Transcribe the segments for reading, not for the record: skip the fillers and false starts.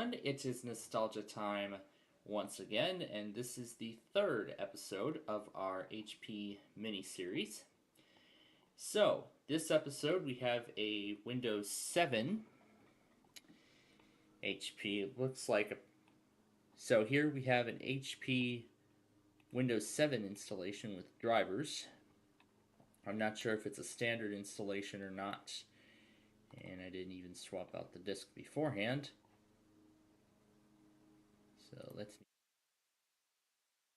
everyone, it is nostalgia time once again, and this is the third episode of our HP mini-series. So, this episode we have a Windows 7 HP, it looks like so here we have an HP Windows 7 installation with drivers. I'm not sure if it's a standard installation or not, and I didn't even swap out the disk beforehand. So let's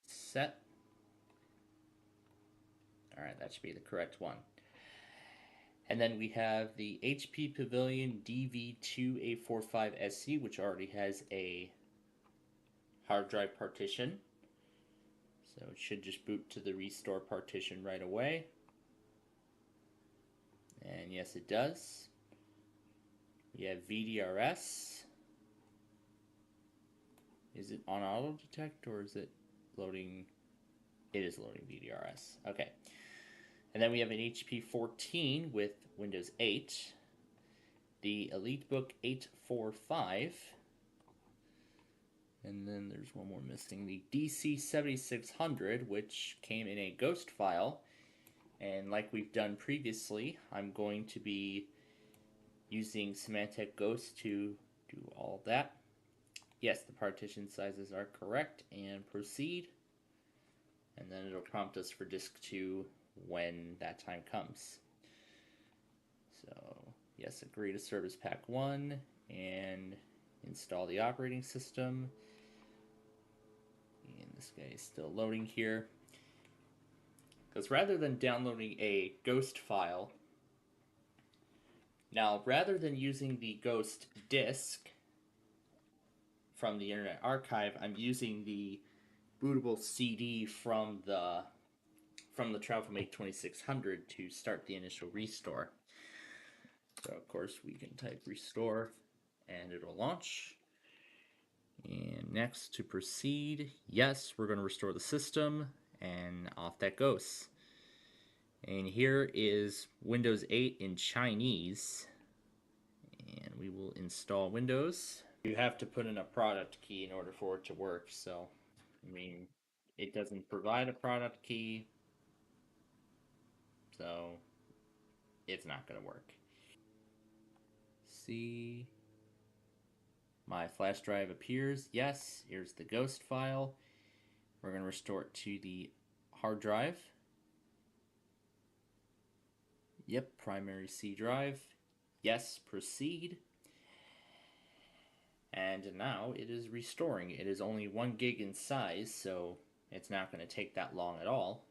set. Alright, that should be the correct one. And then we have the HP Pavilion DV2A45SC, which already has a hard drive partition. So it should just boot to the restore partition right away. And yes, it does. We have VDRS. Is it on auto detect or is it loading? It is loading VDRS. Okay. And then we have an HP 14 with Windows 8. The EliteBook 845. And then there's one more missing. The DC7600, which came in a ghost file. And like we've done previously, I'm going to be using Symantec Ghost to do all that. Yes, the partition sizes are correct, and proceed. And then it'll prompt us for disk 2 when that time comes. So, yes, agree to Service Pack 1 and install the operating system. And this guy is still loading here. Because rather than downloading a ghost file, now rather than using the ghost disk from the Internet Archive, I'm using the bootable CD from the TravelMate 2600 to start the initial restore. So of course we can type restore and it'll launch. And next, to proceed, yes, we're going to restore the system, and off that goes. And here is Windows 8 in Chinese, and we will install Windows. You have to put in a product key in order for it to work, so, I mean, it doesn't provide a product key, so it's not going to work. See, my flash drive appears. Yes, here's the ghost file. We're going to restore it to the hard drive. Yep, primary C drive. Yes, proceed. And now it is restoring. It is only 1 gig in size, so it's not going to take that long at all.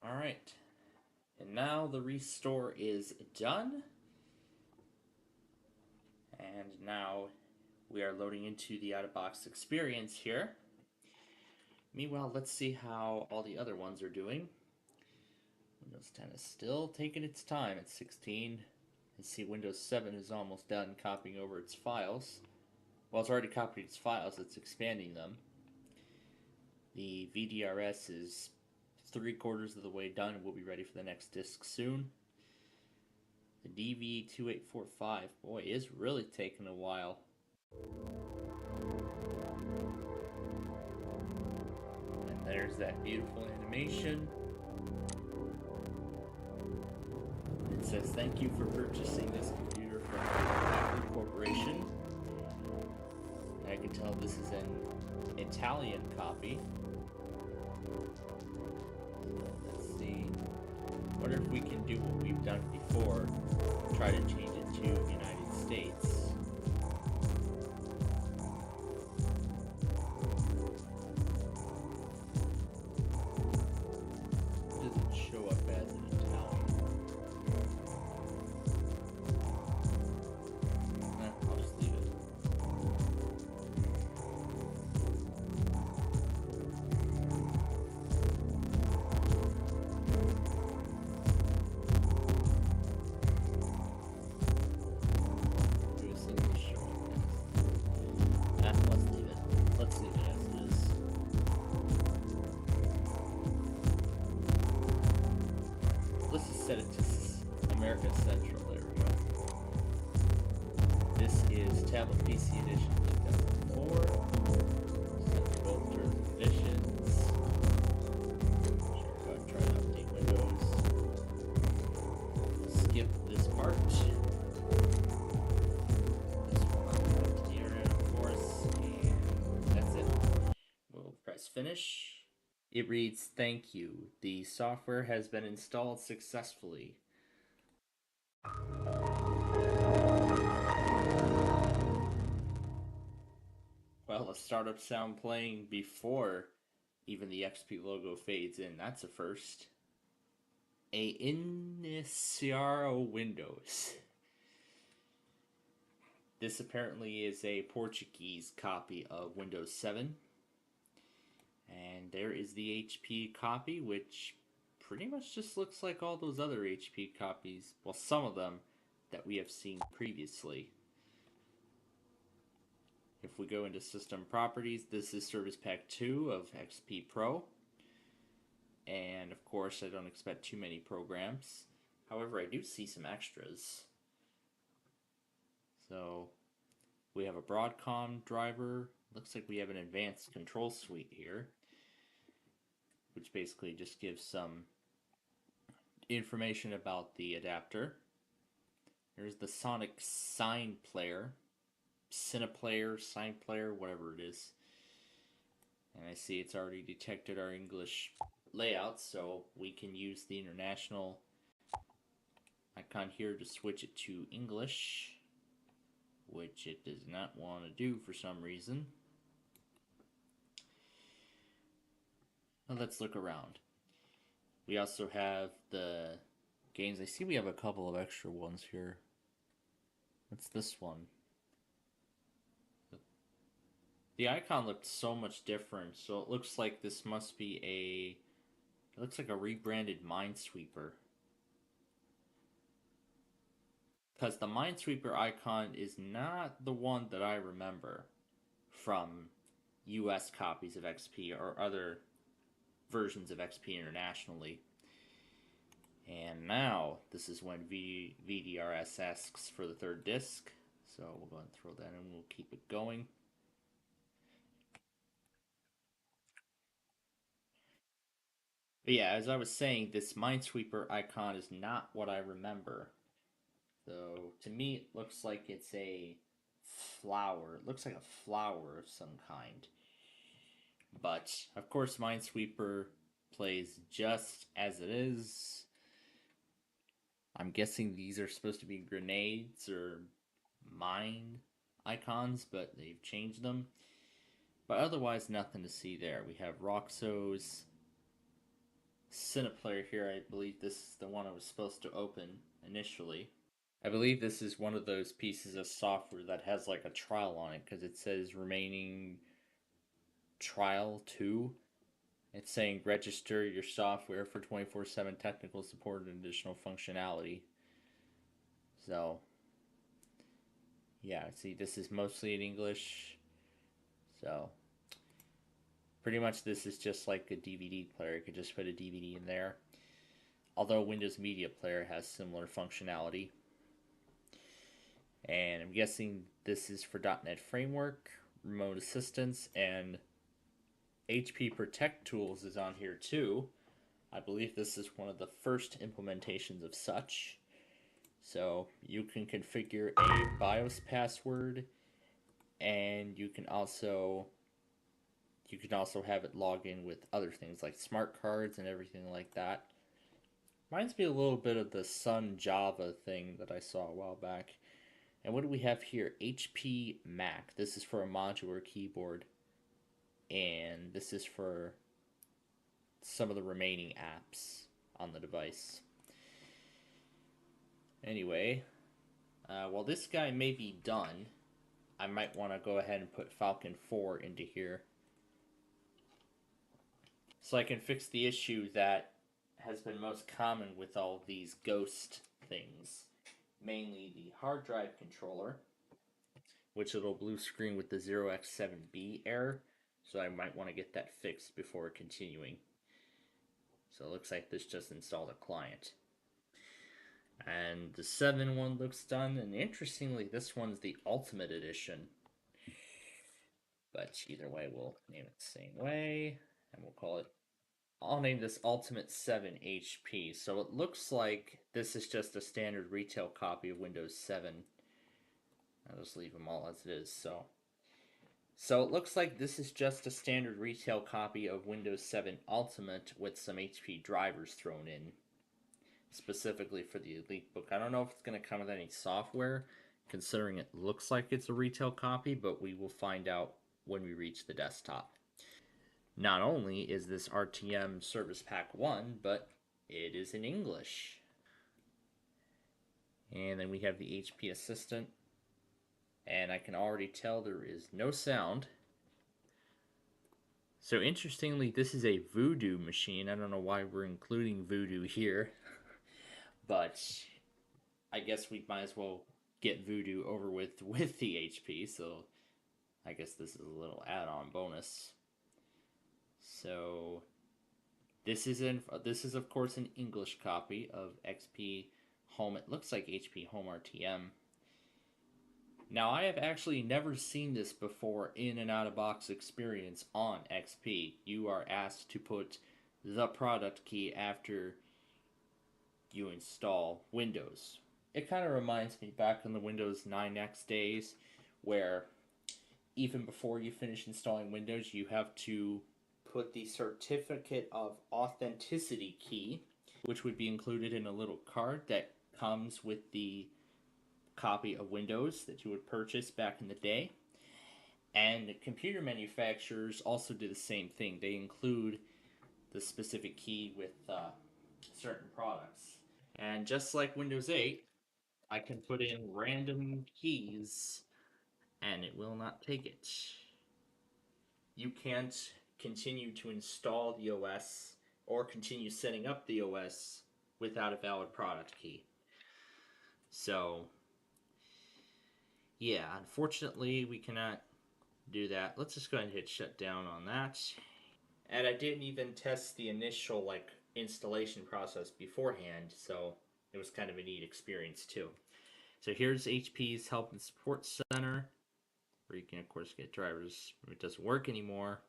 Alright, and now the restore is done. And now we are loading into the out-of-box experience here. Meanwhile, let's see how all the other ones are doing. Windows 10 is still taking its time at 16. And see, Windows 7 is almost done copying over its files. Well, it's already copied its files, it's expanding them. The VDRS is 3/4 of the way done and we'll be ready for the next disk soon. The DV2845, boy, is really taking a while. And there's that beautiful animation. It says, thank you for purchasing this computer from Apple Corporation. And I can tell this is an Italian copy. Let's see. Wonder if we can do what we've done before. Try to change it to United States. It doesn't show up as an Italian. I'll just leave it. set it to America Central. There we go. This is Tablet PC Edition 2004. Set both terms and conditions. Sure, go ahead and try to update Windows. Skip this part. This one I'll connect to the internet, of course, and that's it. We'll press finish. It reads, "Thank you. The software has been installed successfully." Well, a startup sound playing before even the XP logo fades in. That's a first. A Iniciaro Windows. This apparently is a Portuguese copy of Windows 7. And there is the HP copy, which pretty much just looks like all those other HP copies. Well, some of them that we have seen previously. If we go into System Properties, this is Service Pack 2 of XP Pro. And of course, I don't expect too many programs. However, I do see some extras. So, we have a Broadcom driver. Looks like we have an advanced control suite here, which basically just gives some information about the adapter. There's the Sonic Sign Player, Cineplayer, Sign Player, whatever it is. And I see it's already detected our English layout, so we can use the international icon here to switch it to English, which it does not want to do for some reason. Now let's look around. We also have the games. I see we have a couple of extra ones here. What's this one? The icon looked so much different, so it looks like this must be it looks like a rebranded Minesweeper. Because the Minesweeper icon is not the one that I remember from US copies of XP or other versions of XP internationally. And now, this is when VDRS asks for the third disc. So we'll go ahead and throw that in, we'll keep it going. But yeah, as I was saying, this Minesweeper icon is not what I remember. So to me, it looks like it's a flower. It looks like a flower of some kind. But, of course, Minesweeper plays just as it is. I'm guessing these are supposed to be grenades or mine icons, but they've changed them. But otherwise, nothing to see there. We have Roxo's Cineplayer here. I believe this is the one I was supposed to open initially. I believe this is one of those pieces of software that has like a trial on it, because it says remaining trial 2. It's saying register your software for 24/7 technical support and additional functionality. So, yeah, see, this is mostly in English. So, pretty much this is just like a DVD player. You could just put a DVD in there. Although Windows Media Player has similar functionality. And I'm guessing this is for .NET Framework, Remote Assistance, and HP Protect Tools is on here too. I believe this is one of the first implementations of such. So you can configure a BIOS password, and you can also have it log in with other things like smart cards and everything like that. Reminds me a little bit of the Sun Java thing that I saw a while back. And what do we have here? HP Mac. This is for a modular keyboard. And this is for some of the remaining apps on the device. Anyway, while this guy may be done, I might want to go ahead and put Falcon 4 into here, so I can fix the issue that has been most common with all these ghost things. Mainly the hard drive controller, which it'll blue screen with the 0x7B error, so I might want to get that fixed before continuing. So it looks like this just installed a client. And the 7 one looks done, and interestingly, this one's the Ultimate Edition. But either way, we'll name it the same way, and we'll call it. I'll name this Ultimate 7 HP. So it looks like this is just a standard retail copy of Windows 7. I'll just leave them all as it is. So it looks like this is just a standard retail copy of Windows 7 Ultimate with some HP drivers thrown in, specifically for the Elite Book. I don't know if it's going to come with any software, considering it looks like it's a retail copy, but we will find out when we reach the desktop. Not only is this RTM Service Pack 1, but it is in English. And then we have the HP Assistant, and I can already tell there is no sound. So interestingly, this is a Voodoo machine. I don't know why we're including Voodoo here, but I guess we might as well get Voodoo over with the HP. So I guess this is a little add-on bonus. So this is of course an English copy of XP Home. It looks like HP Home RTM. Now, I have actually never seen this before in an out-of-box experience on XP. You are asked to put the product key after you install Windows. It kind of reminds me back in the Windows 9X days where even before you finish installing Windows, you have to put the certificate of authenticity key, which would be included in a little card that comes with the copy of Windows that you would purchase back in the day. And computer manufacturers also do the same thing. They include the specific key with certain products. And just like Windows 8, I can put in random keys and it will not take it. You can't continue to install the OS or continue setting up the OS without a valid product key. So, yeah, unfortunately, we cannot do that. Let's just go ahead and hit shut down on that. And I didn't even test the initial installation process beforehand, so it was kind of a neat experience too. So here's HP's Help and Support Center, where you can of course get drivers if it doesn't work anymore.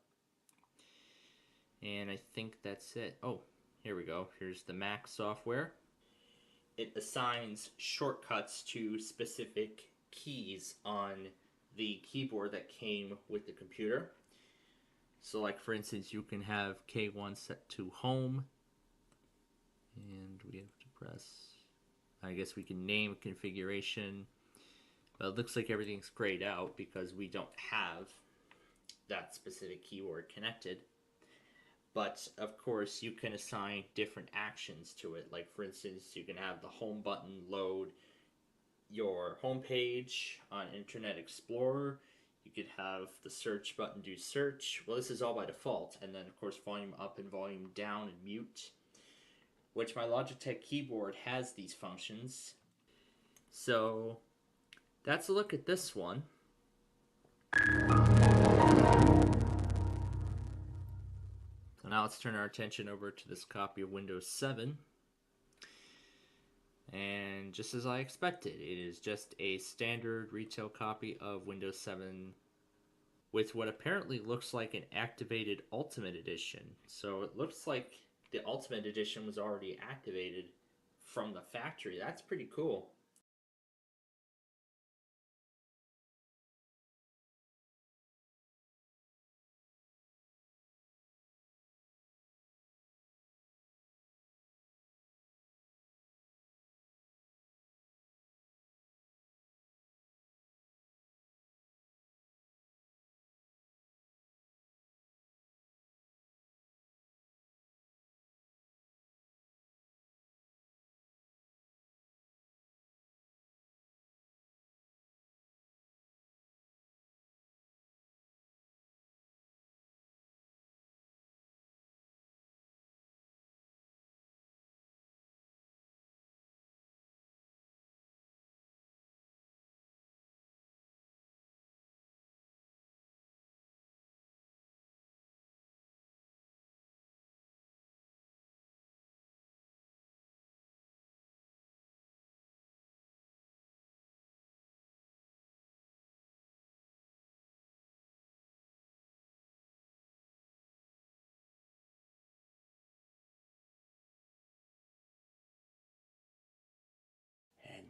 And I think that's it. Oh, here we go. Here's the Mac software. It assigns shortcuts to specific keys on the keyboard that came with the computer. So like for instance, you can have K1 set to home, and we have to press, I guess we can name a configuration, but it looks like everything's grayed out because we don't have that specific keyboard connected. But of course you can assign different actions to it. Like for instance, you can have the home button load your home page on Internet Explorer. You could have the search button do search. Well, this is all by default. And then of course volume up and volume down and mute, which my Logitech keyboard has these functions. So that's a look at this one. So now let's turn our attention over to this copy of Windows 7. And just as I expected, it is just a standard retail copy of Windows 7 with what apparently looks like an activated Ultimate Edition. So it looks like the Ultimate Edition was already activated from the factory. That's pretty cool.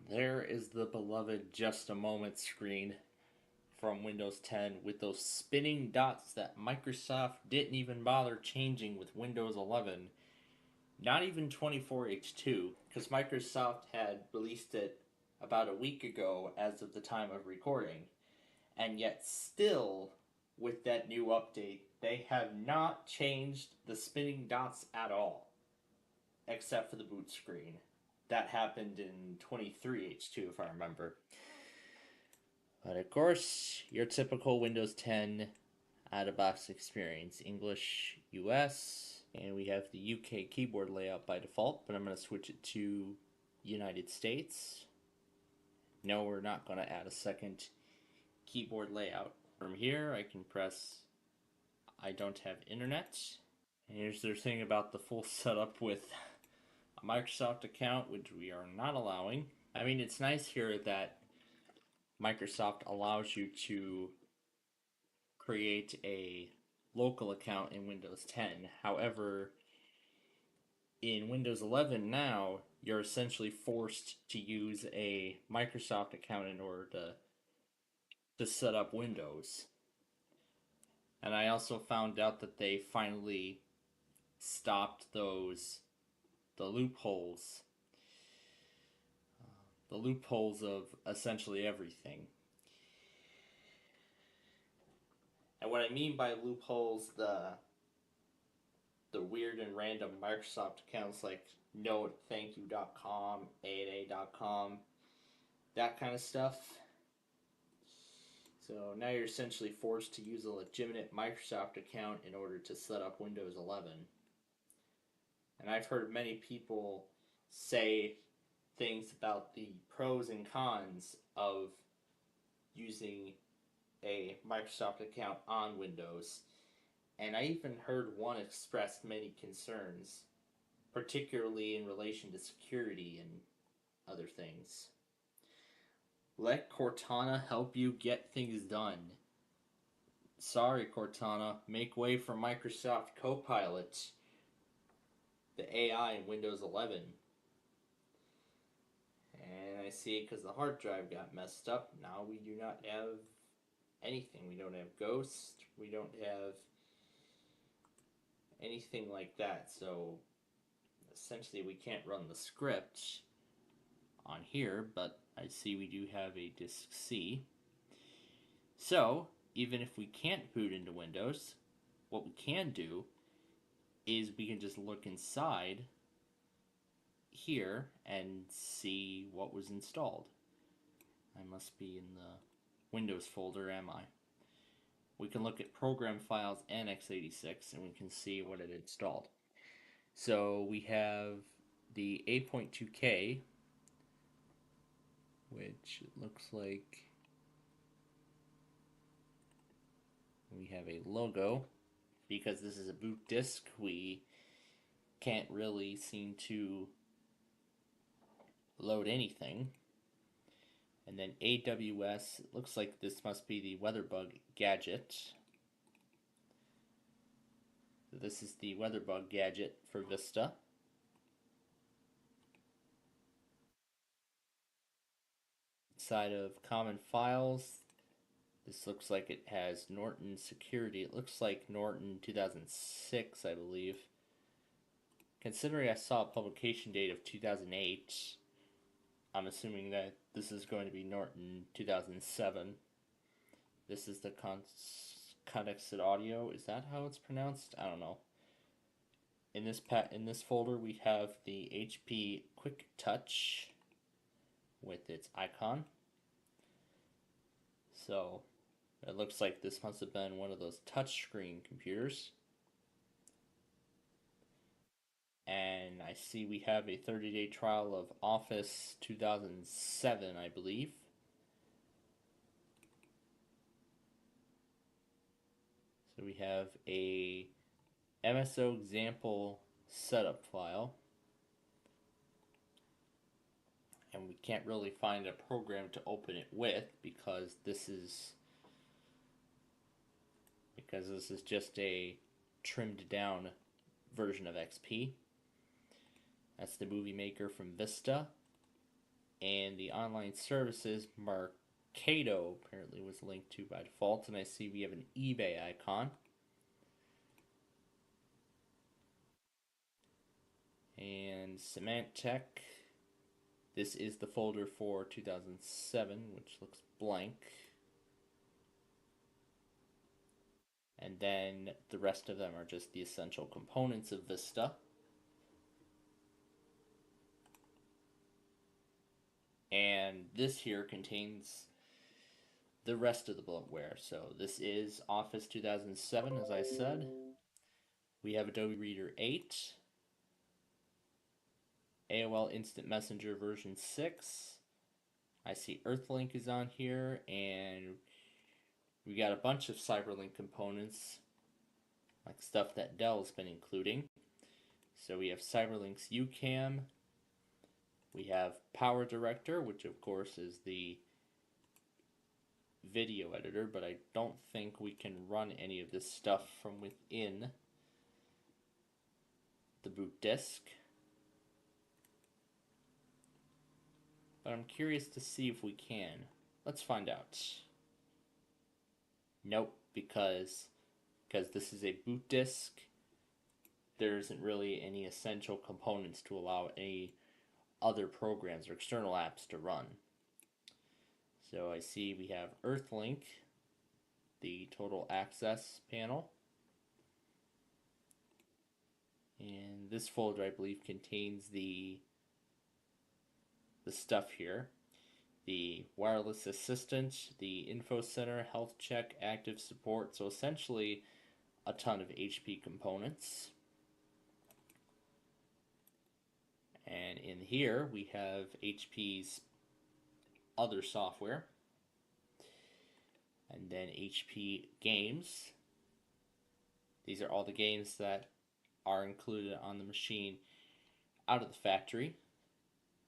There is the beloved Just a Moment screen from Windows 10 with those spinning dots that Microsoft didn't even bother changing with Windows 11. Not even 24H2, because Microsoft had released it about a week ago as of the time of recording. And yet, still, with that new update, they have not changed the spinning dots at all, except for the boot screen. That happened in 23H2, if I remember. But of course, your typical Windows 10 out-of-box experience. English, US, and we have the UK keyboard layout by default, but I'm going to switch it to United States. No, we're not going to add a second keyboard layout. From here, I can press I don't have internet. And here's their thing about the full setup with a Microsoft account, which we are not allowing. I mean, it's nice here that Microsoft allows you to create a local account in Windows 10. However, in Windows 11 now, you're essentially forced to use a Microsoft account in order to set up Windows. And I also found out that they finally stopped the loopholes of essentially everything. And what I mean by loopholes, the weird and random Microsoft accounts like NoteThankYou.com, A&A.com, that kind of stuff. So now you're essentially forced to use a legitimate Microsoft account in order to set up Windows 11. And I've heard many people say things about the pros and cons of using a Microsoft account on Windows. And I even heard one express many concerns, particularly in relation to security and other things. Let Cortana help you get things done. Sorry, Cortana, make way for Microsoft Copilot, the AI in Windows 11. And I see it because the hard drive got messed up. Now we do not have anything. We don't have Ghost. We don't have anything like that. So essentially we can't run the script on here, but I see we do have a disk C. So even if we can't boot into Windows, what we can do is we can just look inside here and see what was installed. I must be in the Windows folder, am I? We can look at program files and x86 and we can see what it installed. So we have the A.2K, which looks like we have a logo. Because this is a boot disk, we can't really seem to load anything. And then AWS, it looks like this must be the WeatherBug gadget. So this is the WeatherBug gadget for Vista. Inside of common files, this looks like it has Norton security. It looks like Norton 2006, I believe. Considering I saw a publication date of 2008, I'm assuming that this is going to be Norton 2007. This is the connected audio. Is that how it's pronounced? I don't know. In this folder, we have the HP Quick Touch with its icon. So it looks like this must have been one of those touchscreen computers. And I see we have a 30-day trial of Office 2007, I believe. So we have a MSO example setup file. And we can't really find a program to open it with because this is just a trimmed down version of XP. That's the Movie Maker from Vista. And the online services, Mercado apparently was linked to by default. And I see we have an eBay icon. And Symantec. This is the folder for 2007, which looks blank. And then the rest of them are just the essential components of Vista. And this here contains the rest of the bloatware. So this is Office 2007, as I said. We have Adobe Reader 8, AOL Instant Messenger version 6. I see Earthlink is on here, and we got a bunch of Cyberlink components, like stuff that Dell's been including. So we have Cyberlink's UCAM. We have Power Director, which of course is the video editor, but I don't think we can run any of this stuff from within the boot disk. But I'm curious to see if we can. Let's find out. Nope, because this is a boot disk, there isn't really any essential components to allow any other programs or external apps to run. So I see we have Earthlink, the total access panel. And this folder, I believe, contains the stuff here. The wireless assistant, the info center, health check, active support. So essentially a ton of HP components. And in here we have HP's other software. And then HP games. These are all the games that are included on the machine out of the factory.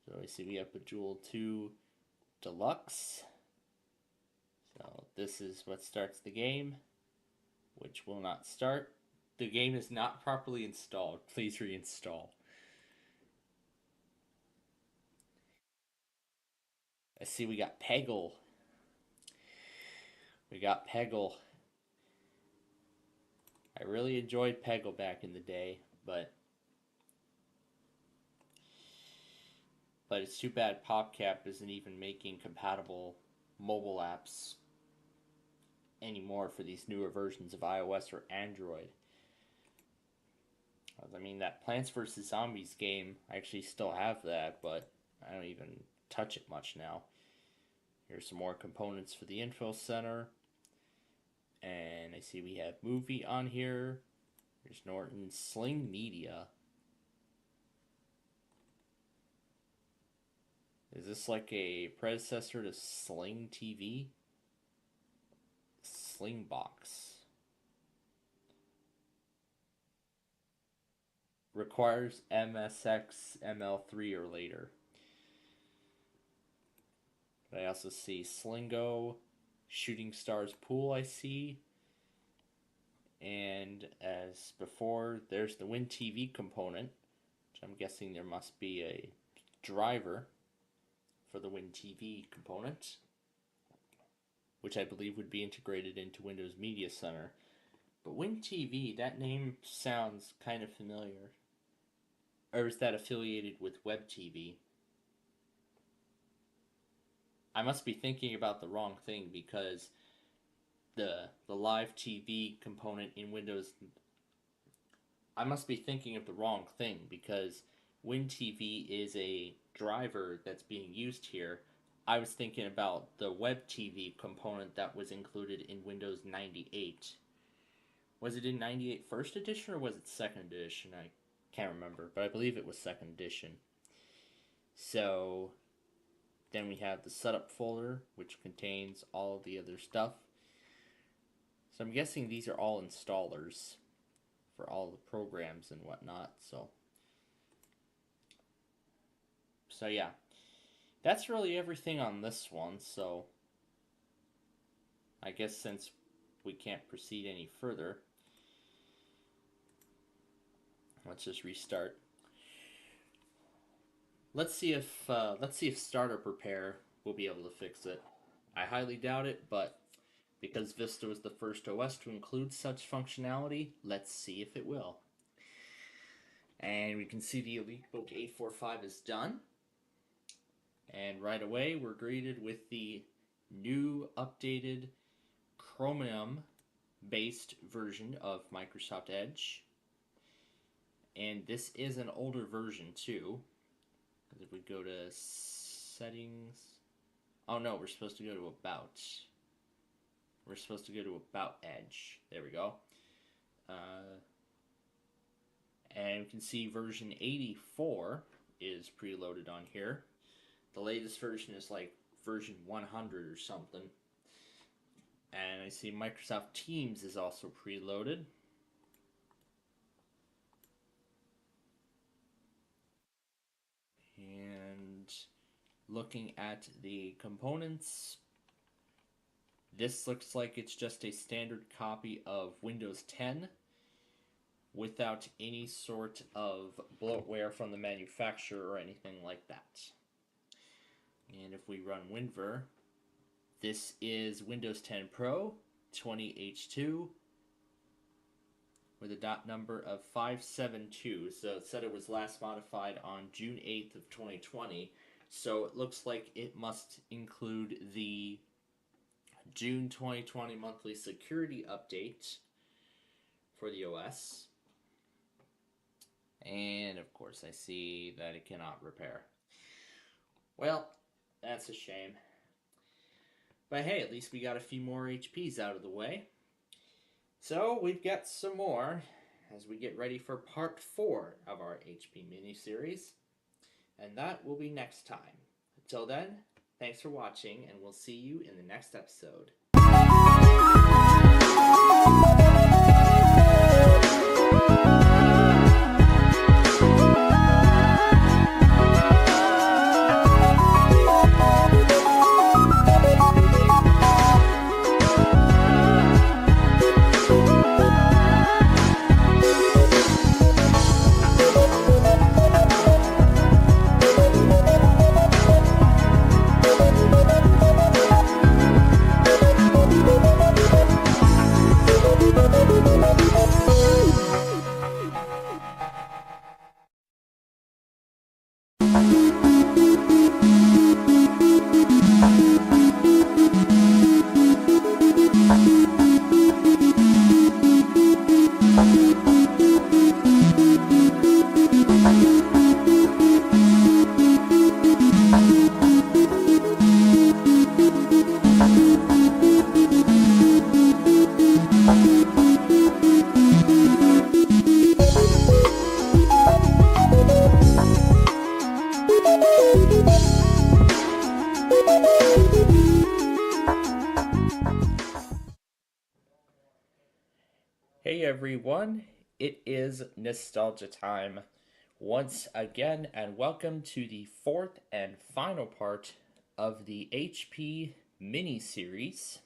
So I see we have Bejeweled 2 Deluxe. So this is what starts the game, which will not start. The game is not properly installed. Please reinstall. I see we got Peggle. I really enjoyed Peggle back in the day, but it's too bad PopCap isn't even making compatible mobile apps anymore for these newer versions of iOS or Android. I mean, that Plants vs. Zombies game, I actually still have that, but I don't even touch it much now. Here's some more components for the info center. And I see we have movie on here. There's Norton's Sling Media. Is this like a predecessor to Sling TV? Slingbox. Requires MSX ML3 or later. But I also see Slingo, Shooting Stars Pool I see. And as before, there's the WinTV component, which I'm guessing there must be a driver for the WinTV component, which I believe would be integrated into Windows Media Center. But WinTV, that name sounds kind of familiar. Or is that affiliated with WebTV? I must be thinking about the wrong thing, because the live TV component in Windows, I must be thinking of the wrong thing, because WinTV is a driver that's being used here. I was thinking about the WebTV component that was included in Windows 98. Was it in 98 first edition or was it second edition? I can't remember, but I believe it was second edition. So then we have the setup folder, which contains all of the other stuff. So I'm guessing these are all installers for all the programs and whatnot. So yeah, that's really everything on this one. So I guess since we can't proceed any further, let's just restart. Let's see if Startup Repair will be able to fix it. I highly doubt it, but because Vista was the first OS to include such functionality, let's see if it will. And we can see the Elite Book 845 is done. And right away, we're greeted with the new updated Chromium based version of Microsoft Edge. And this is an older version too. Because if we go to settings, oh no, we're supposed to go to about. We're supposed to go to about Edge. There we go. And we can see version 84 is preloaded on here. The latest version is like version 100 or something. And I see Microsoft Teams is also preloaded. And looking at the components, this looks like it's just a standard copy of Windows 10 without any sort of bloatware from the manufacturer or anything like that. And if we run WinVer, this is Windows 10 Pro 20H2 with a dot number of 572. So it said it was last modified on June 8th of 2020. So it looks like it must include the June 2020 monthly security update for the OS. And of course I see that it cannot repair. Well, that's a shame. But hey, at least we got a few more HPs out of the way. So we've got some more as we get ready for part 4 of our HP mini-series. And that will be next time. Until then, thanks for watching, and we'll see you in the next episode. Hey everyone, it is nostalgia time once again, and welcome to the 4th and final part of the HP mini-series,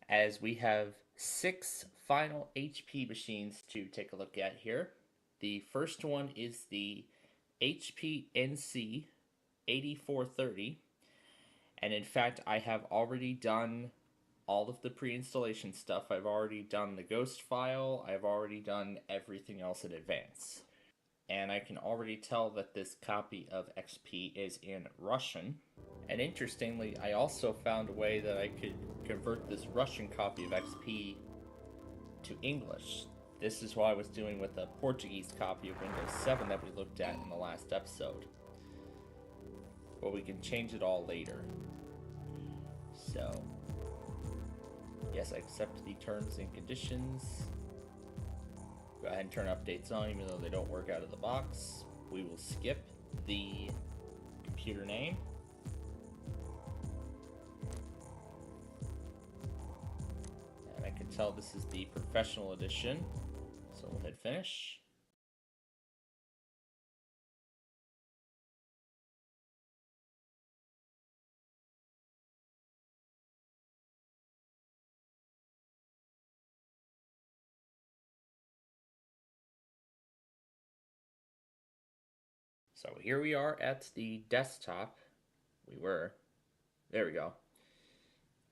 as we have 6 final HP machines to take a look at here. The first one is the HP NC 8430, and in fact I have already done all of the pre-installation stuff. I've already done the ghost file, I've already done everything else in advance. And I can already tell that this copy of XP is in Russian. And interestingly, I also found a way that I could convert this Russian copy of XP to English. This is what I was doing with the Portuguese copy of Windows 7 that we looked at in the last episode. But we can change it all later. So yes, I accept the terms and conditions. Go ahead and turn updates on even though they don't work out of the box. We will skip the computer name. And I can tell this is the professional edition. So we'll hit finish. So here we are at the desktop. We were. There we go.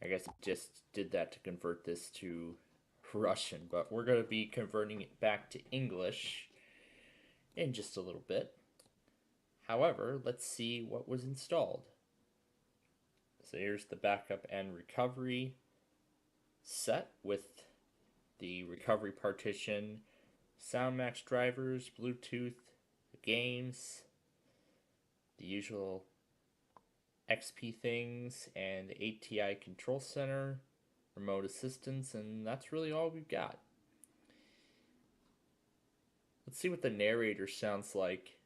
I guess it just did that to convert this to Russian, but we're going to be converting it back to English in just a little bit. However, let's see what was installed. So here's the backup and recovery set with the recovery partition, SoundMax drivers, Bluetooth, games, the usual XP things, and the ATI control center, remote assistance, and that's really all we've got. Let's see what the narrator sounds like.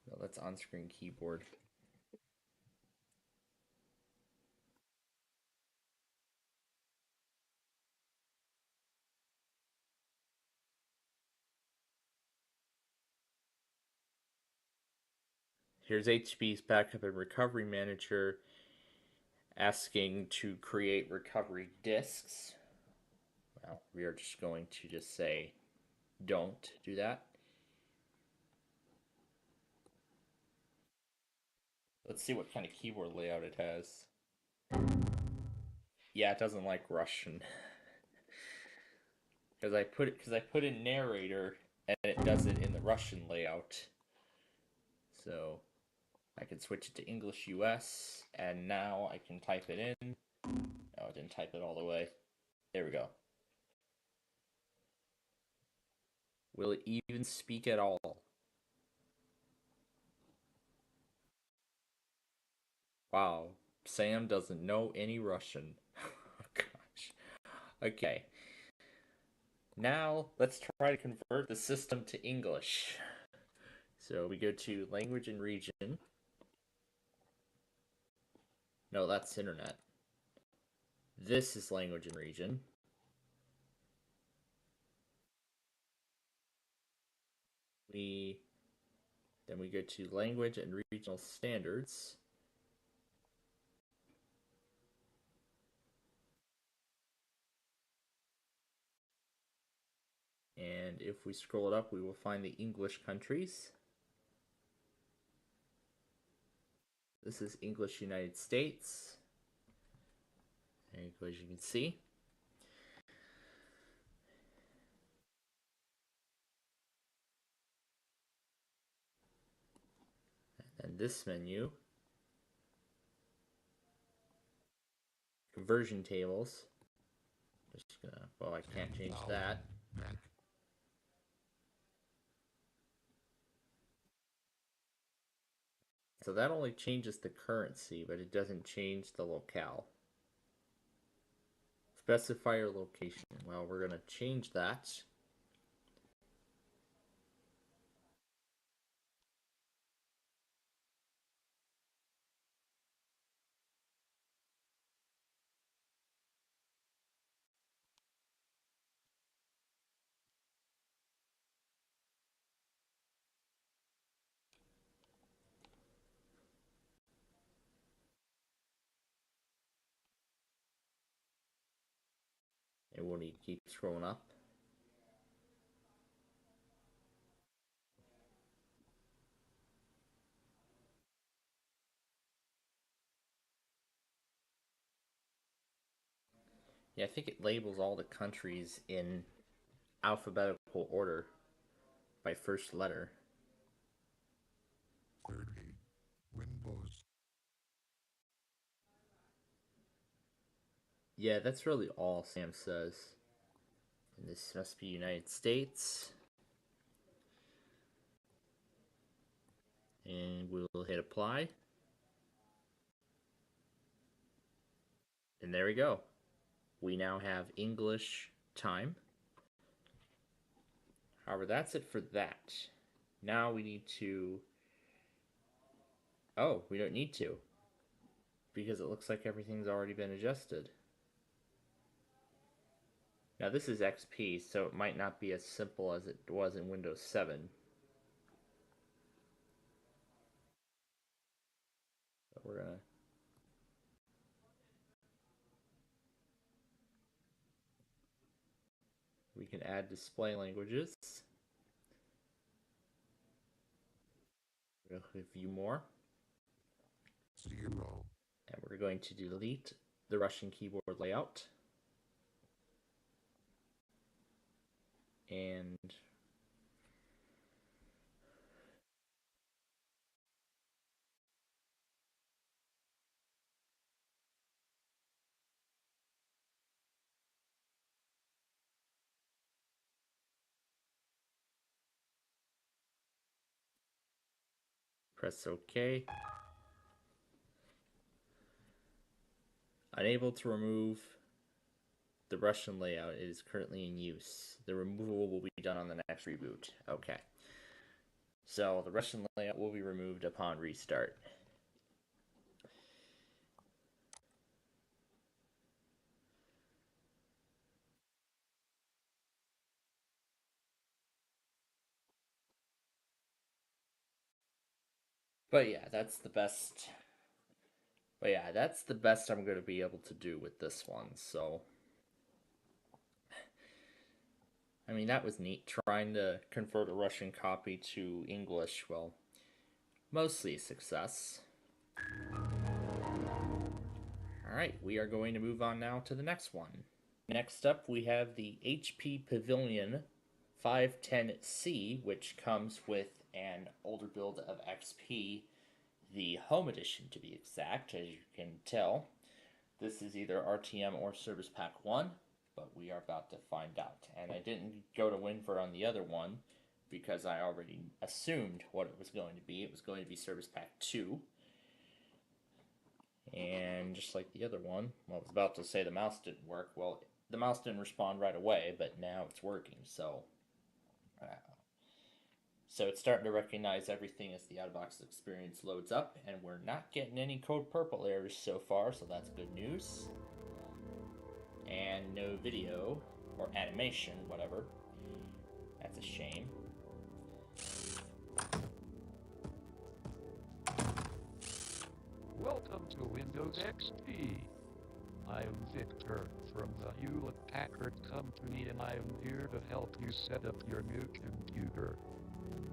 No, that's on-screen keyboard. Here's HP's backup and recovery manager asking to create recovery disks. Well, we are just going to just say don't do that. Let's see what kind of keyboard layout it has. Yeah, it doesn't like Russian. Because I put in narrator and it does it in the Russian layout. So I can switch it to English US, and now I can type it in. Oh, I didn't type it all the way. There we go. Will it even speak at all? Wow, Sam doesn't know any Russian. Oh, gosh. Okay. Now let's try to convert the system to English. So we go to language and region. No, that's internet. This is language and region. Then we go to language and regional standards. And if we scroll it up, we will find the English countries. This is English United States. And as you can see, and this menu, conversion tables. Just gonna, well, I can't change that. So that only changes the currency, but it doesn't change the locale. Specify your location. Well, we're gonna change that. And we'll need to keep scrolling up. Yeah, I think it labels all the countries in alphabetical order by first letter. Thirdly, Windows. Yeah, that's really all Sam says. And this must be United States. And we'll hit apply. And there we go. We now have English time. However, that's it for that. Now we need to... Oh, we don't need to. Because it looks like everything's already been adjusted. Now this is XP, so it might not be as simple as it was in Windows 7. But we're gonna... we can add display languages. We'll view more. 0. And we're going to delete the Russian keyboard layout. And press OK. Unable to remove the Russian layout. It is currently in use. The removal will be done on the next reboot. Okay. So the Russian layout will be removed upon restart. But yeah, that's the best. But yeah, that's the best I'm going to be able to do with this one. So, I mean, that was neat. Trying to convert a Russian copy to English, well, mostly a success. Alright, we are going to move on now to the next one. Next up, we have the HP Pavilion 510C, which comes with an older build of XP, the Home Edition to be exact, as you can tell. This is either RTM or Service Pack 1, but we are about to find out. And I didn't go to Winver on the other one because I already assumed what it was going to be. It was going to be Service Pack 2. And just like the other one, well, I was about to say the mouse didn't work. Well, the mouse didn't respond right away, but now it's working. So it's starting to recognize everything as the out-of-box experience loads up, and we're not getting any code purple errors so far, so that's good news. And no video or animation, whatever. That's a shame. Welcome to Windows XP. I'm Victor from the Hewlett-Packard Company, and I am here to help you set up your new computer.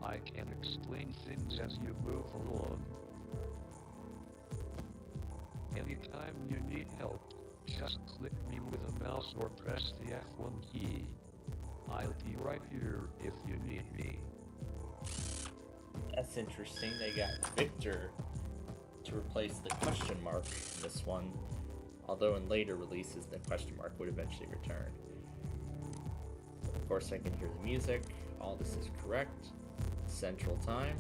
I can explain things as you move along. Anytime you need help, just click me with a mouse or press the F1 key. I'll be right here if you need me. That's interesting. They got Victor to replace the question mark in this one, although in later releases the question mark would eventually return. Of course, I can hear the music. All this is correct. Central Time.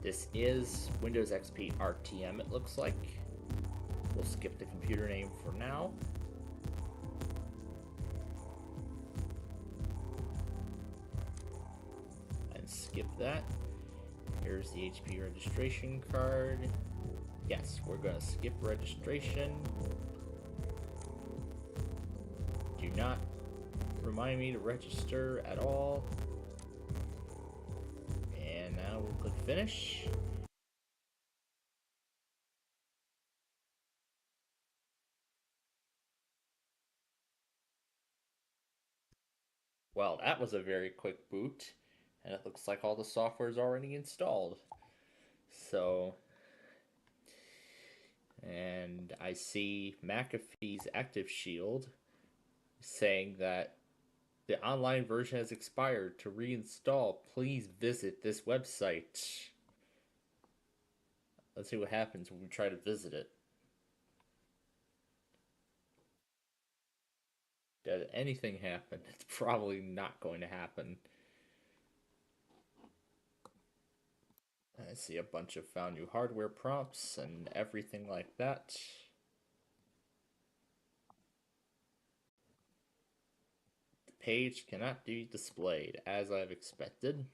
This is Windows XP RTM, it looks like. We'll skip the computer name for now. And skip that. Here's the HP registration card. Yes, we're going to skip registration. Do not remind me to register at all. And now we'll click finish. Well, that was a very quick boot, and it looks like all the software is already installed. So, and I see McAfee's Active Shield saying that the online version has expired. To reinstall, please visit this website. Let's see what happens when we try to visit it. Does anything happen? It's probably not going to happen. I see a bunch of found new hardware prompts and everything like that. The page cannot be displayed as I've expected.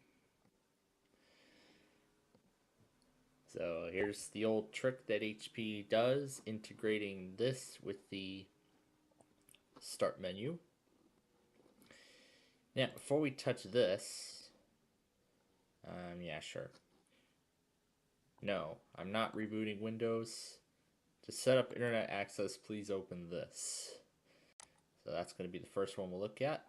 So here's the old trick that HP does, integrating this with the start menu. Now, before we touch this, yeah, sure. No, I'm not rebooting Windows. To set up internet access, please open this. So that's going to be the first one we'll look at.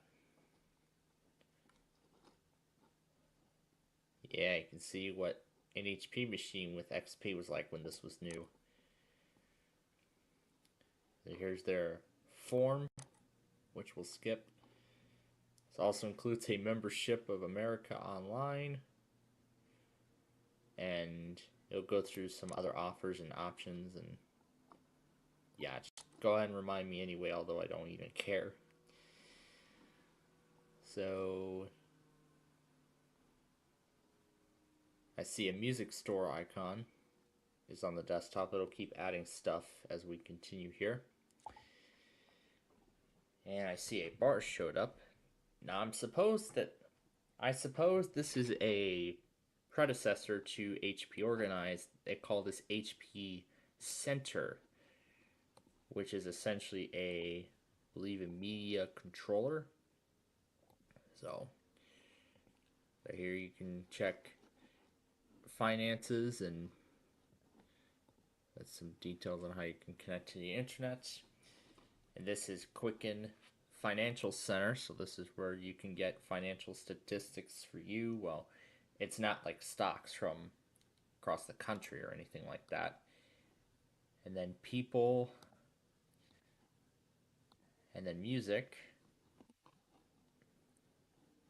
Yeah, you can see what an HP machine with XP was like when this was new. So here's their form, which we'll skip. This also includes a membership of America Online, and it'll go through some other offers and options, and yeah, just go ahead and remind me anyway, although I don't even care. So I see a music store icon is on the desktop. It'll keep adding stuff as we continue here. And I see a bar showed up. Now I suppose this is a predecessor to HP Organized. They call this HP Center, which is essentially I believe a media controller. So here you can check finances, and that's some details on how you can connect to the internet. And this is Quicken Financial Center, so this is where you can get financial statistics for you. Well, it's not like stocks from across the country or anything like that. And then people, and then music.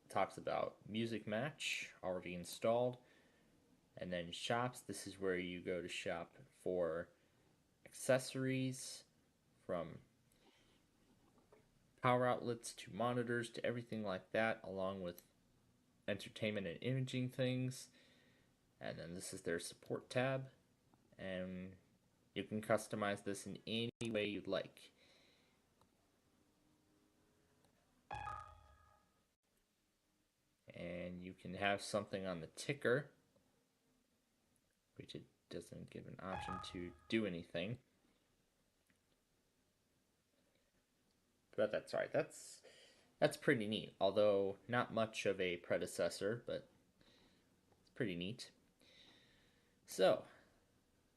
Talks about Music Match, already installed. And then shops, this is where you go to shop for accessories, from power outlets to monitors to everything like that, along with entertainment and imaging things. And then this is their support tab, and you can customize this in any way you'd like. And you can have something on the ticker, which it doesn't give an option to do anything. But that's right. That's pretty neat. Although not much of a predecessor, but it's pretty neat. So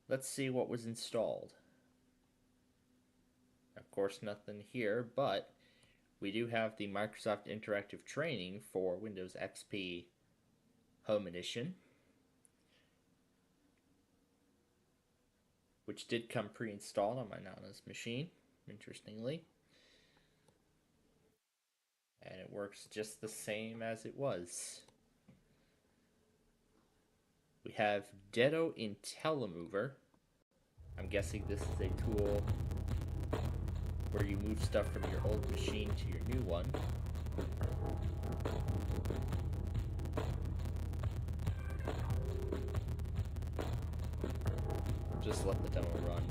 let's see what was installed. Of course, nothing here, but we do have the Microsoft Interactive Training for Windows XP Home Edition, which did come pre-installed on my Nana's machine, interestingly. And it works just the same as it was. We have Ditto IntelliMover. I'm guessing this is a tool where you move stuff from your old machine to your new one. Just let the demo run.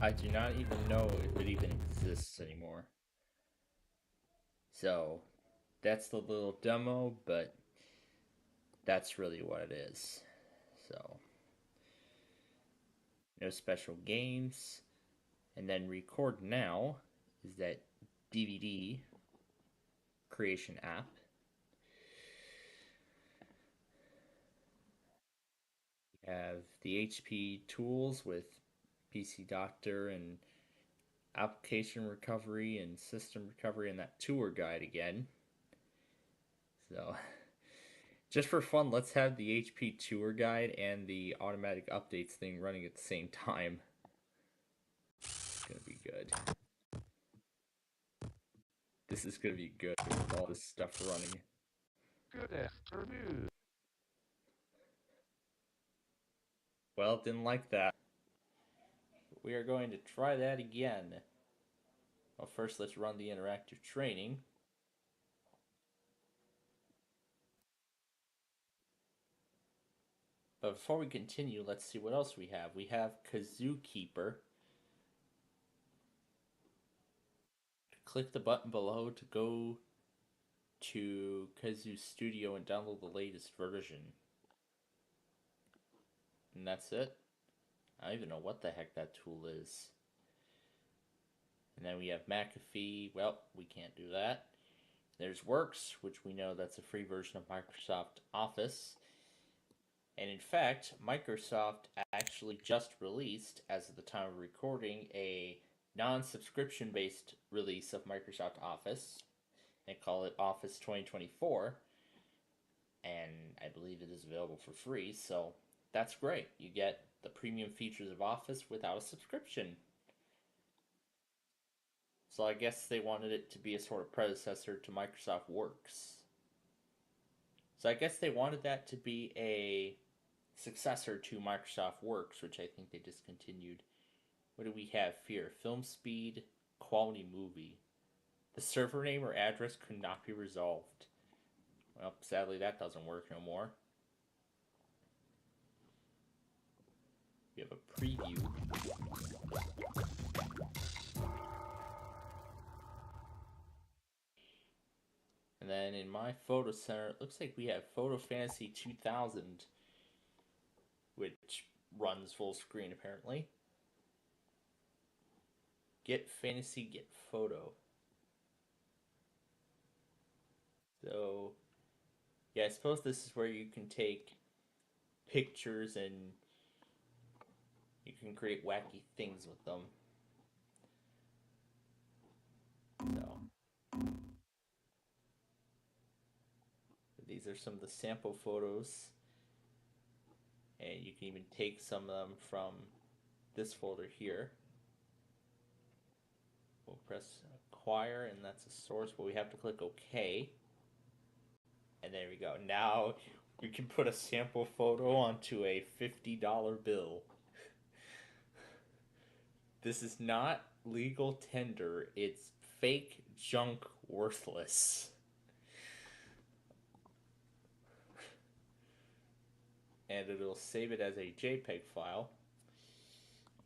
I do not even know if it even exists anymore. So, that's the little demo, but that's really what it is. So, no special games. And then Record Now is that DVD creation app. We have the HP tools with PC Doctor and application recovery and system recovery and that tour guide again. So, just for fun, let's have the HP tour guide and the automatic updates thing running at the same time. It's gonna be good. This is gonna be good with all this stuff running. Good afternoon. Well, didn't like that. We are going to try that again. Well, first let's run the interactive training. But before we continue, let's see what else we have. We have Kazoo Keeper. Click the button below to go to Kazoo Studio and download the latest version. And that's it. I don't even know what the heck that tool is. And then we have McAfee. Well, we can't do that. There's Works, which we know that's a free version of Microsoft Office. And in fact, Microsoft actually just released, as of the time of recording, a non-subscription based release of Microsoft Office. They call it Office 2024. And I believe it is available for free, so that's great. You get the premium features of Office without a subscription. So I guess they wanted it to be a sort of predecessor to Microsoft Works. So I guess they wanted that to be a successor to Microsoft Works, which I think they discontinued. What do we have here? Film speed, quality movie. The server name or address could not be resolved. Well, sadly that doesn't work no more. We have a preview. And then in my photo center, it looks like we have Photo Fantasy 2000, which runs full screen apparently. Get Fantasy, Get Photo. So, yeah, I suppose this is where you can take pictures and you can create wacky things with them. So, these are some of the sample photos. And you can even take some of them from this folder here. We'll press acquire, and that's a source, but we have to click OK. And there we go. Now we can put a sample photo onto a $50 bill. This is not legal tender, it's fake junk worthless. And it'll save it as a JPEG file.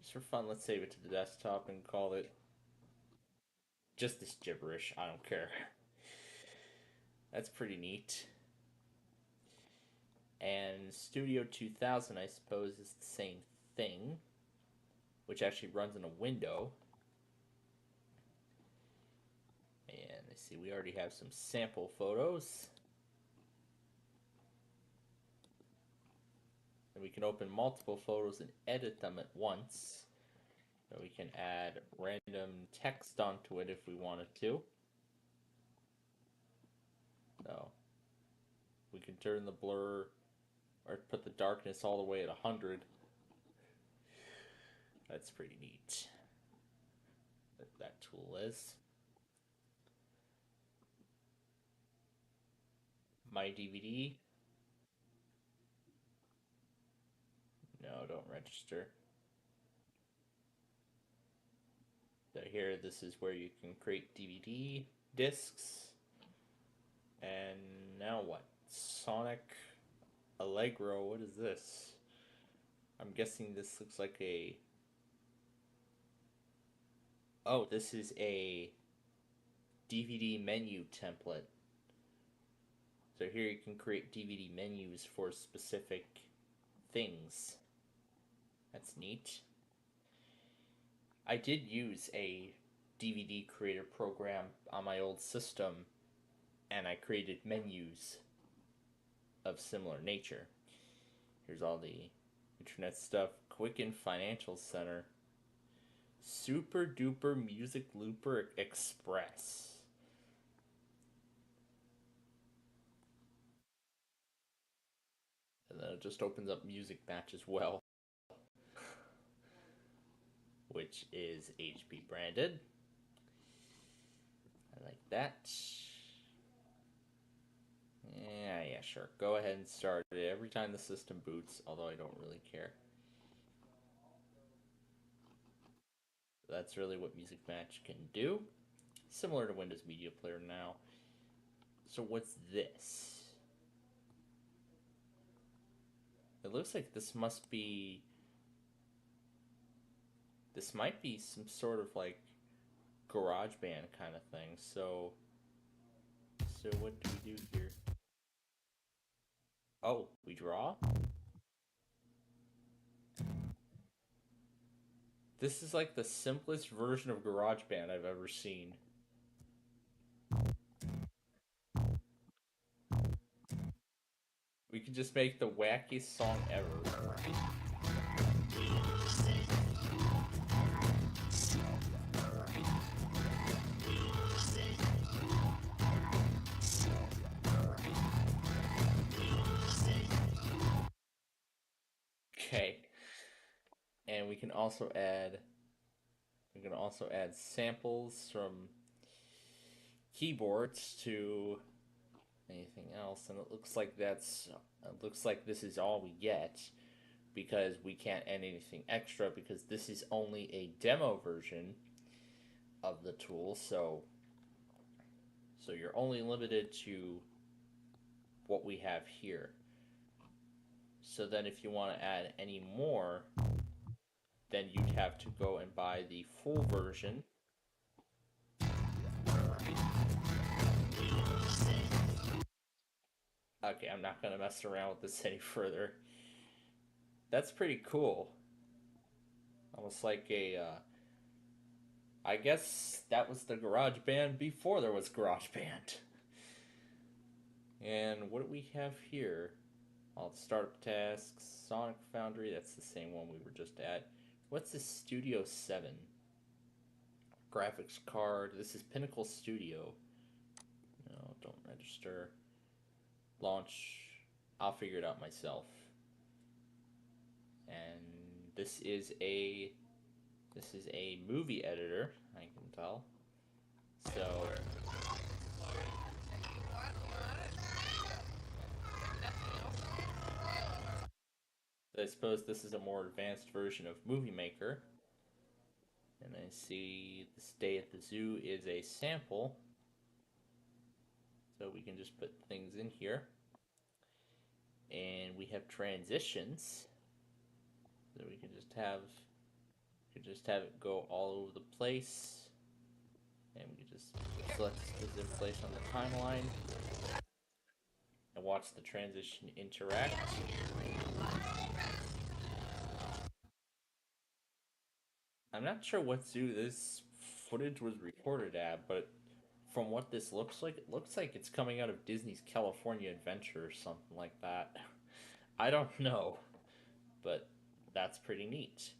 Just for fun, let's save it to the desktop and call it just this gibberish. I don't care. That's pretty neat. And Studio 2000, I suppose, is the same thing, which actually runs in a window. And I see we already have some sample photos. And we can open multiple photos and edit them at once. So we can add random text onto it if we wanted to. So we can turn the blur or put the darkness all the way at 100. That's pretty neat. That tool is. My DVD. No, don't register. So here, this is where you can create DVD discs. And now what? Sonic Allegro, what is this? I'm guessing this looks like a Oh, this is a DVD menu template. So here you can create DVD menus for specific things. That's neat. I did use a DVD creator program on my old system, and I created menus of similar nature. Here's all the internet stuff. Quicken Financial Center. Super Duper Music Looper Express. And then it just opens up Music Match as well, which is HP branded. I like that. Yeah, sure. Go ahead and start it every time the system boots, although I don't really care. That's really what Music Match can do. Similar to Windows Media Player now. So what's this? It looks like this might be some sort of like GarageBand kind of thing. So what do we do here? Oh, we draw? This is like the simplest version of GarageBand I've ever seen. We could just make the wackiest song ever. Okay. And we can also add samples from keyboards to anything else, and it looks like this is all we get, because we can't add anything extra because this is only a demo version of the tool, so you're only limited to what we have here. So then if you want to add any more, then you'd have to go and buy the full version. Okay, I'm not going to mess around with this any further. That's pretty cool. Almost like I guess that was the GarageBand before there was GarageBand. And what do we have here? All the startup tasks, Sonic Foundry, that's the same one we were just at. What's this Studio 7? Graphics card, this is Pinnacle Studio. No, don't register. Launch, I'll figure it out myself. And this is a movie editor, I can tell. So I suppose this is a more advanced version of Movie Maker. And I see this day at the zoo is a sample. So we can just put things in here. And we have transitions. So we can just have it go all over the place. And we can just select this in place on the timeline. And watch the transition interact. I'm not sure what zoo this footage was recorded at, but from what this looks like, it looks like it's coming out of Disney's California Adventure or something like that. I don't know, but that's pretty neat.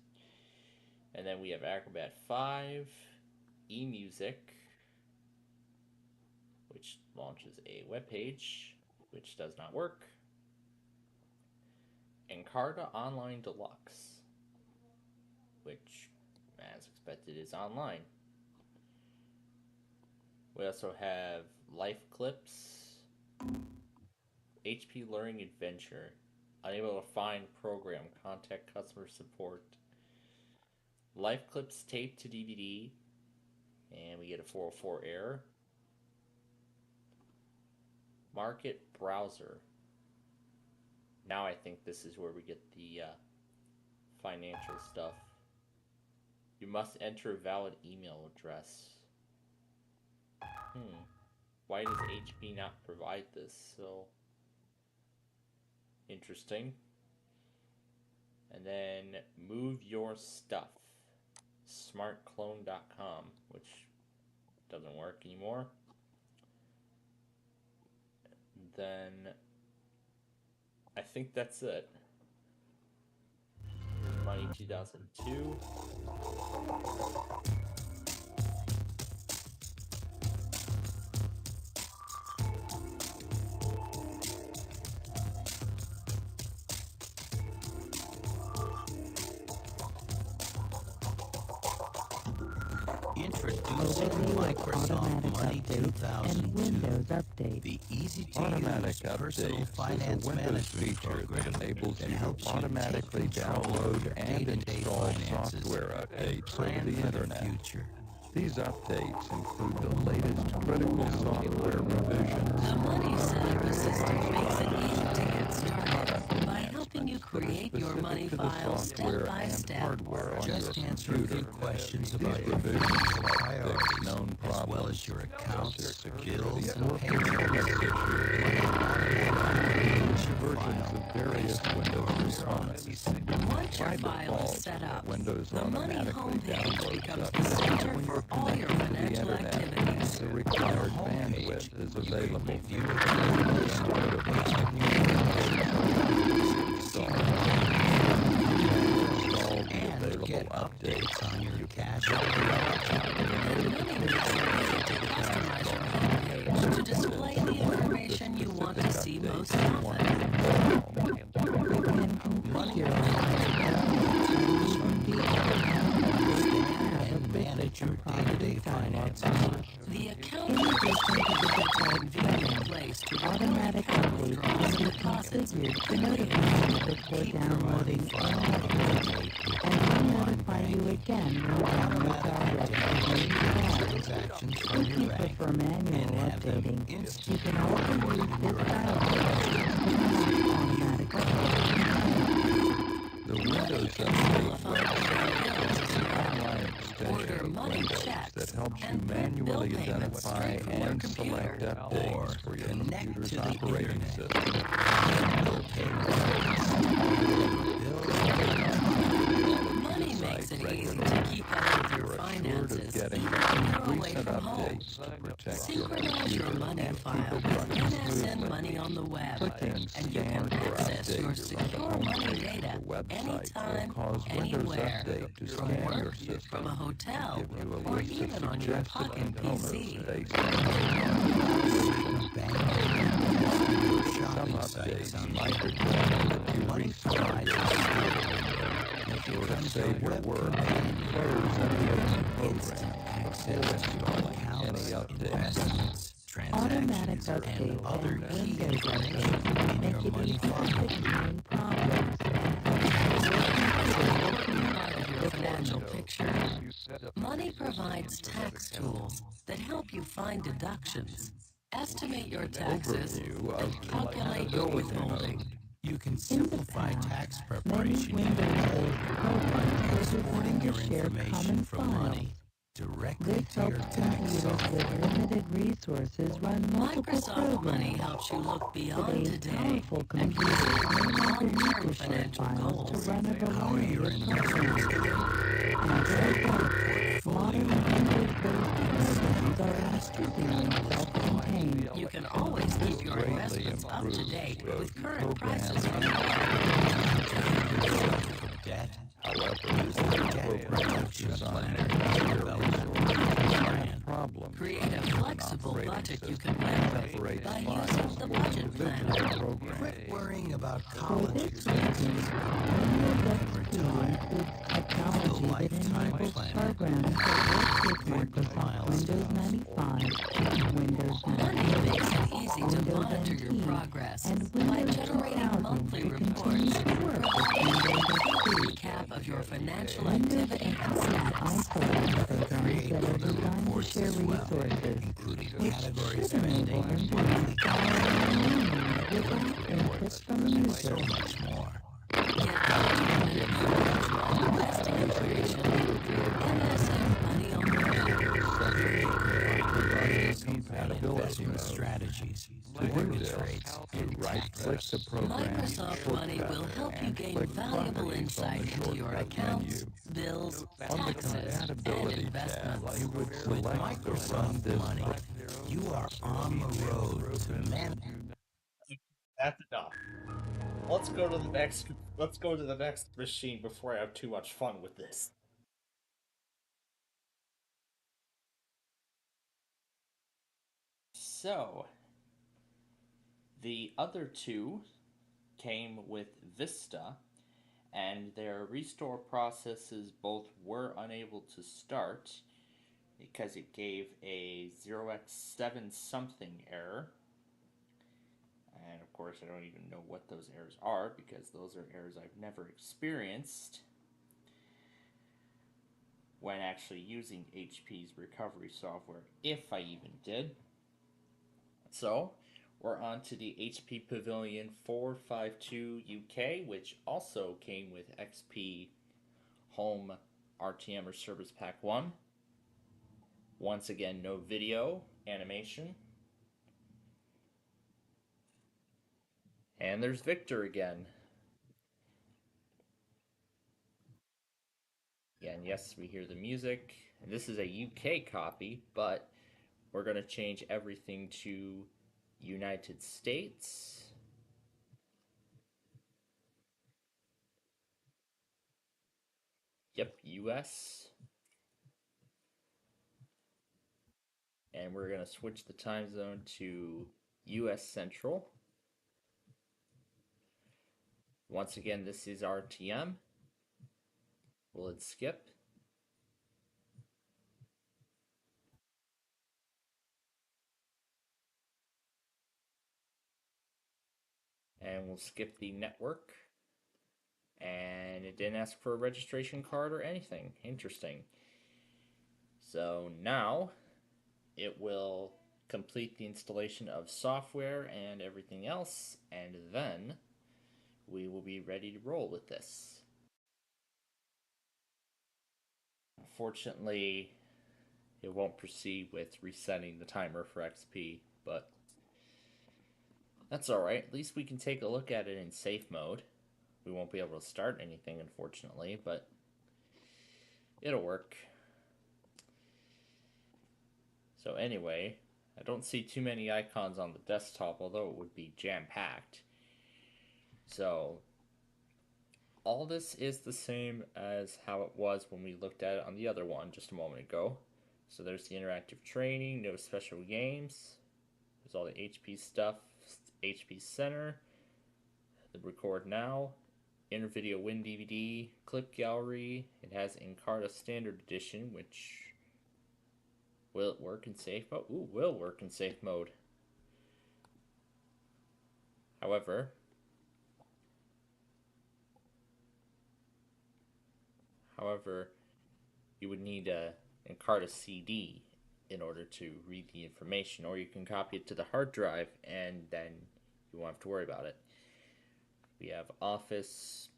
And then we have Acrobat 5, eMusic, which launches a web page, which does not work, Encarta Online Deluxe, which, as expected, is online. We also have Life Clips, HP Learning Adventure, unable to find program, contact customer support, Life Clips tape to DVD, and we get a 404 error. Market Browser. Now I think this is where we get the financial stuff. You must enter a valid email address. Why does HP not provide this? So interesting. And then move your stuff. Smartclone.com, which doesn't work anymore. Then I think that's it. Money 2002. Introducing Microsoft Money 2002, the easy-to-use personal finance management program that helps you automatically take control of download your and day-to-day install finances software and updates plan over the for the internet. future. These updates include the latest critical software revisions. The Money Setup Assistant makes it easy to get started by helping you create your money files step by step. Just answer a few questions about your revisions financial will fix priorities, known as well problems, as your accounts, security, bills, and and working payments. versions of various Windows components. Once your By file is default, set up, Windows the Money automatically homepage downloads becomes the updates center when for you're all your connected to the financial internet. activities. The required homepage, bandwidth is you can available review for the latest and get updates on your cash The Money makes it easy to customize your homepage to display the information you want to see most often. money and manage your day-to-day finances. The accounting system is a convenient place to automatic withdrawals and deposits Keep your money file up to date with online banking. Automatic transactions from your bank and have them instantly in your account. The Windows Update website is an online extension order of money Windows checks that helps you and print bill manually payments identify straight from your and computer. select updates for your Connect computer's to the operating internet. system. Bill payments. Money makes it easy to keep up with your You're assured of finances, getting even when you're away recent from home. updates to protect your Synchronize your computer money and file keep it with running NSN smoothly. Money on the web, Click and and you scan can for access your updates from the secure money homepage data of the website anytime, or cause Windows anywhere, Update to from scan your work, system from a hotel, and give you a or list of even on your suggested pocket components PC. based on some updates might require that you restart your computer. Be sure to save your work and close any open program before installing any updates. Automatic update and other key information in your money file. Part of your financial picture, Money provides tax tools that help you find deductions, estimate your taxes, Overview and of calculate your withholding. You can simplify tax preparation even more by exporting your information from money directly to your tax software. Limited resources run multiple Microsoft Money programs. helps you look beyond Today's today powerful and computers pursue no your longer need long-term to share financial files to goals. run a How are variety your of investments programs. doing? And modern Portfolio Windows-based programs are increasingly self-contained. You can always keep your greatly investments up to improves date both with current program prices from the web. debt. However, Use the debt reduction planner to develop a plan. problem. Create a flexible budget you can work with by using the budget planner. Quit worrying about For college this expenses. reason, Windows XP includes technology that enables programs that work with Microsoft Windows 95, Windows Money 98, makes it easy to Windows monitor your NT, progress and by Windows generating 2000 monthly to continue reports, to work with providing Windows a XP. recap of your financial Windows activity and XP status. isolates programs that are designed to share resources, including which category should spending, enable them to monthly follow without input from so users. much more. Get documented progress on investing information and right-click the program Microsoft Money will help you and gain click valuable Properties on insight the into your shortcut accounts, menu. bills, On the taxes, and Compatibility tab, investments. you would select the Run This button. You are on the road to That's enough. Let's go to the next. Let's go to the next machine before I have too much fun with this. So, the other two came with Vista, and their restore processes both were unable to start because it gave a 0x7 something error. And of course, I don't even know what those errors are because those are errors I've never experienced when actually using HP's recovery software, if I even did. So, we're on to the HP Pavilion 452 UK, which also came with XP Home RTM or Service Pack 1. Once again, no video animation. And there's Victor again. Yeah, and yes, we hear the music. And this is a UK copy, but we're going to change everything to United States. Yep, US. And we're going to switch the time zone to US Central. Once again, this is RTM. Will it skip? And we'll skip the network. And it didn't ask for a registration card or anything. Interesting. So now it will complete the installation of software and everything else, and then we will be ready to roll with this. Unfortunately, it won't proceed with resetting the timer for XP, but that's alright. At least we can take a look at it in safe mode. We won't be able to start anything, unfortunately, but it'll work. So anyway, I don't see too many icons on the desktop, although it would be jam-packed. So all this is the same as how it was when we looked at it on the other one just a moment ago. So there's the interactive training, no special games. There's all the HP stuff, HP Center, the record now, Intervideo Win DVD, clip gallery. It has Encarta Standard Edition, which will it work in safe mode? Ooh, will work in safe mode. However, you would need a Encarta CD in order to read the information, or you can copy it to the hard drive and then you won't have to worry about it. We have Office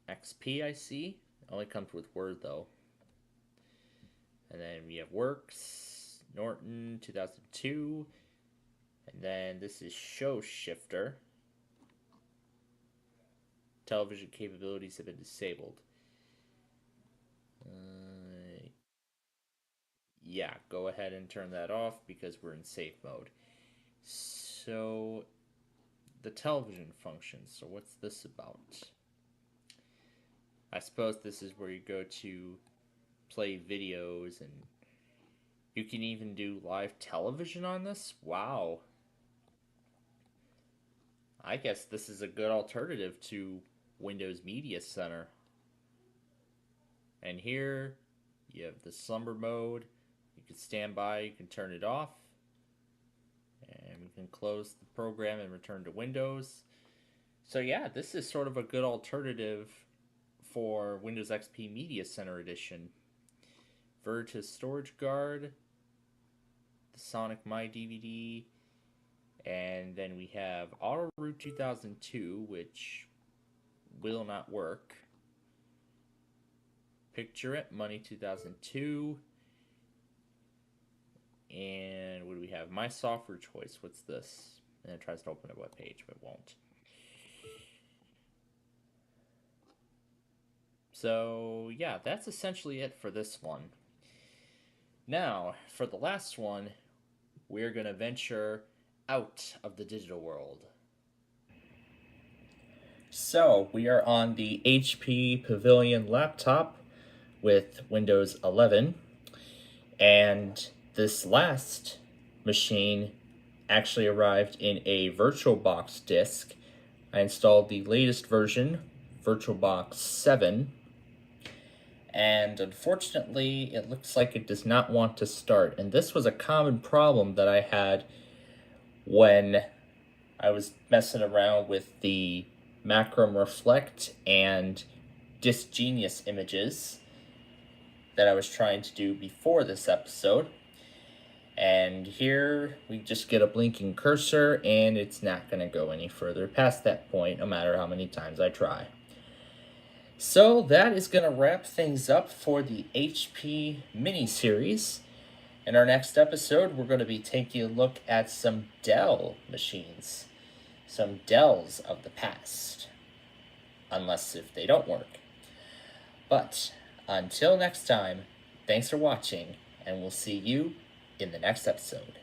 XP, I see. It only comes with Word though. And then we have Works, Norton 2002, and then this is Show Shifter. Television capabilities have been disabled. Yeah, go ahead and turn that off because we're in safe mode. So, the television functions. So what's this about? I suppose this is where you go to play videos, and you can even do live television on this? Wow. I guess this is a good alternative to Windows Media Center. And here you have the slumber mode. You can stand by, you can turn it off, and we can close the program and return to Windows. So yeah, this is sort of a good alternative for Windows XP Media Center Edition. Veritas Storage Guard, the Sonic My DVD, and then we have Autoroute 2002, which will not work. Picture It, Money 2002. And what do we have? My Software Choice. What's this? And it tries to open a web page, but it won't. So yeah, that's essentially it for this one. Now, for the last one, we're going to venture out of the digital world. So, we are on the HP Pavilion laptop with Windows 11, and this last machine actually arrived in a VirtualBox disk. I installed the latest version, VirtualBox 7, and unfortunately it looks like it does not want to start. And this was a common problem that I had when I was messing around with the Macrom Reflect and Disgenius images that I was trying to do before this episode. And here we just get a blinking cursor and it's not going to go any further past that point, no matter how many times I try. So that is going to wrap things up for the HP mini-series. In our next episode, we're going to be taking a look at some Dell machines. Some Dells of the past. Unless if they don't work. But until next time, thanks for watching, and we'll see you in the next episode.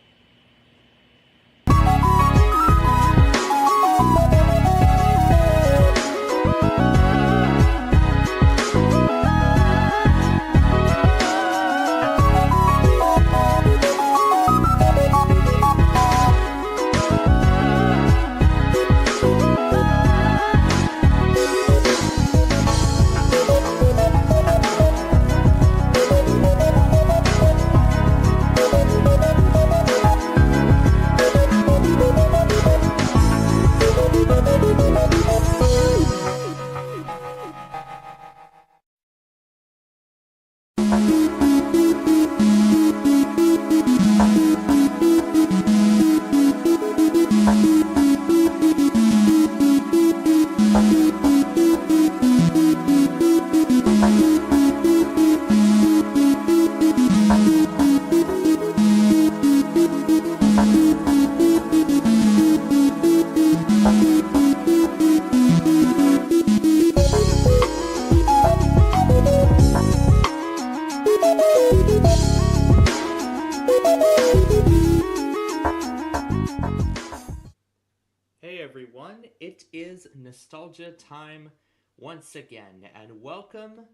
Hey everyone, it is nostalgia time once again, and welcome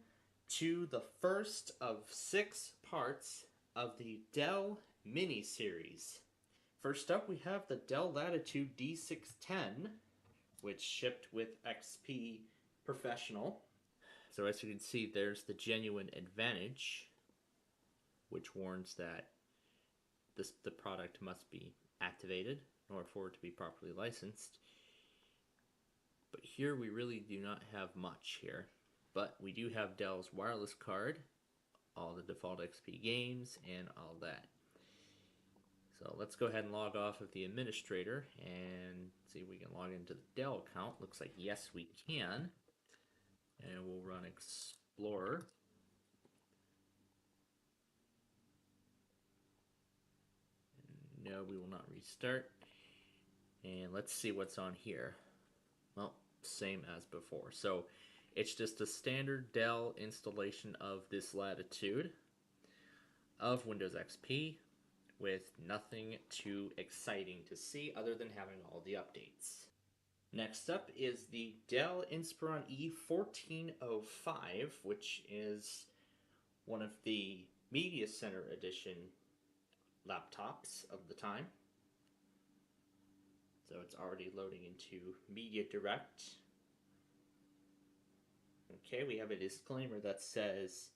to the first of 6 parts of the Dell mini-series. First up, we have the Dell Latitude D610, which shipped with XP Professional. So as you can see, there's the genuine advantage, which warns that the product must be activated in order for it to be properly licensed. But here we really do not have much here. But we do have Dell's wireless card, all the default XP games, and all that. So let's go ahead and log off of the administrator and see if we can log into the Dell account. Looks like yes we can. And we'll run Explorer. No, we will not restart. And let's see what's on here. Well, same as before. So it's just a standard Dell installation of this Latitude of Windows XP with nothing too exciting to see other than having all the updates. Next up is the Dell Inspiron E1405, which is one of the Media Center Edition laptops of the time. So it's already loading into Media Direct. Okay, we have a disclaimer that says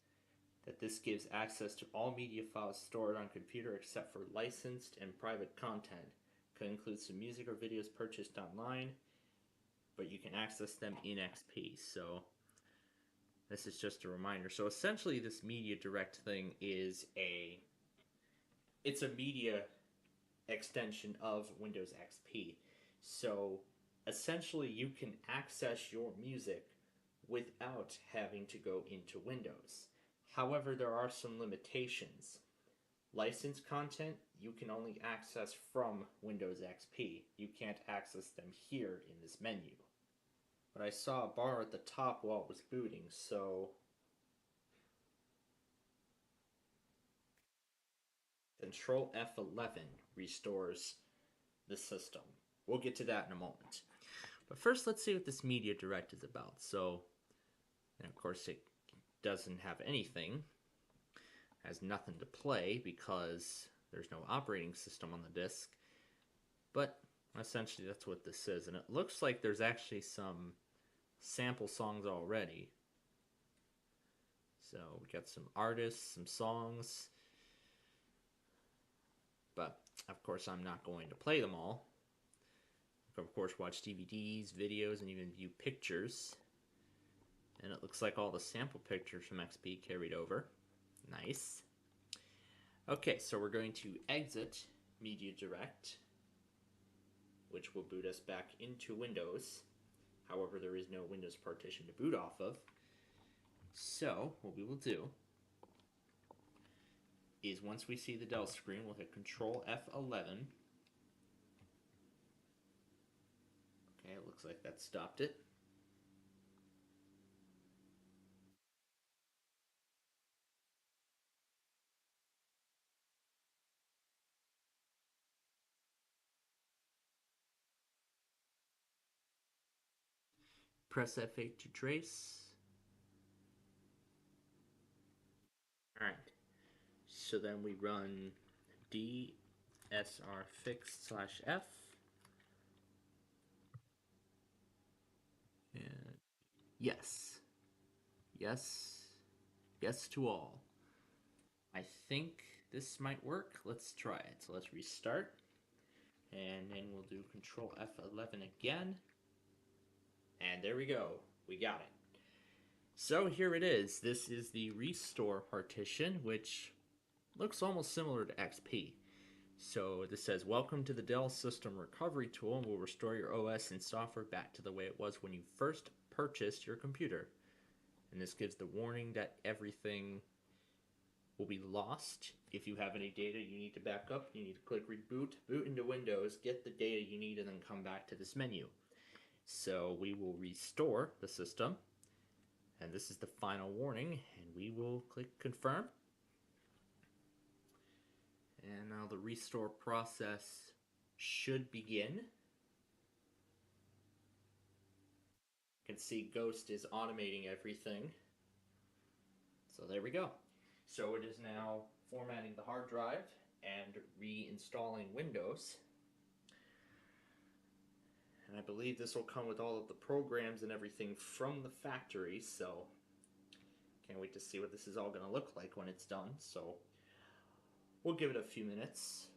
that this gives access to all media files stored on computer except for licensed and private content. Could include some music or videos purchased online, but you can access them in XP. So this is just a reminder. So essentially this Media Direct thing is it's a media extension of Windows XP. So essentially you can access your music without having to go into Windows. However, there are some limitations. licensed content you can only access from Windows XP. You can't access them here in this menu. But I saw a bar at the top while it was booting, so Control F11 restores the system. We'll get to that in a moment. But first, let's see what this Media Direct is about. So, and of course, it doesn't have anything. Has nothing to play because there's no operating system on the disk. But essentially, that's what this is. And it looks like there's actually some sample songs already. So, we got some artists, some songs. But, of course, I'm not going to play them all. Of course, watch DVDs, videos, and even view pictures. And it looks like all the sample pictures from XP carried over. Nice. Okay, so we're going to exit Media Direct, which will boot us back into Windows. However, there is no Windows partition to boot off of. So, what we will do is once we see the Dell screen, we'll hit Control F11. Okay, it looks like that stopped it. Press F8 to trace. Alright, so then we run dsrfix/f. And yes. Yes. Yes to all. I think this might work. Let's try it. So let's restart. And then we'll do Control F11 again. And there we go. We got it. So here it is. This is the restore partition, which looks almost similar to XP. So this says, welcome to the Dell System Recovery Tool, and will restore your OS and software back to the way it was when you first purchased your computer. And this gives the warning that everything will be lost. If you have any data you need to back up, you need to click reboot, boot into Windows, get the data you need, and then come back to this menu. So we will restore the system, and this is the final warning, and we will click confirm. And now the restore process should begin. You can see Ghost is automating everything. So there we go. So it is now formatting the hard drive and reinstalling Windows. And I believe this will come with all of the programs and everything from the factory, so can't wait to see what this is all going to look like when it's done. So we'll give it a few minutes.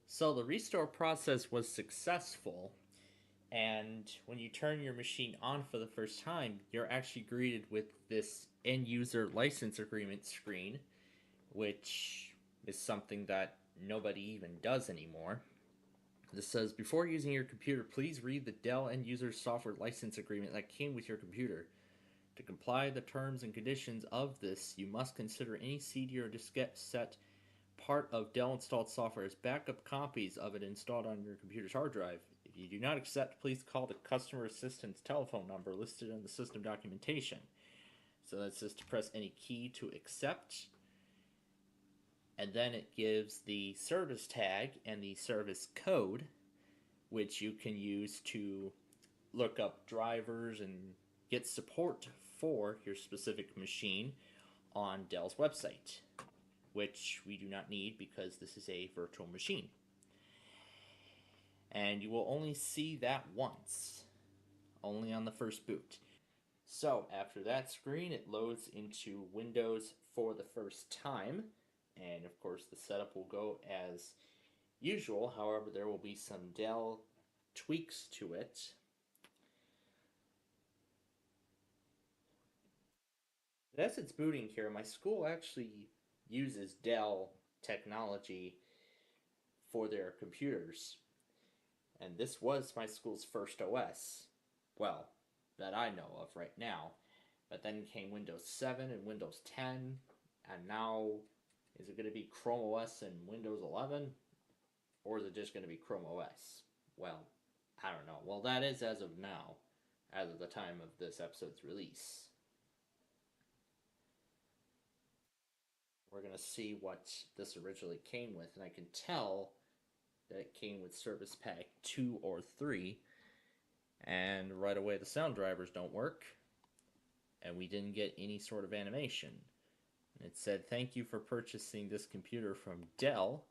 So the restore process was successful, and when you turn your machine on for the first time, you're actually greeted with this end user license agreement screen, which is something that nobody even does anymore. This says, before using your computer, please read the Dell end user software license agreement that came with your computer. To comply with the terms and conditions of this, you must consider any CD or diskette set part of Dell installed software as backup copies of it installed on your computer's hard drive. If you do not accept, please call the customer assistance telephone number listed in the system documentation. So that says to press any key to accept. And then it gives the service tag and the service code, which you can use to look up drivers and get support for your specific machine on Dell's website, which we do not need because this is a virtual machine. And you will only see that once, only on the first boot. So after that screen, it loads into Windows for the first time, and of course the setup will go as usual. However, there will be some Dell tweaks to it. As it's booting here, my school actually uses Dell technology for their computers. And this was my school's first OS. Well, that I know of right now. But then came Windows 7 and Windows 10. And now, is it going to be Chrome OS and Windows 11? Or is it just going to be Chrome OS? Well, I don't know. Well, that is as of now, as of the time of this episode's release. We're going to see what this originally came with, and I can tell that it came with Service Pack 2 or 3, and right away the sound drivers don't work, and we didn't get any sort of animation. And it said, thank you for purchasing this computer from Dell.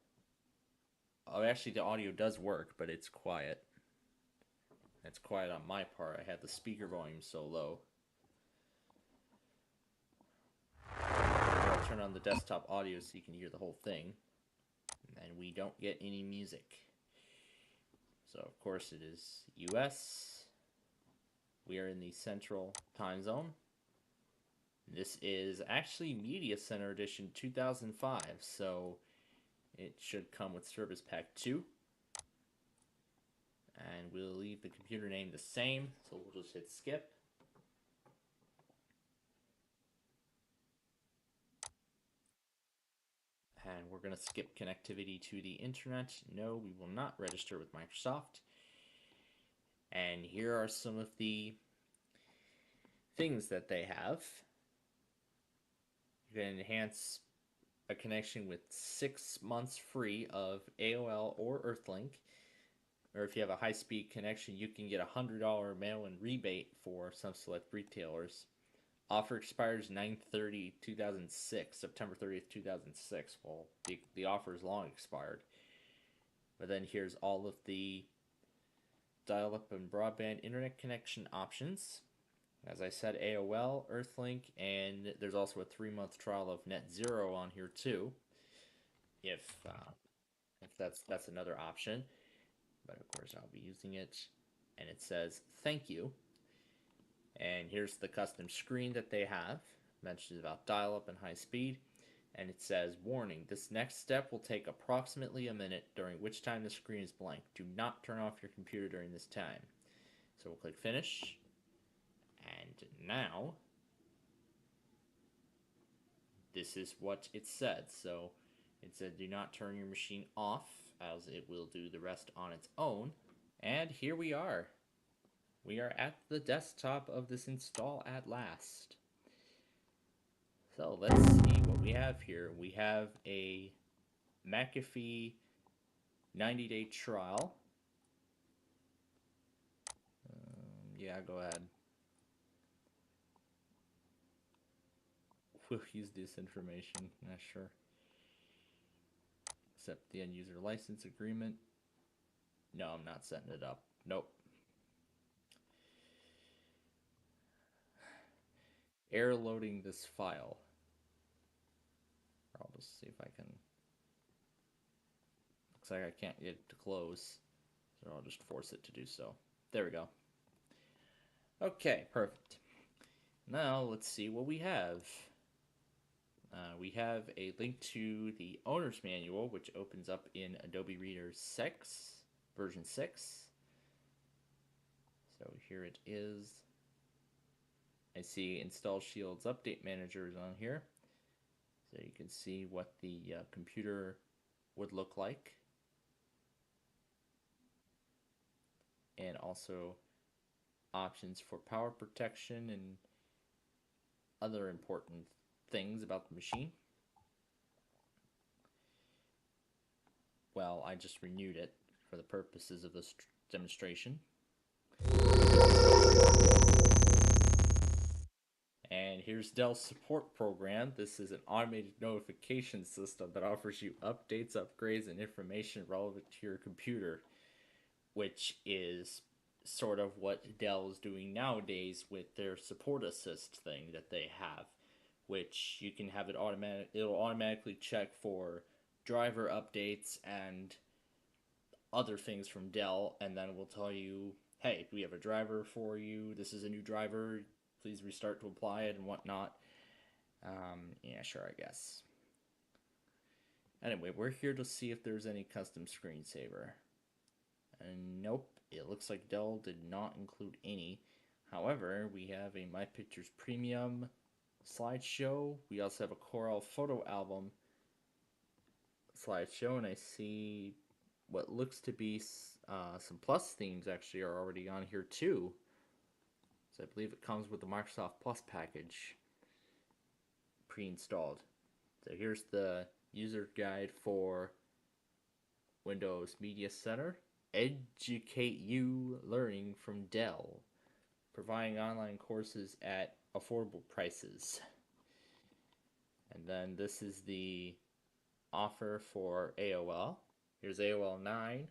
Oh, actually the audio does work, but it's quiet. It's quiet on my part. I had the speaker volume so low. I'll turn on the desktop audio so you can hear the whole thing. And we don't get any music. So, of course, it is US. We are in the Central Time Zone. This is actually Media Center Edition 2005, so it should come with Service Pack 2. And we'll leave the computer name the same, so we'll just hit skip. And we're going to skip connectivity to the internet. No, we will not register with Microsoft. And here are some of the things that they have. You can enhance a connection with 6 months free of AOL or Earthlink. Or if you have a high-speed connection, you can get a $100 mail-in rebate for some select retailers. Offer expires 9/30/2006, September 30th, 2006. Well, the offer is long expired. But then here's all of the dial-up and broadband internet connection options. As I said, AOL, Earthlink, and there's also a 3-month trial of NetZero on here too. If that's another option. But of course I'll be using it. And it says, thank you. And here's the custom screen that they have. Mentions about dial-up and high speed. And it says, warning, this next step will take approximately a minute, during which time the screen is blank. Do not turn off your computer during this time. So we'll click finish. And now, this is what it said. So it said, do not turn your machine off, as it will do the rest on its own. And here we are. We are at the desktop of this install at last. So let's see what we have here. We have a McAfee 90-day trial. Yeah, go ahead. We'll use this information, not sure. Accept the end user license agreement. No, I'm not setting it up. Nope. Error loading this file. I'll just see if I can. Looks like I can't get it to close, so I'll just force it to do so. There we go. Okay, perfect. Now let's see what we have. We have a link to the owner's manual, which opens up in Adobe Reader 6, version 6. So here it is. I see Install Shield's Update Manager is on here. So you can see what the computer would look like. And also options for power protection and other important things about the machine. Well, I just renewed it for the purposes of this demonstration. And here's Dell's support program. This is an automated notification system that offers you updates, upgrades, and information relevant to your computer, which is sort of what Dell is doing nowadays with their support assist thing that they have, which you can have it it'll automatically check for driver updates and other things from Dell, and then it will tell you, hey, we have a driver for you, this is a new driver, please restart to apply it and whatnot. Yeah, sure, I guess. Anyway, we're here to see if there's any custom screensaver. And nope, it looks like Dell did not include any. However, we have a My Pictures Premium slideshow. We also have a Corel photo album slideshow, and I see what looks to be some Plus themes actually are already on here too. So I believe it comes with the Microsoft Plus package pre-installed. So here's the user guide for Windows Media Center. Educate you learning from Dell, providing online courses at affordable prices. And then this is the offer for AOL. Here's AOL 9.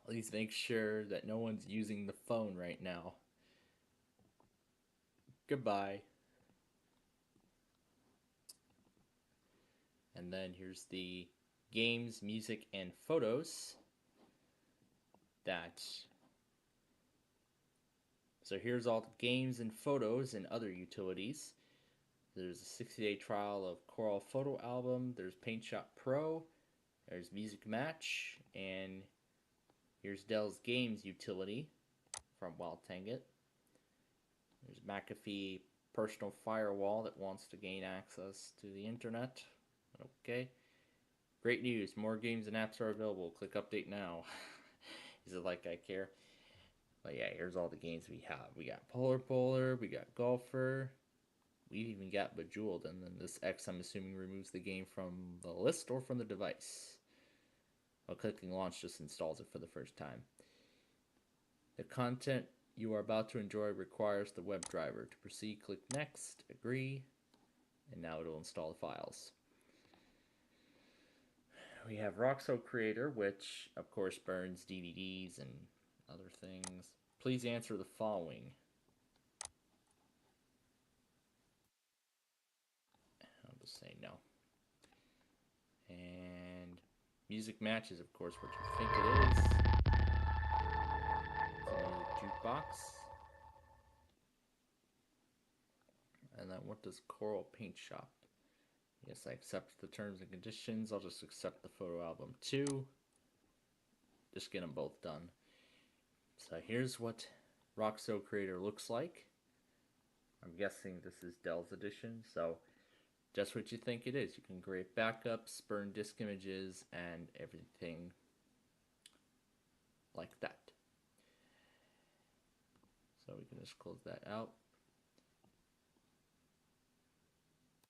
Please make sure that no one's using the phone right now. Goodbye. And then here's the games, music, and photos. So here's all the games and photos and other utilities. There's a 60-day trial of Corel Photo Album. There's PaintShop Pro. There's Music Match. And here's Dell's Games utility from WildTangit. There's McAfee Personal Firewall that wants to gain access to the internet. Okay. Great news. More games and apps are available. Click update now. Is it like I care? But yeah, here's all the games we have. We got Polar, we got Golfer. We've even got Bejeweled, and then this X, I'm assuming, removes the game from the list or from the device. While clicking launch just installs it for the first time. The content you are about to enjoy requires the web driver. To proceed, click next, agree, and now it'll install the files. We have Roxo Creator, which of course burns DVDs and other things. Please answer the following. I'll just say no. And Music Match is of course what you think it is. It's a jukebox. And then what does Corel Paint Shop? Yes, I accept the terms and conditions. I'll just accept the photo album too. Just get them both done. So here's what Roxo Creator looks like. I'm guessing this is Dell's edition, so just what you think it is. You can create backups, burn disk images, and everything like that. So we can just close that out.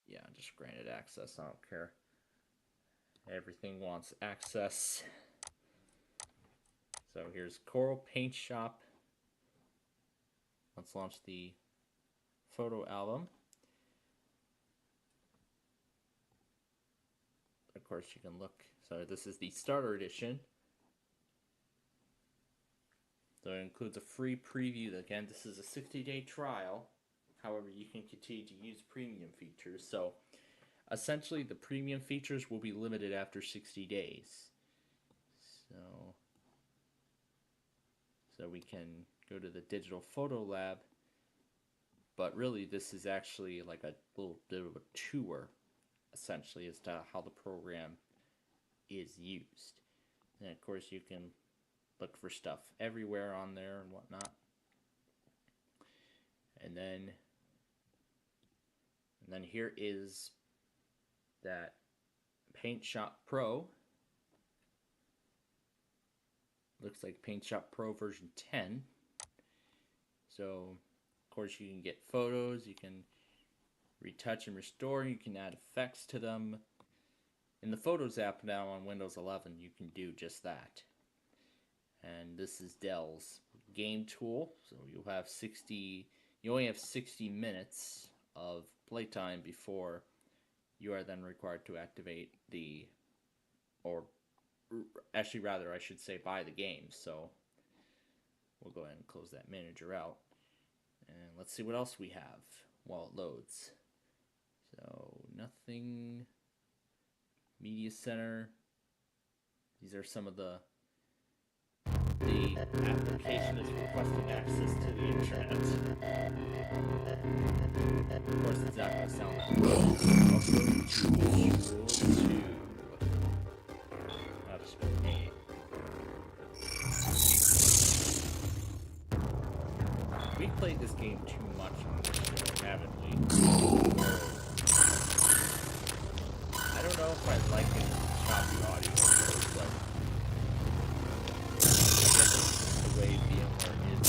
Yeah, just granted access, I don't care. Everything wants access. So here's Corel Paint Shop. Let's launch the photo album. Of course you can look. So this is the starter edition. So it includes a free preview. Again, this is a 60-day trial. However, you can continue to use premium features. So essentially the premium features will be limited after 60 days. So we can go to the Digital Photo Lab, but really this is actually like a little bit of a tour, essentially, as to how the program is used. And of course you can look for stuff everywhere on there and whatnot. And then here is that Paint Shop Pro. Looks like Paint Shop Pro version 10. So, of course, you can get photos, you can retouch and restore, you can add effects to them. In the Photos app now on Windows 11, you can do just that. And this is Dell's game tool. So you only have 60 minutes of playtime before you are then required to activate actually rather I should say buy the game. So we'll go ahead and close that manager out. And let's see what else we have while it loads. So nothing. Media Center. These are some of the the application is requesting access to the internet. Of course, it's not going to sound that way. Rule 2. I'll just put A. We played this game too much on this show, haven't we? I don't know if I like it choppy audio, but I guess it's the way VMware is.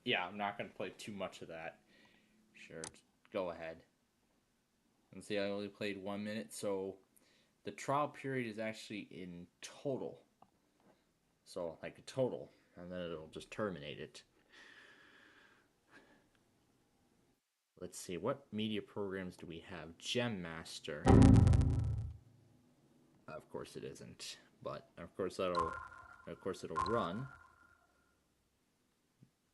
Yeah, I'm not going to play too much of that. Sure, go ahead. And see, I only played 1 minute, so the trial period is actually in total. So, like a total, and then it'll just terminate it. Let's see, what media programs do we have? Gem Master. Of course it isn't, but of course it'll run.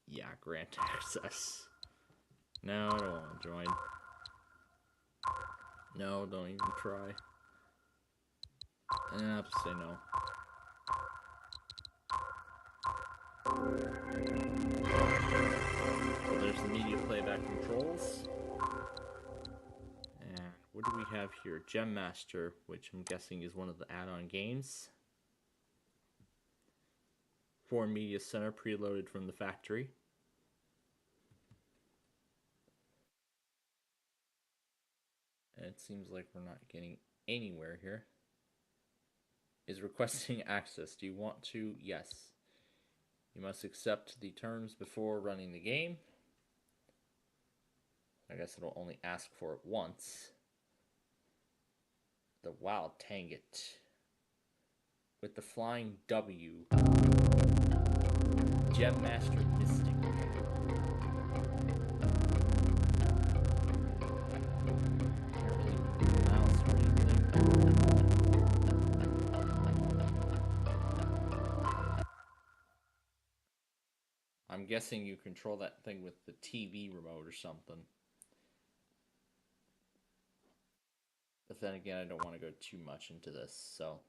Yeah, grant access. No, I don't want to join. No, don't even try. And I'll just say no. So there's the media playback controls. And what do we have here? Gem Master, which I'm guessing is one of the add-on games. 4 Media Center preloaded from the factory. And it seems like we're not getting anywhere here. Is requesting access. Do you want to? Yes. You must accept the terms before running the game. I guess it'll only ask for it once. The wow, dang it. With the flying W. Gem Master Mystic. I'm guessing you control that thing with the TV remote or something. But then again, I don't want to go too much into this, so.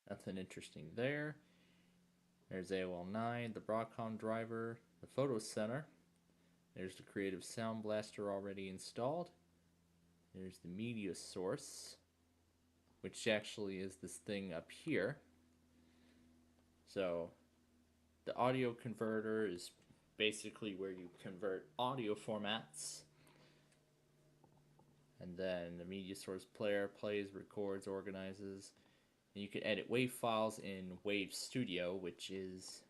Nothing interesting there. There's AOL 9, the Broadcom driver, the photo center. There's the Creative Sound Blaster already installed. There's the media source, which actually is this thing up here. So the audio converter is basically where you convert audio formats. And then the media source player plays, records, organizes. And you can edit WAV files in Wave Studio, which is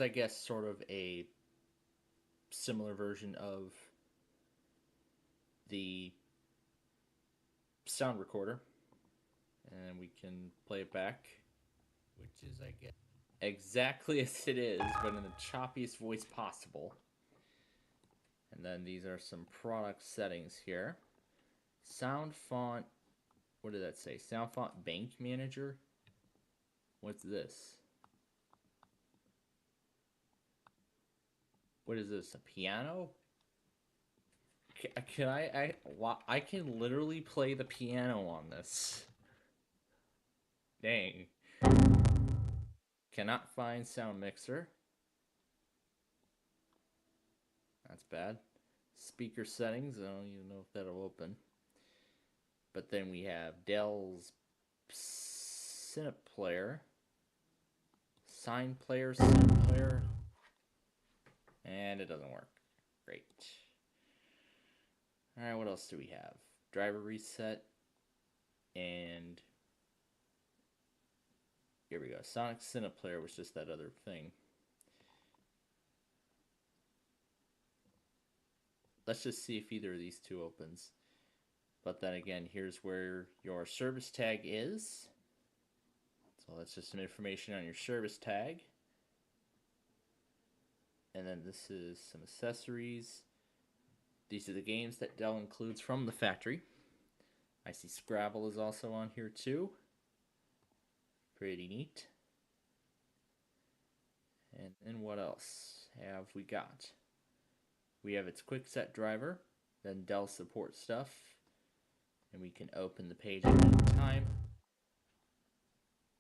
I guess sort of a similar version of the sound recorder. And we can play it back, which is, I guess, exactly as it is, but in the choppiest voice possible. And then these are some product settings here. Sound font, what did that say? Sound font bank manager? What's this? What is this, a piano? Can I can literally play the piano on this. Dang. Cannot find sound mixer. That's bad. Speaker settings, I don't even know if that'll open. But then we have Dell's SPCPlayer, Sign Player, SPCPlayer, and it doesn't work. Great. Alright, what else do we have? Driver reset, and here we go. Sonic SPCPlayer was just that other thing. let's just see if either of these two opens. But then again, here's where your service tag is. So that's just some information on your service tag. And then this is some accessories. These are the games that Dell includes from the factory. I see Scrabble is also on here too. Pretty neat. And then what else have we got? We have its quick set driver, then Dell support stuff, and we can open the page at any time.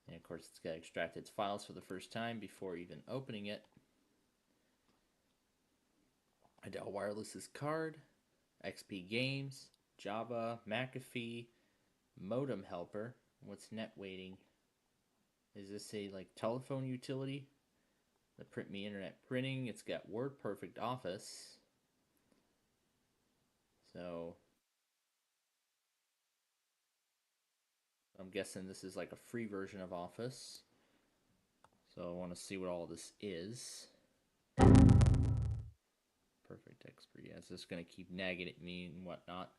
And of course it's got to extract its files for the first time before even opening it. A Dell Wireless's card, XP Games, Java, McAfee, Modem Helper. What's net waiting? Is this a like telephone utility? The Print Me Internet Printing. It's got WordPerfect Office. So I'm guessing this is like a free version of Office. So I want to see what all this is. Perfect Expert. Yeah, it's just going to keep nagging at me and whatnot.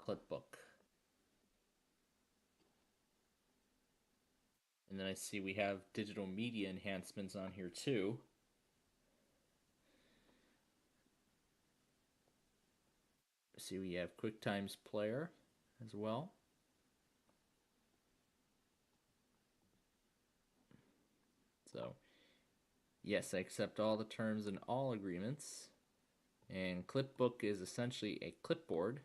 Clipbook. And then I see we have digital media enhancements on here too. See, we have QuickTimes Player as well. So, yes, I accept all the terms and all agreements. And Clipbook is essentially a clipboard.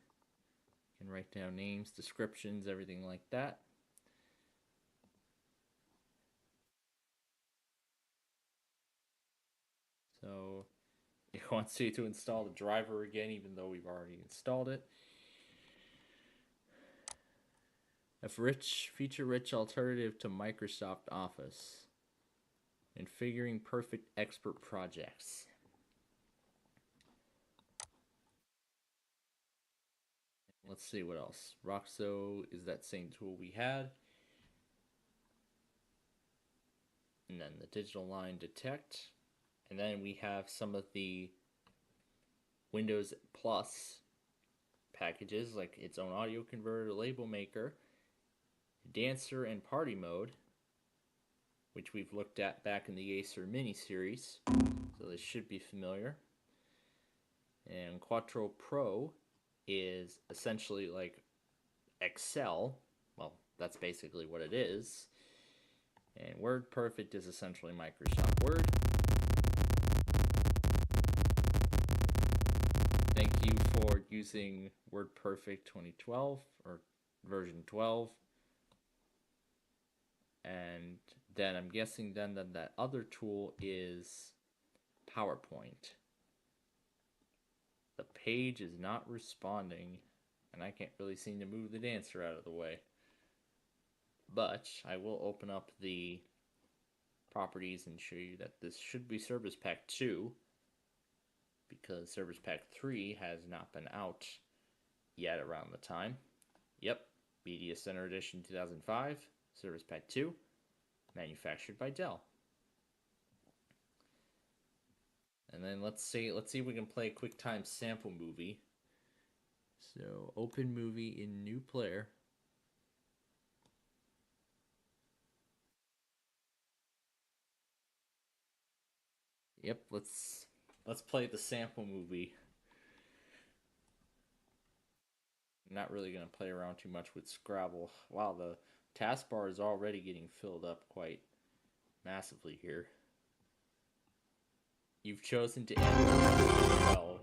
You can write down names, descriptions, everything like that. So, it wants you to install the driver again, even though we've already installed it. A feature-rich alternative to Microsoft Office. Configuring perfect expert projects. Let's see what else. Roxo is that same tool we had. And then the digital line detect. And then we have some of the Windows Plus packages, like its own audio converter, label maker, dancer, and party mode, which we've looked at back in the Acer mini series. So this should be familiar. And Quattro Pro is essentially like Excel. Well, that's basically what it is. And WordPerfect is essentially Microsoft Word. Thank you for using WordPerfect 2012 or version 12. And then I'm guessing then that other tool is PowerPoint. The page is not responding, and I can't really seem to move the dancer out of the way. But I will open up the properties and show you that this should be Service Pack 2, because Service Pack 3 has not been out yet around the time. Yep, Media Center Edition 2005, Service Pack 2, manufactured by Dell. And then let's see if we can play a QuickTime sample movie. So open movie in new player. Yep, let's play the sample movie. I'm not really going to play around too much with Scrabble. Wow, the taskbar is already getting filled up quite massively here. You've chosen to end well.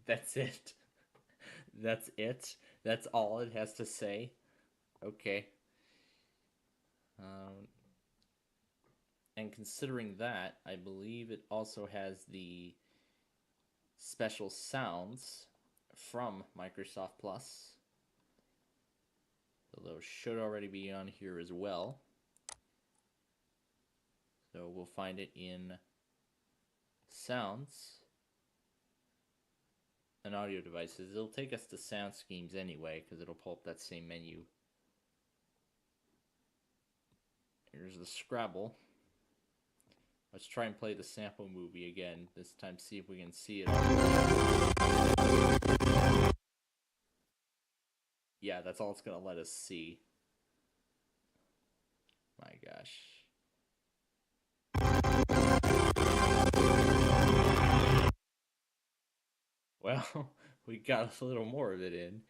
That's it. That's it. That's all it has to say. Okay. And considering that, I believe it also has the special sounds from Microsoft Plus. So those should already be on here as well. So we'll find it in Sounds and Audio Devices. It'll take us to Sound Schemes anyway, because it'll pull up that same menu. Here's the Scrabble. Let's try and play the sample movie again. This time, see if we can see it. Yeah, that's all it's gonna let us see. My gosh. Well, we got a little more of it in.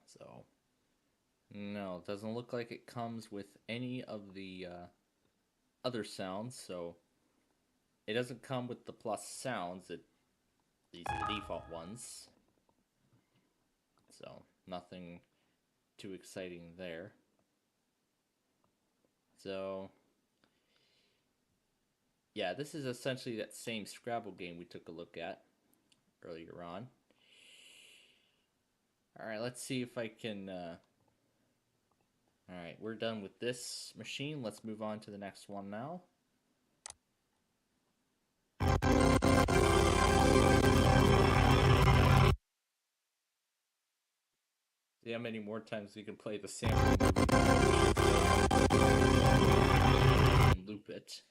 So, no, it doesn't look like it comes with any of the other sounds, so it doesn't come with the plus sounds. These are the default ones. So, nothing too exciting there. So, yeah, this is essentially that same Scrabble game we took a look at earlier on. Alright, let's see if I can... Alright, we're done with this machine. Let's move on to the next one now. See how many more times we can play the sample and loop it.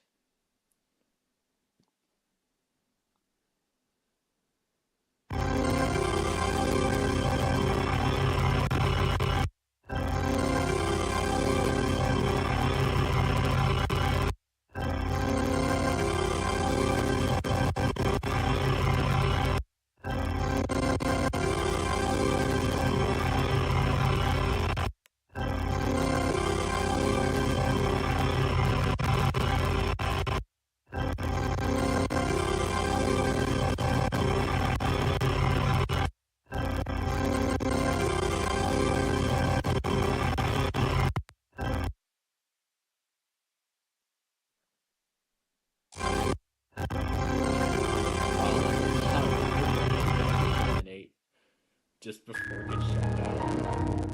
Just before it gets shut down.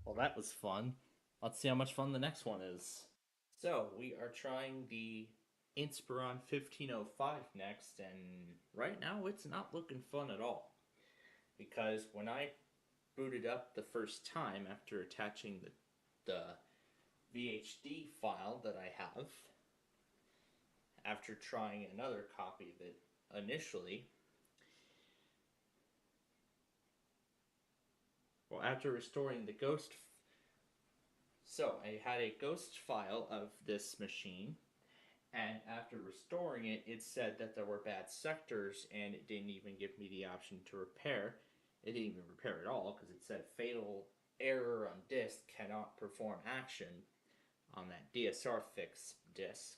Well, that was fun. Let's see how much fun the next one is. So, we are trying the Inspiron 1505 next, and right now it's not looking fun at all. Because when I booted up the first time after attaching the VHD file that I have, after trying another copy of it initially, well, after restoring the ghost, so I had a ghost file of this machine, and after restoring it, it said that there were bad sectors, and it didn't even give me the option to repair. It didn't even repair at all, because it said fatal error on disk, cannot perform action on that DSR fix disk.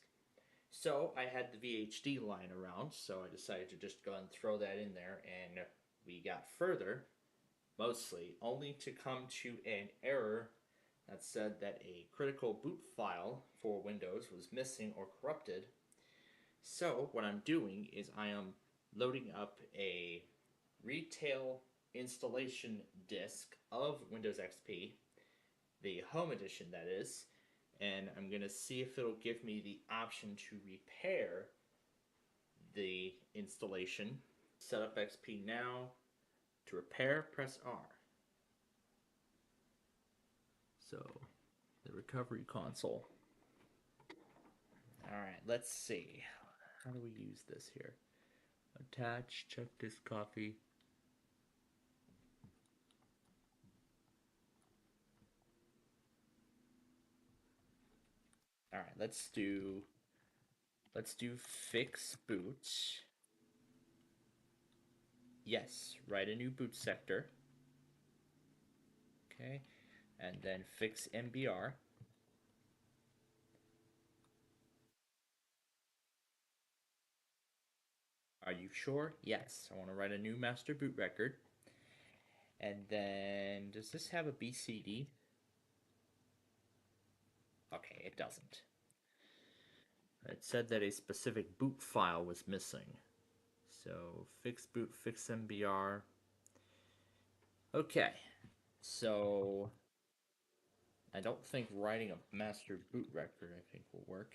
So I had the VHD lying around, so I decided to just go and throw that in there, and we got further, mostly, only to come to an error that said that a critical boot file for Windows was missing or corrupted. So what I'm doing is I am loading up a retail installation disk of Windows XP, the Home Edition that is, and I'm going to see if it'll give me the option to repair the installation. Set up XP now. To repair, press R. So, the recovery console. Alright, let's see. How do we use this here? Attach, check disk copy. Alright, let's do fix boot. Yes, write a new boot sector. Okay, and then fix MBR. Are you sure? Yes, I want to write a new master boot record. And then, does this have a BCD? Okay, it doesn't. It said that a specific boot file was missing. So, fix boot, fix MBR. Okay, so I don't think writing a master boot record, I think, will work.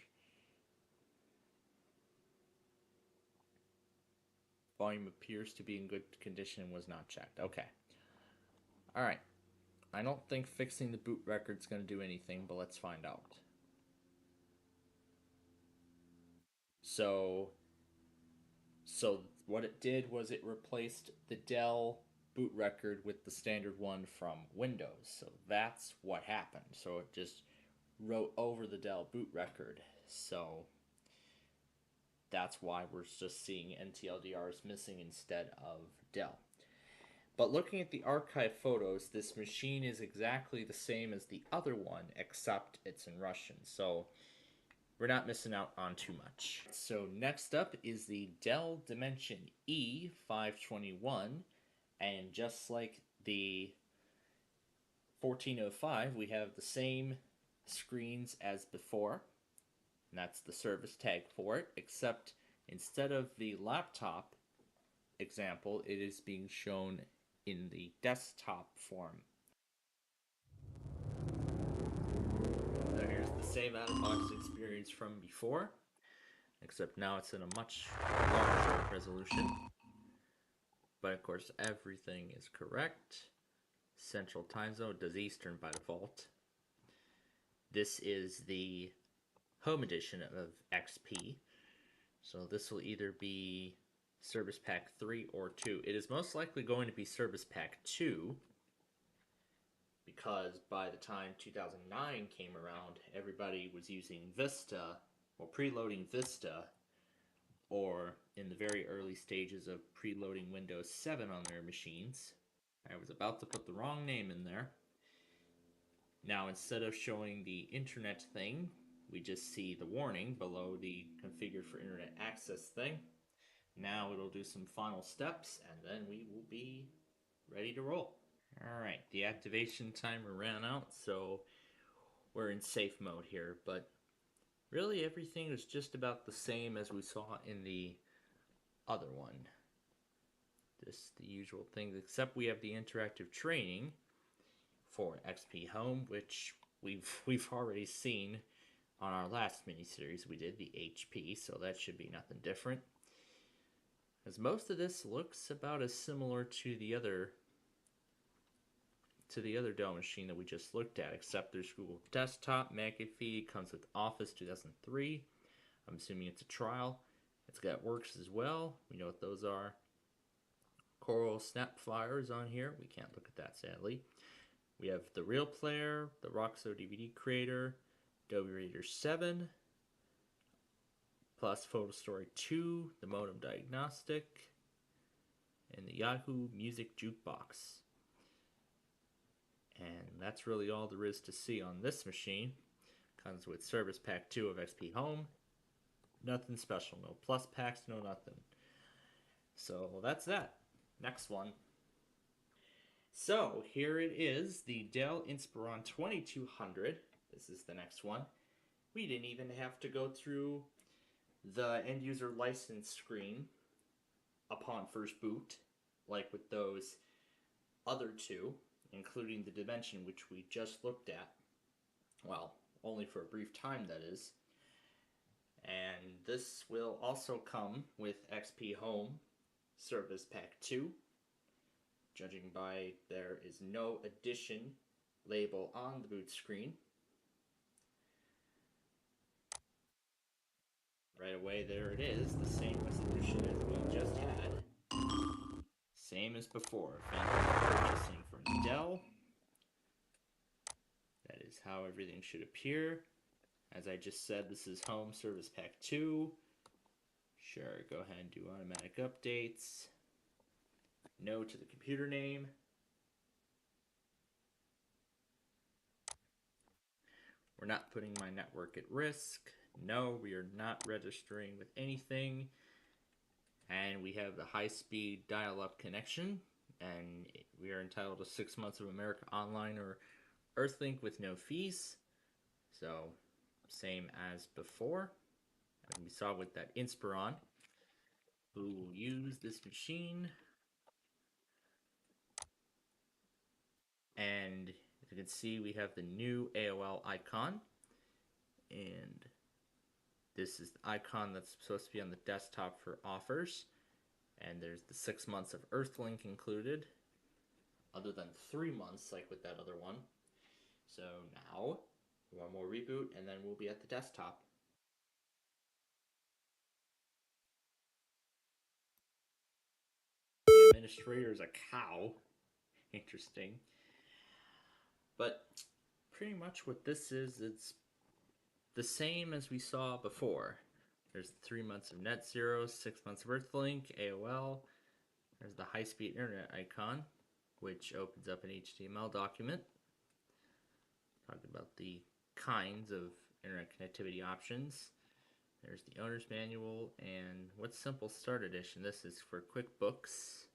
Volume appears to be in good condition and was not checked. Okay. Alright. I don't think fixing the boot record's going to do anything, but let's find out. So what it did was it replaced the Dell boot record with the standard one from Windows. So that's what happened. So it just wrote over the Dell boot record. So that's why we're just seeing NTLDRs missing instead of Dell. But looking at the archive photos, this machine is exactly the same as the other one, except it's in Russian. So we're not missing out on too much. So next up is the Dell Dimension E521. And just like the 1405, we have the same screens as before. And that's the service tag for it, except instead of the laptop example, it is being shown in the desktop form. So here's the same out-of-box experience from before, except now it's in a much larger resolution. But of course, everything is correct. Central time zone does Eastern by default. This is the home edition of XP. So this will either be Service Pack 3 or 2. It is most likely going to be Service Pack 2, because by the time 2009 came around, everybody was using Vista, or preloading Vista, or in the very early stages of preloading Windows 7 on their machines. I was about to put the wrong name in there. Now, instead of showing the internet thing, we just see the warning below the configure for internet access thing. Now it'll do some final steps, and then we will be ready to roll. Alright, the activation timer ran out, so we're in safe mode here, but really everything is just about the same as we saw in the other one. Just the usual things, except we have the interactive training for XP Home, which we've already seen on our last mini-series we did, the HP, so that should be nothing different. As most of this looks about as similar to the other Dell machine that we just looked at, except there's Google Desktop, McAfee, comes with Office 2003. I'm assuming it's a trial. It's got Works as well. We know what those are. Coral Snap Flyers on here. We can't look at that, sadly. We have the Real Player, the Roxo DVD Creator, Adobe Reader 7, plus Photo Story 2, the Modem Diagnostic, and the Yahoo Music Jukebox. And that's really all there is to see on this machine. Comes with Service Pack 2 of XP Home. Nothing special, no plus packs, no nothing. So that's that. Next one. So here it is, the Dell Inspiron 2200. This is the next one. We didn't even have to go through the end user license screen upon first boot, like with those other two, including the Dimension, which we just looked at. Well, only for a brief time, that is. And this will also come with XP Home Service Pack 2. Judging by there is no addition label on the boot screen. Right away, there it is, the same resolution as we just had. Same as before. Purchasing from Dell. That is how everything should appear. As I just said, this is Home Service Pack 2. Sure, go ahead and do automatic updates. No to the computer name. We're not putting my network at risk. No, we are not registering with anything. And we have the high-speed dial-up connection. And we are entitled to 6 months of America Online or Earthlink with no fees. So, same as before. And we saw with that Inspiron, who will use this machine. And as you can see, we have the new AOL icon. And this is the icon that's supposed to be on the desktop for offers. And there's the 6 months of Earthlink included. other than 3 months like with that other one. So now, one more reboot, and then we'll be at the desktop. The administrator is a cow. Interesting. But pretty much what this is, it's the same as we saw before. There's 3 months of Net Zero, 6 months of Earthlink, AOL. There's the high-speed internet icon, which opens up an HTML document talking about the kinds of internet connectivity options. There's the owner's manual, and what's Simple Start Edition? This is for QuickBooks.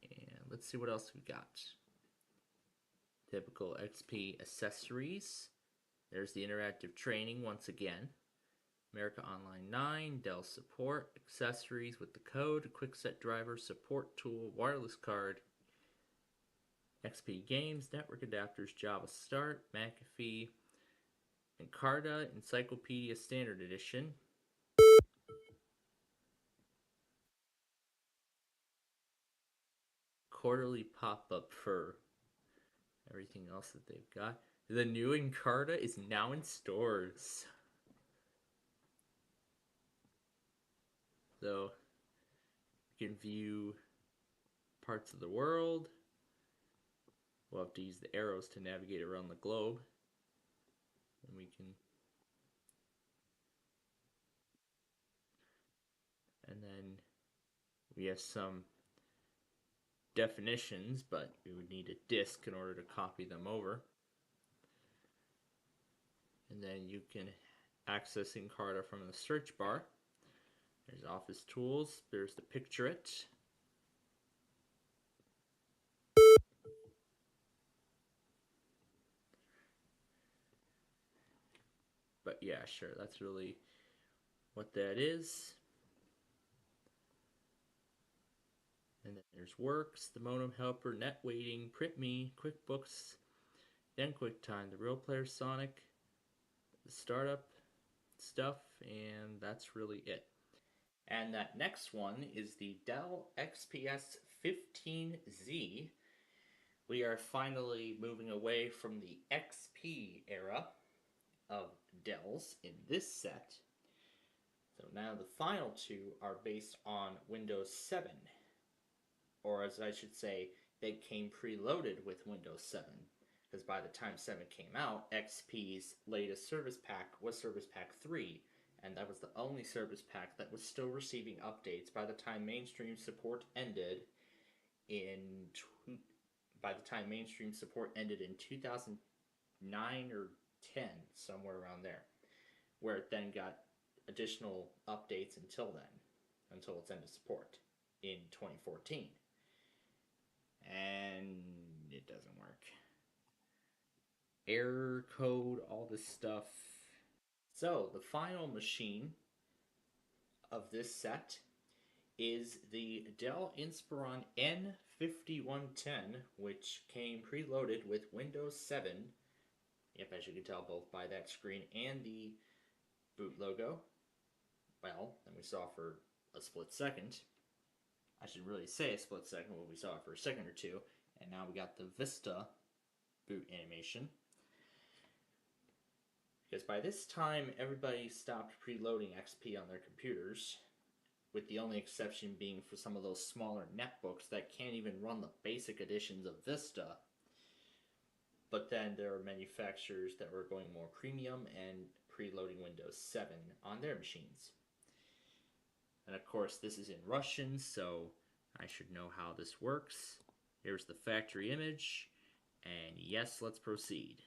And let's see what else we got. Typical XP accessories. There's the interactive training once again. America Online 9, Dell support, accessories with the code, QuickSet driver, support tool, wireless card, XP games, network adapters, Java Start, McAfee, Encarta Encyclopedia Standard Edition. Quarterly pop-up for everything else that they've got. The new Encarta is now in stores. So you can view parts of the world. We'll have to use the arrows to navigate around the globe. And we can... And then we have some definitions, but we would need a disk in order to copy them over. And then you can access Encarta from the search bar. There's Office Tools, there's the Picture It. But yeah, sure, that's really what that is. And then there's Works, the Modem Helper, Net Waiting, PrintMe, QuickBooks, then QuickTime, the Real Player Sonic, the startup stuff, and that's really it. And that next one is the Dell XPS 15Z. We are finally moving away from the XP era of Dells in this set. So now the final two are based on Windows 7. Or as I should say, they came preloaded with Windows 7. Because by the time 7 came out, XP's latest service pack was Service Pack 3. And that was the only service pack that was still receiving updates by the time mainstream support ended in 2009 or 10, somewhere around there, where it then got additional updates until then, until its end of support in 2014. And it doesn't work. Error code, all this stuff. So the final machine of this set is the Dell Inspiron N5110, which came preloaded with Windows 7. Yep, as you can tell, both by that screen and the boot logo. Well, then we saw for a split second. I should really say a split second, but we saw it for a second or two. And now we got the Vista boot animation. Because by this time, everybody stopped preloading XP on their computers, with the only exception being for some of those smaller netbooks that can't even run the basic editions of Vista. But then there are manufacturers that were going more premium and preloading Windows 7 on their machines. And of course, this is in Russian, so I should know how this works. Here's the factory image, and yes, let's proceed.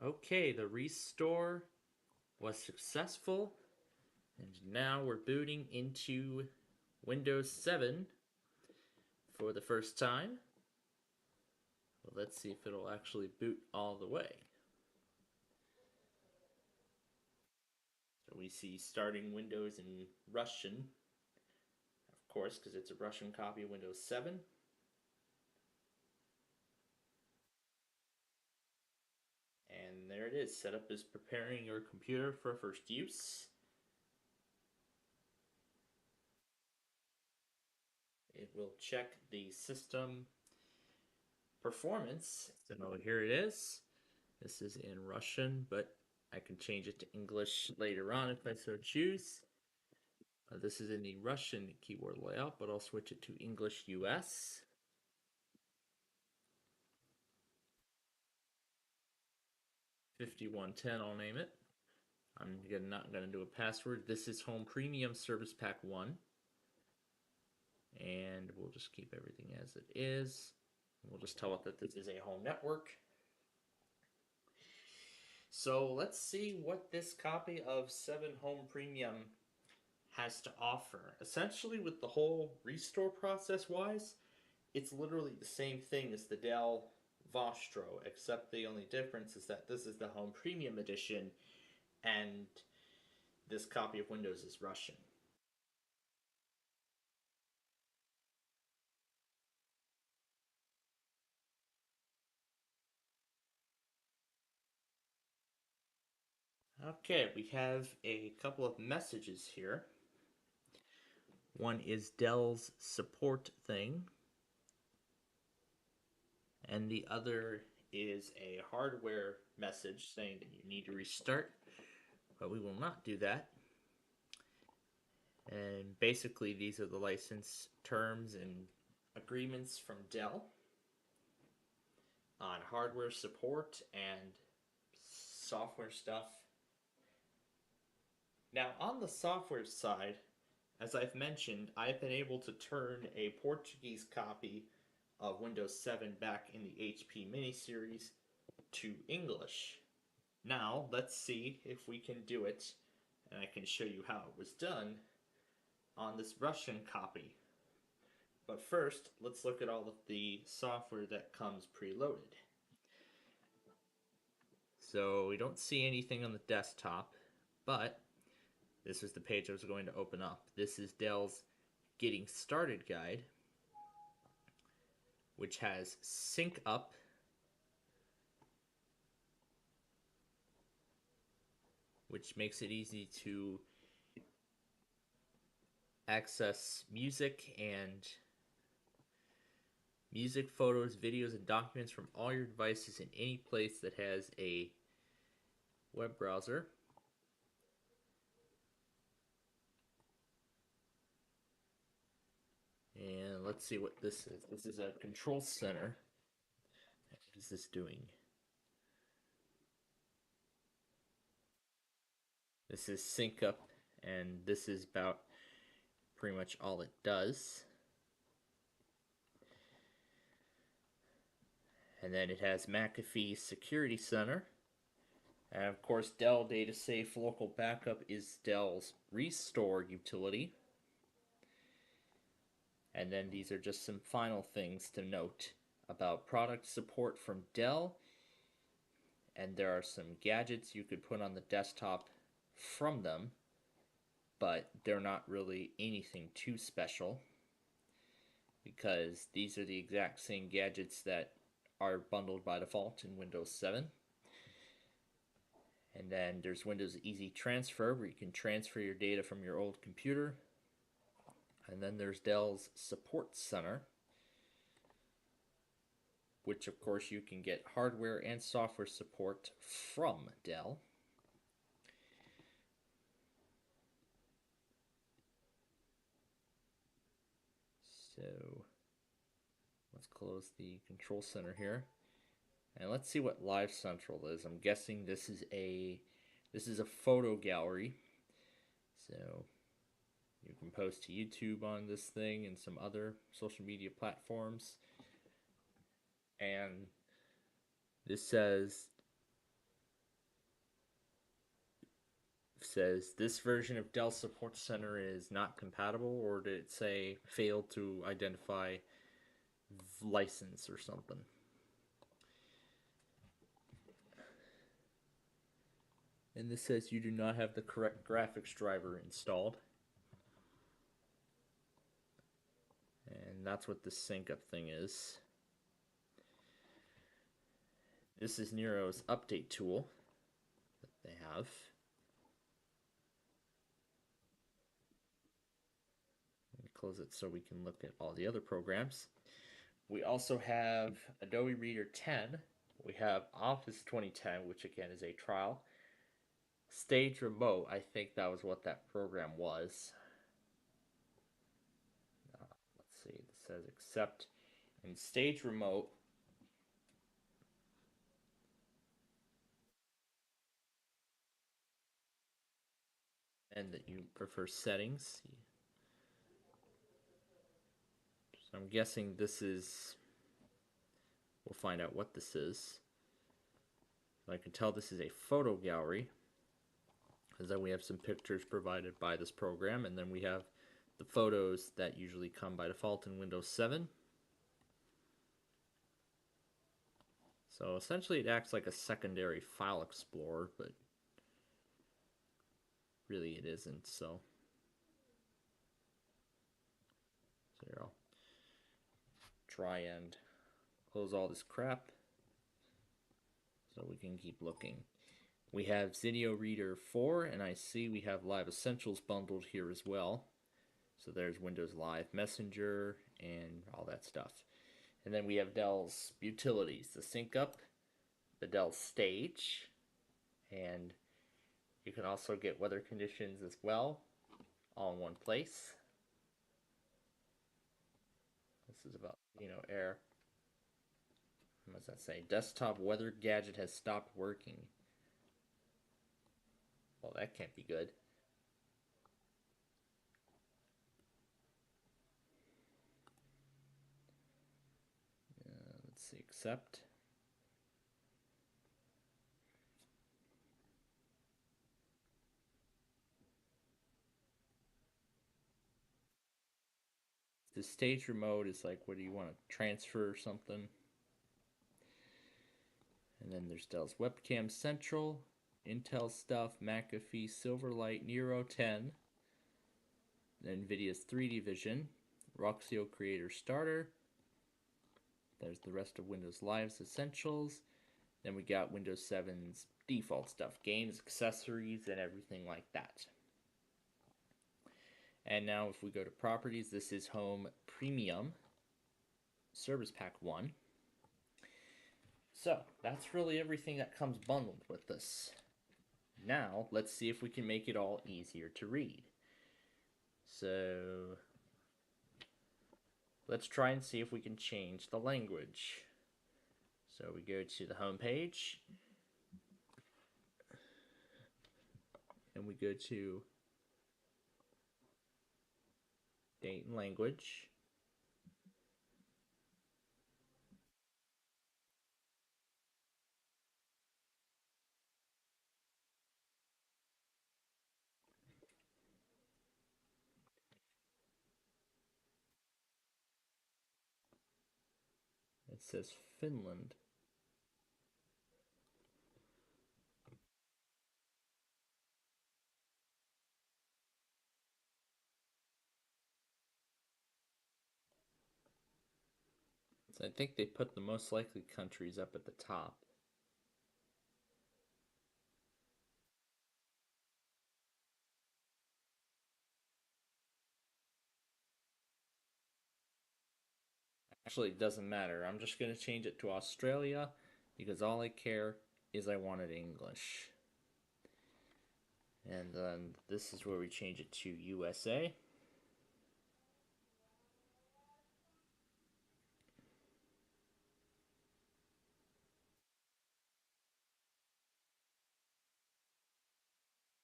Okay, the restore was successful, and now we're booting into Windows 7 for the first time. Well, let's see if it'll actually boot all the way. So we see starting Windows in Russian, of course, because it's a Russian copy of Windows 7. And there it is. Setup is preparing your computer for first use. It will check the system performance. So here it is. This is in Russian, but I can change it to English later on if I so choose. This is in the Russian keyboard layout, but I'll switch it to English US. $51.10, I'll name it. I'm not going to do a password. This is Home Premium Service Pack 1. And we'll just keep everything as it is. We'll just tell it that this is a home network. So let's see what this copy of 7 Home Premium has to offer. Essentially, with the whole restore process wise, it's literally the same thing as the Dell Vostro, except the only difference is that this is the Home Premium Edition and this copy of Windows is Russian. Okay, we have a couple of messages here. One is Dell's support thing, and the other is a hardware message saying that you need to restart, but we will not do that. And basically these are the license terms and agreements from Dell on hardware support and software stuff. Now on the software side, as I've mentioned, I've been able to turn a Portuguese copy of Windows 7 back in the HP mini-series to English. Now let's see if we can do it, and I can show you how it was done on this Russian copy. But first, let's look at all of the software that comes preloaded. So we don't see anything on the desktop, but this is the page I was going to open up. This is Dell's Getting Started Guide, which has Sync Up, which makes it easy to access music, photos, videos, and documents from all your devices in any place that has a web browser. And let's see what this is. This is a control center. What is this doing? This is Sync Up, and this is about pretty much all it does. And then it has McAfee Security Center. And of course, Dell Data Safe Local Backup is Dell's Restore utility. And then these are just some final things to note about product support from Dell. And there are some gadgets you could put on the desktop from them, but they're not really anything too special, because these are the exact same gadgets that are bundled by default in Windows 7. And then there's Windows Easy Transfer, where you can transfer your data from your old computer. And then there's Dell's Support Center, which of course you can get hardware and software support from Dell. So let's close the control center here, and let's see what Live Central is. I'm guessing this is a photo gallery, so you can post to YouTube on this thing and some other social media platforms. And this says says this version of Dell Support Center is not compatible, or did it say failed to identify license or something? And this says you do not have the correct graphics driver installed. And that's what the sync up thing is. This is Nero's update tool that they have. Let me close it so we can look at all the other programs. We also have Adobe Reader 10. We have Office 2010, which again is a trial. Stage Remote, I think that was what that program was. Let's see, it says accept. And Stage Remote, and that you prefer settings. So I'm guessing this is, we'll find out what this is. I can tell this is a photo gallery, because then we have some pictures provided by this program, and then we have the photos that usually come by default in Windows 7. So essentially it acts like a secondary file explorer, but really it isn't. So here I'll try and close all this crap so we can keep looking. We have Zinio Reader 4, and I see we have Live Essentials bundled here as well. So there's Windows Live Messenger and all that stuff. And then we have Dell's utilities, the Sync Up, the Dell Stage, and you can also get weather conditions as well, all in one place. This is about, air. What does that say? Desktop weather gadget has stopped working. Well, that can't be good. Let's see, accept. The stage remote is like, what do you want to transfer or something? And then there's Dell's Webcam Central, Intel stuff, McAfee, Silverlight, Nero 10, NVIDIA's 3D Vision, Roxio Creator Starter. There's the rest of Windows Live's Essentials. Then we got Windows 7's default stuff, games, accessories, and everything like that. And now if we go to Properties, this is Home Premium Service Pack 1. So that's really everything that comes bundled with this. Now let's see if we can make it all easier to read. So let's try and see if we can change the language. So we go to the home page, and we go to date and language. It says Finland. So I think they put the most likely countries up at the top. Actually, it doesn't matter. I'm just going to change it to Australia because all I care is I want it English. And then this is where we change it to USA.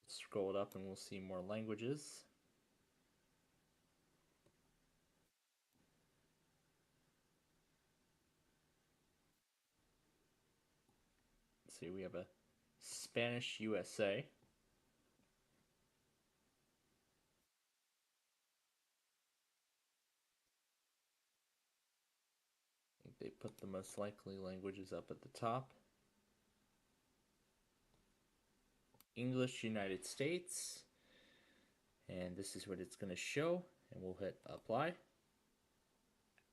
Scroll it up and we'll see more languages. Let's see, we have a Spanish USA. they put the most likely languages up at the top. English, United States. And this is what it's going to show. And we'll hit apply.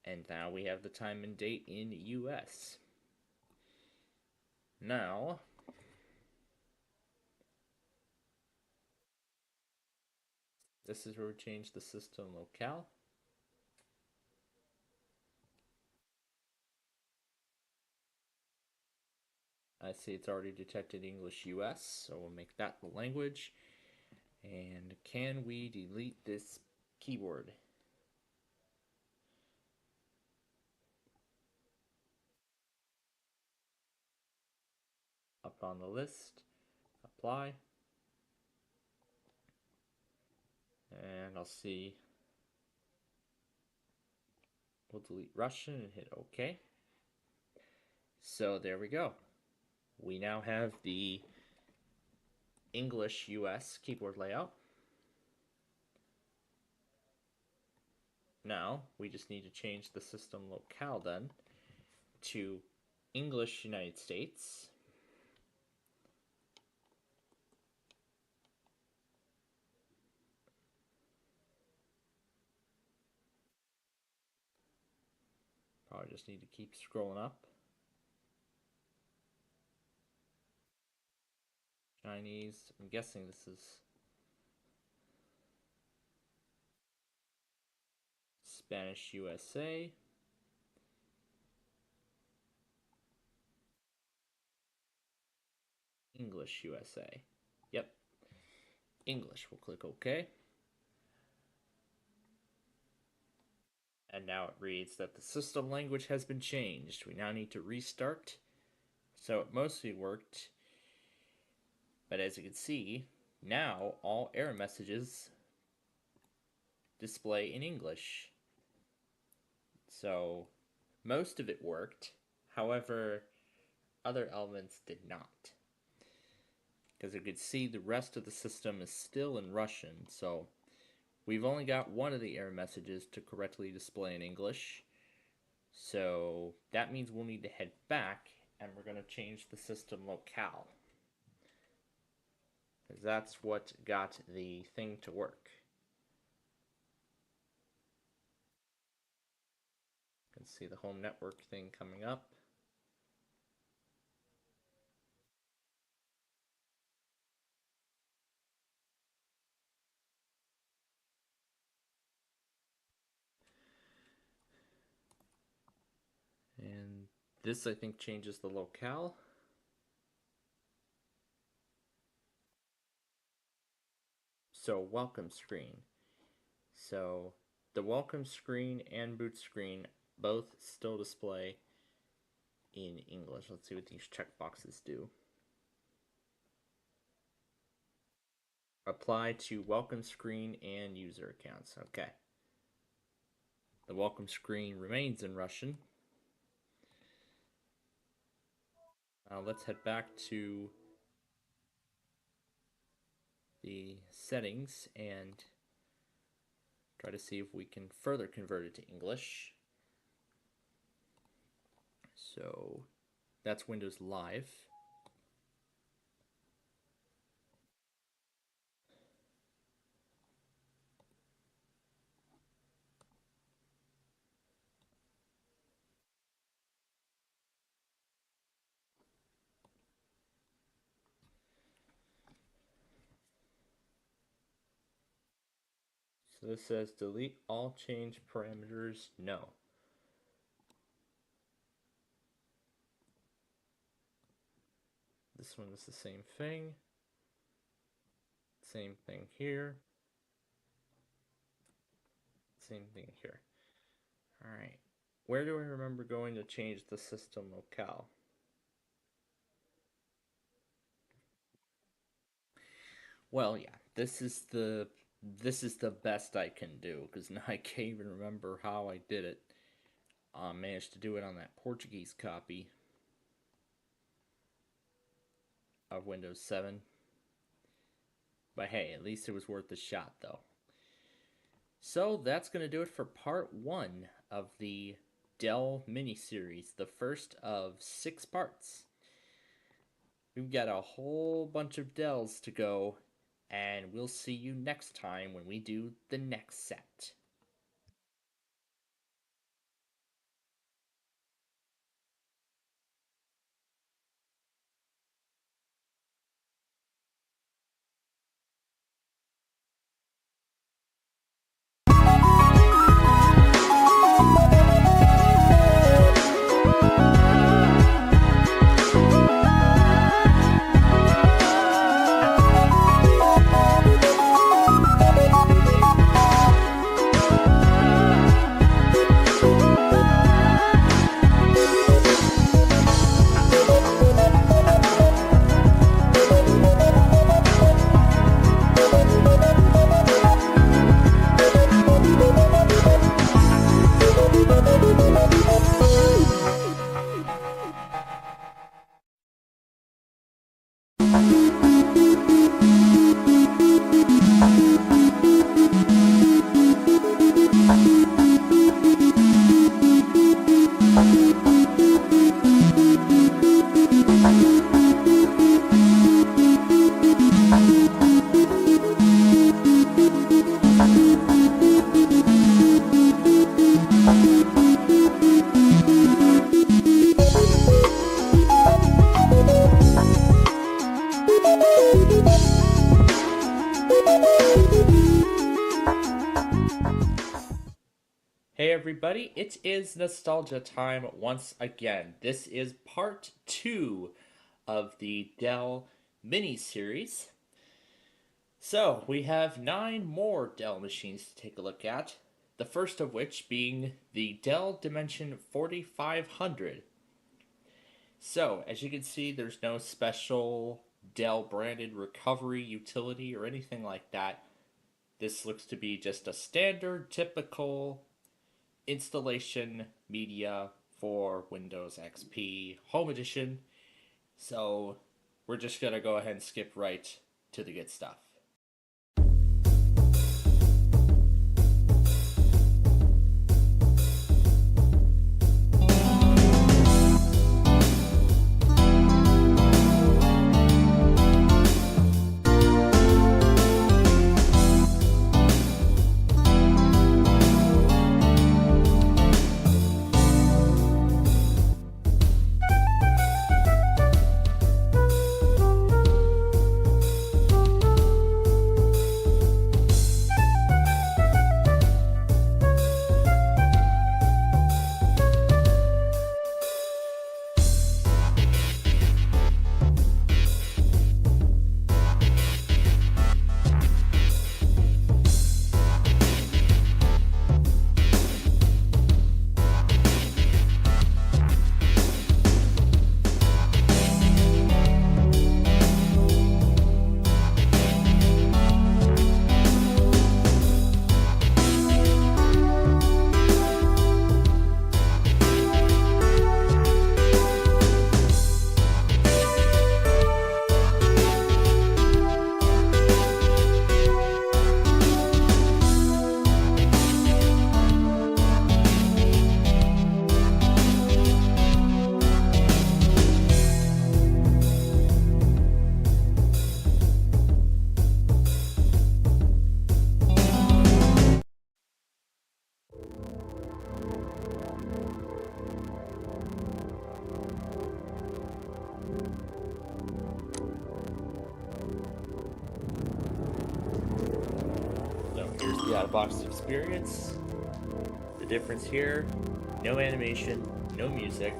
And now we have the time and date in US. Now, this is where we change the system locale. I see it's already detected English US, so we'll make that the language. And can we delete this keyboard? Up on the list, apply. And I'll see, we'll delete Russian and hit OK. So there we go. We now have the English US keyboard layout. Now we just need to change the system locale then to English United States. Probably just need to keep scrolling up. Chinese, I'm guessing this is Spanish USA. English USA. Yep. English. We'll click OK. And now it reads that the system language has been changed. We now need to restart. So it mostly worked. But as you can see, now all error messages display in English. So most of it worked. However, other elements did not. Because you could see the rest of the system is still in Russian. So we've only got one of the error messages to correctly display in English. So that means we'll need to head back and we're going to change the system locale. Because that's what got the thing to work. You can see the home network thing coming up. And this, I think, changes the locale. So, welcome screen. So, the welcome screen and boot screen both still display in English. Let's see what these checkboxes do. Apply to welcome screen and user accounts. Okay. The welcome screen remains in Russian. Let's head back to the settings and try to see if we can further convert it to English. So that's Windows Live. So this says delete all change parameters. No. This one is the same thing. Same thing here. Same thing here. Alright. Where do I remember going to change the system locale? Well, yeah, this is the best I can do, because now I can't even remember how I did it. Managed to do it on that Portuguese copy of Windows 7. But hey, at least it was worth the shot, though. So that's going to do it for part 1 of the Dell miniseries, the first of 6 parts. We've got a whole bunch of Dells to go, and we'll see you next time when we do the next set. Hey everybody, it is nostalgia time once again. This is part 2 of the Dell mini-series. So, we have 9 more Dell machines to take a look at. The first of which being the Dell Dimension 4500. So, as you can see, there's no special Dell branded recovery utility or anything like that. This looks to be just a standard, typical installation media for Windows XP Home Edition. So we're just gonna go ahead and skip right to the good stuff. Here's the out-of-box experience. The difference here, no animation, no music,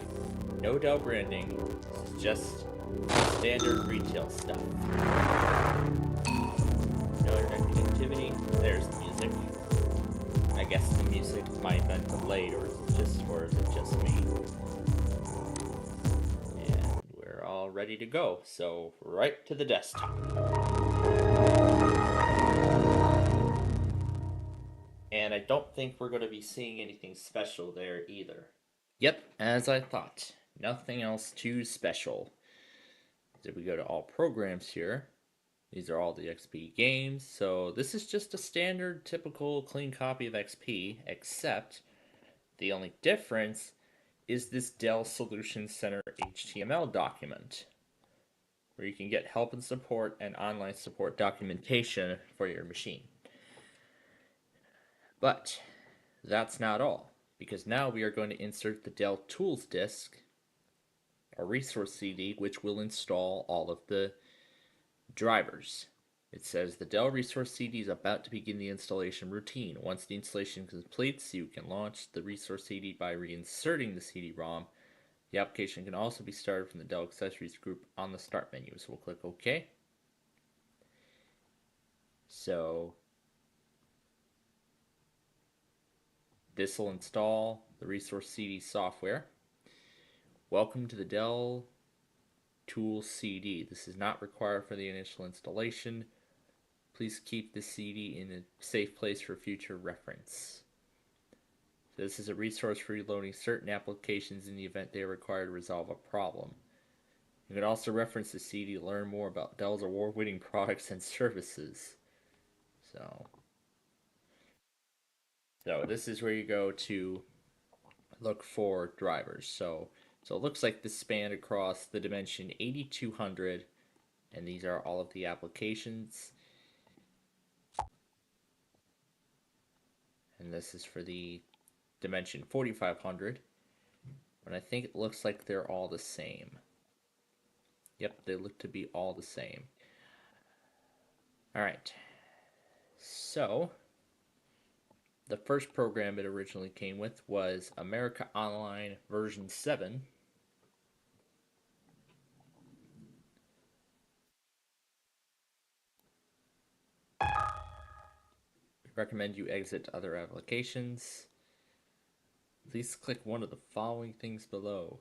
no Dell branding, it's just standard retail stuff. No internet connectivity, there's the music. I guess the music might have been delayed, or is it just me? And we're all ready to go, so right to the desktop. And I don't think we're going to be seeing anything special there either. Yep, as I thought. Nothing else too special. So we go to all programs here. These are all the XP games. So this is just a standard, typical, clean copy of XP, except The only difference is this Dell Solution Center HTML document, where you can get help and support and online support documentation for your machine. But that's not all, because now we are going to insert the Dell Tools disk, a resource CD, which will install all of the drivers. It says the Dell resource CD is about to begin the installation routine. Once the installation completes, you can launch the resource CD by reinserting the CD-ROM. The application can also be started from the Dell Accessories group on the Start menu. So we'll click OK. So this will install the resource CD software. Welcome to the Dell Tools CD. This is not required for the initial installation. Please keep the CD in a safe place for future reference. So this is a resource for reloading certain applications in the event they are required to resolve a problem. You can also reference the CD to learn more about Dell's award-winning products and services. So this is where you go to look for drivers. So it looks like this spanned across the dimension 8200, and these are all of the applications. And this is for the dimension 4500, but I think it looks like they're all the same. Yep, they look to be all the same. Alright, so the first program it originally came with was America Online version 7. We recommend you exit other applications. Please click one of the following things below.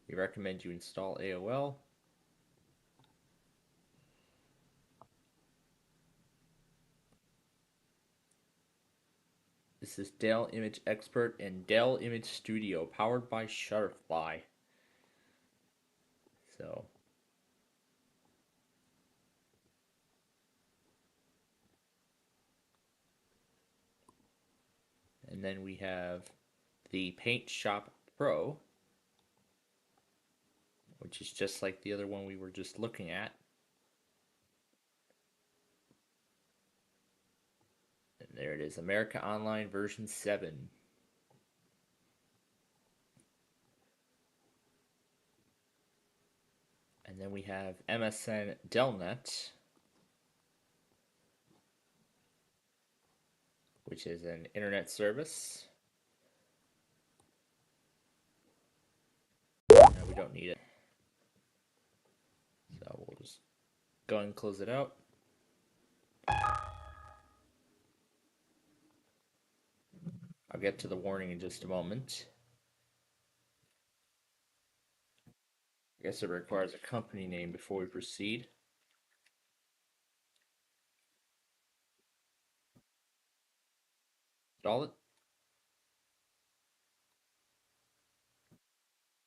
We recommend you install AOL. This is Dell Image Expert and Dell Image Studio, powered by Shutterfly. So, and then we have the Paint Shop Pro, which is just like the other one we were just looking at. And there it is, America Online version 7. And then we have MSN Delnet, which is an internet service. No, we don't need it. So we'll just go ahead and close it out. I'll get to the warning in just a moment. I guess it requires a company name before we proceed. Install it.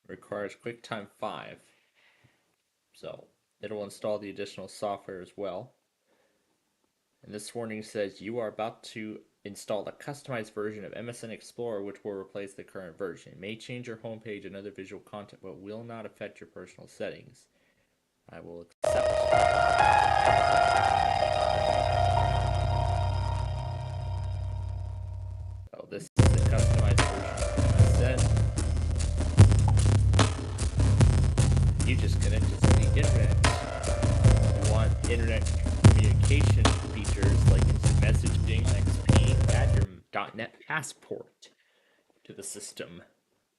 Requires QuickTime 5. So it'll install the additional software as well. And this warning says you are about to install a customized version of MSN Explorer which will replace the current version. It may change your homepage and other visual content but will not affect your personal settings. I will accept. So this is the customized version of MSN. You just connected to the internet. You want internet communication features like instant messaging, XP, add your .NET passport to the system.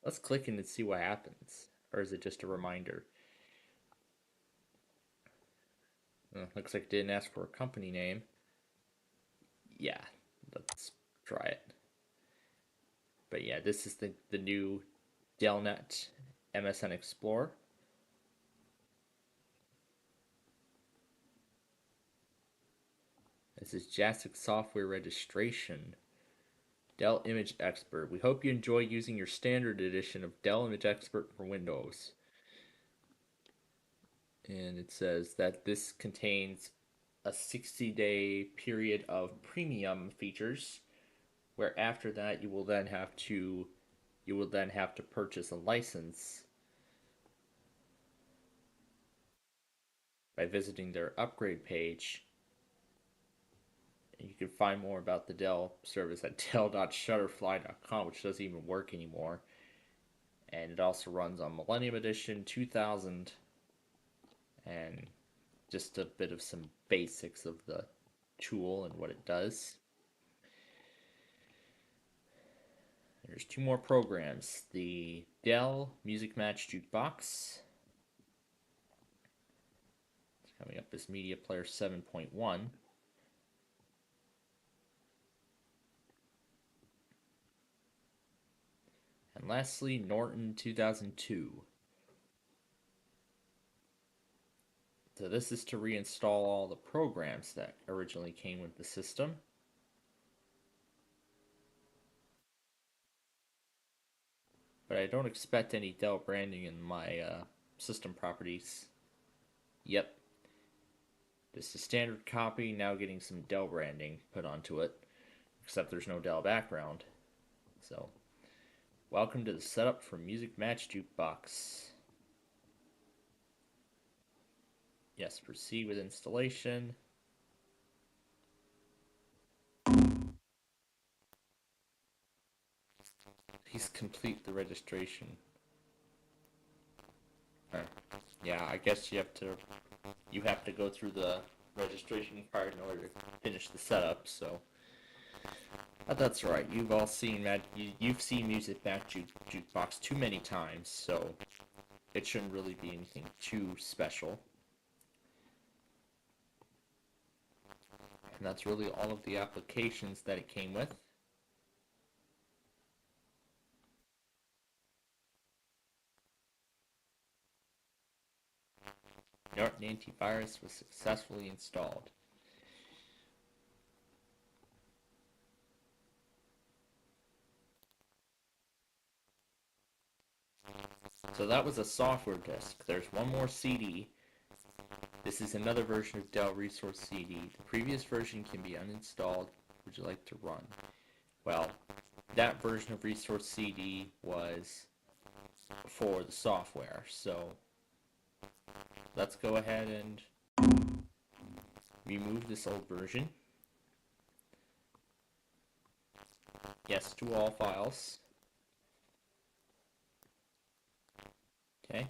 Let's click in and see what happens. Or is it just a reminder? Looks like it didn't ask for a company name. Yeah, let's try it. But yeah, this is the new Delnet MSN Explorer. This is JASIC software registration. Dell Image Expert. We hope you enjoy using your standard edition of Dell Image Expert for Windows. And it says that this contains a 60-day period of premium features, where after that you will then have to purchase a license by visiting their upgrade page. And you can find more about the Dell service at dell.shutterfly.com, which doesn't even work anymore. And it also runs on Millennium Edition 2000, and just a bit of some basics of the tool and what it does. There's two more programs. The Dell Music Match Jukebox. It's coming up as Media Player 7.1. And lastly, Norton 2002. So this is to reinstall all the programs that originally came with the system. But I don't expect any Dell branding in my system properties. Yep. Just a standard copy, now getting some Dell branding put onto it. Except there's no Dell background. So, welcome to the setup for Music Match Jukebox. Yes, proceed with installation. Please complete the registration. Yeah, I guess you have to go through the registration part in order to finish the setup, so. But that's right. You've all seen you've seen Music Match Jukebox too many times, so it shouldn't really be anything too special. And that's really all of the applications that it came with. Norton Antivirus was successfully installed. So that was a software disk. There's one more CD. This is another version of Dell Resource CD. The previous version can be uninstalled. Would you like to run? Well, that version of Resource CD was for the software. So let's go ahead and remove this old version. Yes to all files. Okay.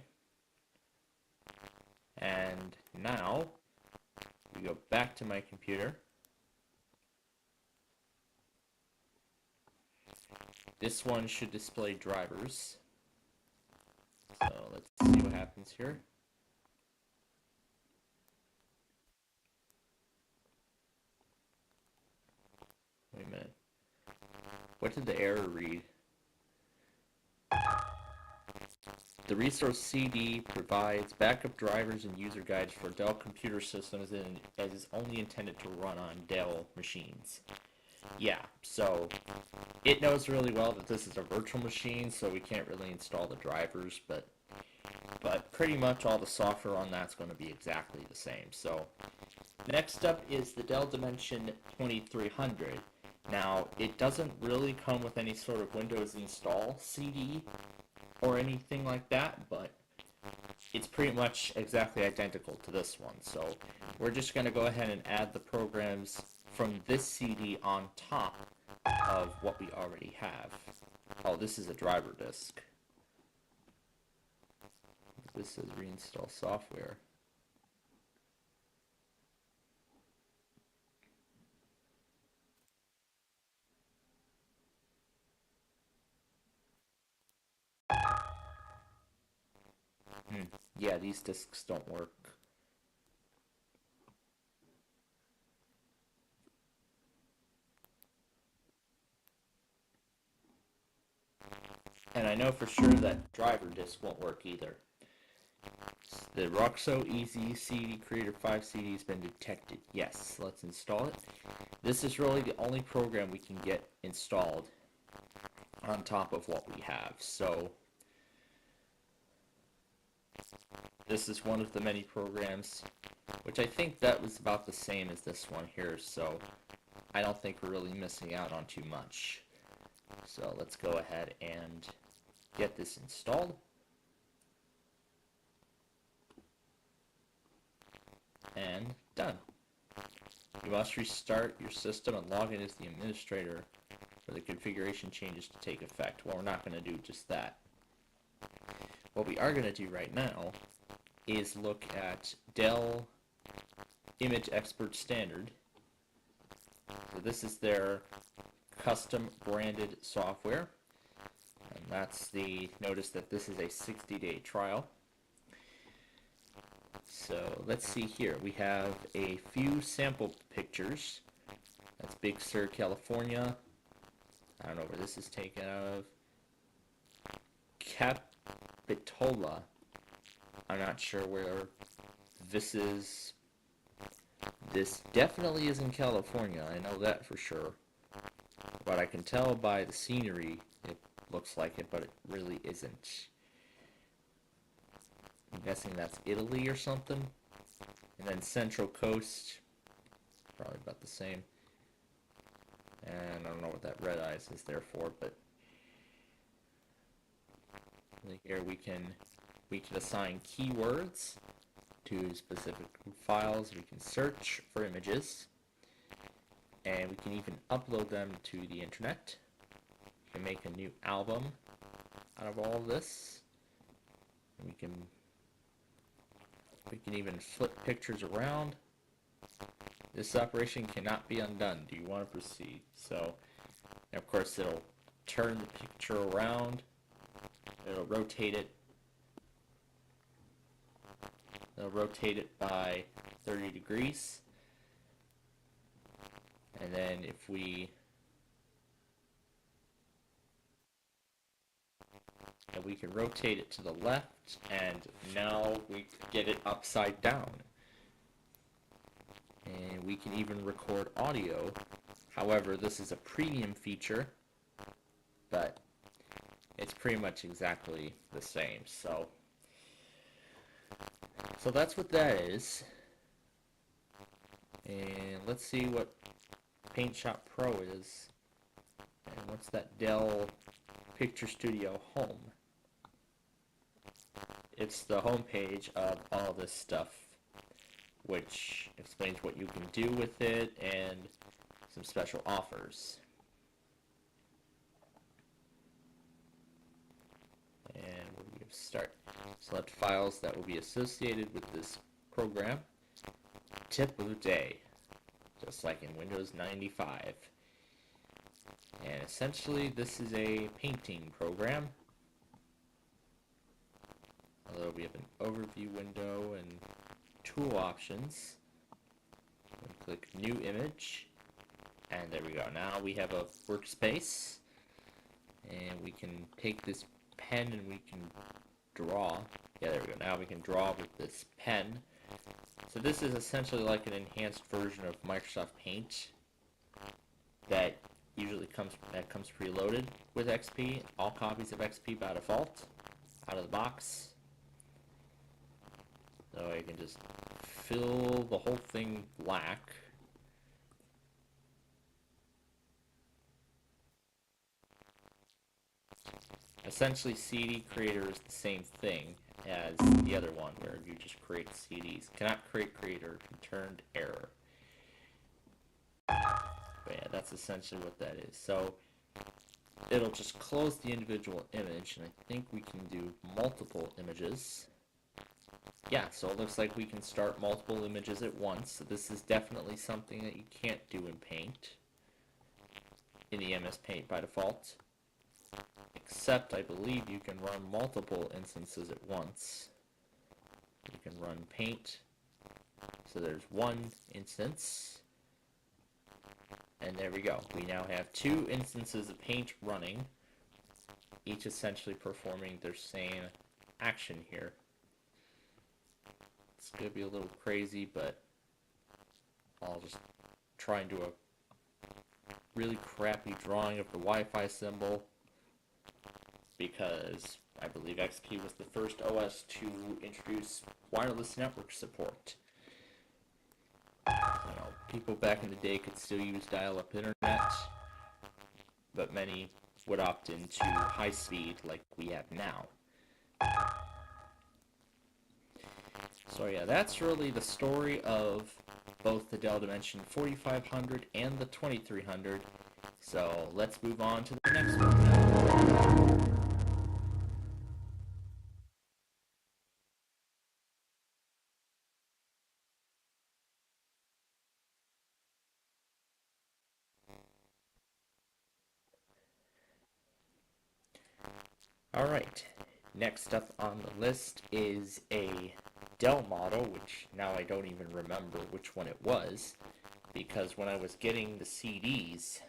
And now we go back to my computer. This one should display drivers. So let's see what happens here. Wait a minute. What did the error read? The Resource CD provides backup drivers and user guides for Dell computer systems and is only intended to run on Dell machines. Yeah, so it knows really well that this is a virtual machine, so we can't really install the drivers, but pretty much all the software on that's going to be exactly the same. So next up is the Dell Dimension 2300. Now, it doesn't really come with any sort of Windows install CD or anything like that, but it's pretty much exactly identical to this one. So we're just going to go ahead and add the programs from this CD on top of what we already have. Oh, this is a driver disk. This is reinstall software. Yeah, these disks don't work. And I know for sure that driver disk won't work either. The Roxo Easy CD Creator 5 CD has been detected. Yes, let's install it. This is really the only program we can get installed on top of what we have. So this is one of the many programs, which I think that was about the same as this one here. So I don't think we're really missing out on too much. So let's go ahead and get this installed. And done. You must restart your system and log in as the administrator for the configuration changes to take effect. Well, we're not going to do just that. What we are going to do right now is look at Dell Image Expert Standard. So this is their custom branded software. And that's the, notice that this is a 60-day trial. So let's see here. We have a few sample pictures. That's Big Sur, California. I don't know where this is taken out of. Capitola. I'm not sure where this is. This definitely is in California. I know that for sure. But I can tell by the scenery it looks like it, but it really isn't. I'm guessing that's Italy or something. And then Central Coast, probably about the same. And I don't know what that red eyes is there for, but here we can assign keywords to specific files. We can search for images, and we can even upload them to the internet. We can make a new album out of all of this. And we can even flip pictures around. This operation cannot be undone. Do you want to proceed? So, and of course, it'll turn the picture around. It'll rotate it. It'll rotate it by 30 degrees. And then if we can rotate it to the left, and now we get it upside down. And we can even record audio. However, this is a premium feature, but it's pretty much exactly the same. So that's what that is. And let's see what PaintShop Pro is. And what's that Dell Picture Studio Home? It's the home page of all this stuff, which explains what you can do with it and some special offers. And we're going to start. Select files that will be associated with this program. Tip of the day, just like in Windows 95. And essentially this is a painting program. Although we have an overview window and tool options. Click new image, and there we go. Now we have a workspace, and we can take this pen and we can draw. Yeah, there we go. Now we can draw with this pen. So this is essentially like an enhanced version of Microsoft Paint that usually comes preloaded with XP. All copies of XP by default out of the box. So I can just fill the whole thing black. Essentially, CD Creator is the same thing as the other one, where you just create CDs. Cannot create creator, returned error. But yeah, that's essentially what that is. So it'll just close the individual image, and I think we can do multiple images. Yeah, so it looks like we can start multiple images at once. So this is definitely something that you can't do in Paint, in the MS Paint by default. Except I believe you can run multiple instances at once. You can run Paint. So there's one instance. And there we go. We now have two instances of Paint running, each essentially performing their same action here. It's going to be a little crazy, but I'll just try and do a really crappy drawing of the Wi-Fi symbol, because I believe XP was the first OS to introduce wireless network support. And I'll People back in the day could still use dial-up internet, but many would opt into high speed like we have now. So yeah, that's really the story of both the Dell Dimension 4500 and the 2300. So let's move on to the next one now. Alright, next up on the list is a Dell model, which now I don't even remember which one it was, because when I was getting the CDs,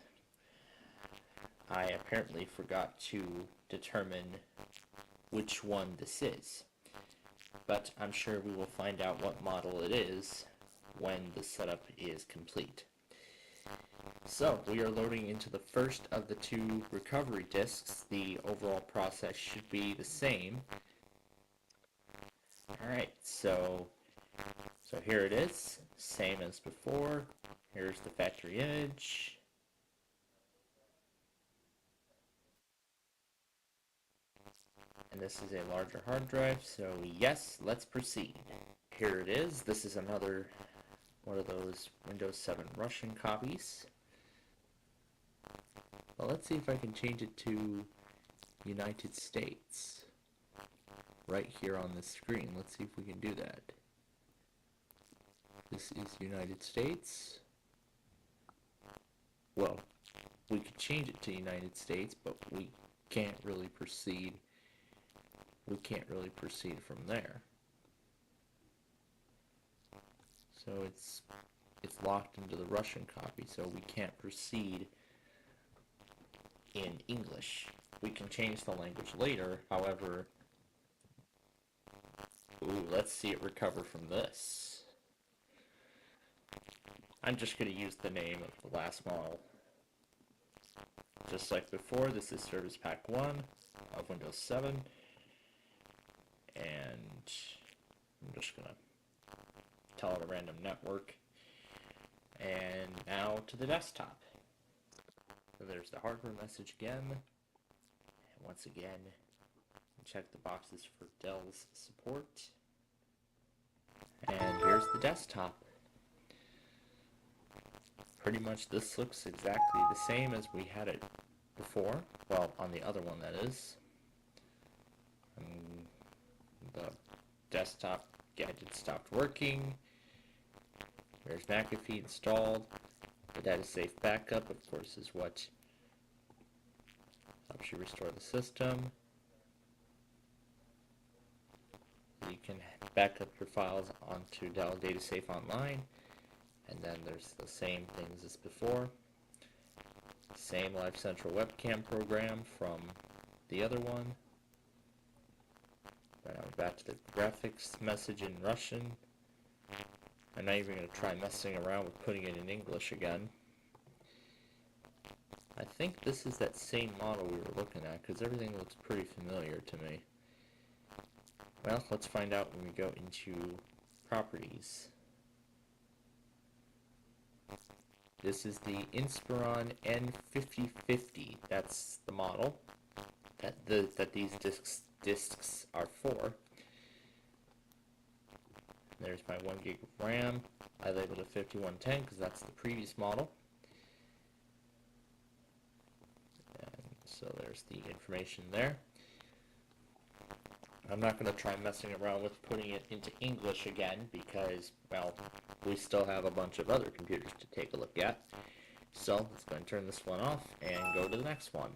I apparently forgot to determine which one this is. But I'm sure we will find out what model it is when the setup is complete. So, we are loading into the first of the two recovery disks. The overall process should be the same. Alright, so here it is, same as before. Here's the factory image. And this is a larger hard drive, so yes, let's proceed. Here it is. This is another one of those Windows 7 Russian copies. Well, let's see if I can change it to United States. Right here on the screen. Let's see if we can do that. This is United States. Well, we could change it to United States, but we can't really proceed. We can't really proceed from there. So it's locked into the Russian copy, so we can't proceed in English. We can change the language later, however. Ooh, let's see it recover from this. I'm just going to use the name of the last model. Just like before, this is Service Pack 1 of Windows 7. And I'm just going to tell it a random network. And now to the desktop. So there's the hardware message again. And once again, check the boxes for Dell's support. And here's the desktop. Pretty much this looks exactly the same as we had it before. Well, on the other one, that is. The desktop gadget stopped working. There's McAfee installed. The data safe backup, of course, is what helps you restore the system. You can back up your files onto Dell Data Safe Online. And then there's the same things as before. Same Live Central webcam program from the other one. Right, I'm back to the graphics message in Russian. I'm not even going to try messing around with putting it in English again. I think this is that same model we were looking at, because everything looks pretty familiar to me. Well, let's find out when we go into Properties. This is the Inspiron N5050. That's the model that these discs are for. There's my 1 gig of RAM. I labeled it 5110 because that's the previous model. And so there's the information there. I'm not going to try messing around with putting it into English again because, well, we still have a bunch of other computers to take a look at. So let's go and turn this one off and go to the next one.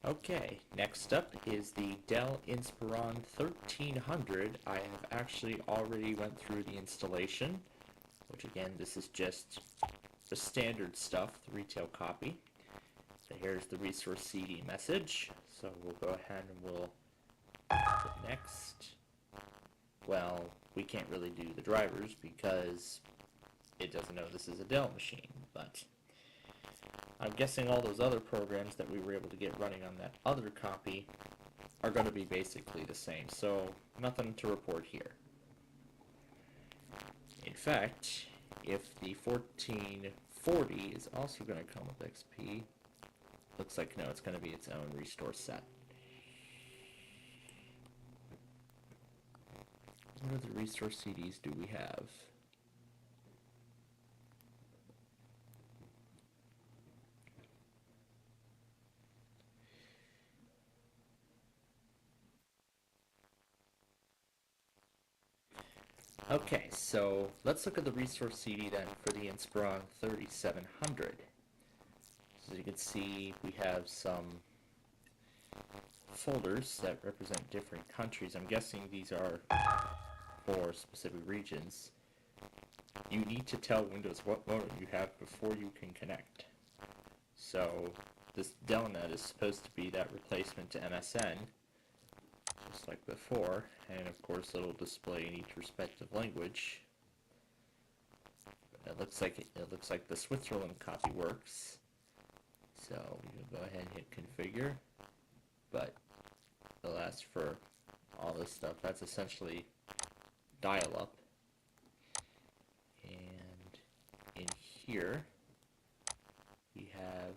Okay, next up is the Dell Inspiron 1300. I have actually already went through the installation, which again, this is just the standard stuff, the retail copy. So here's the resource CD message. So we'll go ahead and we'll put next. Well, we can't really do the drivers because it doesn't know this is a Dell machine, but I'm guessing all those other programs that we were able to get running on that other copy are going to be basically the same, so nothing to report here. In fact, if the 1440 is also going to come with XP. Looks like no, it's going to be its own restore set. What other restore CDs do we have? Okay, so let's look at the resource CD then for the Inspiron 3700. So as you can see, we have some folders that represent different countries. I'm guessing these are for specific regions. You need to tell Windows what modem you have before you can connect. So this Delnet is supposed to be that replacement to MSN, just like before, and of course it'll display in each respective language. It looks like the Switzerland copy works. So we can go ahead and hit configure, but it'll ask for all this stuff. That's essentially dial-up. And in here we have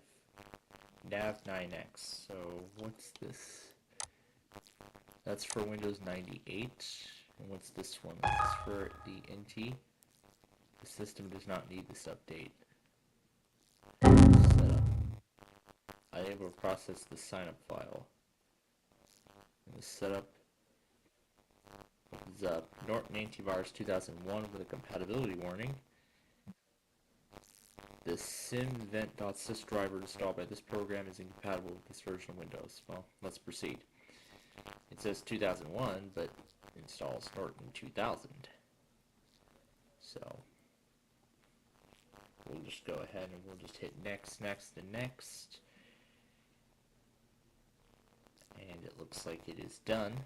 Nav9X. So what's this? That's for Windows 98. And what's this one? That's for the NT. The system does not need this update. Setup. I'm able to process the sign-up file. And the setup opens up Norton Antivirus 2001 with a compatibility warning. The simvent.sys driver installed by this program is incompatible with this version of Windows. Well, let's proceed. It says 2001, but installs Norton 2000. So we'll just go ahead and we'll just hit next, next, and next. And it looks like it is done.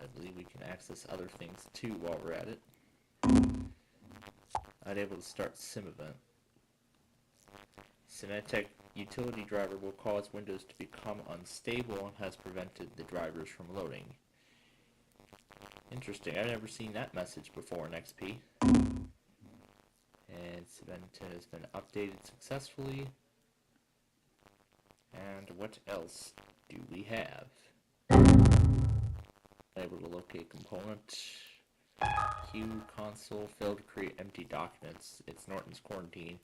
I believe we can access other things too while we're at it. I'm able to start SimEvent. Symantec utility driver will cause Windows to become unstable and has prevented the drivers from loading. Interesting, I've never seen that message before in XP. And Symantec has been updated successfully. And what else do we have? Able to locate component. Q console failed to create empty documents. It's Norton's quarantine.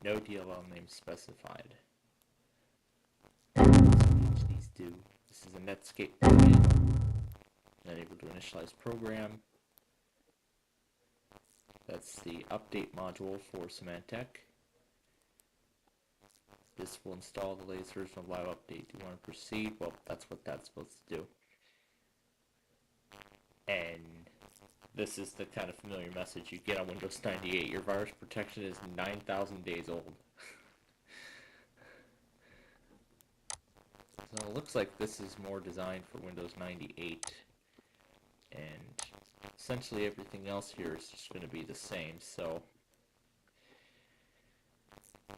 No DLL name specified. What each of these do? This is a Netscape plugin. Unable to initialize program. That's the update module for Symantec. This will install the latest version of Live Update. Do you want to proceed? Well, that's what that's supposed to do. And this is the kind of familiar message you get on Windows 98. Your virus protection is 9,000 days old. So it looks like this is more designed for Windows 98. And essentially everything else here is just going to be the same. So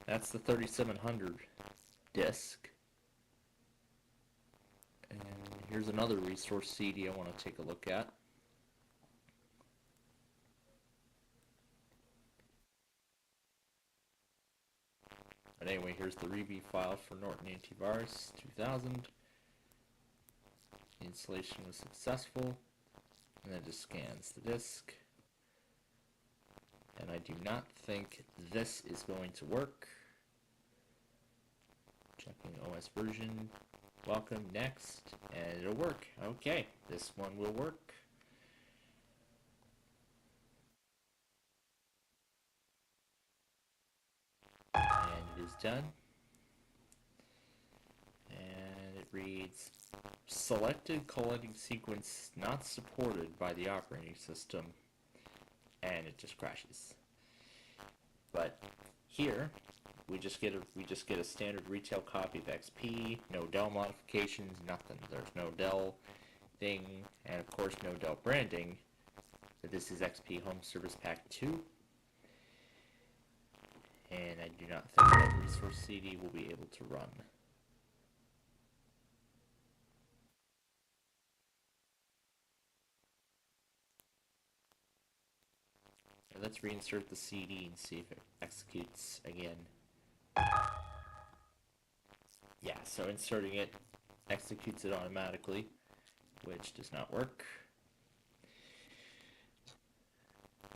that's the 3700 disk. And here's another resource CD I want to take a look at. But anyway, here's the Rev file for Norton Antivirus 2000. The installation was successful. And it just scans the disk. And I do not think this is going to work. Checking OS version. Welcome, next. And it'll work. Okay, this one will work. And it is done. And it reads, selected collecting sequence not supported by the operating system. And it just crashes. But here we just get a standard retail copy of XP, no Dell modifications, nothing. There's no Dell thing, and of course no Dell branding. But this is XP Home Service Pack 2. And I do not think that resource CD will be able to run. let's reinsert the CD and see if it executes again. Yeah, so inserting it executes it automatically, which does not work.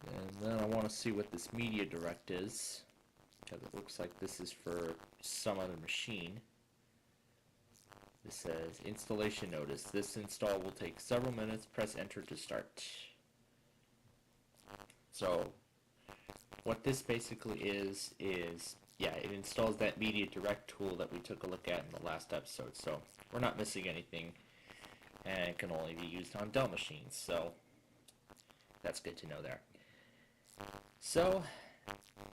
And then I want to see what this media direct is, because it looks like this is for some other machine. This says installation notice. This install will take several minutes. Press enter to start. So what this basically is yeah, it installs that media direct tool that we took a look at in the last episode. So we're not missing anything, and it can only be used on Dell machines. So that's good to know there. So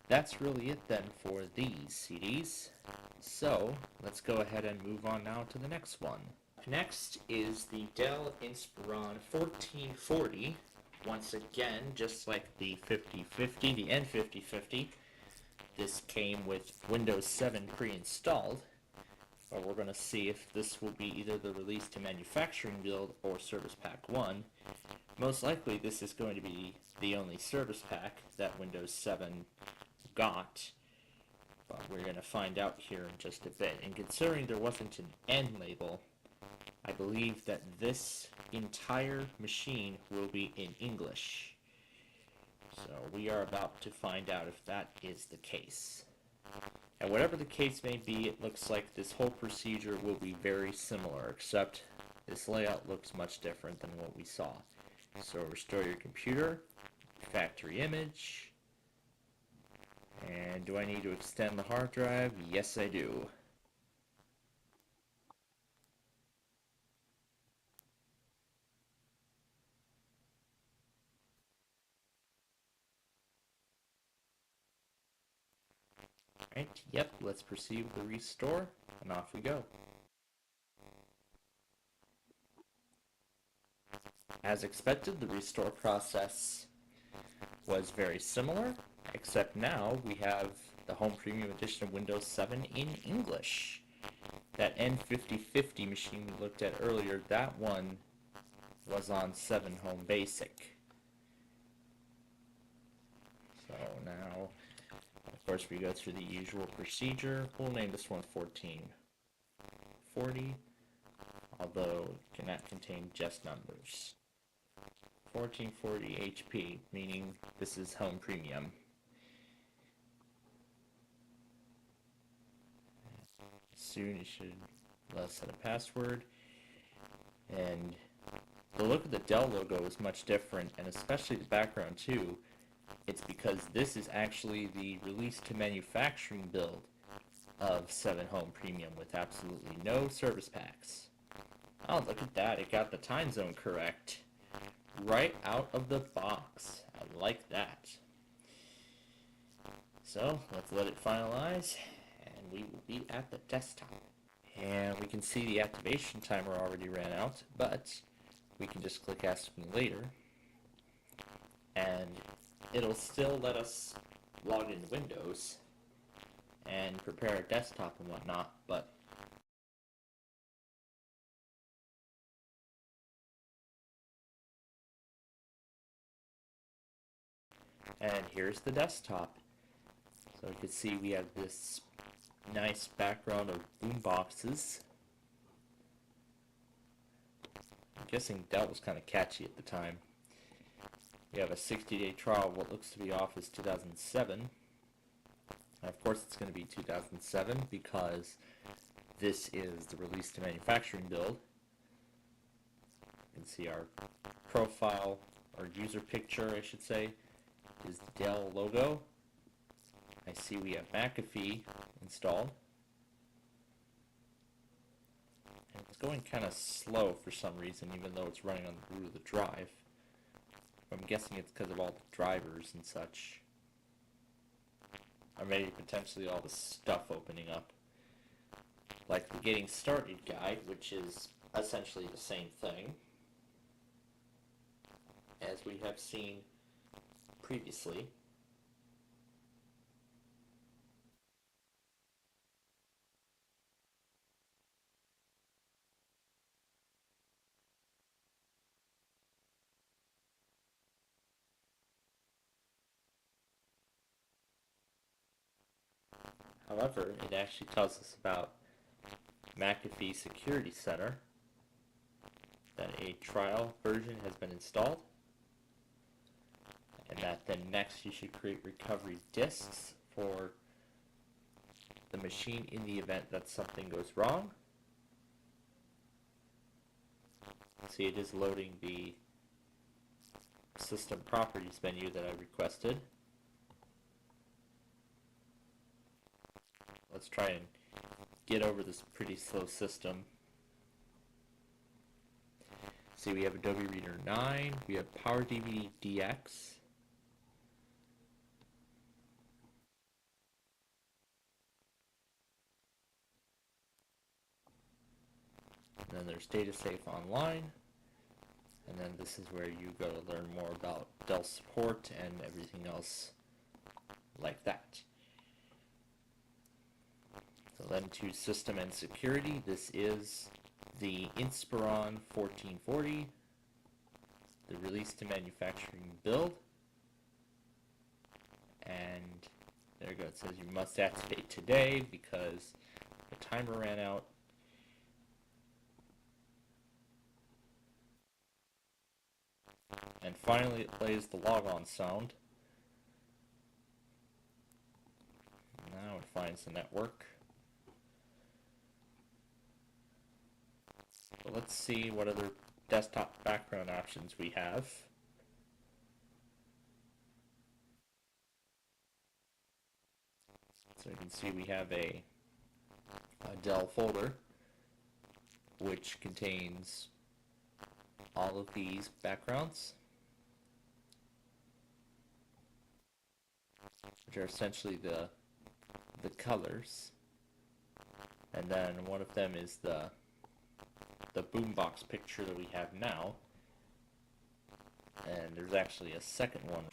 that's really it then for these CDs. So let's go ahead and move on now to the next one. Next is the Dell Inspiron 1440. Once again, just like the 5050, the N5050, this came with Windows 7 pre-installed. But we're going to see if this will be either the release to manufacturing build or Service Pack 1. Most likely this is going to be the only Service Pack that Windows 7 got. But we're going to find out here in just a bit. And considering there wasn't an N label, I believe that this entire machine will be in English. So we are about to find out if that is the case. And whatever the case may be, it looks like this whole procedure will be very similar, except this layout looks much different than what we saw. So restore your computer, factory image, and do I need to extend the hard drive? Yes, I do. Alright, yep, let's proceed with the restore, and off we go. As expected, the restore process was very similar, except now we have the Home Premium Edition of Windows 7 in English. That N5050 machine we looked at earlier, that one was on 7 Home Basic. So now, of course, we go through the usual procedure. We'll name this one 1440, although it cannot contain just numbers. 1440 HP, meaning this is Home Premium. Soon you should let us set a password. And the look of the Dell logo is much different, and especially the background too. It's because this is actually the release to manufacturing build of 7 Home Premium with absolutely no service packs. Oh, look at that, it got the time zone correct. Right out of the box. I like that. So, let's let it finalize, and we will be at the desktop. And we can see the activation timer already ran out, but we can just click Ask Me Later, and it'll still let us log into Windows and prepare a desktop and whatnot, but and here's the desktop. So you can see we have this nice background of boom boxes. I'm guessing Dell was kind of catchy at the time. We have a 60-day trial of what looks to be Office 2007. And of course it's going to be 2007 because this is the release to manufacturing build. You can see our profile, our user picture I should say, is the Dell logo. I see we have McAfee installed. And it's going kind of slow for some reason, even though it's running on the root of the drive. I'm guessing it's because of all the drivers and such. Or maybe potentially all the stuff opening up. Like the Getting Started guide, which is essentially the same thing as we have seen previously. However, it actually tells us about McAfee Security Center, that a trial version has been installed, and that then next you should create recovery disks for the machine in the event that something goes wrong. See, it is loading the system properties menu that I requested. Let's try and get over this pretty slow system. See, we have Adobe Reader 9, we have Power DVD DX. And then there's DataSafe Online. And then this is where you go to learn more about Dell support and everything else like that. So then to System and Security, this is the Inspiron 1440, the release to manufacturing build. And there you go, it says you must activate today because the timer ran out. And finally it plays the logon sound. Now it finds the network. So let's see what other desktop background options we have. So you can see we have a Dell folder which contains all of these backgrounds, which are essentially the colors, and then one of them is the boombox picture that we have now, and there's actually a second one.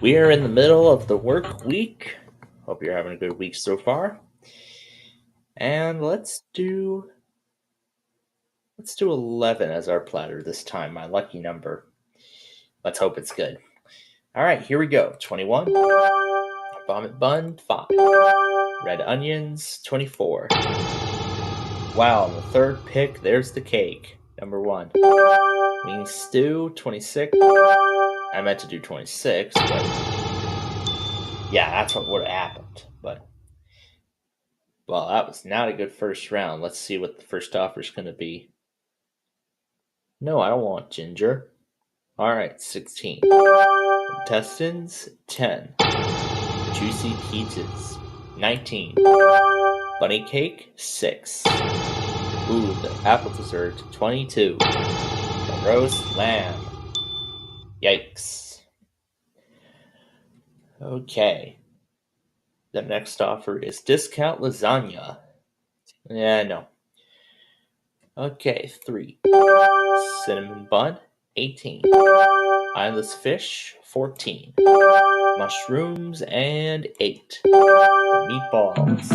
We are in the middle of the work week. Hope you're having a good week so far. And let's do 11 as our platter this time, my lucky number. Let's hope it's good. All right, here we go. 21. Vomit bun, 5. Red onions, 24. Wow, the third pick, there's the cake. Number 1. Wing stew, 26. I meant to do 26, but yeah, that's what would have happened. But, well, that was not a good first round. Let's see what the first offer is going to be. No, I don't want ginger. All right, 16. Intestines, 10. Juicy pizzas, 19. Bunny cake, 6. Ooh, the apple dessert, 22. The roast lamb. Yikes. Okay. The next offer is discount lasagna. Yeah, no. Okay, 3. Cinnamon bun, 18. Eyeless fish, 14. Mushrooms, and 8. The meatballs.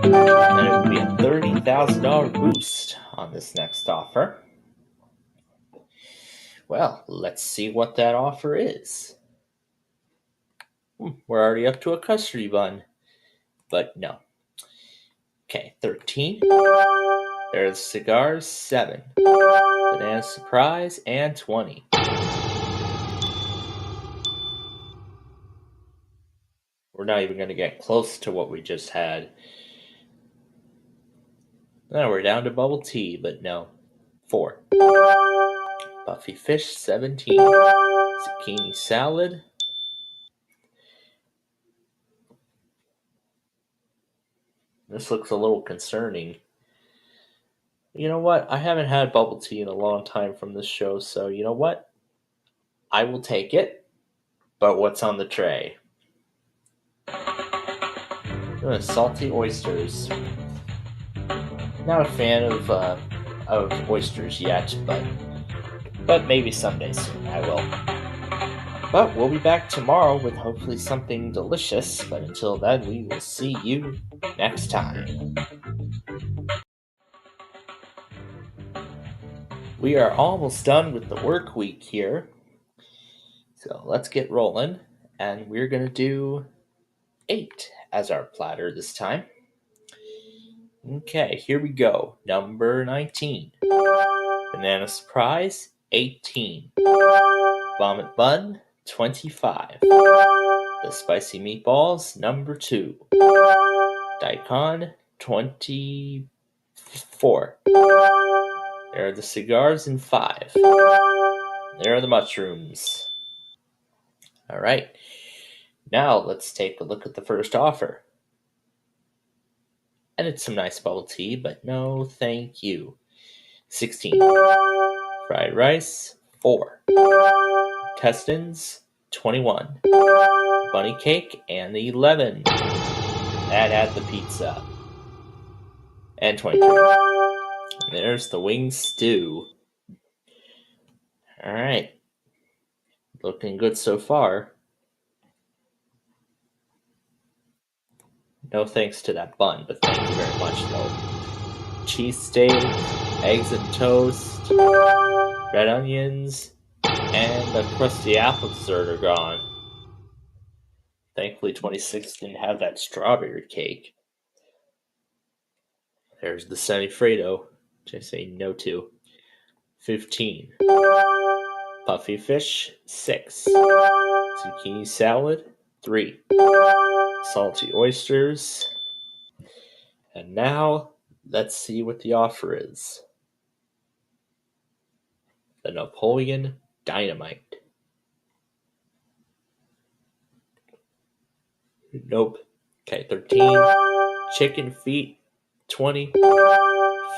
And it would be a $30,000 boost on this next offer. Well, let's see what that offer is. We're already up to a custody bun, but no. Okay, 13. There's cigars, 7. Banana surprise, and 20. We're not even going to get close to what we just had. Now we're down to bubble tea, but no. 4. Puffy fish, 17. Zucchini salad. This looks a little concerning. You know what? I haven't had bubble tea in a long time from this show, so you know what? I will take it. But what's on the tray? Salty oysters. Not a fan of oysters yet, but maybe someday soon I will. But we'll be back tomorrow with hopefully something delicious. But until then, we will see you next time. We are almost done with the work week here. So let's get rolling. And we're going to do 8 as our platter this time. Okay, here we go. Number 19. Banana surprise, 18. Vomit bun, 25. The spicy meatballs, number 2. Daikon, 24. There are the cigars in 5. There are the mushrooms. All right. Now let's take a look at the first offer. And it's some nice bubble tea, but no thank you. 16. Fried rice, 4. Intestines, 21. Bunny cake, and 11. That had the pizza. And 23. And there's the wing stew. Alright. Looking good so far. No thanks to that bun, but thank you very much, though. Cheesesteak, eggs and toast, red onions, and the crusty apple dessert are gone. Thankfully, 26 didn't have that strawberry cake. There's the semi-Fredo, which I say no to. 15. Puffy fish, 6. Zucchini salad, 3. Salty oysters. And now, let's see what the offer is. The Napoleon Dynamite. Nope. Okay, 13. Chicken feet, 20.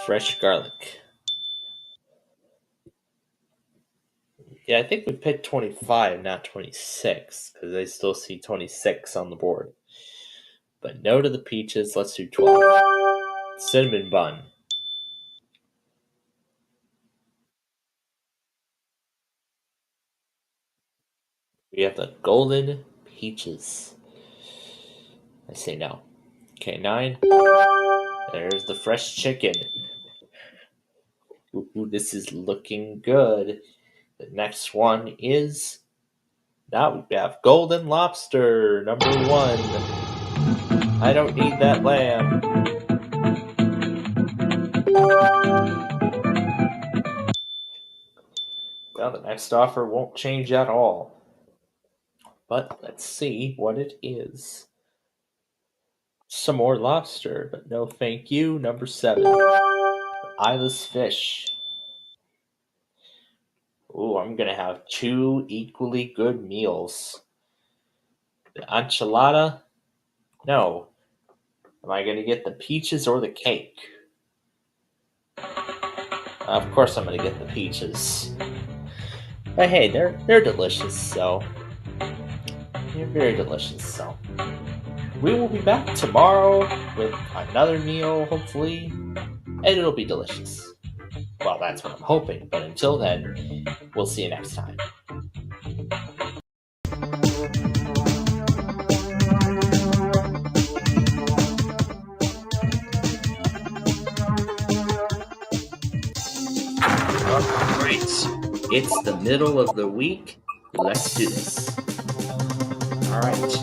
Fresh garlic. Yeah, I think we picked 25, not 26, because I still see 26 on the board. But no to the peaches, let's do 12. Cinnamon bun. We have the golden peaches. I say no. Okay, 9. There's the fresh chicken. Ooh, this is looking good. The next one is... Now we have golden lobster, number 1. I don't need that lamb. Well, the next offer won't change at all. But let's see what it is. Some more lobster, but no thank you. Number 7. Eyeless fish. Ooh, I'm going to have 2 equally good meals. The enchilada? No. Am I going to get the peaches or the cake? Of course I'm going to get the peaches. But hey, they're delicious, so... They're very delicious, so... we will be back tomorrow with another meal, hopefully, and it'll be delicious. Well, that's what I'm hoping, but until then, we'll see you next time. Alright, it's the middle of the week. Let's do this. Alright,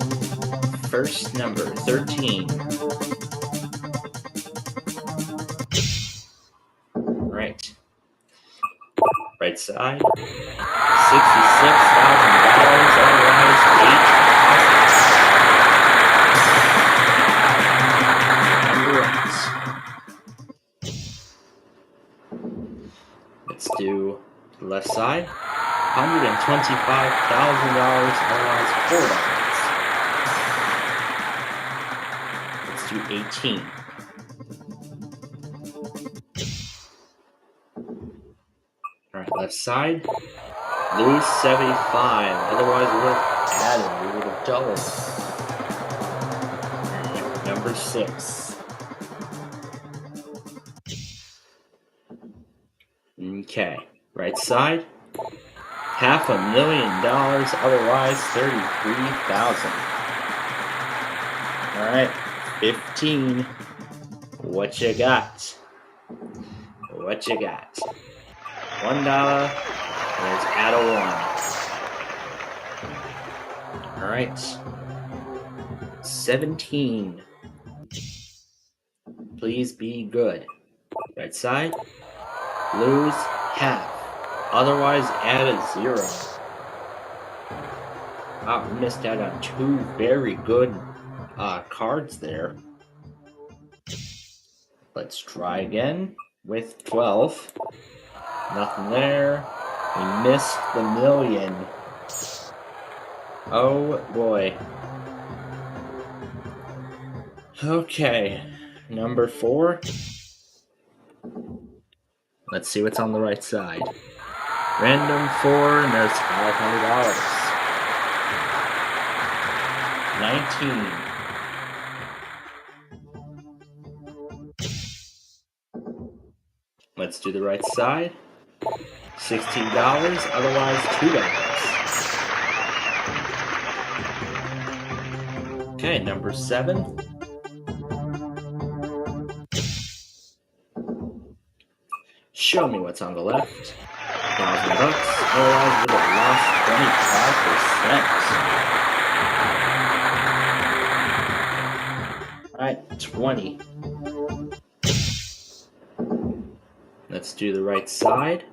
first number 13. Alright, right side, $66,000, otherwise $8,000. Let's do the left side, $125,000, otherwise $4. Let's do 18. Alright, left side, lose 75, otherwise we would have added, we would have doubled. Alright, number 6. Okay, right side, $500,000, otherwise $33,000. Alright, 15. What you got? What you got? $1, there's add a 1. Alright, 17. Please be good. Right side, lose half, otherwise add a 0. Wow, we missed out on 2 very good cards there. Let's try again with 12. Nothing there. We missed the million. Oh boy. Okay, number 4. Let's see what's on the right side. Random 4, and there's $500. 19. Let's do the right side. $16, otherwise $2. Okay, number 7. Show me what's on the left. $1,000, otherwise we would have lost 25%. Alright, 20. Let's do the right side.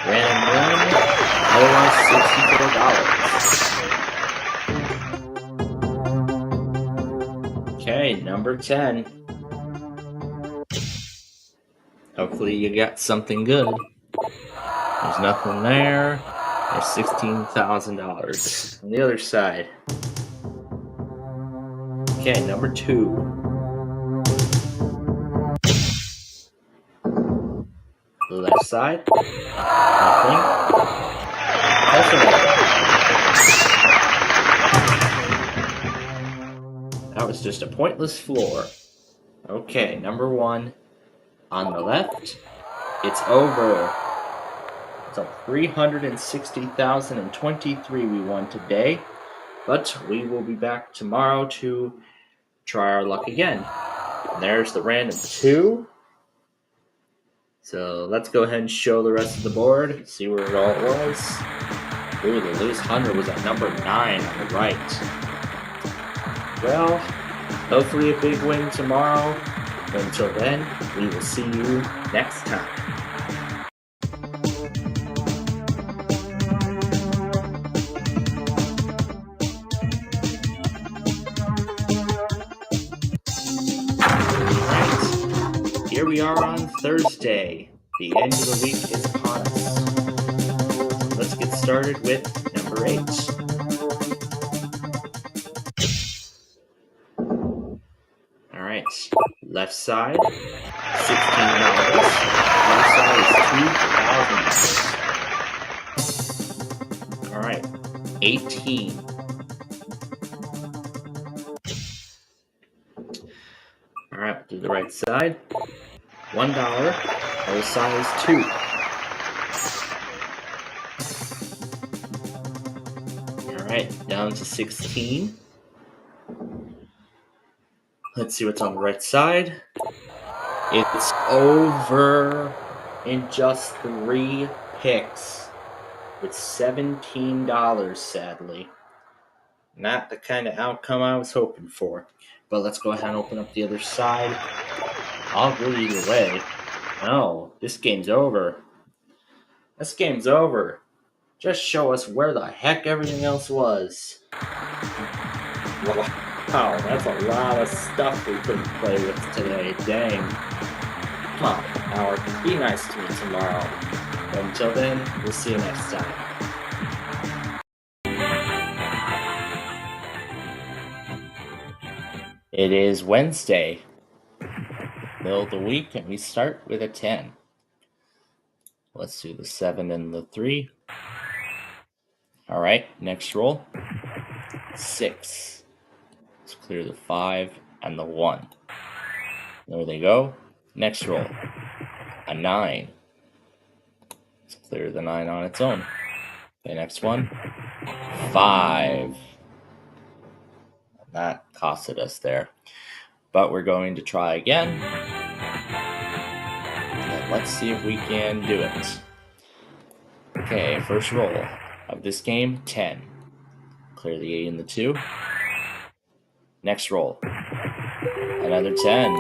Random 1, otherwise $64. Okay, number 10. Hopefully you got something good. There's nothing there. There's $16,000. On the other side. Okay, number 2. The left side. Nothing. Also nothing. That was just a pointless floor. Okay, number 1. On the left, it's over. So 360,023 we won today, but we will be back tomorrow to try our luck again. And there's the random 2. So let's go ahead and show the rest of the board, see where it all was. Ooh, the loose 100 was at number 9 on the right. Well, hopefully a big win tomorrow. Until then, we will see you next time. Alright, here we are on Thursday. The end of the week is upon us. Let's get started with number 8. Left side, $16. Right side is $2,000. Alright, 18. right side. $1. Roll size 2. Alright, down to 16. Let's see what's on the right side. It's over in just 3 picks with $17, sadly. Not the kind of outcome I was hoping for. But let's go ahead and open up the other side. I'll go either way. No, this game's over. This game's over. Just show us where the heck everything else was. Wow, that's a lot of stuff we couldn't play with today. Dang. Come on, Howard. Be nice to me tomorrow. But until then, we'll see you next time. It is Wednesday, middle of the week, and we start with a 10. Let's do the 7 and the 3. All right, next roll. 6. Let's clear the 5 and the 1. There they go. Next roll. A 9. Let's clear the 9 on its own. Okay, next one. 5. That costed us there. But we're going to try again. And let's see if we can do it. Okay, first roll of this game, 10. Clear the 8 and the 2. Next roll. Another 10.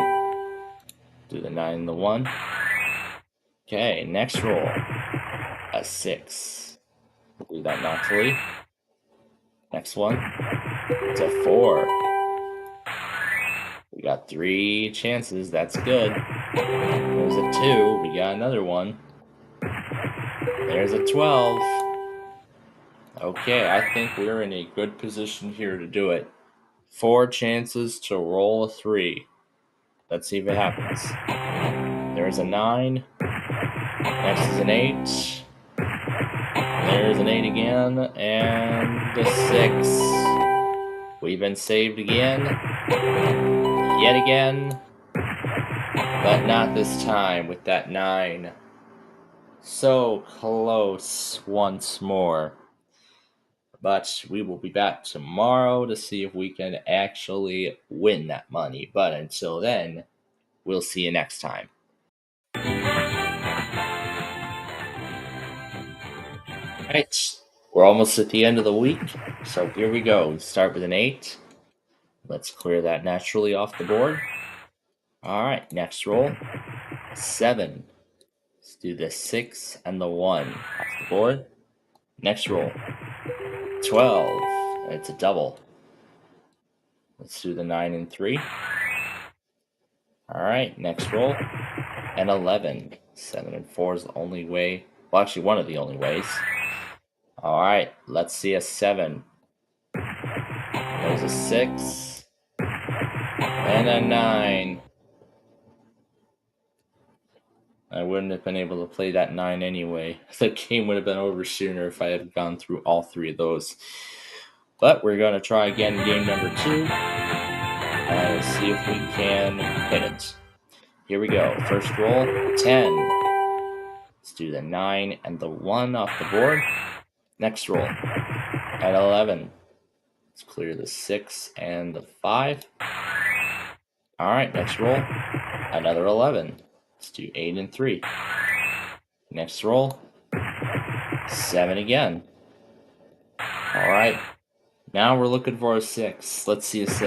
Do the 9 and the 1. Okay, next roll. A 6. Do that naturally. Next one. It's a 4. We got 3 chances. That's good. There's a 2. We got another one. There's a 12. Okay, I think we're in a good position here to do it. 4 chances to roll a 3. Let's see if it happens. There's a 9. Next is an 8. There's an 8 again. And a 6. We've been saved again. Yet again. But not this time with that 9. So close once more. But we will be back tomorrow to see if we can actually win that money. But until then, we'll see you next time. Alright, we're almost at the end of the week. So here we go. We start with an 8. Let's clear that naturally off the board. Alright, next roll. 7. Let's do the 6 and the 1 off the board. Next roll. 12. It's a double. Let's do the 9 and 3. Alright, next roll. And 11. 7 and 4 is the only way. Well, actually, one of the only ways. Alright, let's see a 7. There's a 6. And a 9. I wouldn't have been able to play that 9 anyway. The game would have been over sooner if I had gone through all 3 of those. But we're going to try again game number 2. And see if we can hit it. Here we go. First roll, 10. Let's do the 9 and the 1 off the board. Next roll, at 11. Let's clear the 6 and the 5. Alright, next roll, another 11. Let's do 8 and 3. Next roll, 7 again. Alright, now we're looking for a 6. Let's see a 6.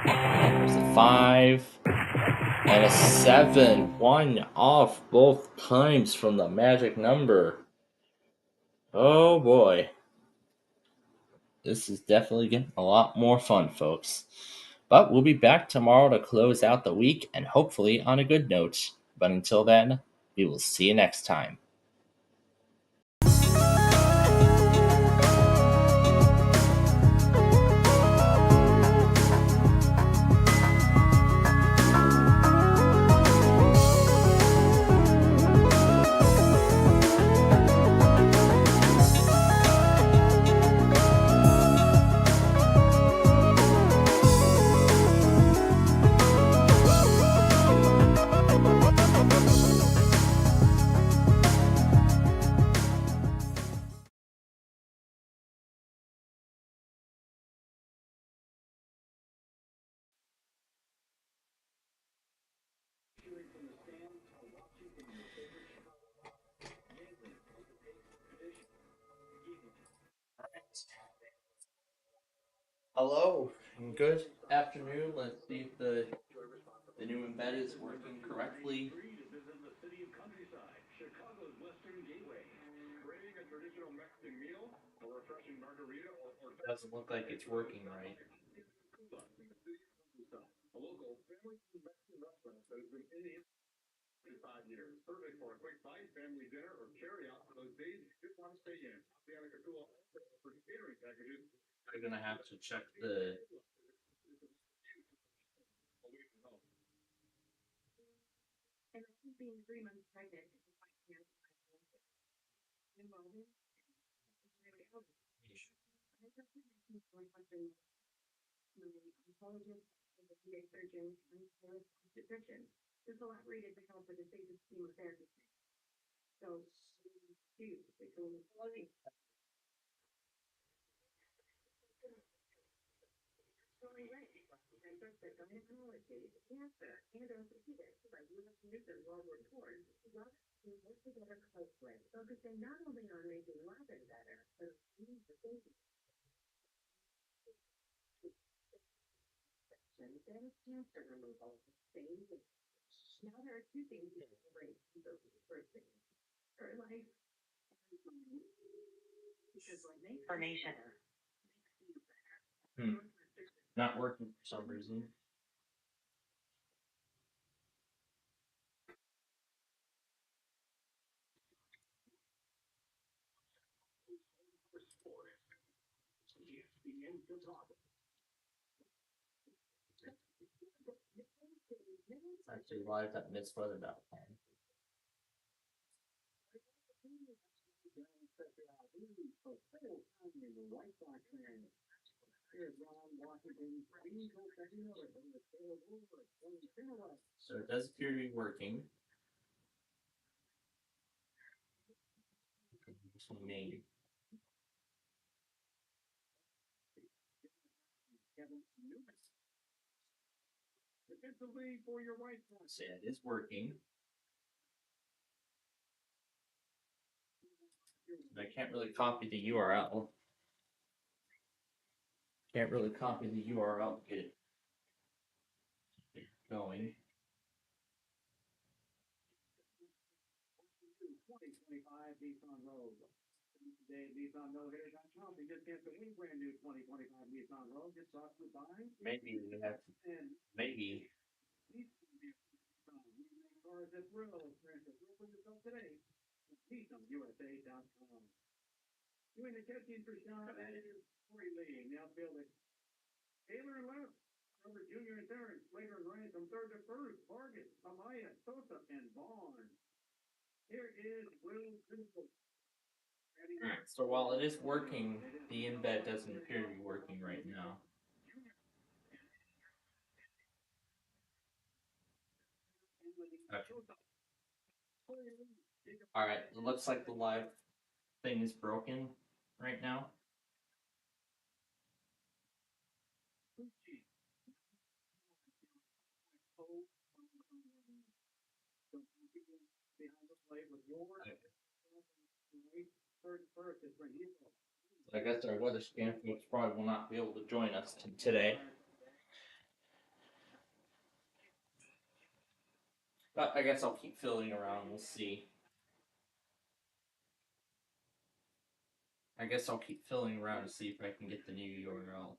There's a 5 and a 7. 1 off both times from the magic number. Oh boy. This is definitely getting a lot more fun, folks. But we'll be back tomorrow to close out the week and hopefully on a good note. But until then, we will see you next time. Hello and good afternoon. Let's see if the new embed is working correctly. Doesn't look like it's working right. I'm gonna have to check the. Not working for some reason. Actually, live at missweather.com. So it does appear to be working. Maybe. So it is working. I can't really copy the URL. Can't really copy the URL to get it going. Maybe we have to, maybe. So while it is working, the embed doesn't appear to be working right now. Okay. All right, it looks like the live thing is broken right now. I guess our weather scan folks probably will not be able to join us today. But I guess I'll keep filling around. We'll see. I guess I'll keep filling around to see if I can get the new URL.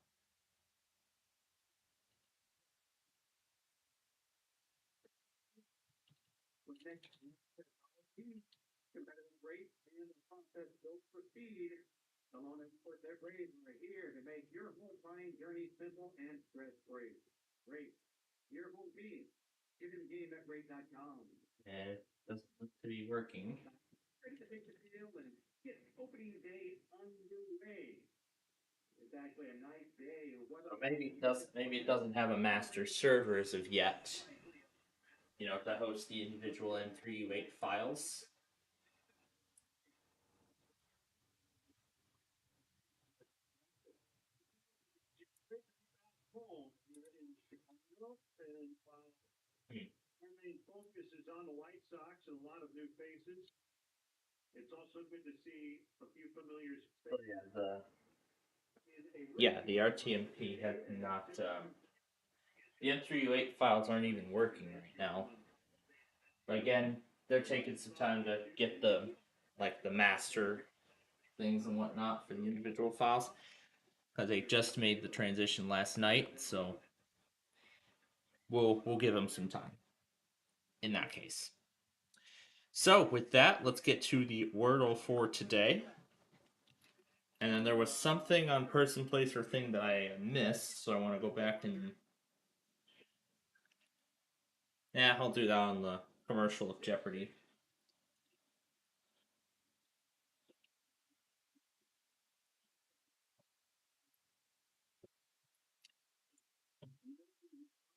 And it doesn't look to be working. So maybe it doesn't have a master server as of yet. You know, to host the individual M3U8 files. So yeah, Yeah, the RTMP have not. The M3U8 files aren't even working right now. But again, they're taking some time to get the master things and whatnot for the individual files because they just made the transition last night. So we'll give them some time in that case. So with that, let's get to the Wordle for today. And then there was something on person, place, or thing that I missed, so I want to go back and... Yeah, I'll do that on the commercial of Jeopardy.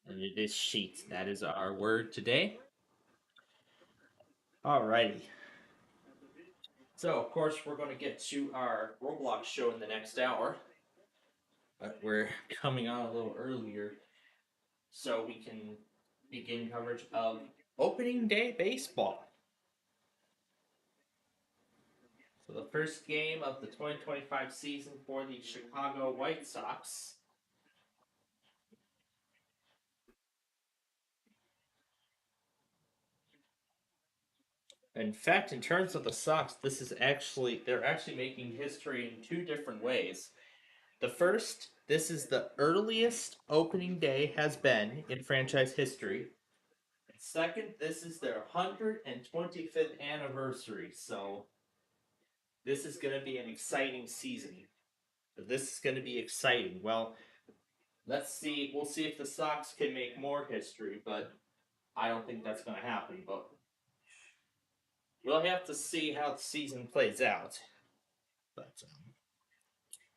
And it is sheet. That is our word today. Alrighty. So, of course, we're going to get to our Roblox show in the next hour. But we're coming on a little earlier so we can begin coverage of opening day baseball. So the first game of the 2025 season for the Chicago White Sox. In fact, in terms of the Sox, they're actually making history in two different ways. The first, this is the earliest opening day has been in franchise history. And second, this is their 125th anniversary, so this is going to be an exciting season. This is going to be exciting. Well, let's see. We'll see if the Sox can make more history, but I don't think that's going to happen. But we'll have to see how the season plays out. But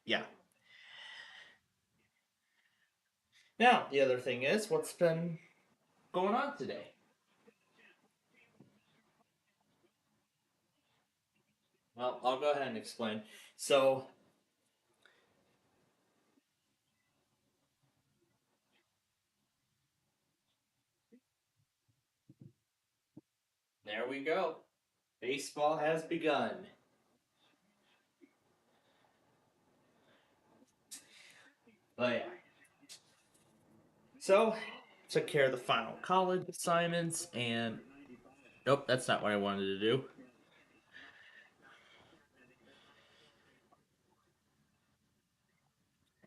yeah. Now the other thing is, what's been going on today? Well, I'll go ahead and explain. So there we go. Baseball has begun. But yeah. So, took care of the final college assignments, and nope, that's not what I wanted to do.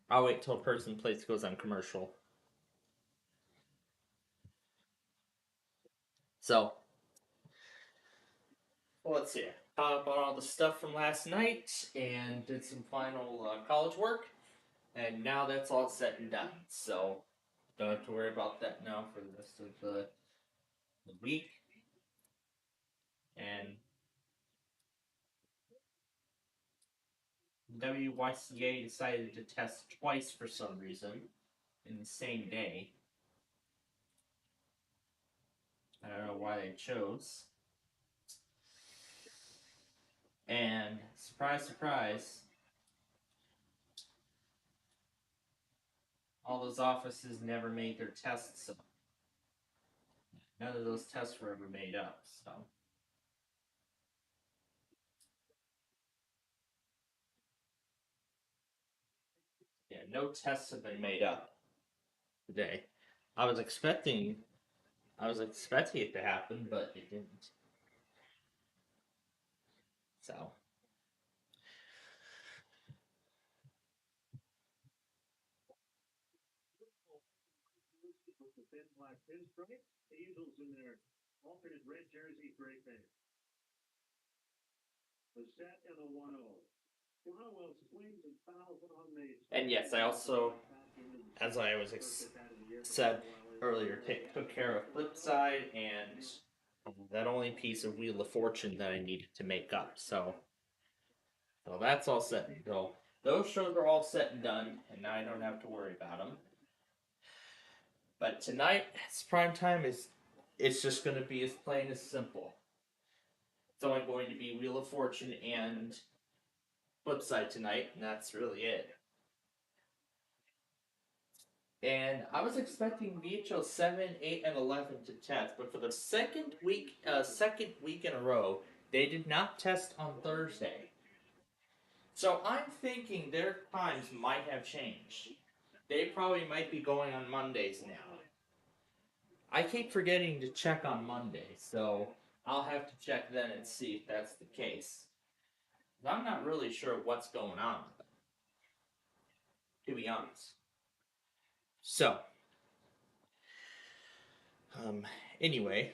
I'll wait till person place goes on commercial. So, well, let's see. Caught up on all the stuff from last night and did some final college work, and now that's all set and done. So, don't have to worry about that now for the rest of the week. And WYCA decided to test twice for some reason in the same day. I don't know why they chose. And surprise, surprise, all those offices never made their tests up. None of those tests were ever made up, so. Yeah, no tests have been made up today. I was expecting it to happen, but it didn't. So. And yes, I also, as I said earlier, took care of Flipside and that only piece of Wheel of Fortune that I needed to make up. So that's all set and go. Those shows are all set and done, and now I don't have to worry about them. But tonight, it's prime time. It's just going to be as plain as simple. It's only going to be Wheel of Fortune and Flipside tonight, and that's really it. And I was expecting VHL 7, 8, and 11 to test, but for the second week in a row, they did not test on Thursday. So I'm thinking their times might have changed. They probably might be going on Mondays now. I keep forgetting to check on Monday, so I'll have to check then and see if that's the case. I'm not really sure what's going on, to be honest. So, um, anyway,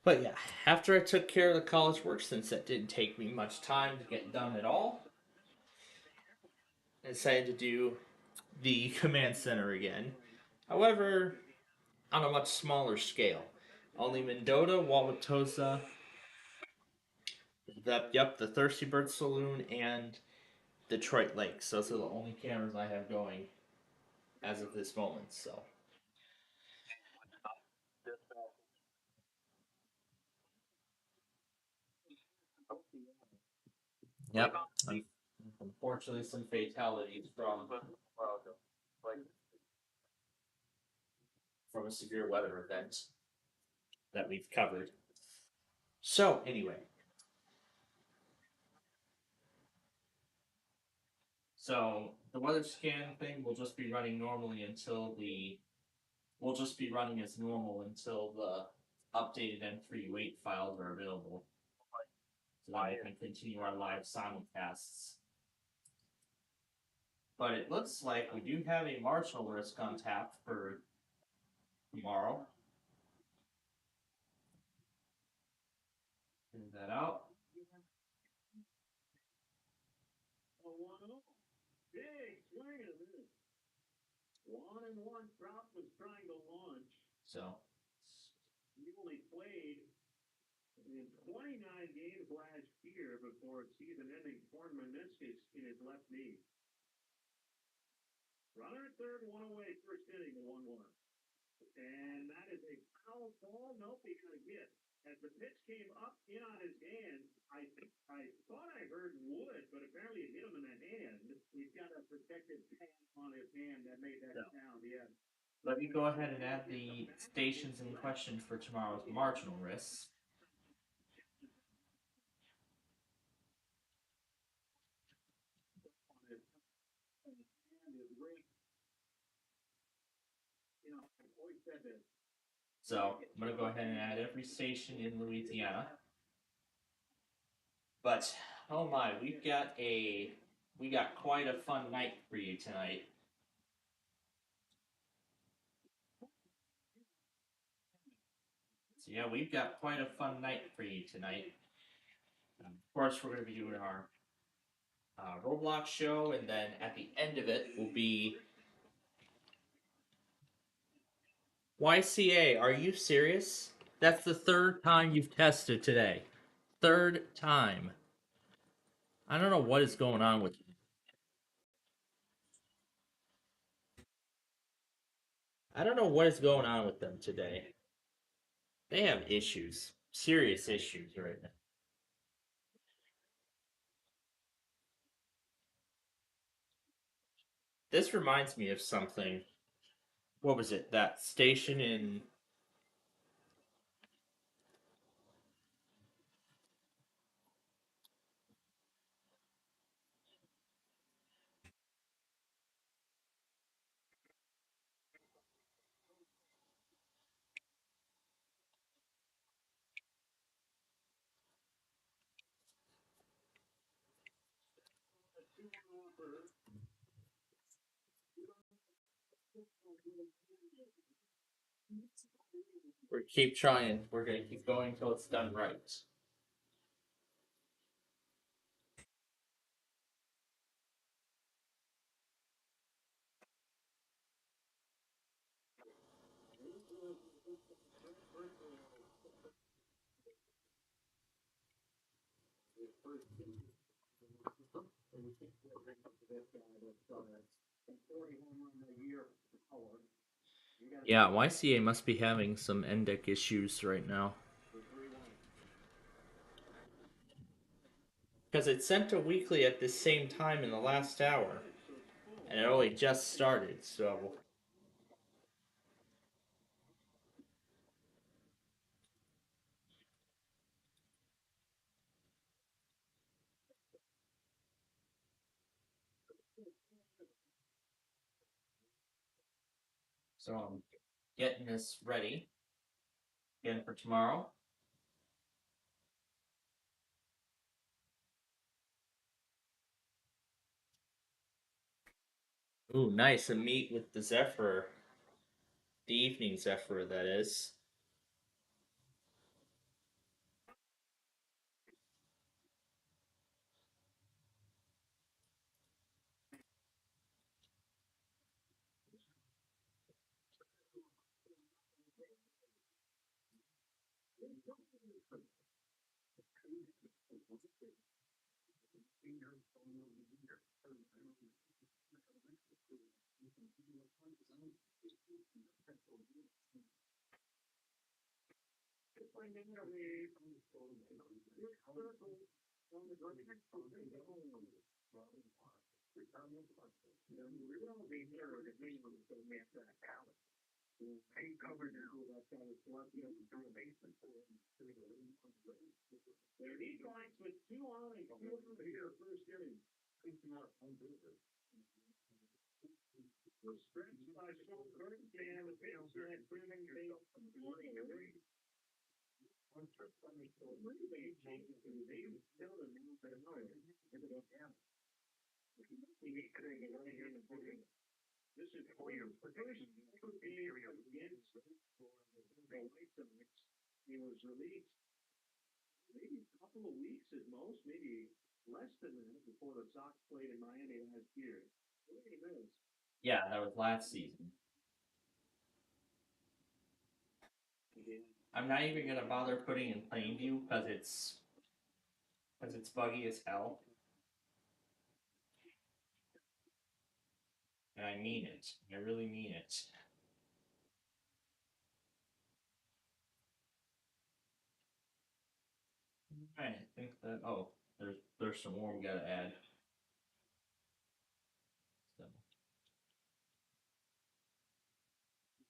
but yeah, after I took care of the college work, since that didn't take me much time to get done at all, I decided to do the command center again. However, on a much smaller scale. Only Mendota, Wauwatosa, the Thirsty Bird Saloon, and Detroit Lakes. Those are the only cameras I have going as of this moment. So, yep. Unfortunately, some fatalities from a severe weather event that we've covered. So, anyway, so the weather scan thing will just be running normally until the will just be running as normal until the updated M3U8 files are available. So that we can continue our live simulcasts. But it looks like we do have a marginal risk on tap for tomorrow. Figure that out. So let me go ahead and add the stations in question for tomorrow's marginal risks. So I'm gonna go ahead and add every station in Louisiana. But oh my, we got quite a fun night for you tonight. So yeah, we've got quite a fun night for you tonight. Of course, we're gonna be doing our Roblox show, and then at the end of it will be YCA. Are you serious? That's the third time you've tested today. Third time. I don't know what is going on with you. I don't know what is going on with them today. They have issues, serious issues right now. This reminds me of something. What was it? That station in. We keep trying. We're gonna keep going until it's done right. Yeah, YCA must be having some NDEC issues right now. Because it sent a weekly at the same time in the last hour, and it only just started, so. So I'm getting this ready again for tomorrow. Ooh, nice. A meet with the Zephyr. The evening Zephyr, that is. Yeah, that was last season. I'm not even gonna bother putting in Plainview because it's buggy as hell. And I mean it. I really mean it. I think that there's some more we gotta add.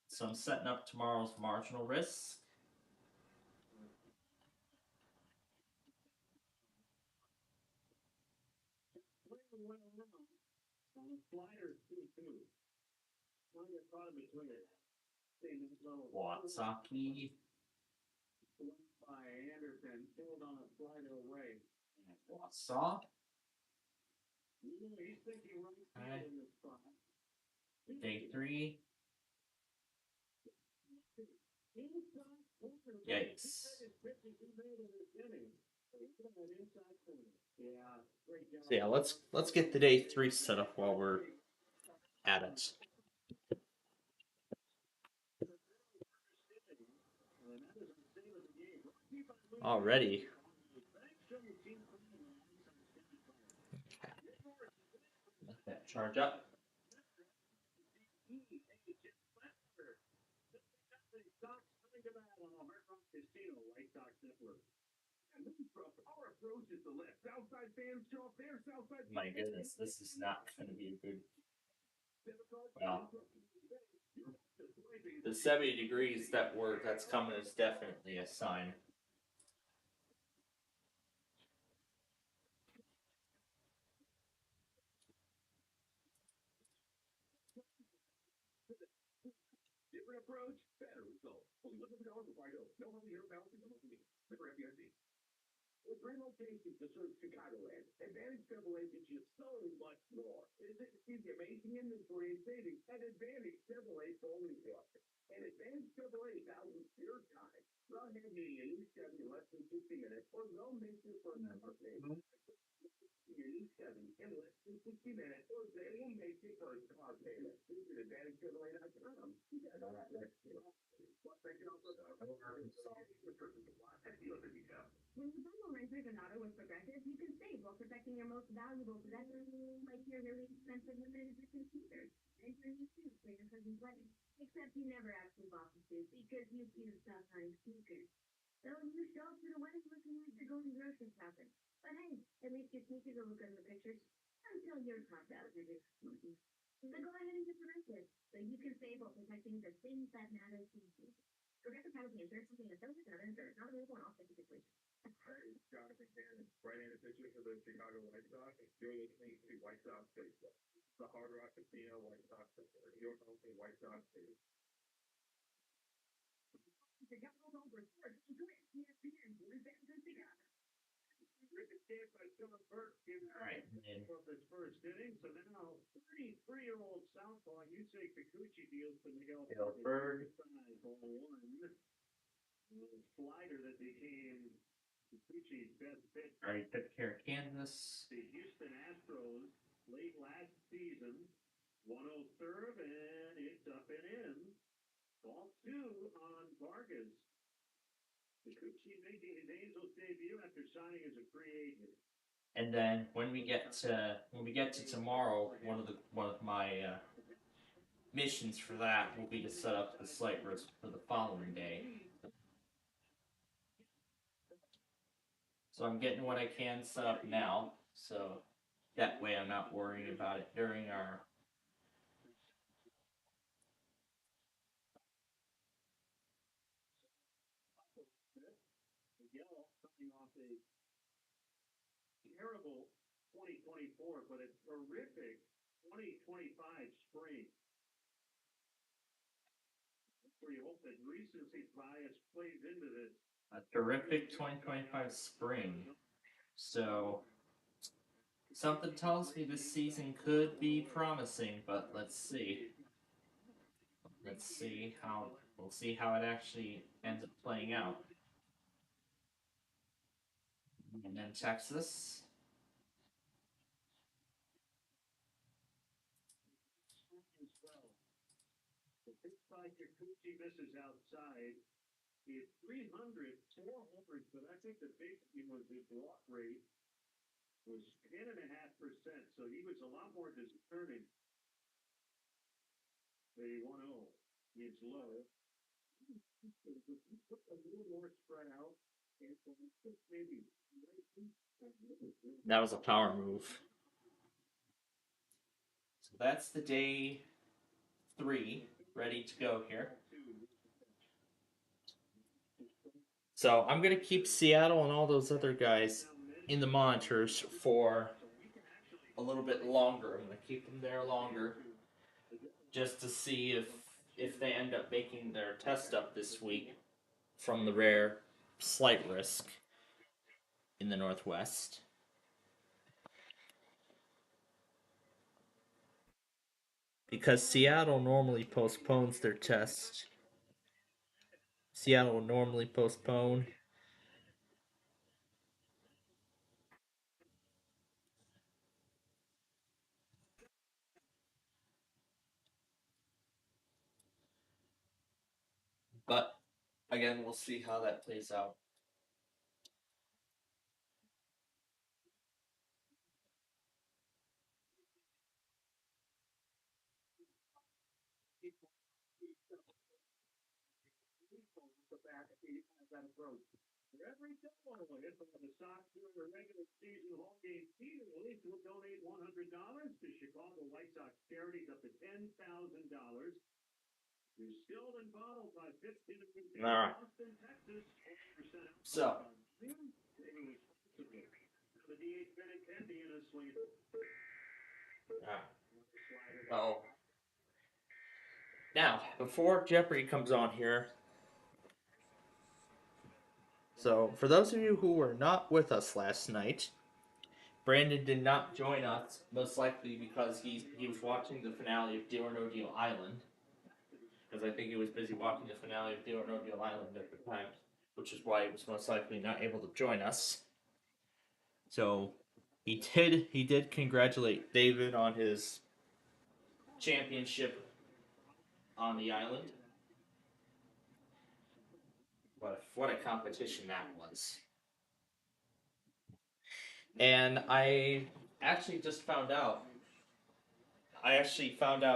So I'm setting up tomorrow's marginal risk. Watsaki. Watsaw. Okay. Day 3. Yikes. So yeah, let's get the day 3 set up while we're at it. Already. Let that charge up. My goodness, this is not going to be a good. Well, the 70 degrees that's coming is definitely a sign. Alright, and From this first inning, so now 33-year-old southpaw Yusei Kikuchi deals to Miguel Berg. ball one. Slider that became Kikuchi's best pitch. Already took care of Kansas. The Houston Astros late last season, 1-0 serve, and it's up and in. Ball two on Vargas. Kikuchi making his Angels debut after signing as a free agent. And then when we get to tomorrow, one of my missions for that will be to set up the slight risk for the following day. So I'm getting what I can set up now, so that way I'm not worrying about it during our Miguel coming off a terrible 2024, but a terrific 2025 spring. Where you hope that recency bias plays into this. a terrific 2025 spring. So something tells me this season could be promising, but let's see. We'll see how it actually ends up playing out. And then Texas. The pitch by Kikuchi misses outside. He had 300, 4 homers, but I think the big thing was his walk rate was 10.5%, so he was a lot more discerning. The 1-0 is low. A little more spread out. Maybe. That was a power move. So that's the day 3 ready to go here. So I'm going to keep Seattle and all those other guys in the monitors for a little bit longer. I'm going to keep them there longer just to see if they end up making their test up this week from the rare slight risk in the Northwest. Because Seattle normally postpones their test. Seattle will normally postpone. But again, we'll see how that plays out. That approach. For every double hit by the Sox during the regular season home game team, the Leafs will donate $100 to Chicago White Sox charities up to $10,000. Distilled and bottled by 15 of Austin, Texas. So, The DH Bennett Kendi in a swing. well, now before Jeopardy comes on here. So, for those of you who were not with us last night, Brandon did not join us, most likely because he was watching the finale of Deal or No Deal Island. Because I think he was busy watching the finale of Deal or No Deal Island at the time, which is why he was most likely not able to join us. So, he did congratulate David on his championship on the island. What a competition that was. And I actually found out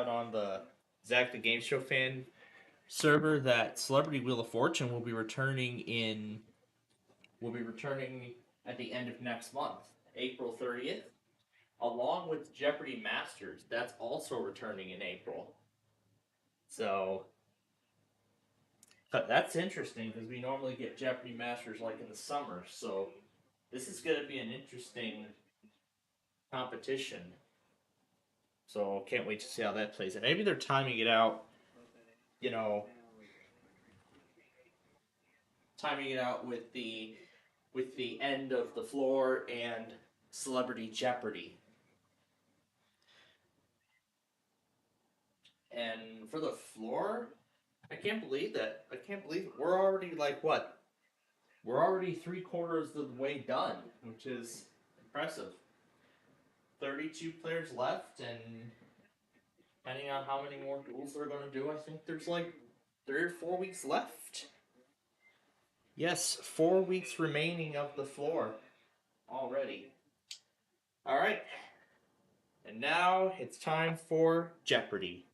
on the Zach the Game Show fan server that Celebrity Wheel of Fortune will be returning at the end of next month, April 30th, along with Jeopardy Masters. That's also returning in April. So that's interesting because we normally get Jeopardy Masters like in the summer. So this is going to be an interesting competition. So can't wait to see how that plays. And maybe they're timing it out, timing it out with the end of the floor and Celebrity Jeopardy. And for the floor, I can't believe that. I can't believe it. We're already like what? We're already 3/4 of the way done, which is impressive. 32 players left, and depending on how many more duels they're going to do, I think there's like 3 or 4 weeks left. Yes, 4 weeks remaining of the floor already. All right. And now it's time for Jeopardy!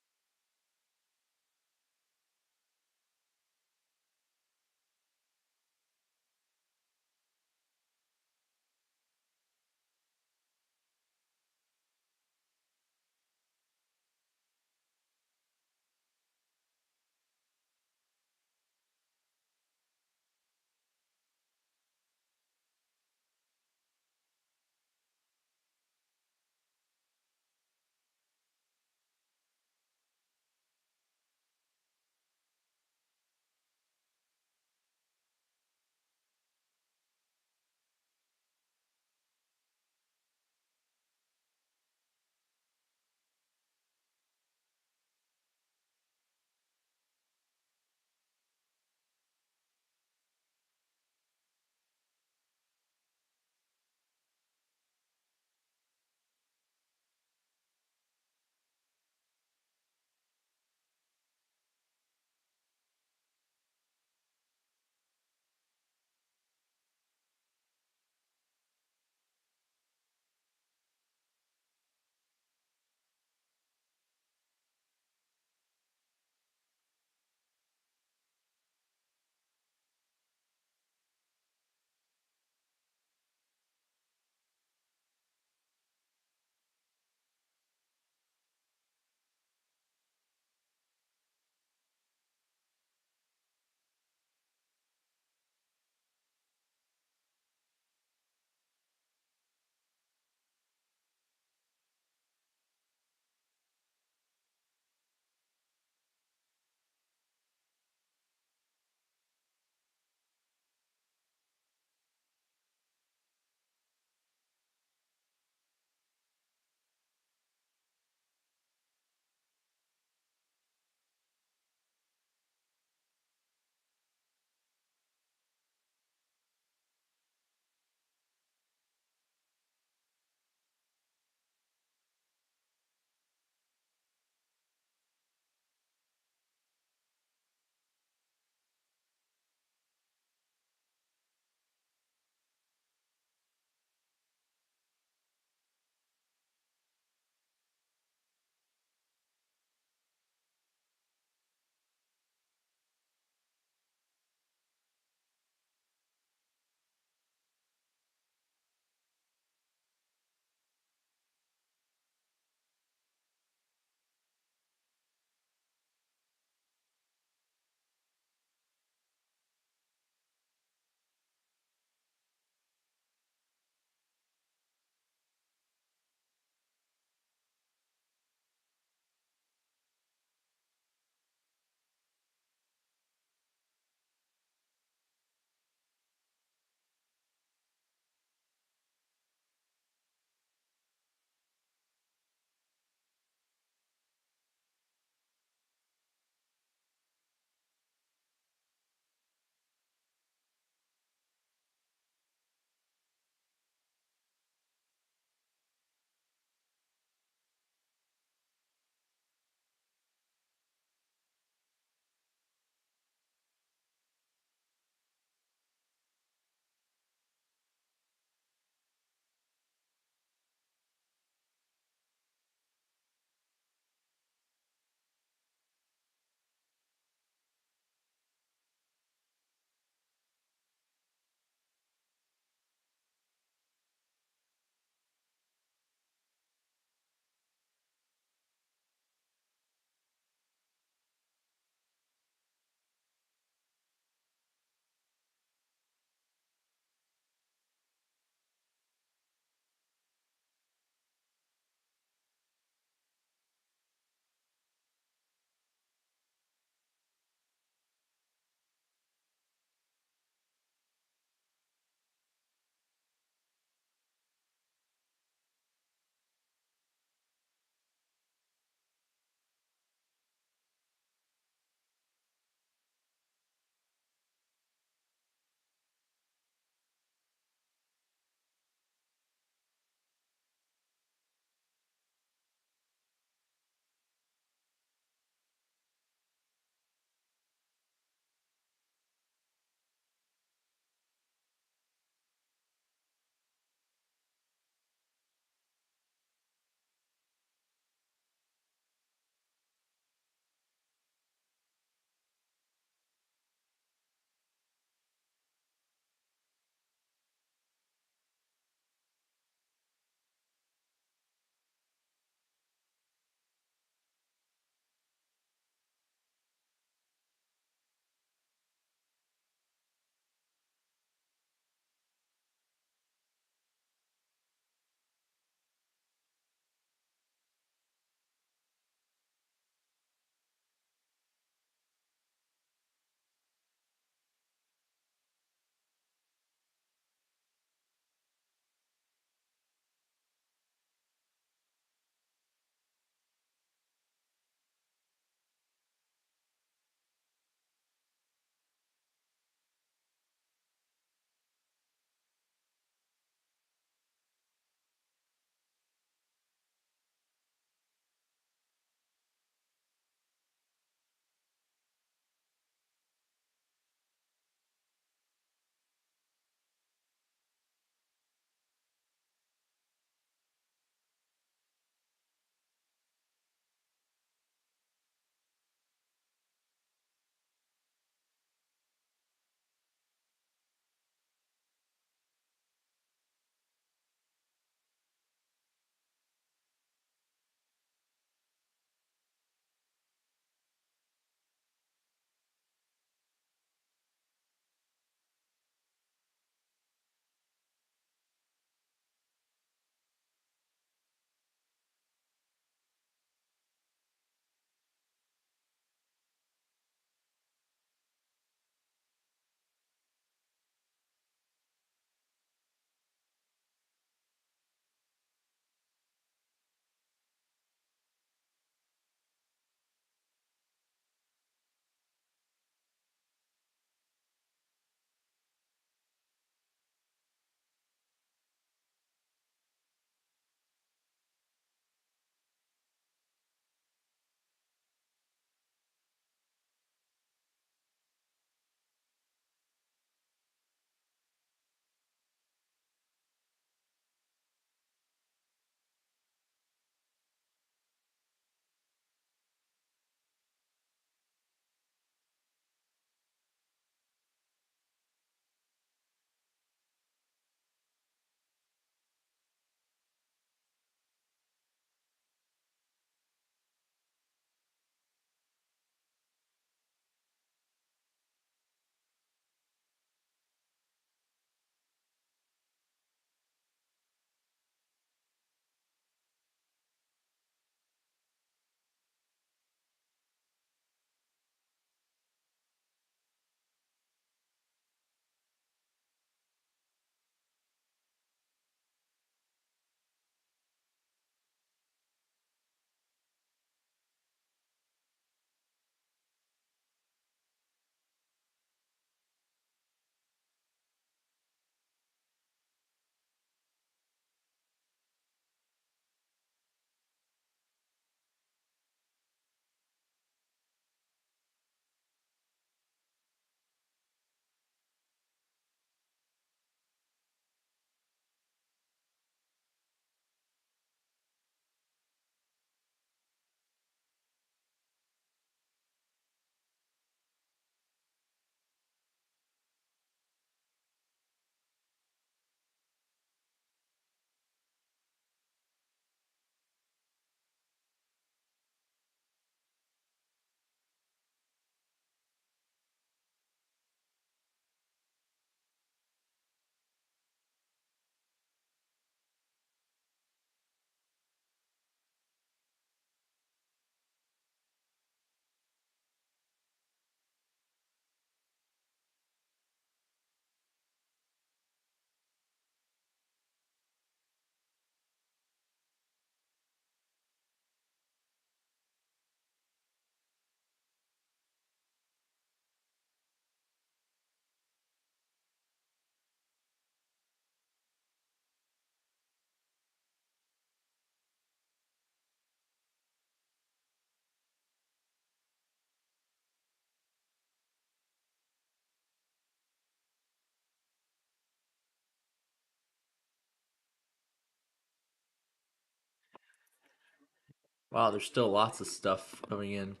Wow, there's still lots of stuff coming in.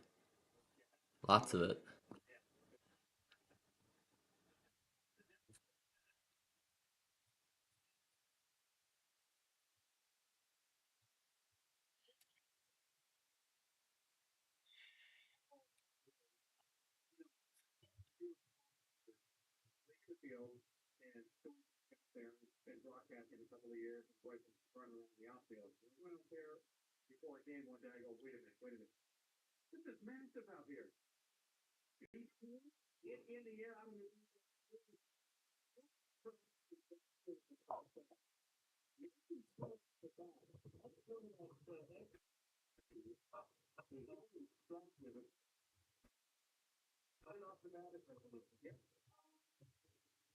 Lots of it. There, been broadcasting a couple of years, and running around the outfield. So I went out there before a game one day. I go, wait a minute. This is massive out here. In the air, I don't know.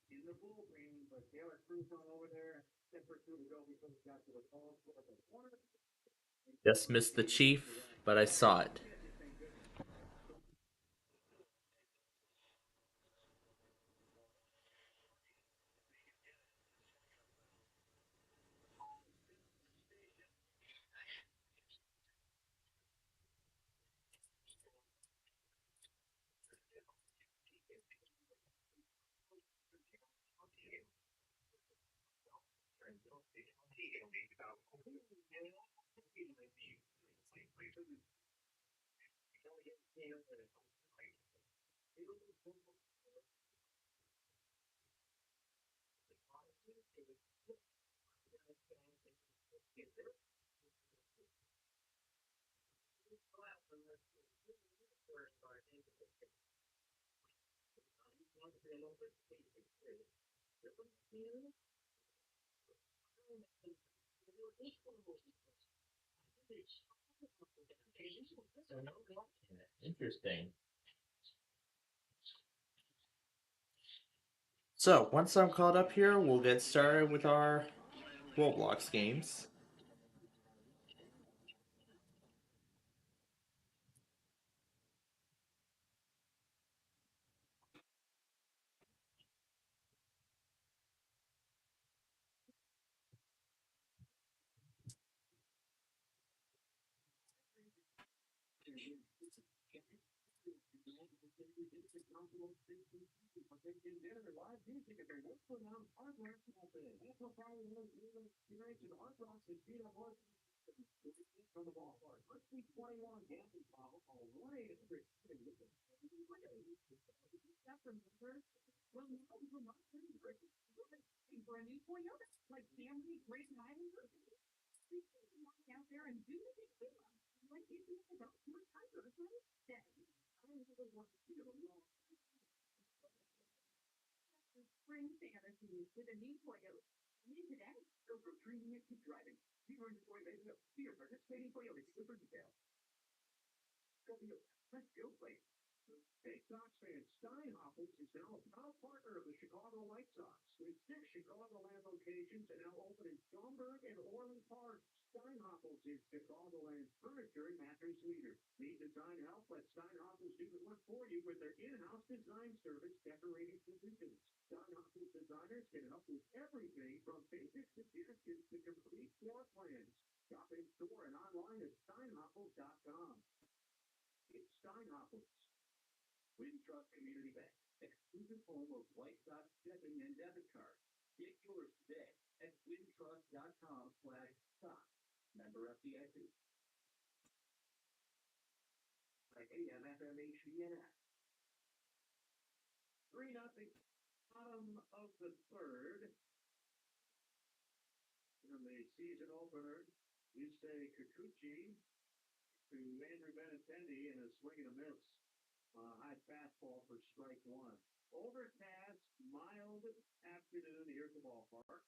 In the bullpen, but Taylor Cruz on over there, 10 for 2 to go before we got to the ball. Just missed the Chief, but I saw it. Interesting. So, once I'm caught up here, we'll get started with our Roblox games. From the ballpark. Let's see 21 Gambling Bottle. All right. For a new Toyota, like Camry, Grace Highlander. Out there and do it. Like you do it about your tiger, right? I really want to do it. Spring fantasies with a new Toyota. New today. Go from dreaming it to driving. See your Toyota. See your participating Toyota super detail. Let's go play. Hey, Sox fans, Steinhoffels is now a proud partner of the Chicago White Sox. With 6 Chicagoland locations and now open in Schaumburg and Orland Park. Steinhoffels is Chicagoland's furniture and mattress leader. Need design help? Let Steinhoffels do the work for you with their in-house design service decorating solutions. Steinhoffels designers can help with everything from basic suggestions to complete floor plans. Shop in store and online at steinhoffels.com. It's Steinhoffels. Wintrust Community Bank, exclusive home of White Sox checking and debit cards. Get yours today at wintrust.com/stock. Member FDIC. AM FM HDNS. 3-0. Bottom of the third. In the season opener, you say Kikuchi to Andrew Benintendi in a swing and a miss. High fastball for strike one. Overcast, mild afternoon here at the ballpark.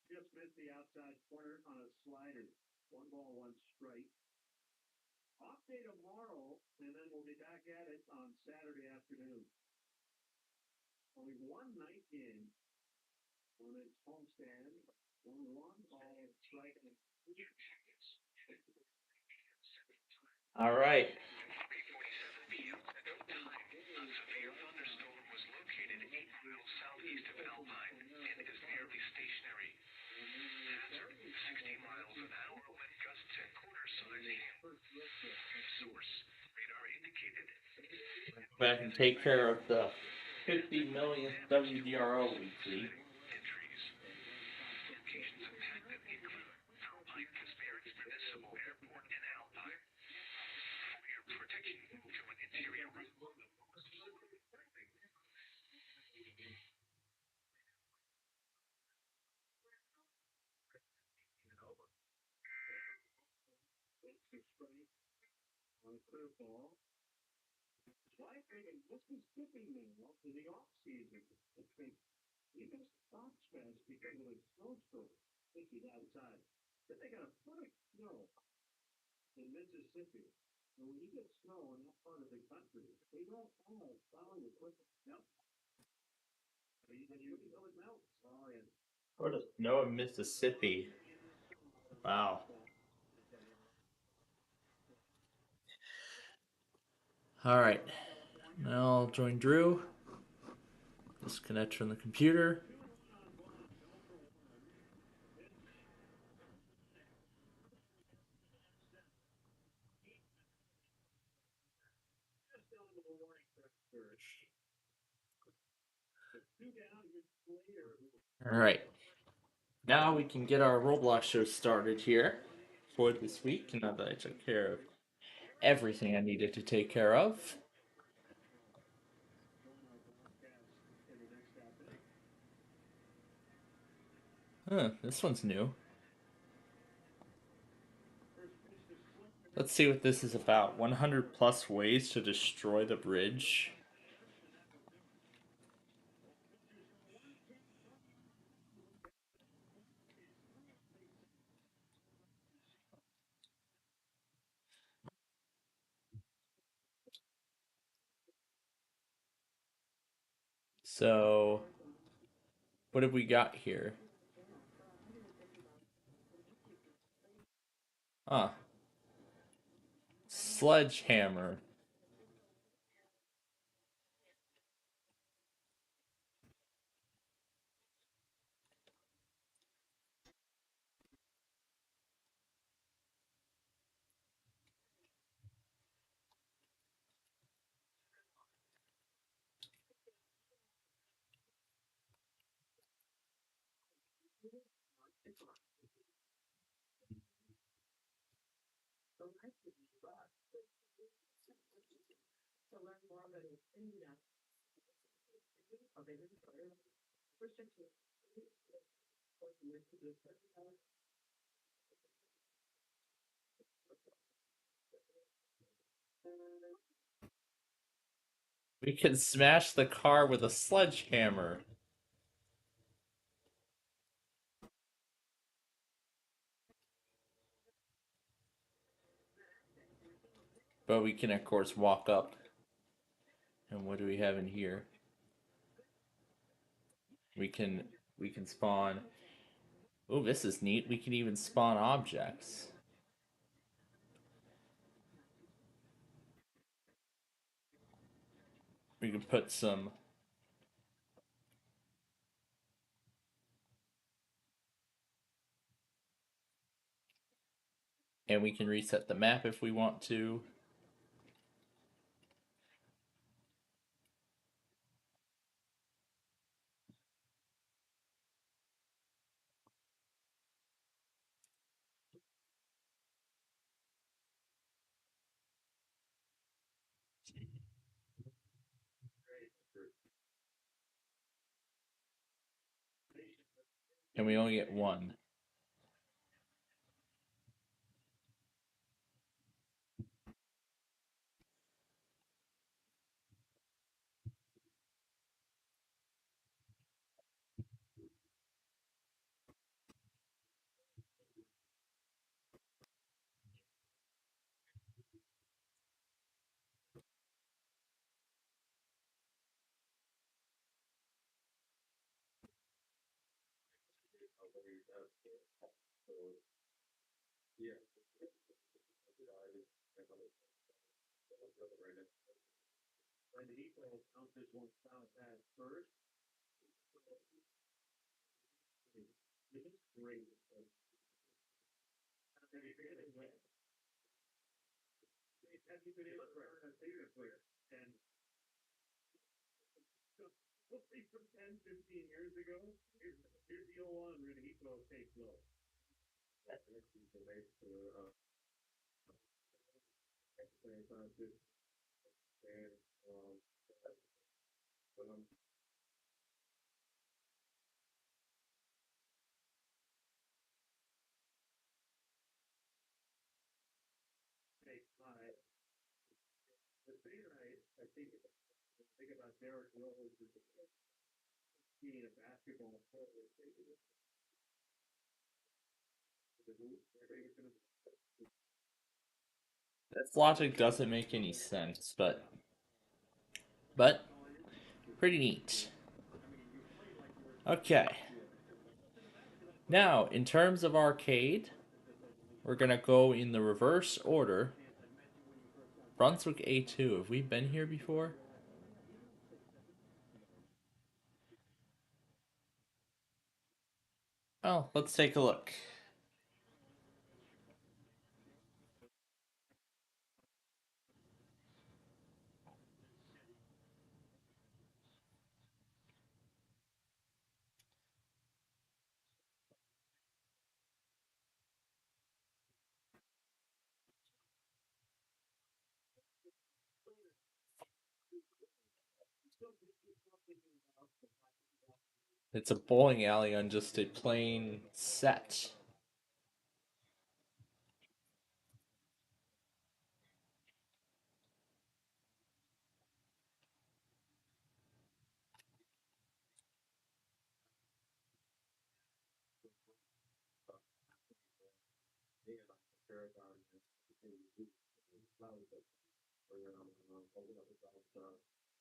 Just missed the outside corner on a slider. 1 ball, 1 strike. Off day tomorrow, and then we'll be back at it on Saturday afternoon. Only one night game on its homestand. 1 ball, strike. All right. Severe thunderstorm was located 8 miles southeast of Alpine and is nearly stationary. miles an hour when gusts at quarter-size source. Radar indicated. Back and take care of the 50 millionth WDRO weekly. Entries. Locations of Hackney include Alpine Casper's Municipal Airport in Alpine. For your protection, move to an interior room. On a clear ball. Why bring a Mississippi now to the off-season? You missed Fox Fest because of a snowstorm. Think he's outside. But they got a foot of snow in Mississippi. And when you get snow in that part of the country, they don't have plowing equipment. Yep. You know it melts. Oh, yeah. What a snow in Mississippi. Wow. Alright. Now I'll join Drew. Disconnect from the computer. Alright. Now we can get our Roblox show started here for this week. Now that I took care of everything I needed to take care of. Huh, this one's new. Let's see what this is about. 100 plus ways to destroy the bridge. So, what have we got here? Ah, sledgehammer. We can smash the car with a sledgehammer. But we can, of course, walk up. And what do we have in here? We can spawn. Oh, this is neat. We can even spawn objects. We can put some. And we can reset the map if we want to. And we only get one. And he will count this one out at first. This is great. Have you been able to learn a theater player? And hopefully from 10, 15 years ago, here's the old one, Renito Take Low. That's the base for exercise and when I'm high, the thing I think about Derek Rose is being a basketball player. This logic doesn't make any sense, but pretty neat. Okay. Now, in terms of arcade, we're gonna go in the reverse order. Brunswick A2. Have we been here before? Oh, let's take a look. It's a bowling alley on just a plain set.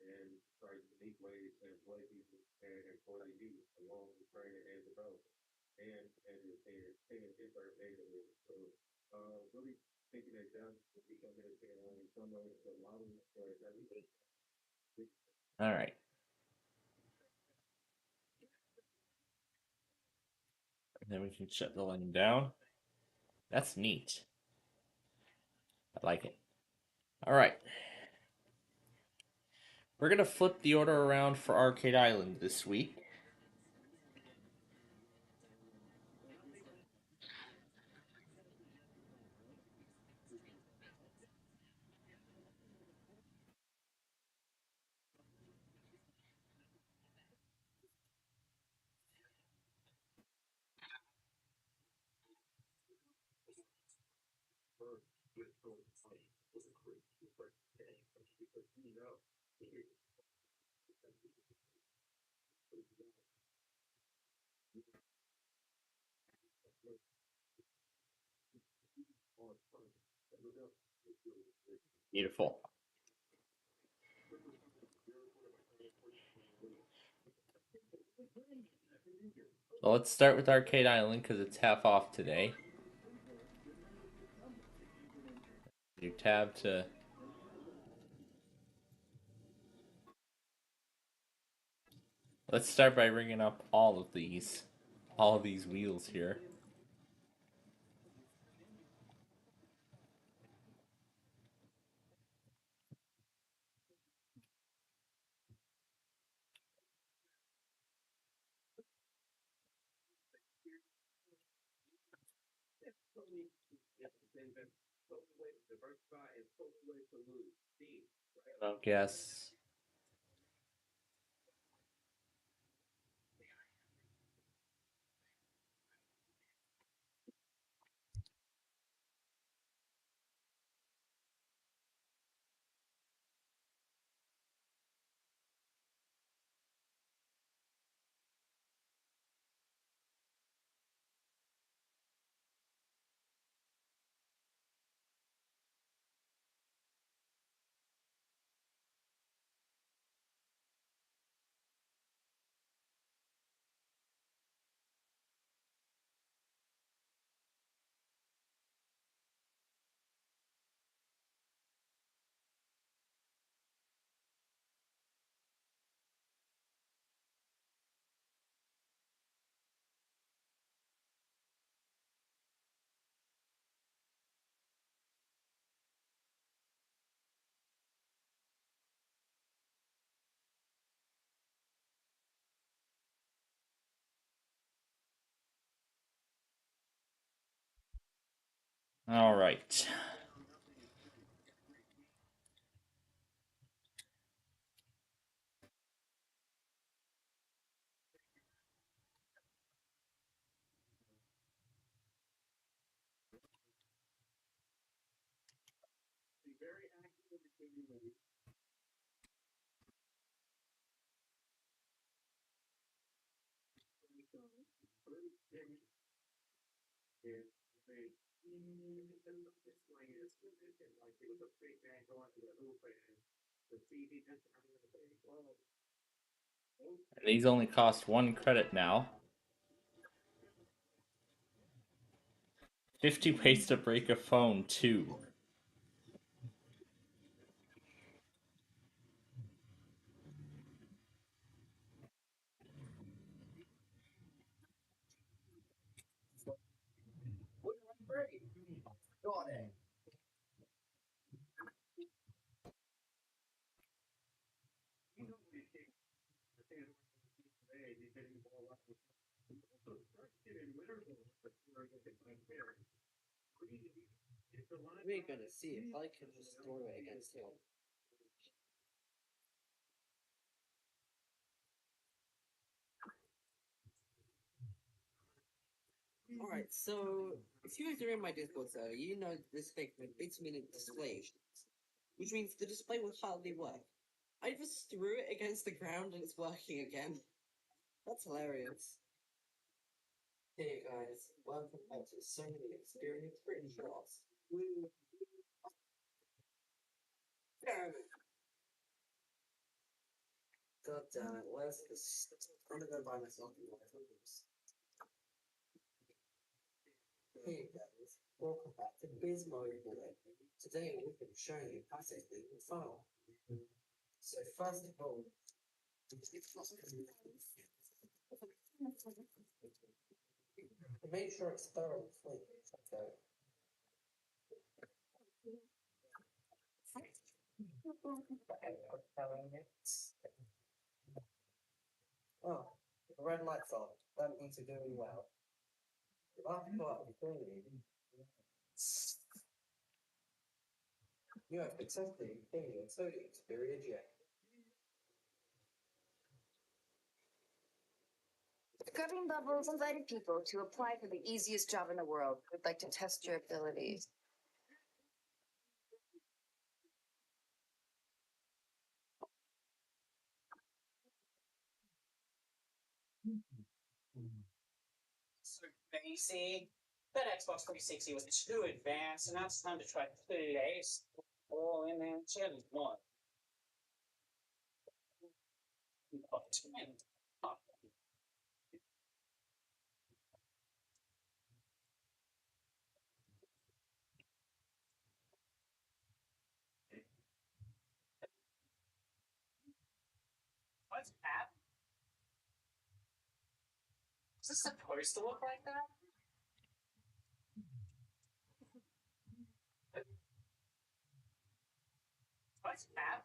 And try unique ways and play people and for they do along with training and development and it's our data. So really thinking that would become some of the models that we All right. And then we can shut the line down. That's neat. I like it. All right. We're going to flip the order around for Arcade Island this week. Beautiful. So let's start with Arcade Island because it's half off today. New tab to... Let's start by ringing up all of these wheels here. I guess. All right. And these only cost 1 credit now. 50 ways to break a phone, 2. We ain't gonna see if I can just throw it against him. Alright, so if you guys are in my Discord server, you know this thing with 8-minute display, which means the display will hardly work. I just threw it against the ground and it's working again. That's hilarious. Hey guys, welcome back to Sony Experience Britain Shots. God damn it, where's this? I'm gonna go buy myself a life of this. Hey guys, welcome back to Bismo Boy. Today we're going to show you how to delete the file. So first of all, make sure it's thoroughly clean. Okay. Oh, the red light's on. That means you're doing well. After cleaning, you have successfully cleaned your sodium expiry eject. Governing Bubbles invited people to apply for the easiest job in the world. We'd like to test your abilities. So basic. That Xbox 360 was too advanced, and now it's time to try place all in that challenge one. What's that? Is this supposed to look like that? What's that?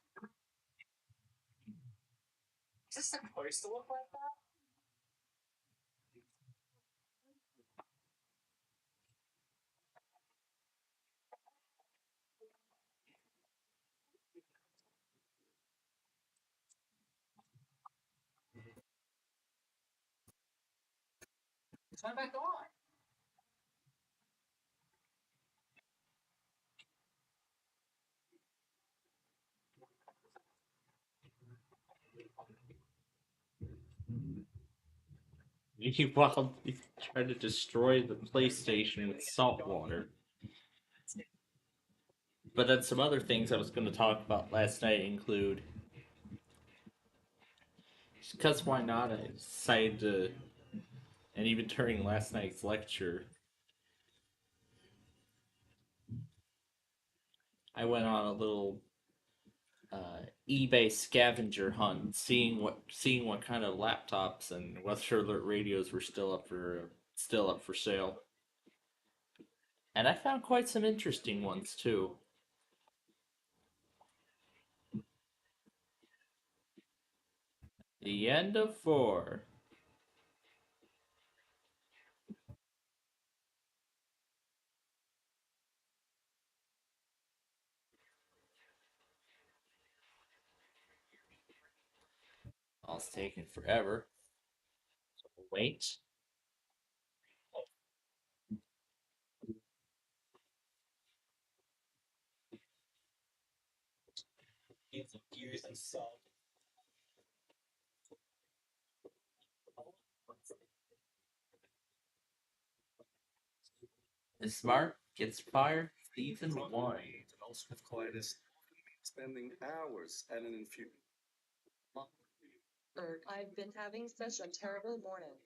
Is this supposed to look like that? Turn back on. Meanwhile, he's trying to destroy the PlayStation with salt water. But then some other things I was going to talk about last night include, because why not, I decided to, and even during last night's lecture, I went on a little eBay scavenger hunt, seeing what kind of laptops and Western Alert radios were still up for sale. And I found quite some interesting ones too. The end of 4. It's taking forever. So we'll wait. Is Smart Gets Fired Season 1. Ulcerative colitis often means spending hours at an infusion. I've been having such a terrible morning.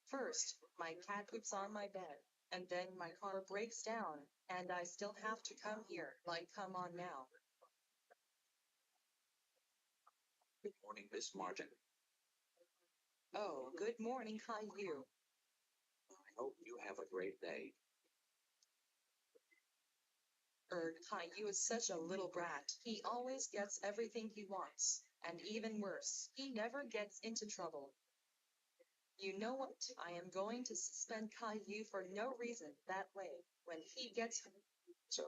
First, my cat poops on my bed, and then my car breaks down, and I still have to come here. Like, come on now. Good morning, Miss Martin. Oh, good morning, Caillou. I hope you have a great day. Caillou is such a little brat. He always gets everything he wants. And even worse, he never gets into trouble. You know what? I am going to suspend Caillou for no reason that way when he gets home. So,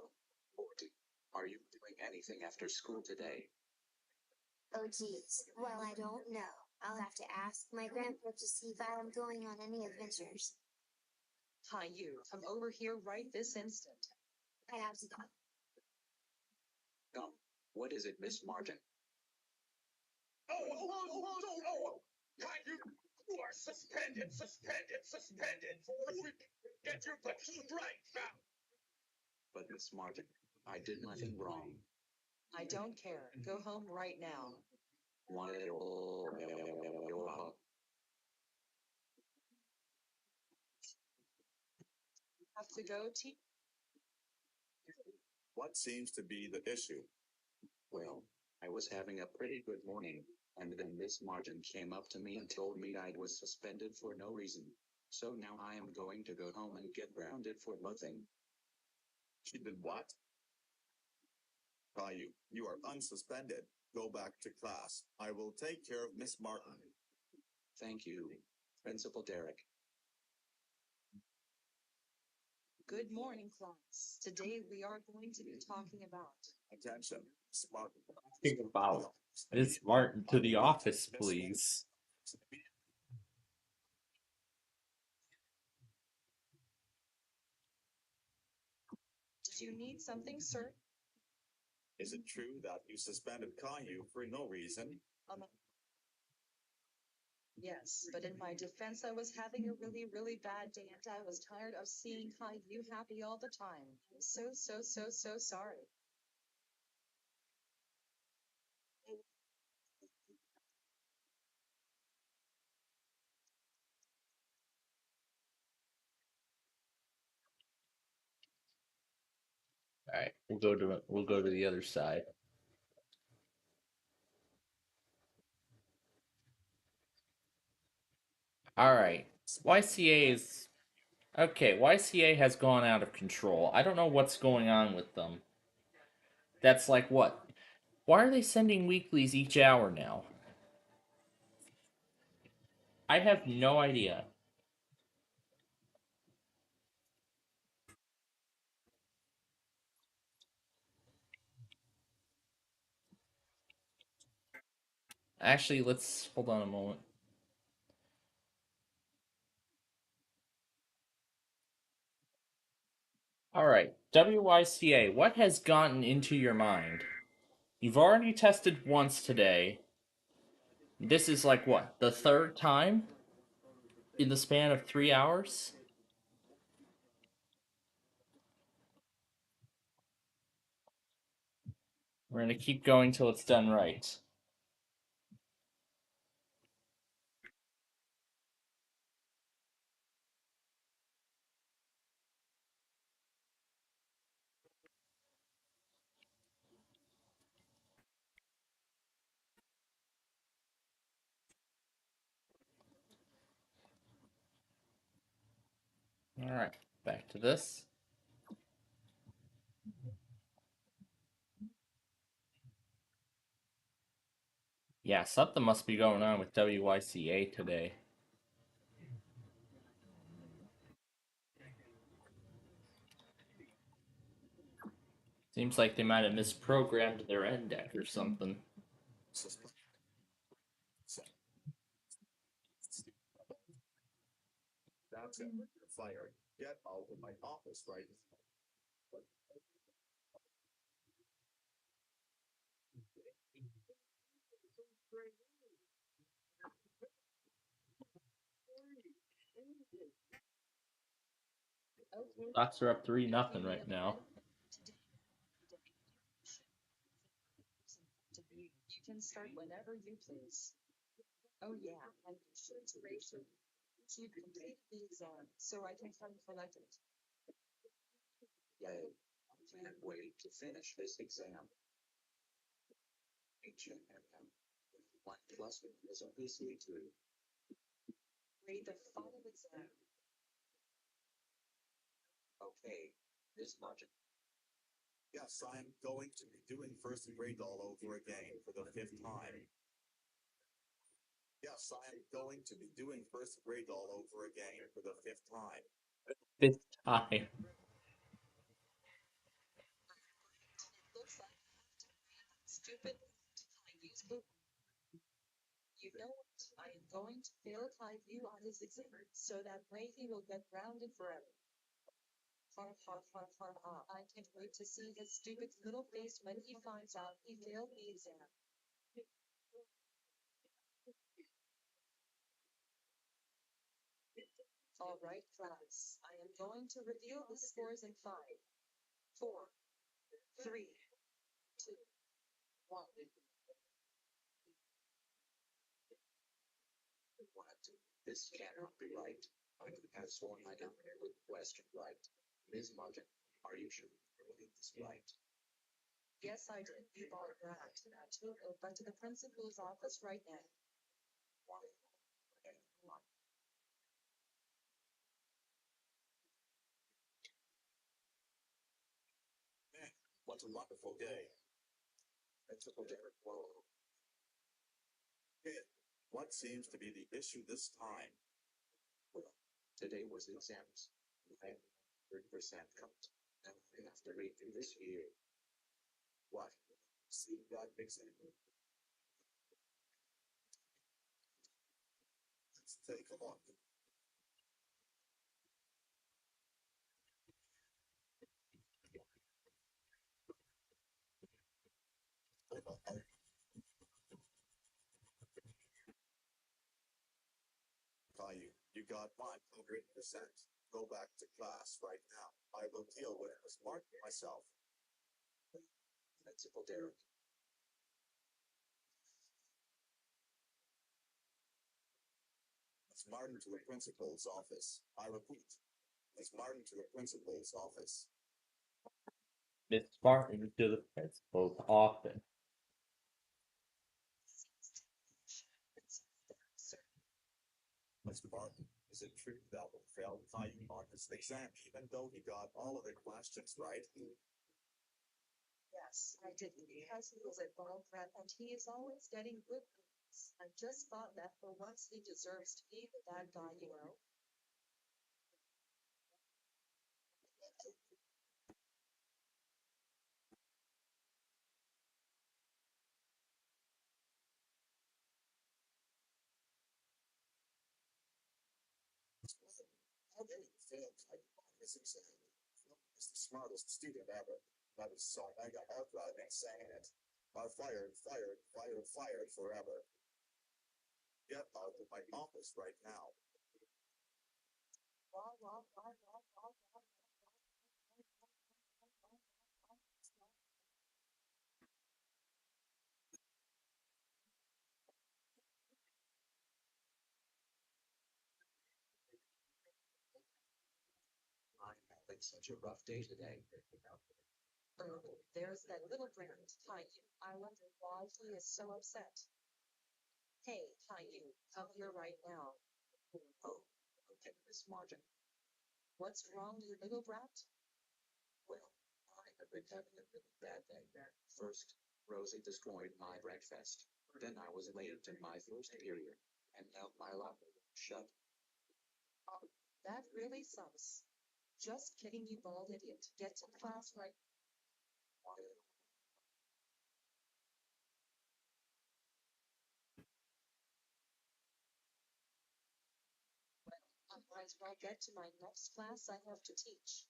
Morty, are you doing anything after school today? Oh geez, well I don't know. I'll have to ask my grandpa to see if I'm going on any adventures. Caillou, come over here right this instant. I have to go. Come, what is it, Miss Martin? Oh! Caillou, you are suspended for a week. Get your butt right now. But Miss Martin, I did nothing wrong. I don't care. Go home right now. Have to go, What seems to be the issue? Well, I was having a pretty good morning, and then Miss Martin came up to me and told me I was suspended for no reason. So now I am going to go home and get grounded for nothing. She did what? Caillou, you are unsuspended. Go back to class. I will take care of Miss Martin. Thank you, Principal Derek. Good morning, class. Today we are going to be talking about... Attention, Smart. Think about Miss Martin to the office, please. Did you need something, sir? Is it true that you suspended Caillou for no reason? Yes, but in my defense, I was having a really, really bad day and I was tired of seeing Caillou happy all the time. I'm so sorry. All right, we'll go to the other side. All right, YCA is okay. YCA has gone out of control. I don't know what's going on with them. That's like what? Why are they sending weeklies each hour now? I have no idea. Actually, let's hold on a moment. All right, WYCA, what has gotten into your mind? You've already tested once today. This is like what, the third time in the span of 3 hours? We're going to keep going till it's done right. All right, back to this. Yeah, something must be going on with WYCA today. Seems like they might have misprogrammed their end deck or something. That's it. You're fired. Get out of my office right now. Sox are up 3-0 right now. You can start whenever you please. Oh yeah, and be sure to raise your you've completed the exam, so I can come collect it. Yay. I can't wait to finish this exam. H-M-M. 1 plus 1 is obviously 2. Read the final exam. Okay, this margin. Yes, I am going to be doing first grade all over again for the 5th time. Yes, I am going to be doing first grade all over again for the 5th time. 5th time. It looks like I have to read that stupid Kaiju's. You know what? I am going to fail Kaiju on his exam, so that way he will get grounded forever. Ha ha ha ha ha. I can't wait to see his stupid little face when he finds out he failed the exam. All right, class. I am going to reveal the scores in 5, 4, 3, 2, 1. What? This cannot be right. I could have sworn I got every question right. Ms. Martin, are you sure you're getting this right? Yes, I did. You bought right. I took over to the principal's office right now. Why? Man, what a wonderful day. Principal Derek, whoa. Kid, what seems to be the issue this time? Well, today was exams. I had 100% cut. Now I have to read through this year. What? See that exam? Let's take a look. You got 100%. Go back to class right now. I will deal with this mark myself. Principal Derek. Miss Martin to the principal's office. I repeat. Miss Martin to the principal's office. Miss Martin to the principal's office. Mr. Martin, is it true that will fail Caillou on his exam even though he got all of the questions right? Yes, I did, because he was a bald brat and he is always getting good grades. I just thought that for once he deserves to be the bad guy, you know. How did he fail Caillou on his exam? He's the smartest student ever. That is so mega ultra insane it. Are fired forever. Get out of my office right now. I'm having such a rough day today. Oh, there's that little brat, Caillou. I wonder why he is so upset. Hey, Caillou, come here right now. Oh, okay, Miss Martin. What's wrong, you little brat? Well, I have been having a really bad day. First, Rosie destroyed my breakfast. Then I was late in my first period. And now my lab shut. Oh, that really sucks. Just kidding, you bald idiot. Get to class right. as well get to my next class I have to teach.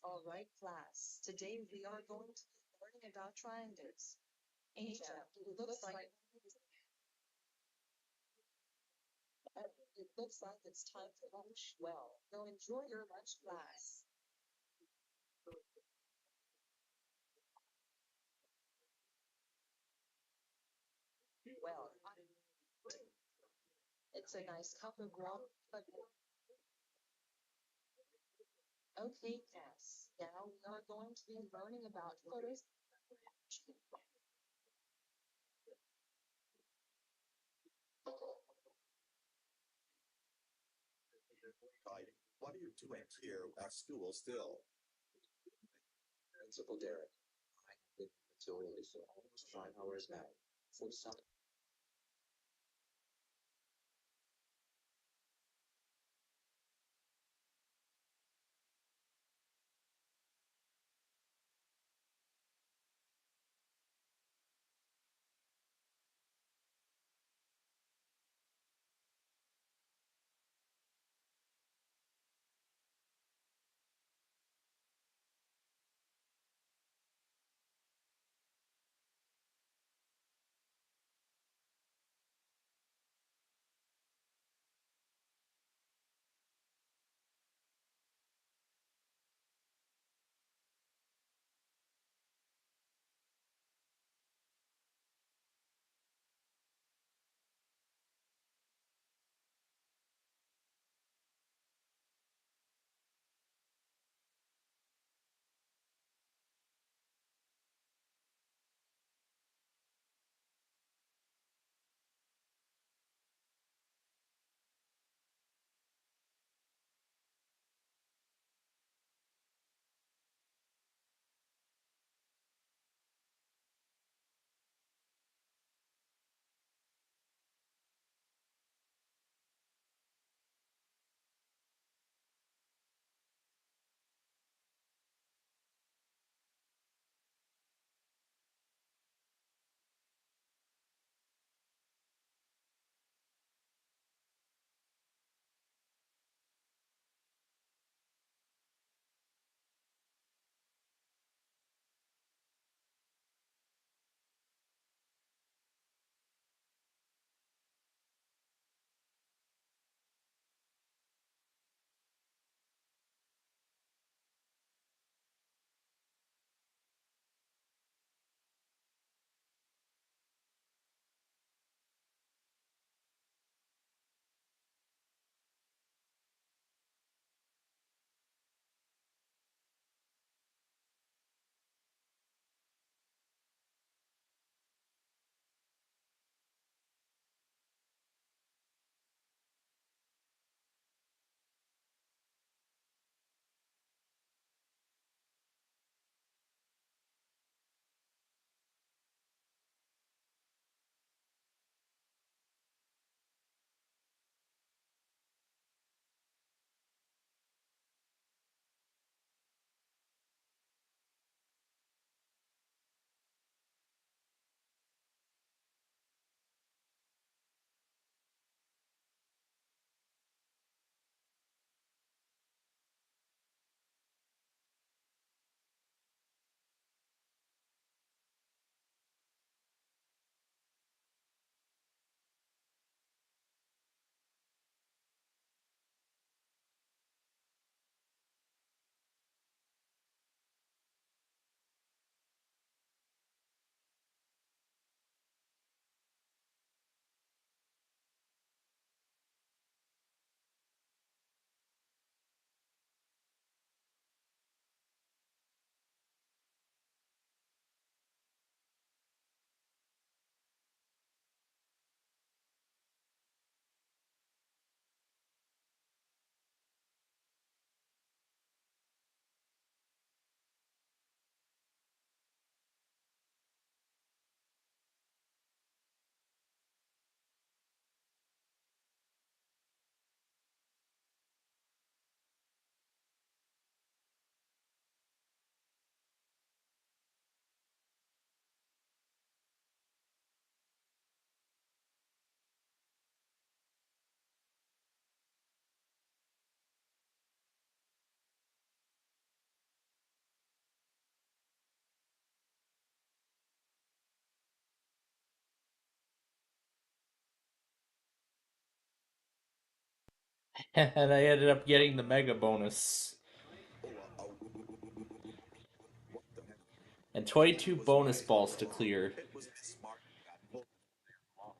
All right, class. Today we are going to be learning about triangles. Asia, it looks like it's time for lunch. Well, go enjoy your lunch, class. Well, it's a nice cup of water, but okay, class. Now we are going to be learning about photos. Heidi, what are you doing here at school still? Principal Derek, I have been materially for almost 5 hours now. For some And I ended up getting the mega bonus. And 22 bonus balls to clear. It was Miss Martin that pulled her along.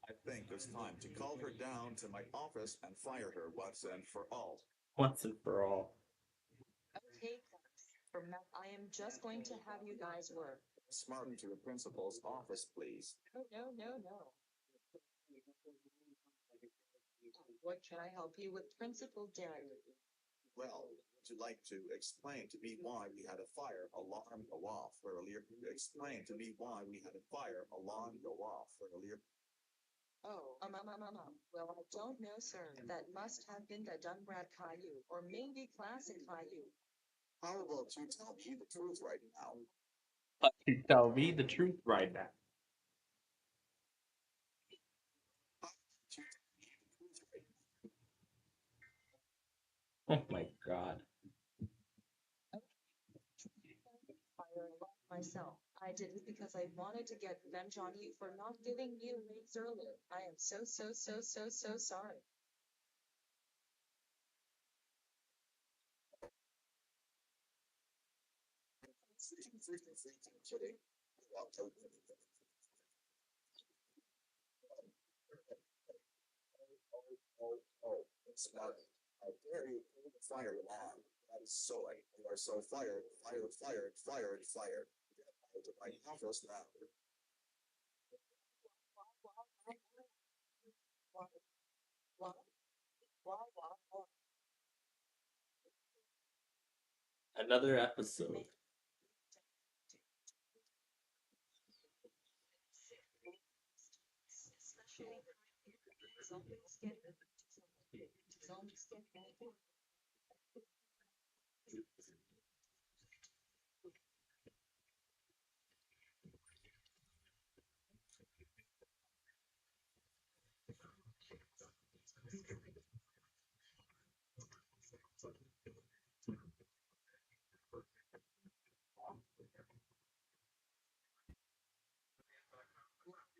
I think it's time to call her down to my office and fire her once and for all. Once and for all. Okay, class. From now, I am just going to have you guys work. Miss Martin to the principal's office, please. No. What can I help you with, Principal Derek? Well, would you like to explain to me why we had a fire alarm go off earlier? Explain to me why we had a fire alarm go off earlier. Oh, well, I don't know, sir. That must have been the Dunbrad Caillou, or maybe Classic Caillou. How about you tell me the truth right now? But you tell me the truth right now. Oh my god. Fire alarm myself. I did it because I wanted to get revenge on you for not giving you raise earlier. I am so sorry. Kidding. Miss Martin, how dare you pull the fire alarm? That is so late. You are so fired. Get out of my office now. Another episode.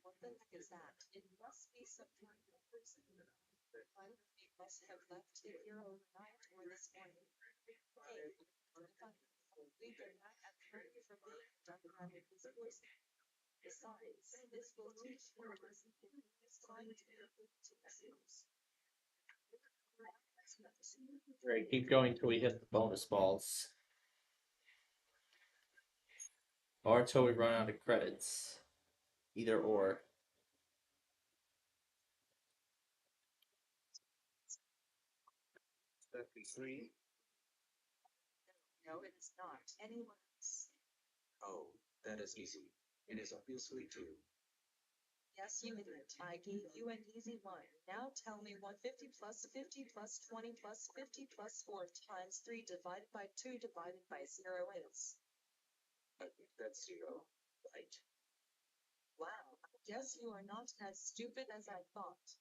What the heck is that? It must be some kind of person. It must have left it here overnight or this morning. Hey, we did not have heard from being done around this person. Besides, this will teach you a lesson in this time to be good to others. Right, keep going till we hit the bonus balls. Or until we run out of credits. Either or. Three. No, it is not. Anyone else? Oh, that is easy. It is obviously two. Yes, you idiot. I gave you an easy one. Now tell me what 50 plus 50 plus 20 plus 50 plus 4 times 3 divided by 2 divided by 0 is. That's zero, right? Wow, I guess you are not as stupid as I thought.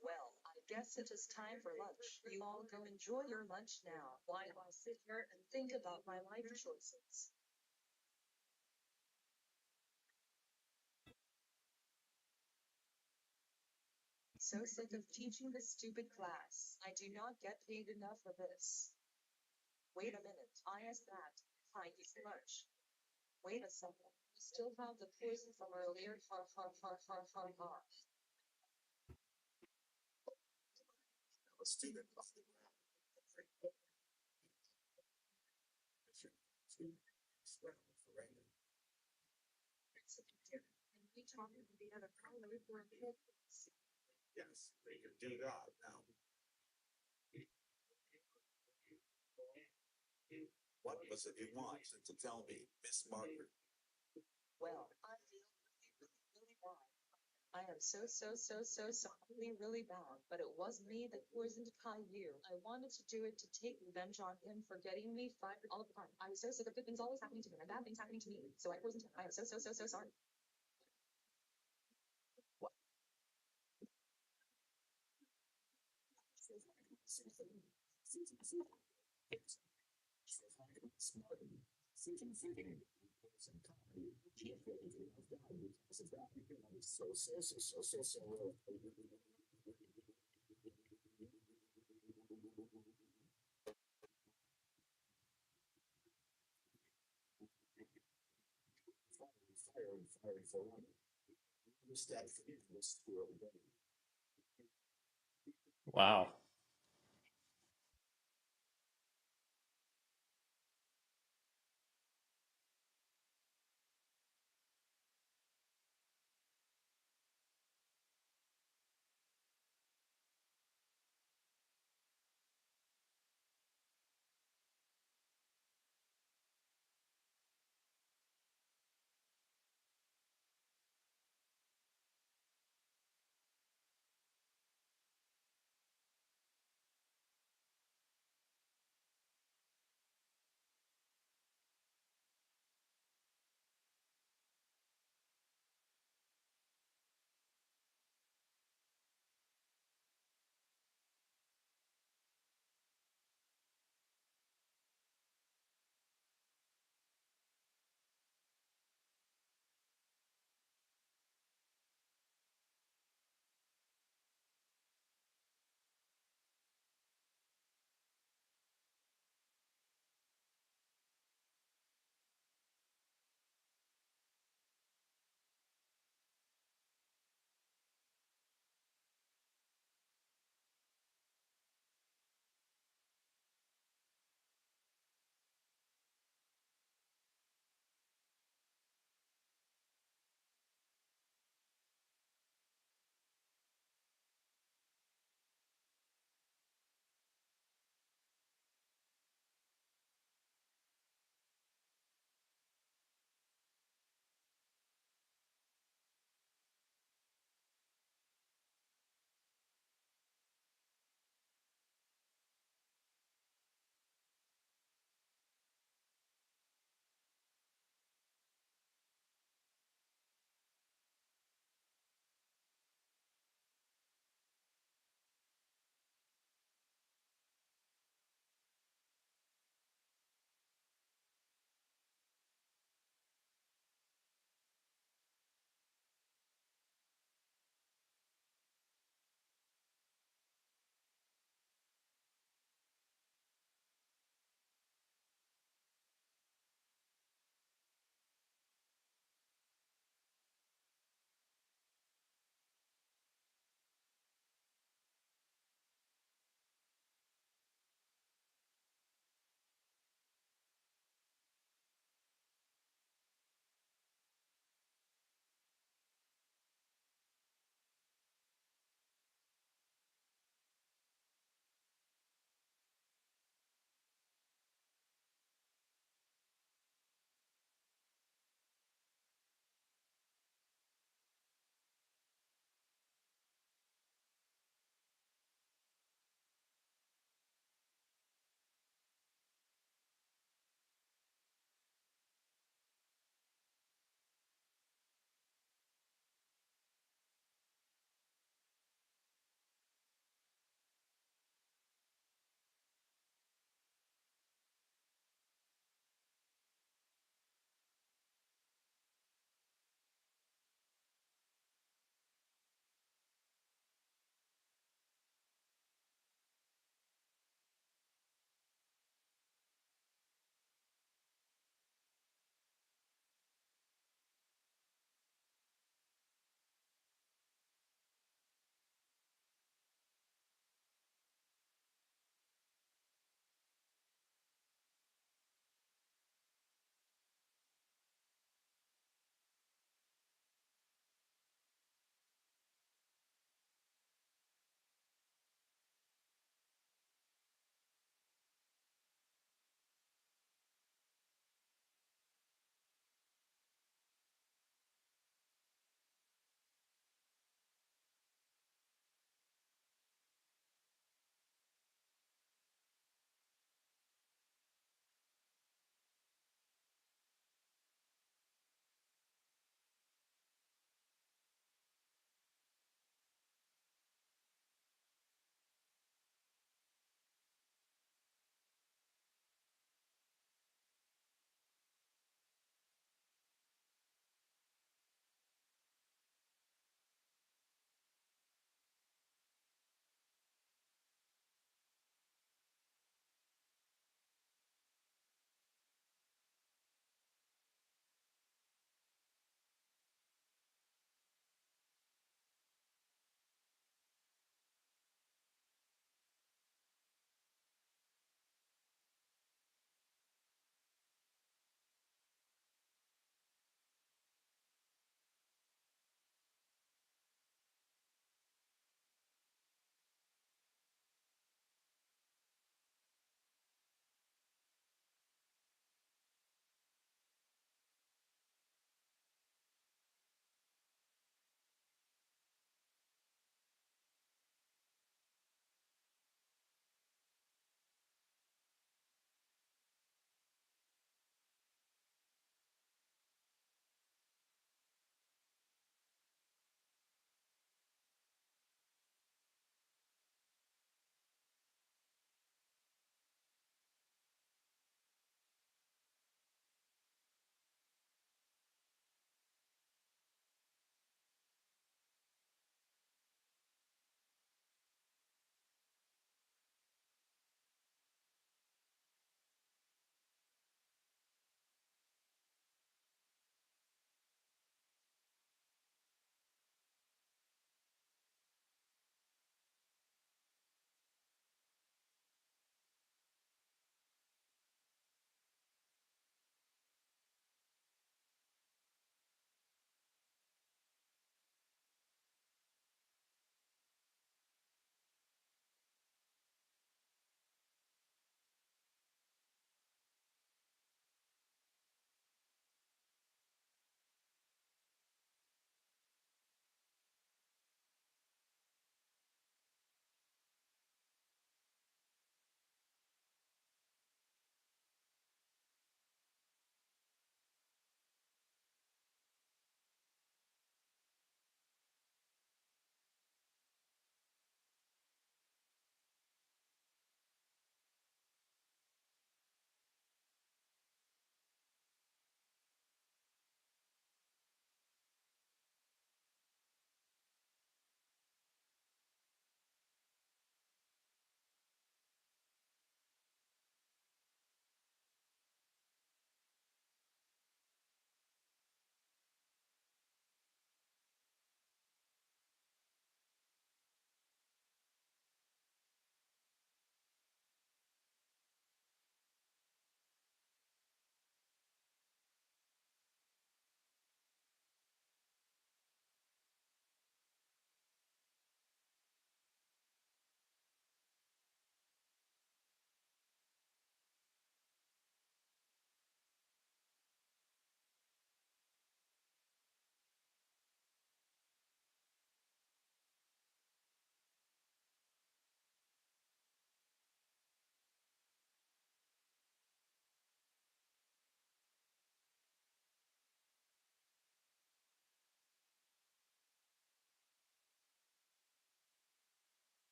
Well, I guess it is time for lunch. You all go enjoy your lunch now, while I sit here and think about my life choices. So sick of teaching this stupid class. I do not get paid enough for this. Wait a minute, I asked that. I eat lunch. Wait a second. You still have the poison from earlier. Ha ha ha ha ha ha. A student off the ground. And we talked to the other color for a bit. Yes, they can do that now. What was it you wanted to tell me, Miss Margaret? Well, I feel really bad. I am so sorry, really bad. But it was me that poisoned Caillou. I wanted to do it to take revenge on him for getting me fired all the time. I was so sick of good things always happening to him and bad things happening to me. So I poisoned him. I am so sorry. Wow.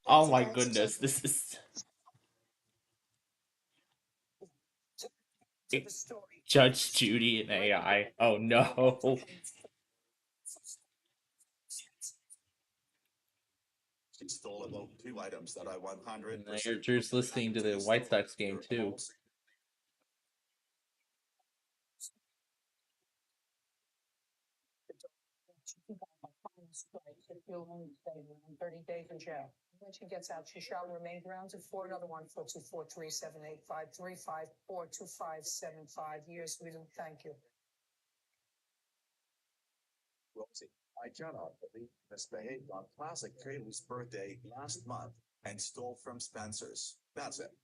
Oh my goodness, this is... Judge Judy and AI. Oh no. She stole about 2 items that I 100%. I hear Drew's listening to the White Sox game too. You'll only stay 30 days in jail. When she gets out, she shall remain grounded for another 1-424-378-5354-2575 years. We do thank you. Rosie, I cannot believe you misbehaved on Classic Kaylee's birthday last month and stole from Spencer's. That's it.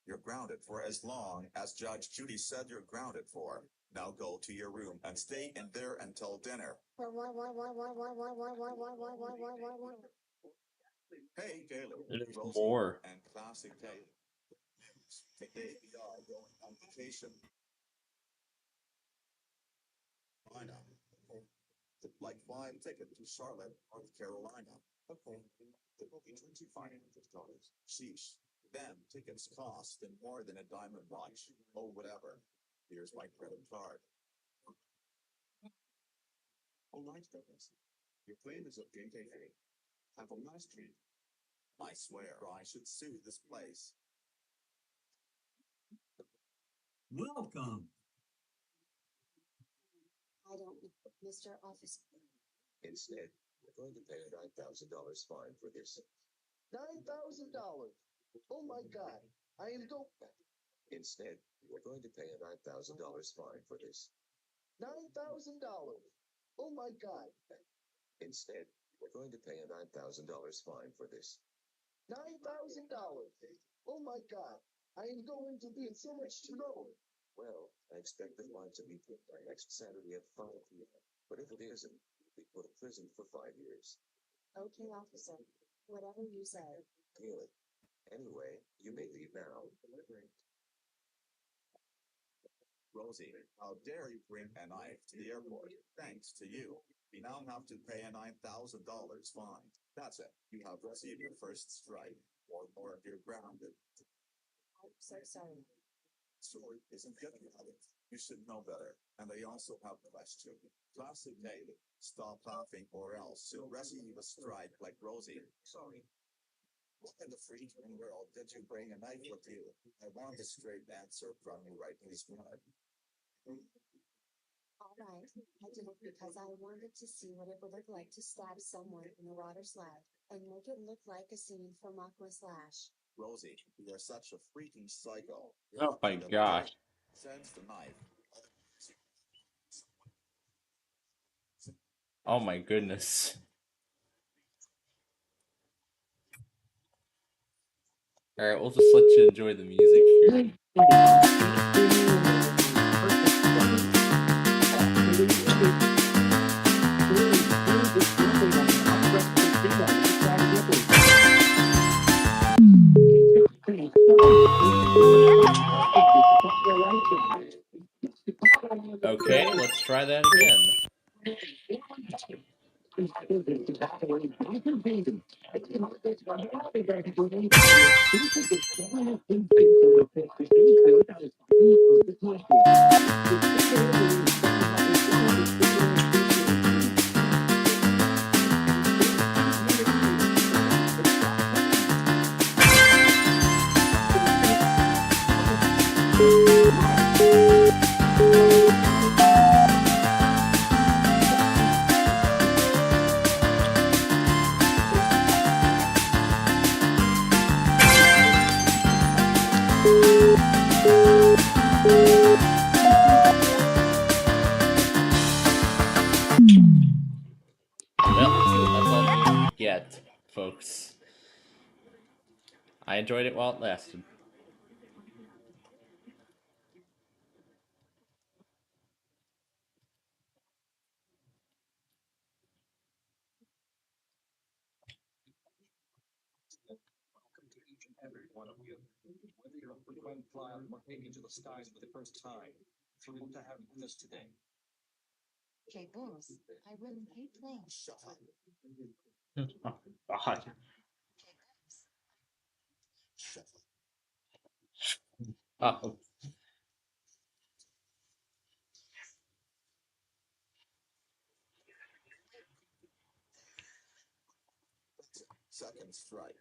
You're grounded for as long as Judge Judy said you're grounded for. Now go to your room and stay in there until dinner. Hey, Kaylee. There's Rosie more. and Classic Kaylee. Today we are going on vacation. Like flying ticket to Charlotte, North Carolina. Okay. It will be $2,500. Sheesh. Then tickets cost more than a diamond watch. Oh, whatever. Here's my credit card. Oh, my goodness. Your plane is okay, Kaylee. Have a nice trip. I swear I should sue this place. Welcome. I don't, Mr. Officer. Instead, we're going to pay a $9,000 fine for this. $9,000. Oh my God. I am go. Instead, we're going to pay a $9,000 fine for this. $9,000. Oh my God. Instead, we're going to pay a $9,000 fine for this. $9,000. Oh my God. I am going to be in so much trouble. Well, I expect the fine to be paid by next Saturday at 5 p.m. But if it isn't, we put in prison for 5 years. Okay, officer. Whatever you say. Good. Anyway, you may leave now. Rosie, how dare you bring a knife to the airport? Thanks to you. We now have to pay a $9,000 fine. That's it. You have received your first strike, or you're grounded. I'm so sorry. Sorry isn't getting at it. You should know better. And I also have a question. Classic Kaylee, stop laughing or else you'll receive a strike like Rosie. Sorry. What in the freaking world did you bring a knife with you? I want a straight answer from you right this minute. All right. I did it because I wanted to see what it would look like to stab someone in a water slide and make it look like a scene from Aqua Slash. Rosie, you are such a freaking psycho. Oh my gosh. Sends the knife. Oh my goodness. Alright, we'll just let you enjoy the music here. Okay, let's try that again. Yet, folks. I enjoyed it while it lasted. Welcome to each and every one of you. Whether you're a frequent flyer or taking to the skies for the first time, thrilled to have you with us today. Okay, boss. I really hate planes. Shut up. Oh, God. Oh. Second strike.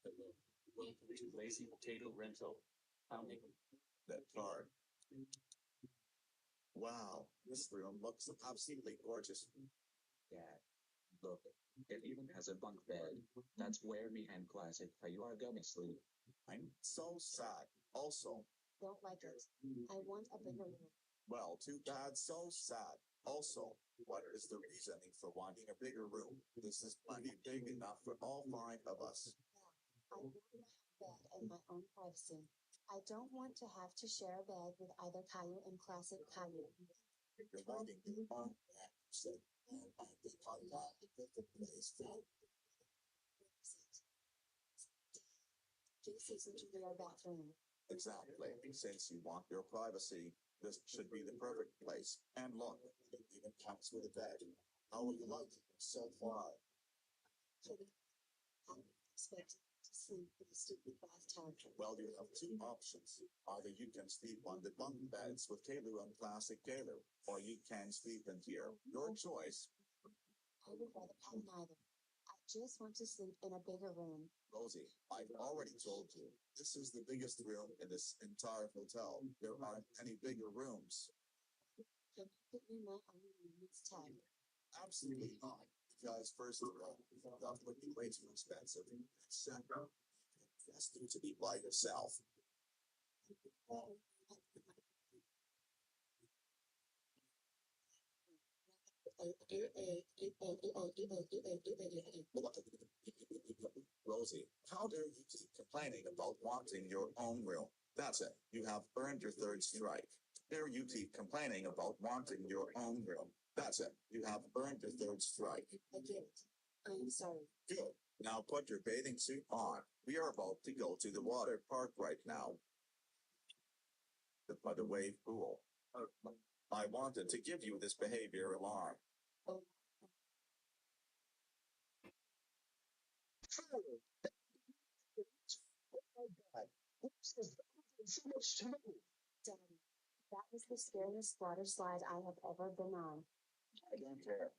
Hello. Welcome to Lazy Potato Rental. How may That card. Wow, this room looks absolutely gorgeous. Dad, look, it even has a bunk bed. That's where me and Classic you are gonna sleep. I'm so sad. Also, Don't like it. I want a bigger room. well, too bad, so sad. Also, what is the reasoning for wanting a bigger room? This is plenty big enough for all 5 of us. I want to have a bed and my own privacy. I don't want to have to share a bed with either Caillou and Classic Caillou. You're wanting your own bed, so I think I want a different place for This isn't your bathroom. Exactly. Since you want your privacy, this should be the perfect place. And look, it even comes with a bed. How will you like it so far? I'm expecting to sleep in a stupid bathtub. Well, you have 2 options. Either you can sleep on the bunk beds with Caillou and Classic Caillou, or you can sleep in here. Your choice. I would rather have neither. I just want to sleep in a bigger room. Rosie, I've already told you, this is the biggest room in this entire hotel. There aren't any bigger rooms. Can you give me my own room instead? Absolutely not. Because first of all, that would be way too expensive. Second, ask you to be by yourself. Rosie, how dare you keep complaining about wanting your own room? That's it. You have earned your 3rd strike. Dare you keep complaining about wanting your own room? That's it. You have earned your 3rd strike. I get it. I'm sorry. Good. Now put your bathing suit on. We are about to go to the water park right now. By the wave pool. I wanted to give you this behavior alarm. Oh. Oh my God. This is so much to me. Daddy, that was the scariest water slide I have ever been on. I don't care.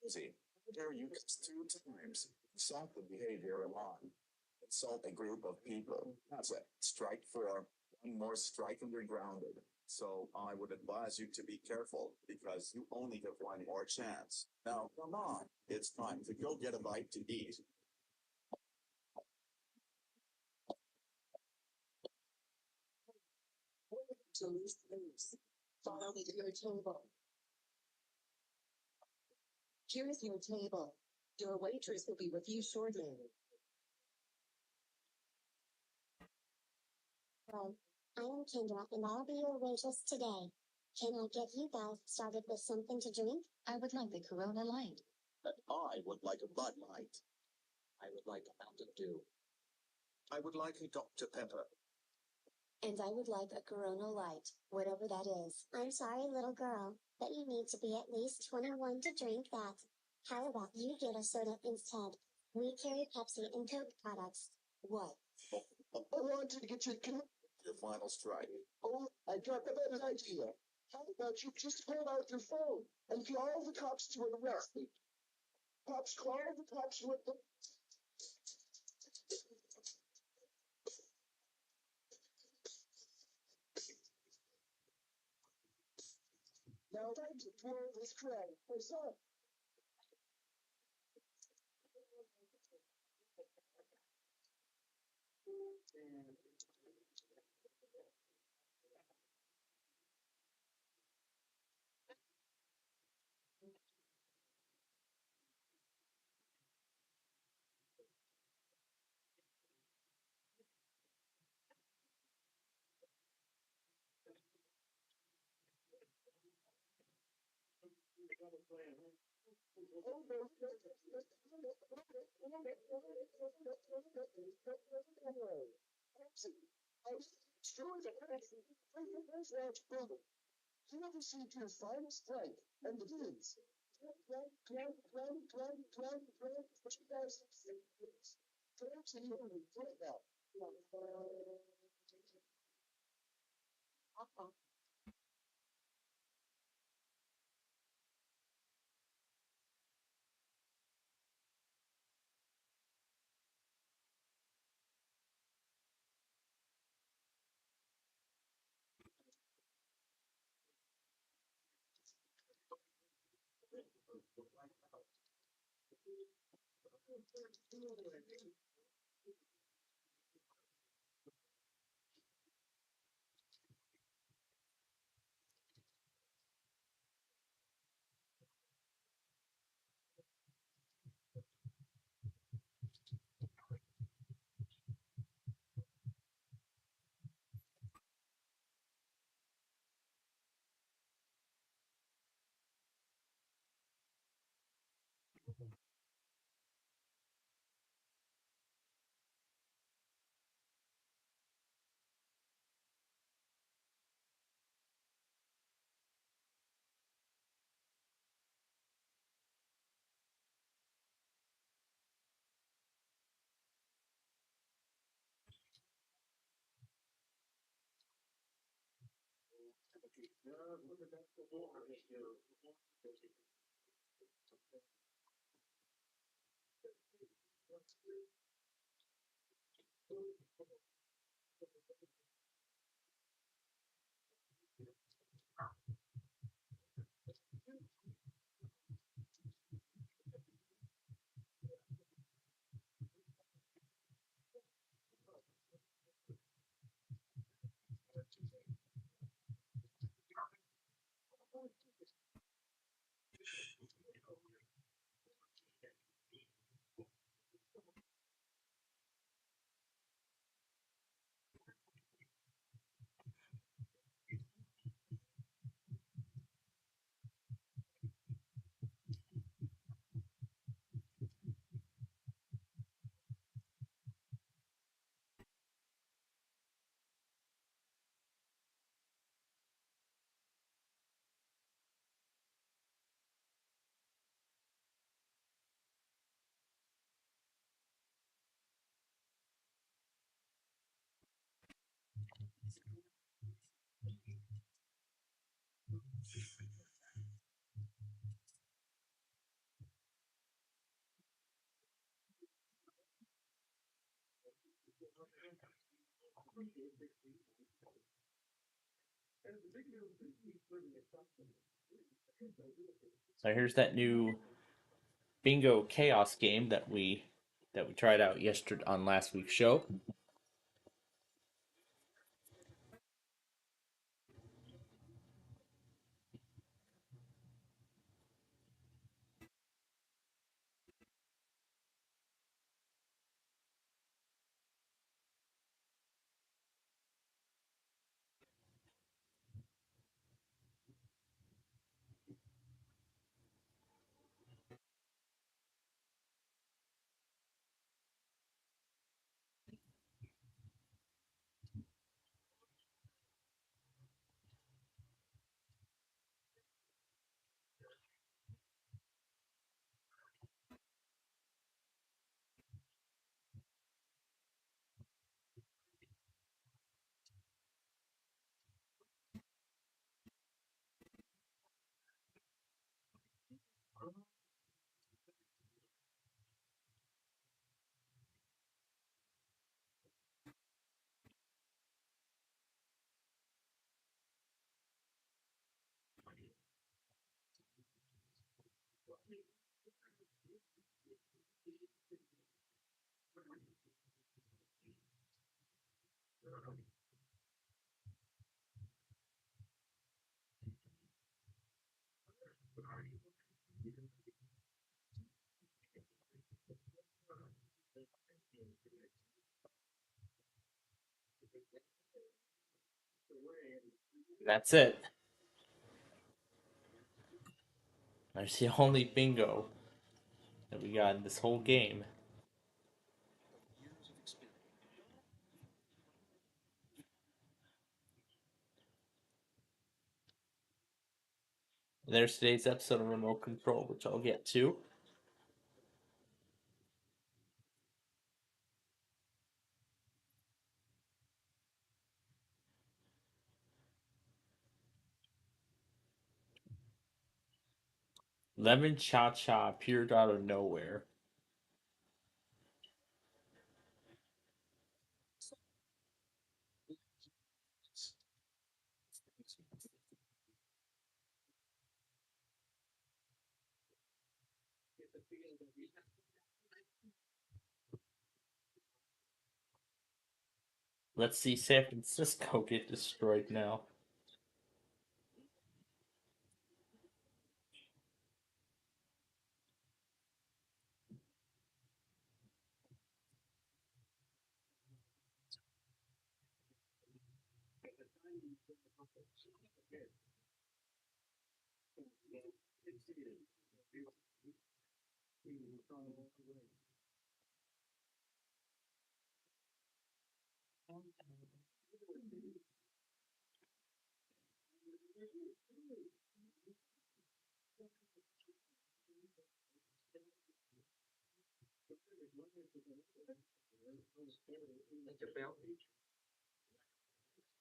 Rosie, dare you 2 times. Insult the behavior alarm. Insult a group of people. That's it. Strike 4. 1 more strike and you're grounded. So I would advise you to be careful because you only have 1 more chance. Now come on. It's time to go get a bite to eat. Please. Follow me to your table. Here is your table. Your waitress will be with you shortly. Hello, I am Kendra, and I'll be your waitress today. Can I get you guys started with something to drink? I would like the Corona Light. And I would like a Bud Light. I would like a Mountain Dew. I would like a Dr. Pepper. And I would like a Corona Light, whatever that is. I'm sorry, little girl, but you need to be at least 21 to drink that. How about you get a soda instead? We carry Pepsi and Coke products. What? I wanted to get Your final strike. Oh, I got the better idea. How about you just pull out your phone and call the cops to arrest me? Cops, call the cops with the... Now time to pour this crowd for some. You never seem to your finest strength, and it is. 2006. Turn to you right now. So here's that new bingo chaos game that we tried out yesterday on last week's show. That's it. That's the only bingo that we got in this whole game. There's today's episode of Remote Control, which I'll get to. Lemon Cha Cha appeared out of nowhere. Let's see San Francisco get destroyed now.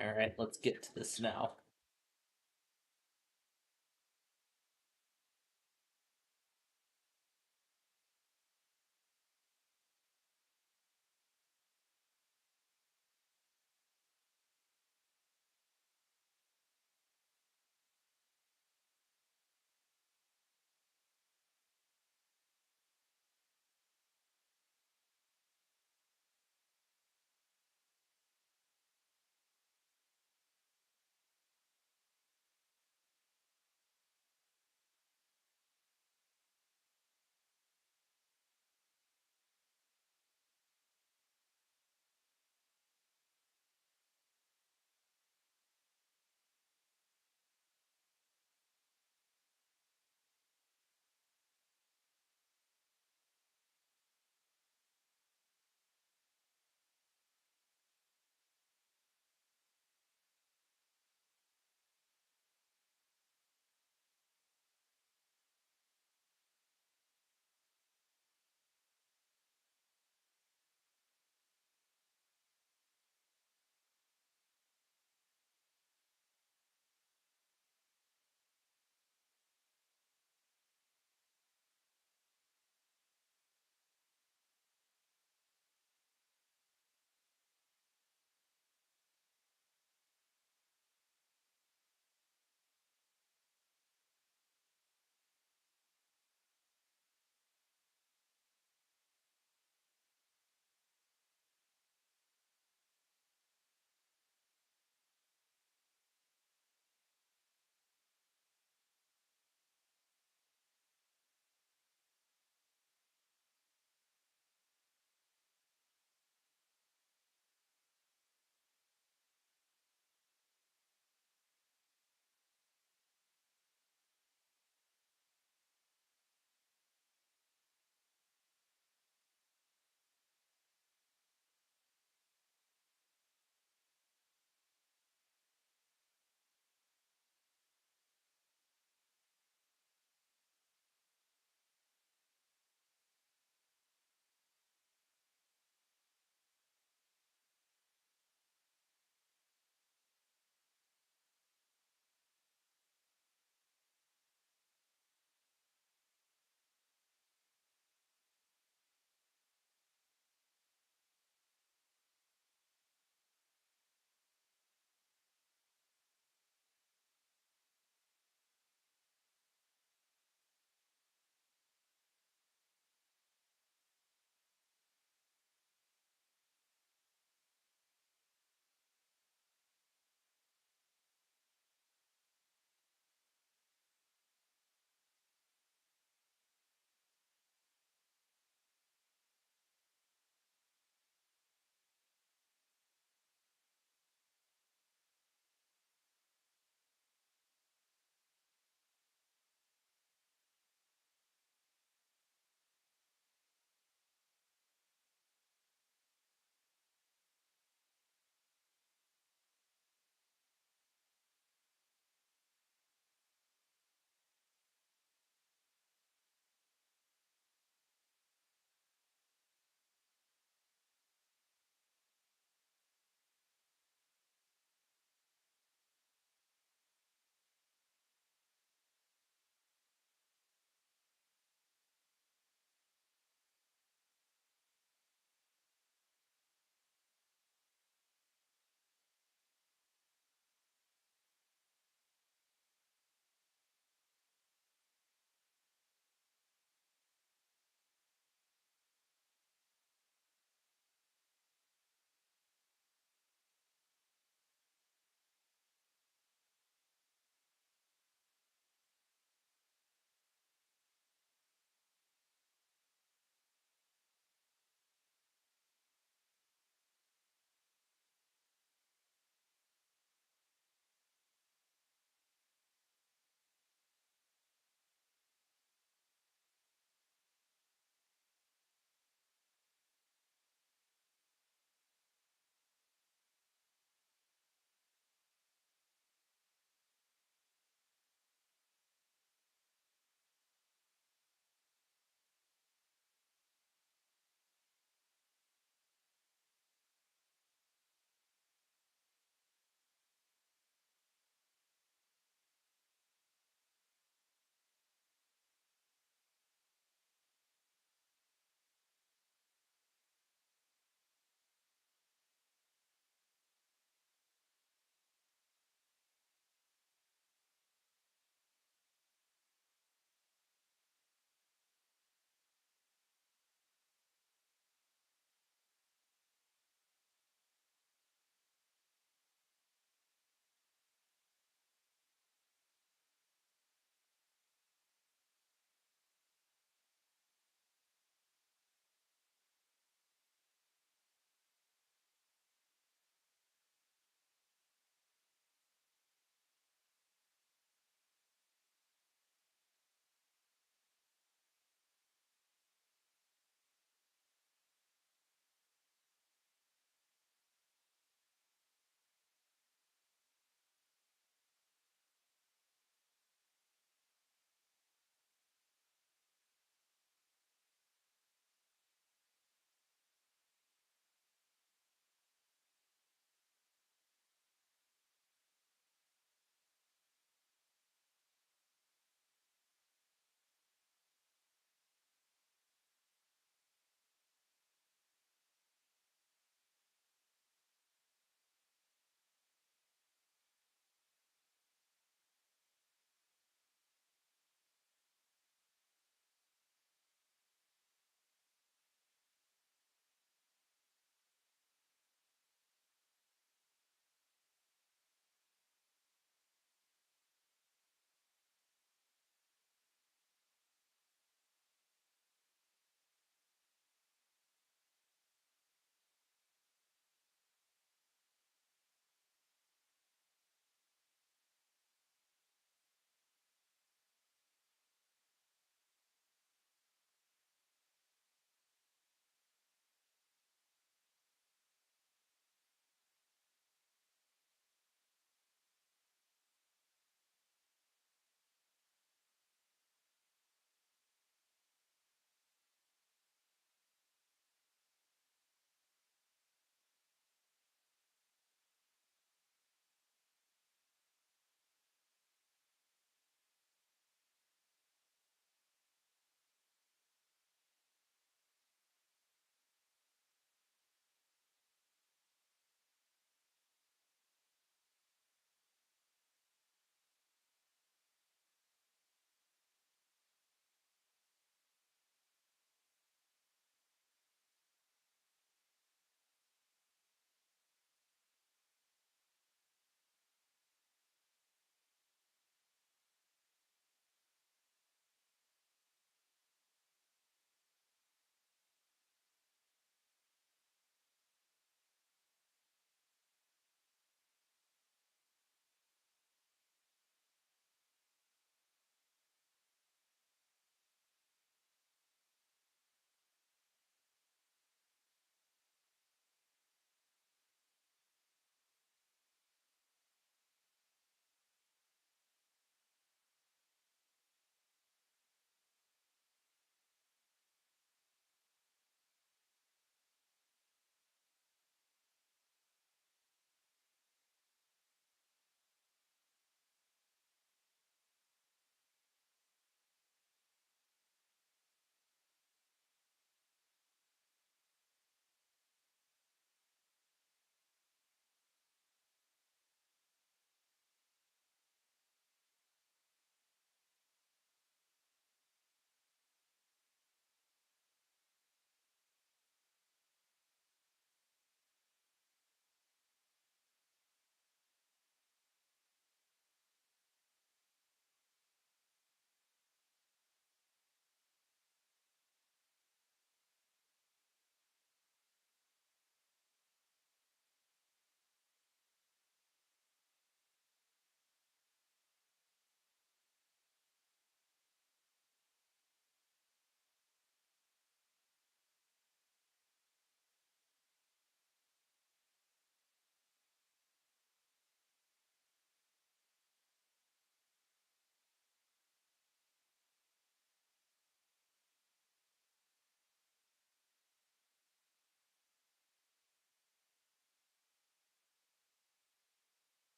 Alright, let's get to this now.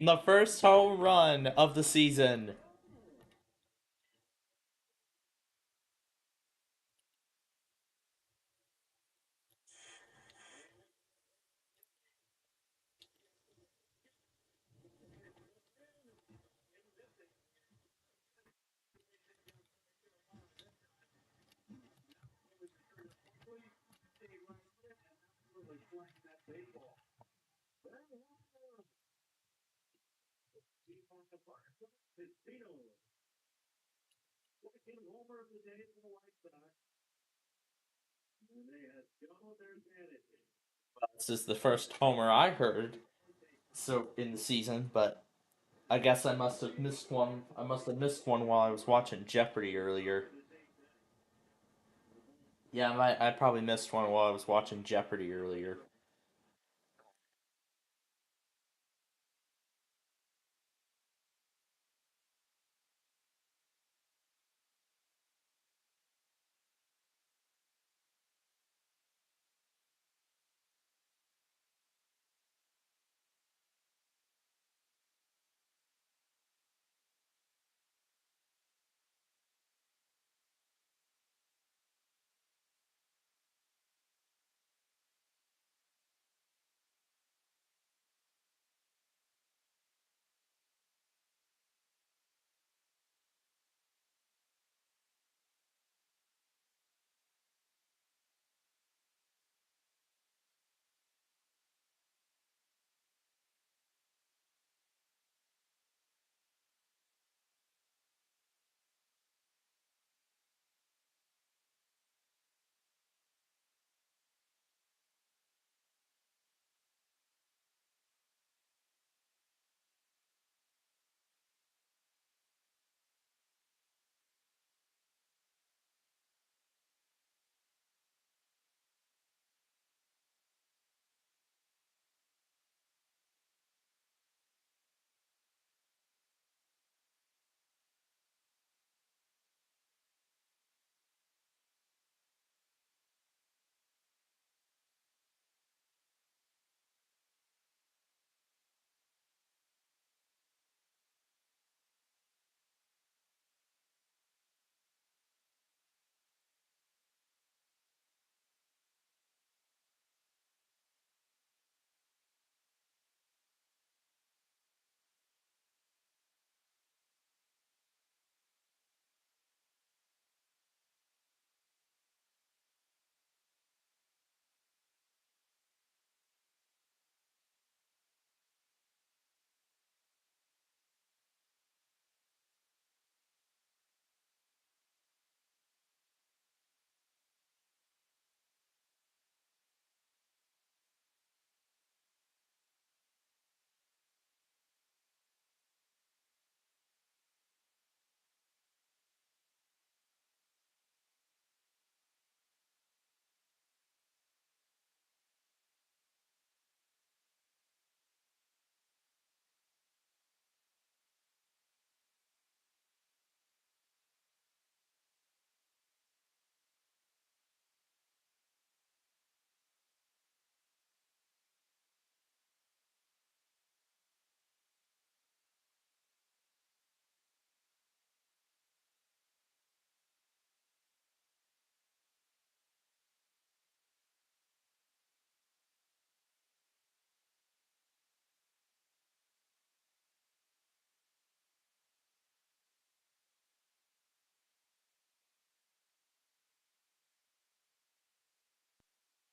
The first home run of the season. Second homer of the day for the White Sox. And they have doubled their advantage. This is the first homer I heard in the season, but I guess I must have missed one. I must have missed one while I was watching Jeopardy earlier. Yeah, I probably missed one while I was watching Jeopardy earlier.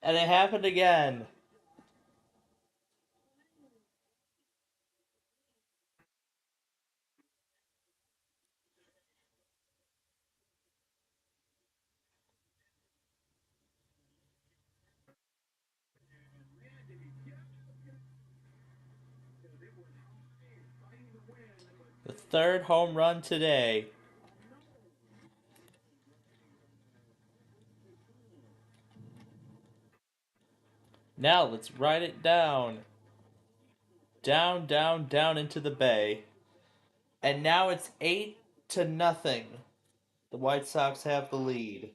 And it happened again. The third home run today. Now let's write it down. Down, down, down into the bay. And now it's 8-0. The White Sox have the lead.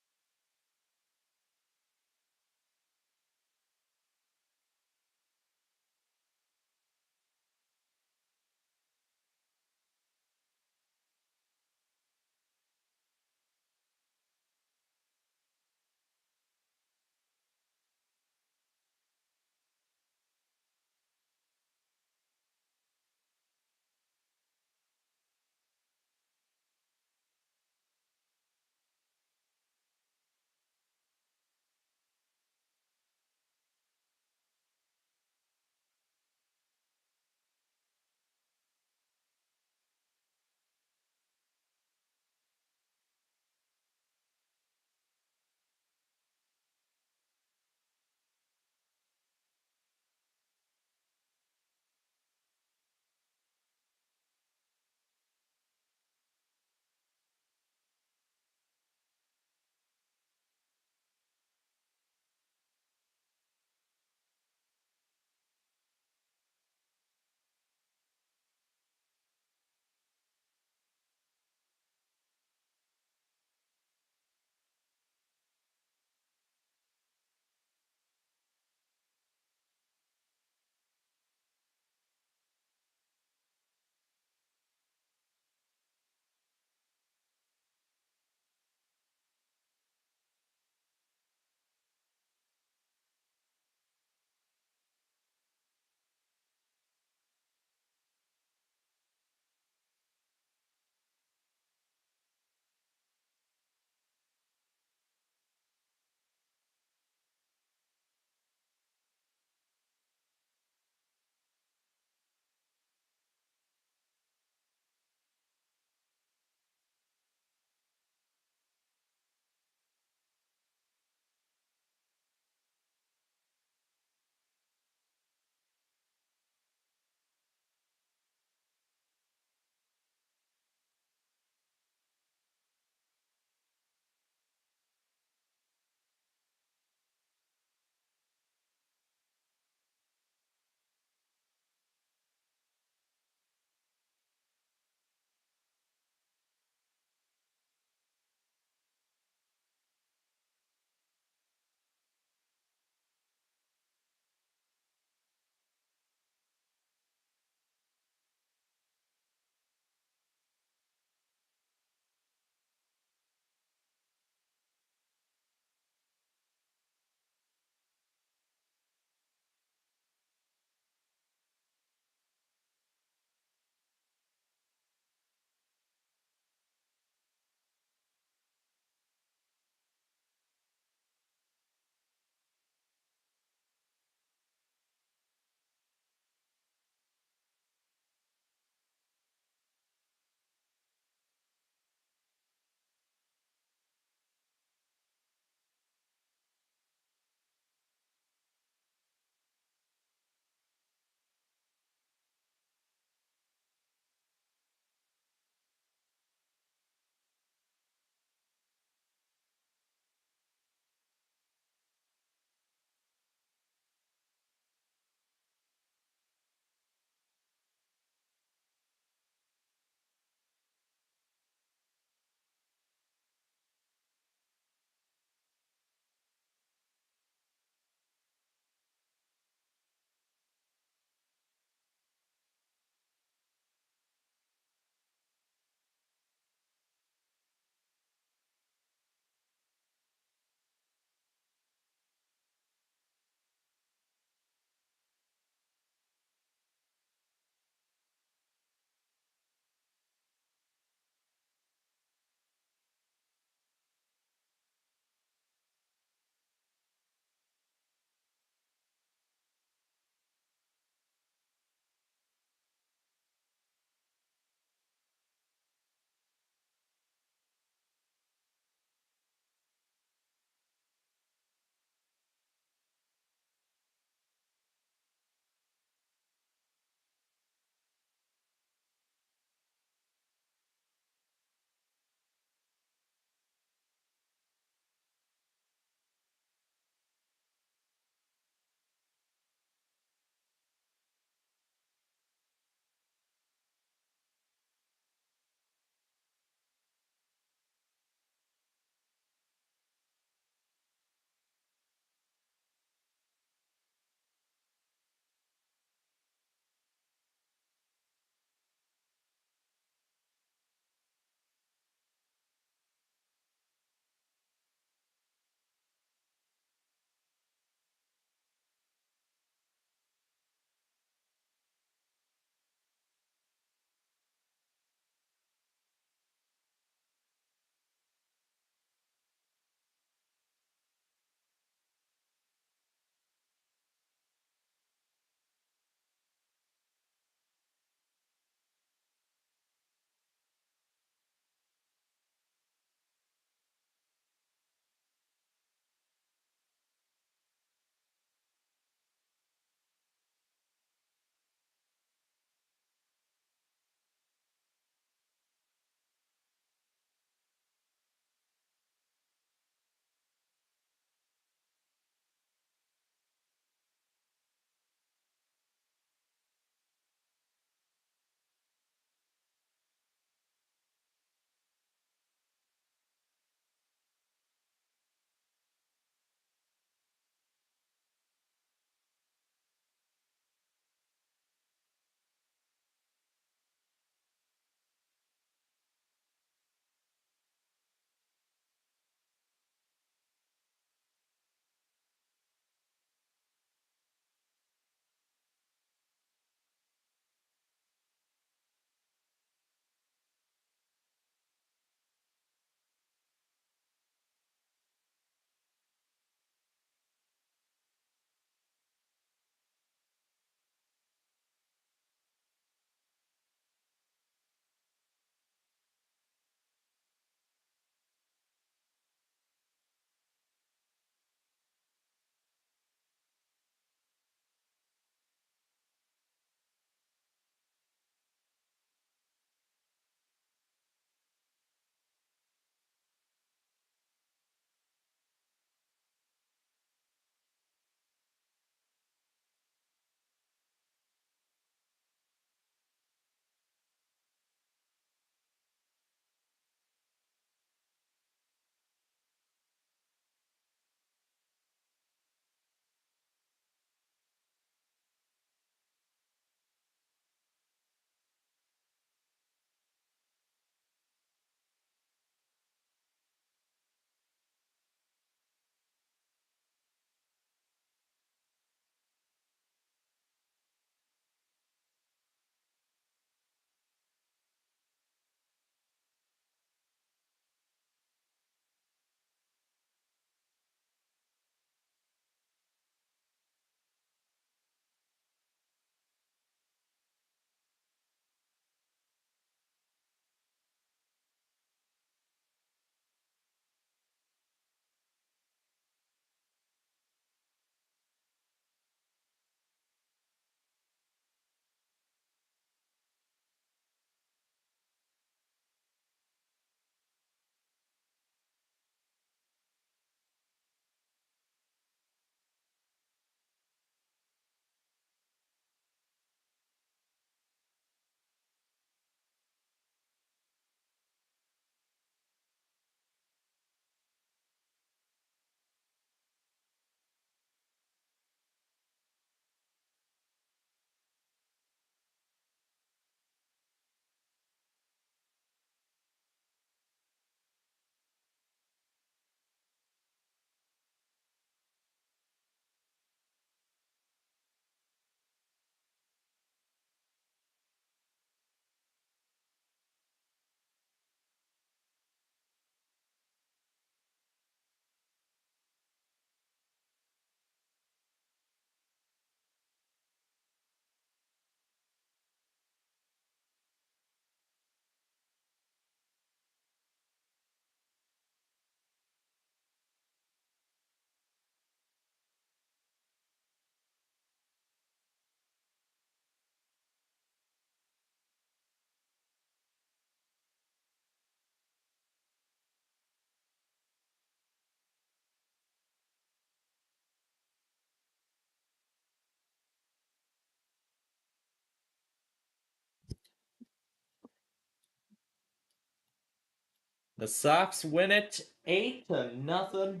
The Sox win it 8-0.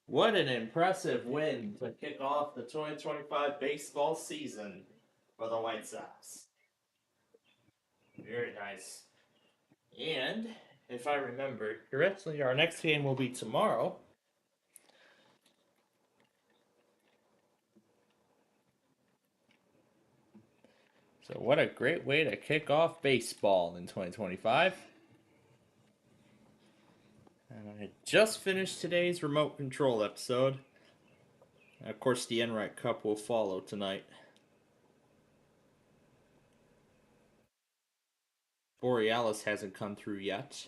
What an impressive win to kick off the 2025 baseball season for the White Sox. Very nice. And if I remember correctly, our next game will be tomorrow. So what a great way to kick off baseball in 2025. And I just finished today's remote control episode. And of course, the Enright Cup will follow tonight. Borealis hasn't come through yet.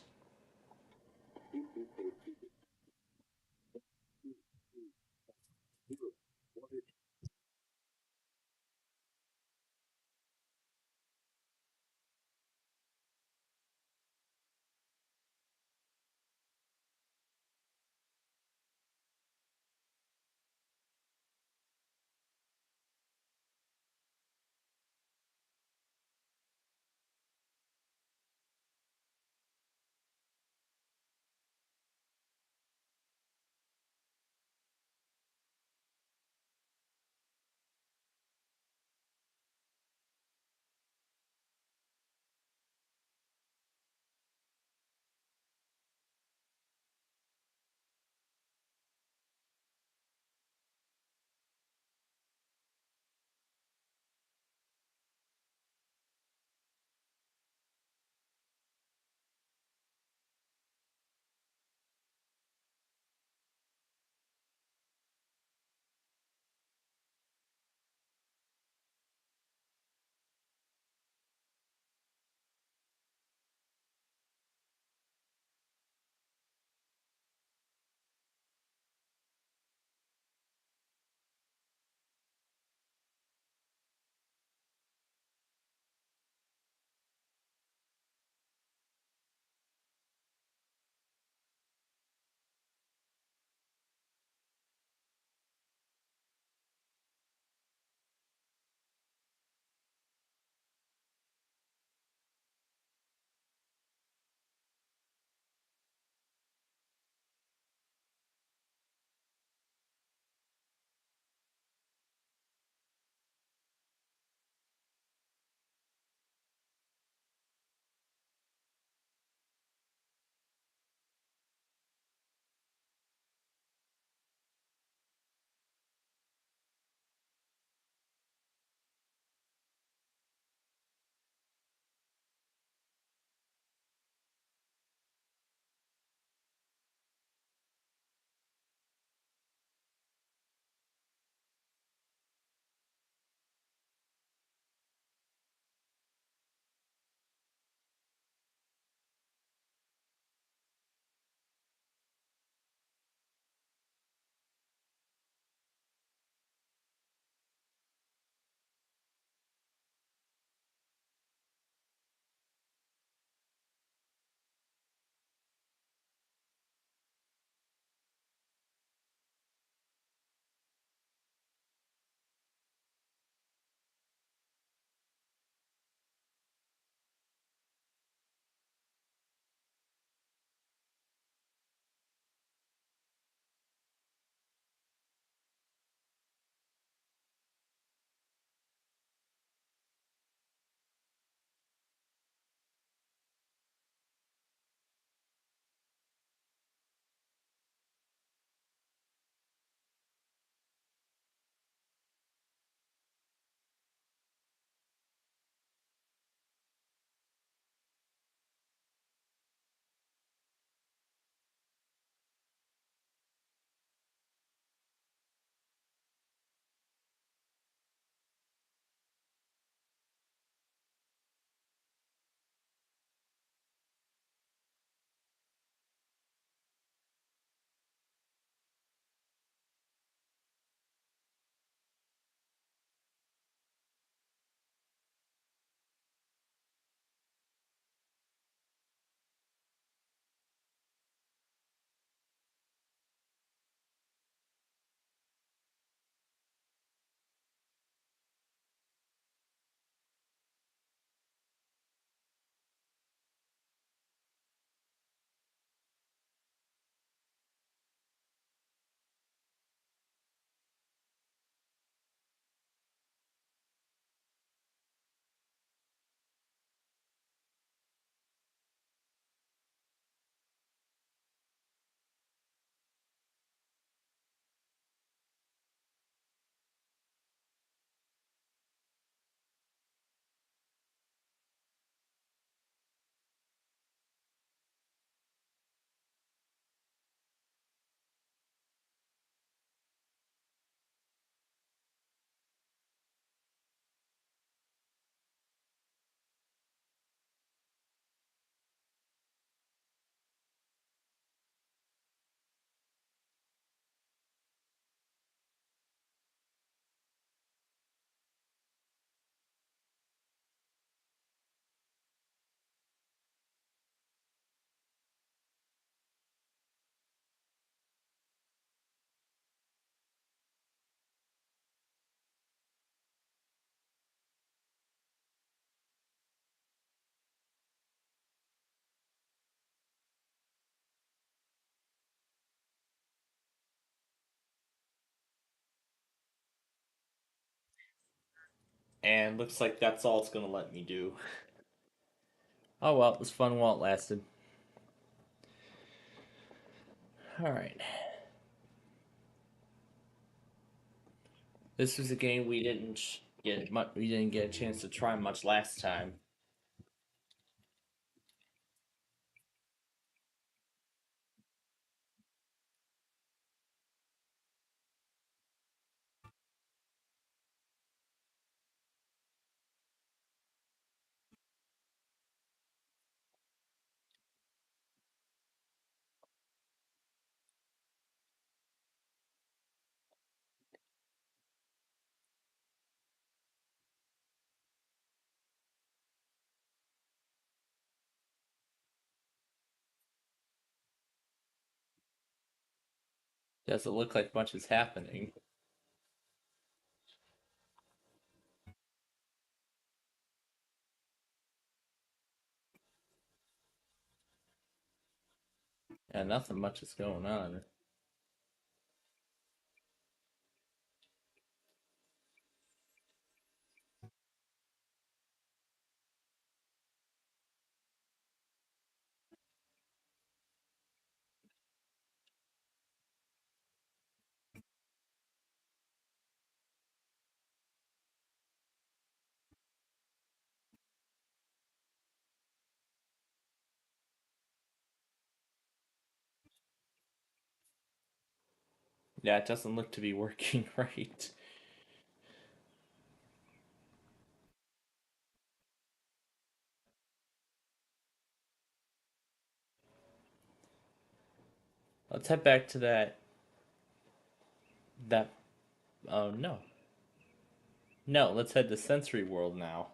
And looks like that's all it's gonna let me do. Oh well, it was fun while it lasted. Alright. This was a game we didn't get a chance to try much last time. Doesn't look like much is happening. Yeah, nothing much is going on. Yeah, it doesn't look to be working right. Let's head back to that oh no. No, let's head to Sensory World now.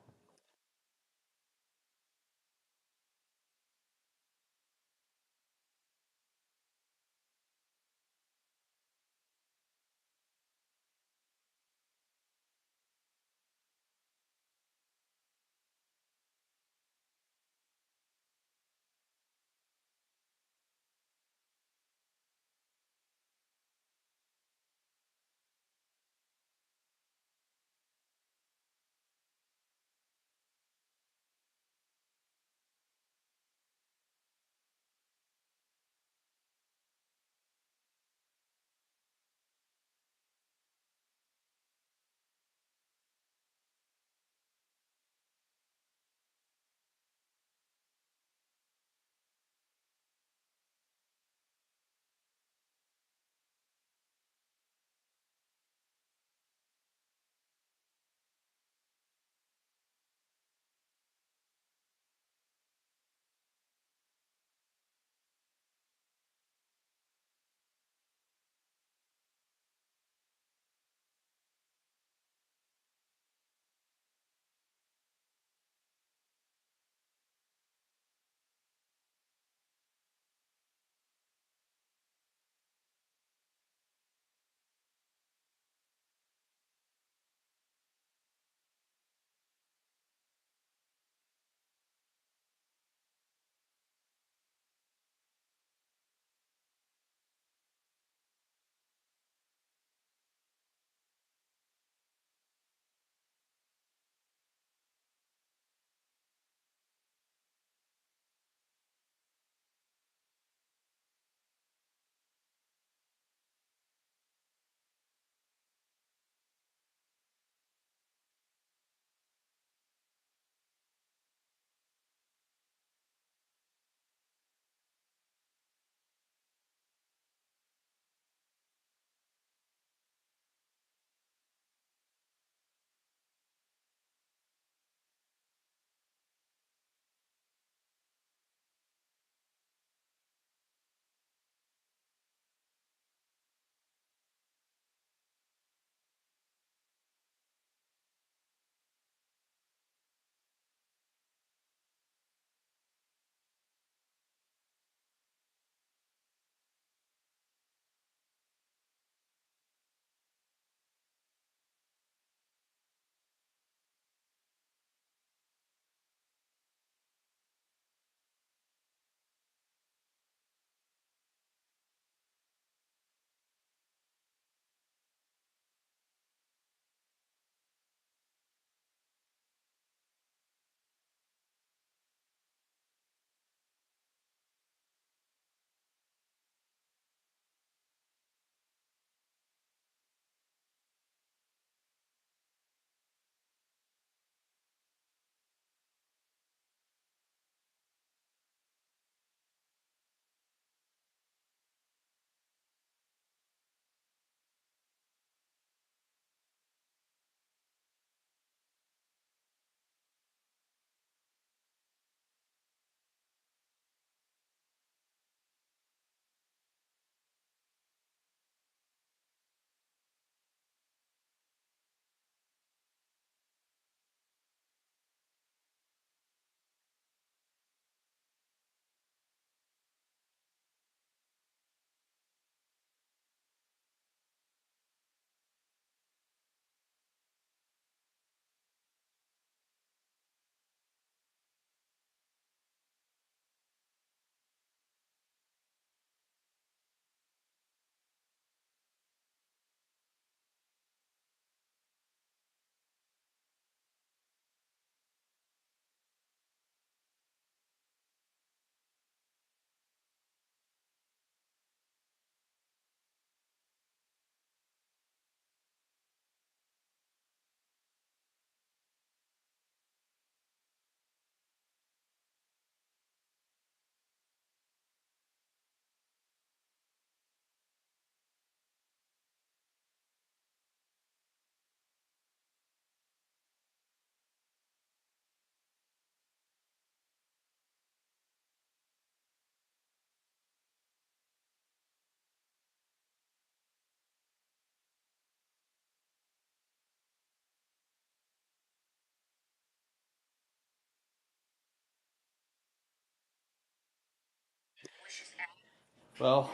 Well,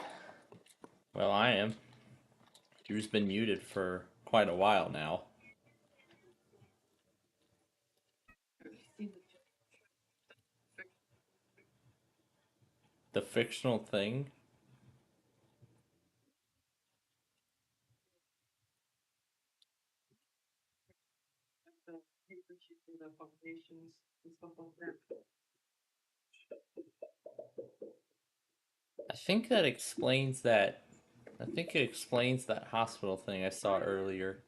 I am. Drew's been muted for quite a while now. The fictional thing? I think that explains that. I think it explains that hospital thing I saw earlier.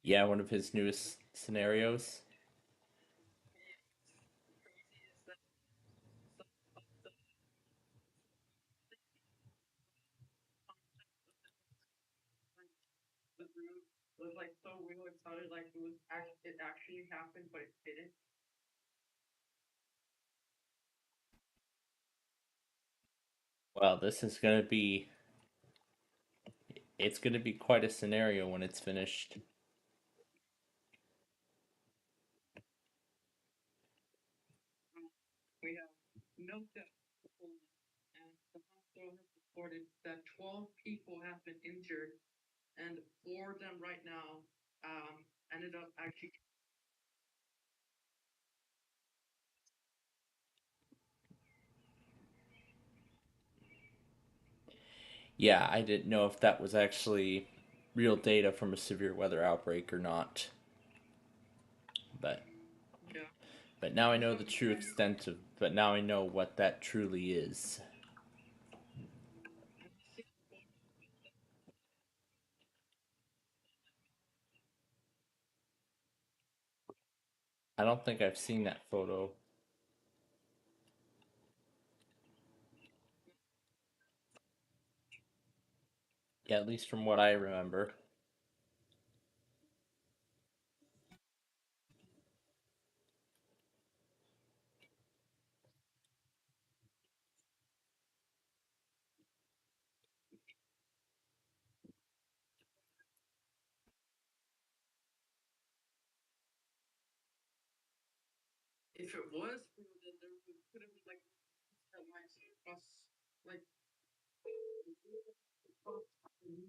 Yeah, one of his newest scenarios. Was like so real. It sounded like it actually happened, but it didn't. Well, this is gonna be. It's gonna be quite a scenario when it's finished. We have no deaths, and the hospital has reported that 12 people have been injured, and 4 of them right now ended up actually. Yeah, I didn't know if that was actually real data from a severe weather outbreak or not. But Yeah. But now I know the true extent of. But now I know what that truly is. I don't think I've seen that photo. Yeah, at least from what I remember. If it was, then there could have been like that might us like.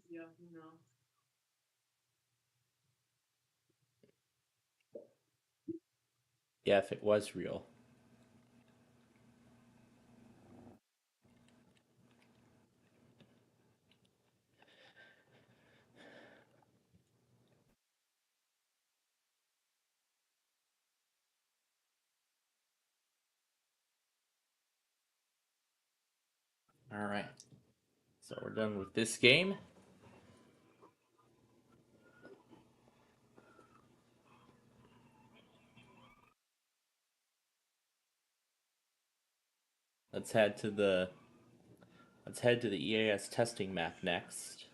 Yeah, no. Yeah, if it was real. Alright. So we're done with this game. Let's head to the EAS testing map next.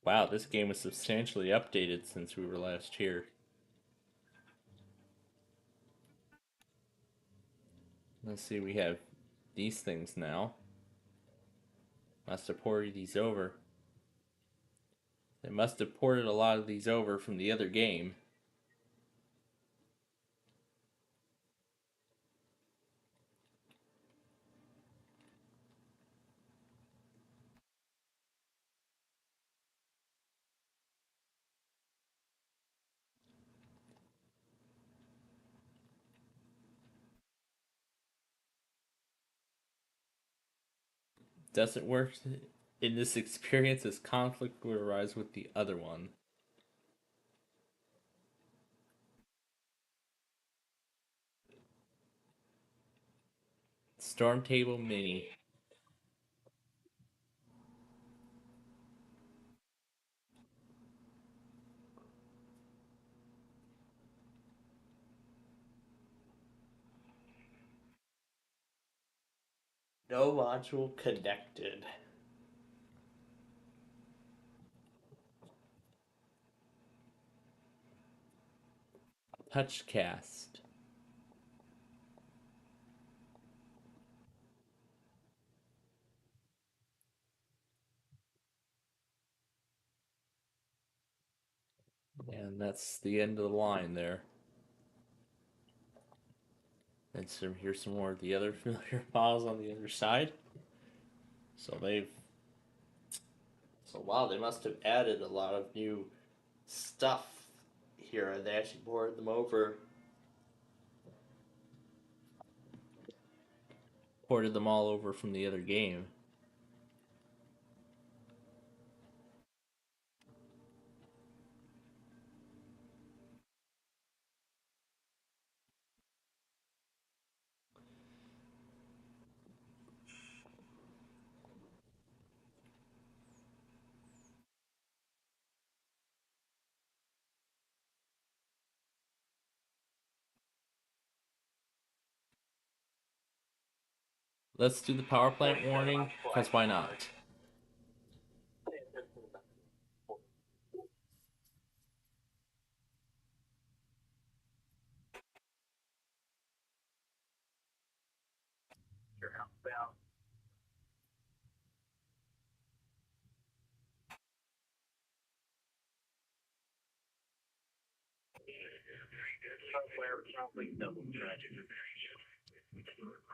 Wow, this game was substantially updated since we were last here. Let's see, we have these things now. Must have ported these over. They must have ported a lot of these over from the other game. Doesn't work in this experience as conflict would arise with the other one. Storm Table Mini. No module connected. Touchcast. And that's the end of the line there. And so here's some more of the other familiar files on the other side. So wow, they must have added a lot of new stuff here, and they actually ported them over. Ported them all over from the other game. Let's do the power plant warning, because why not?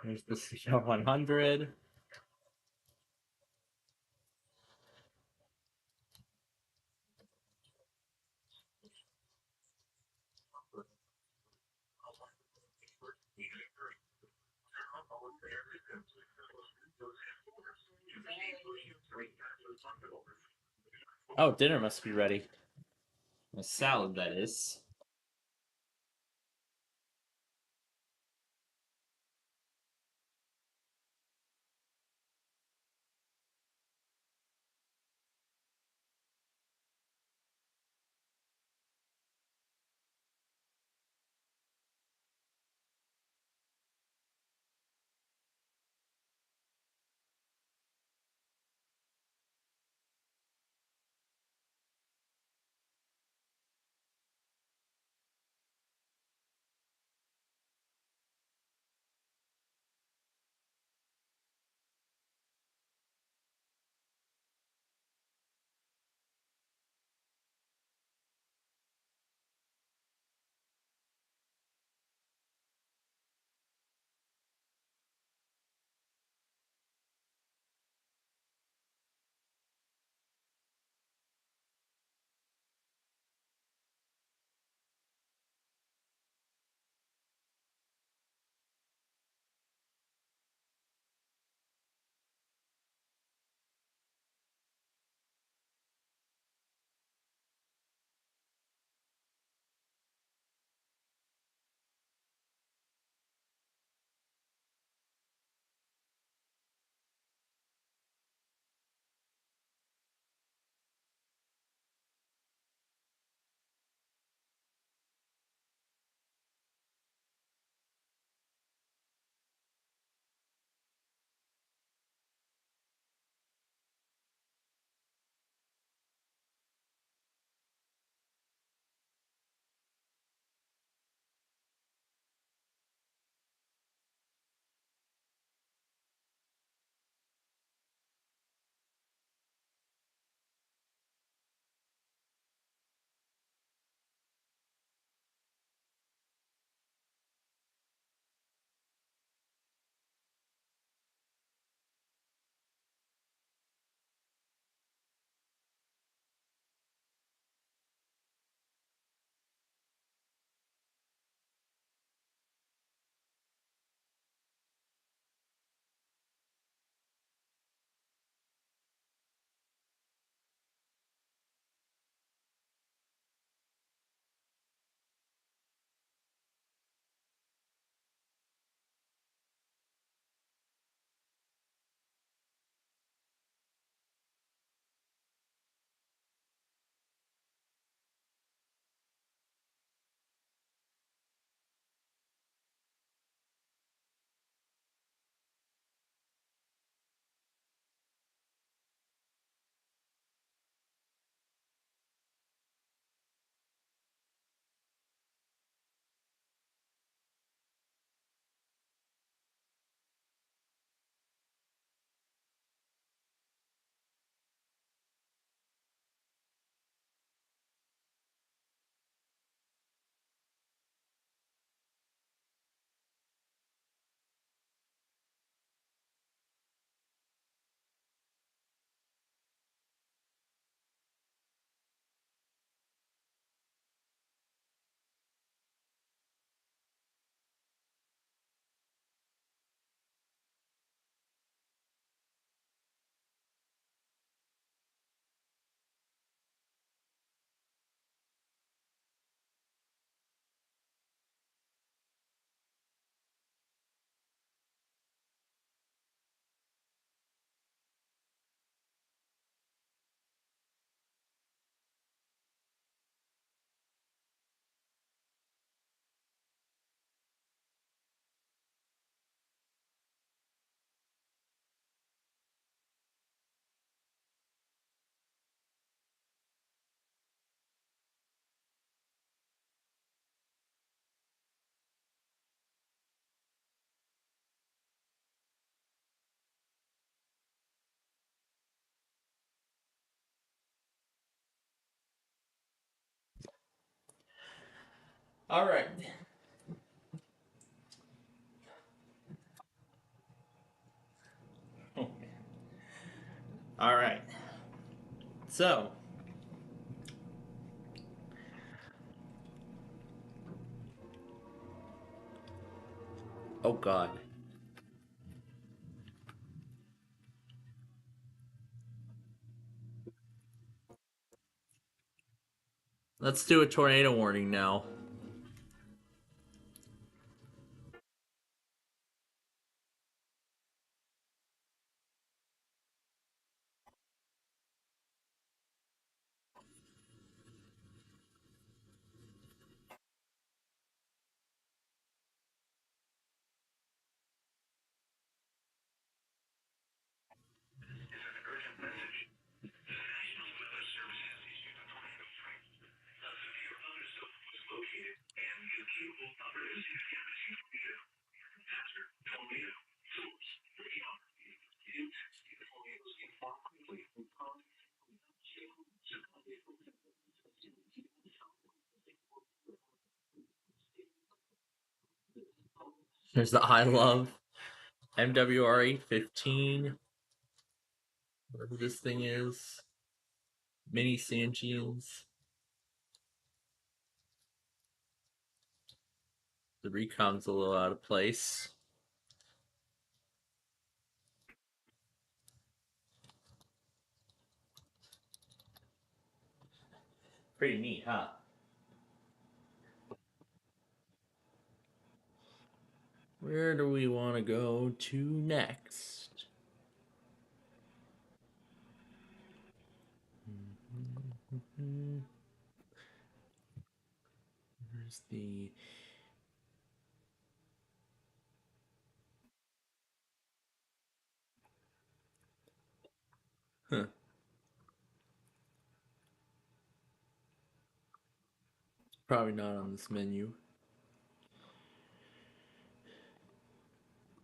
There's the CL100. Oh, dinner must be ready. A salad, that is. All right. Oh, man. All right. So, oh God. Let's do a tornado warning now. There's the I love MWR 15. Whatever this thing is. Mini Sangians. The recon's a little out of place. Pretty neat, huh? Where do we want to go to next? Where's the... Huh. Probably not on this menu.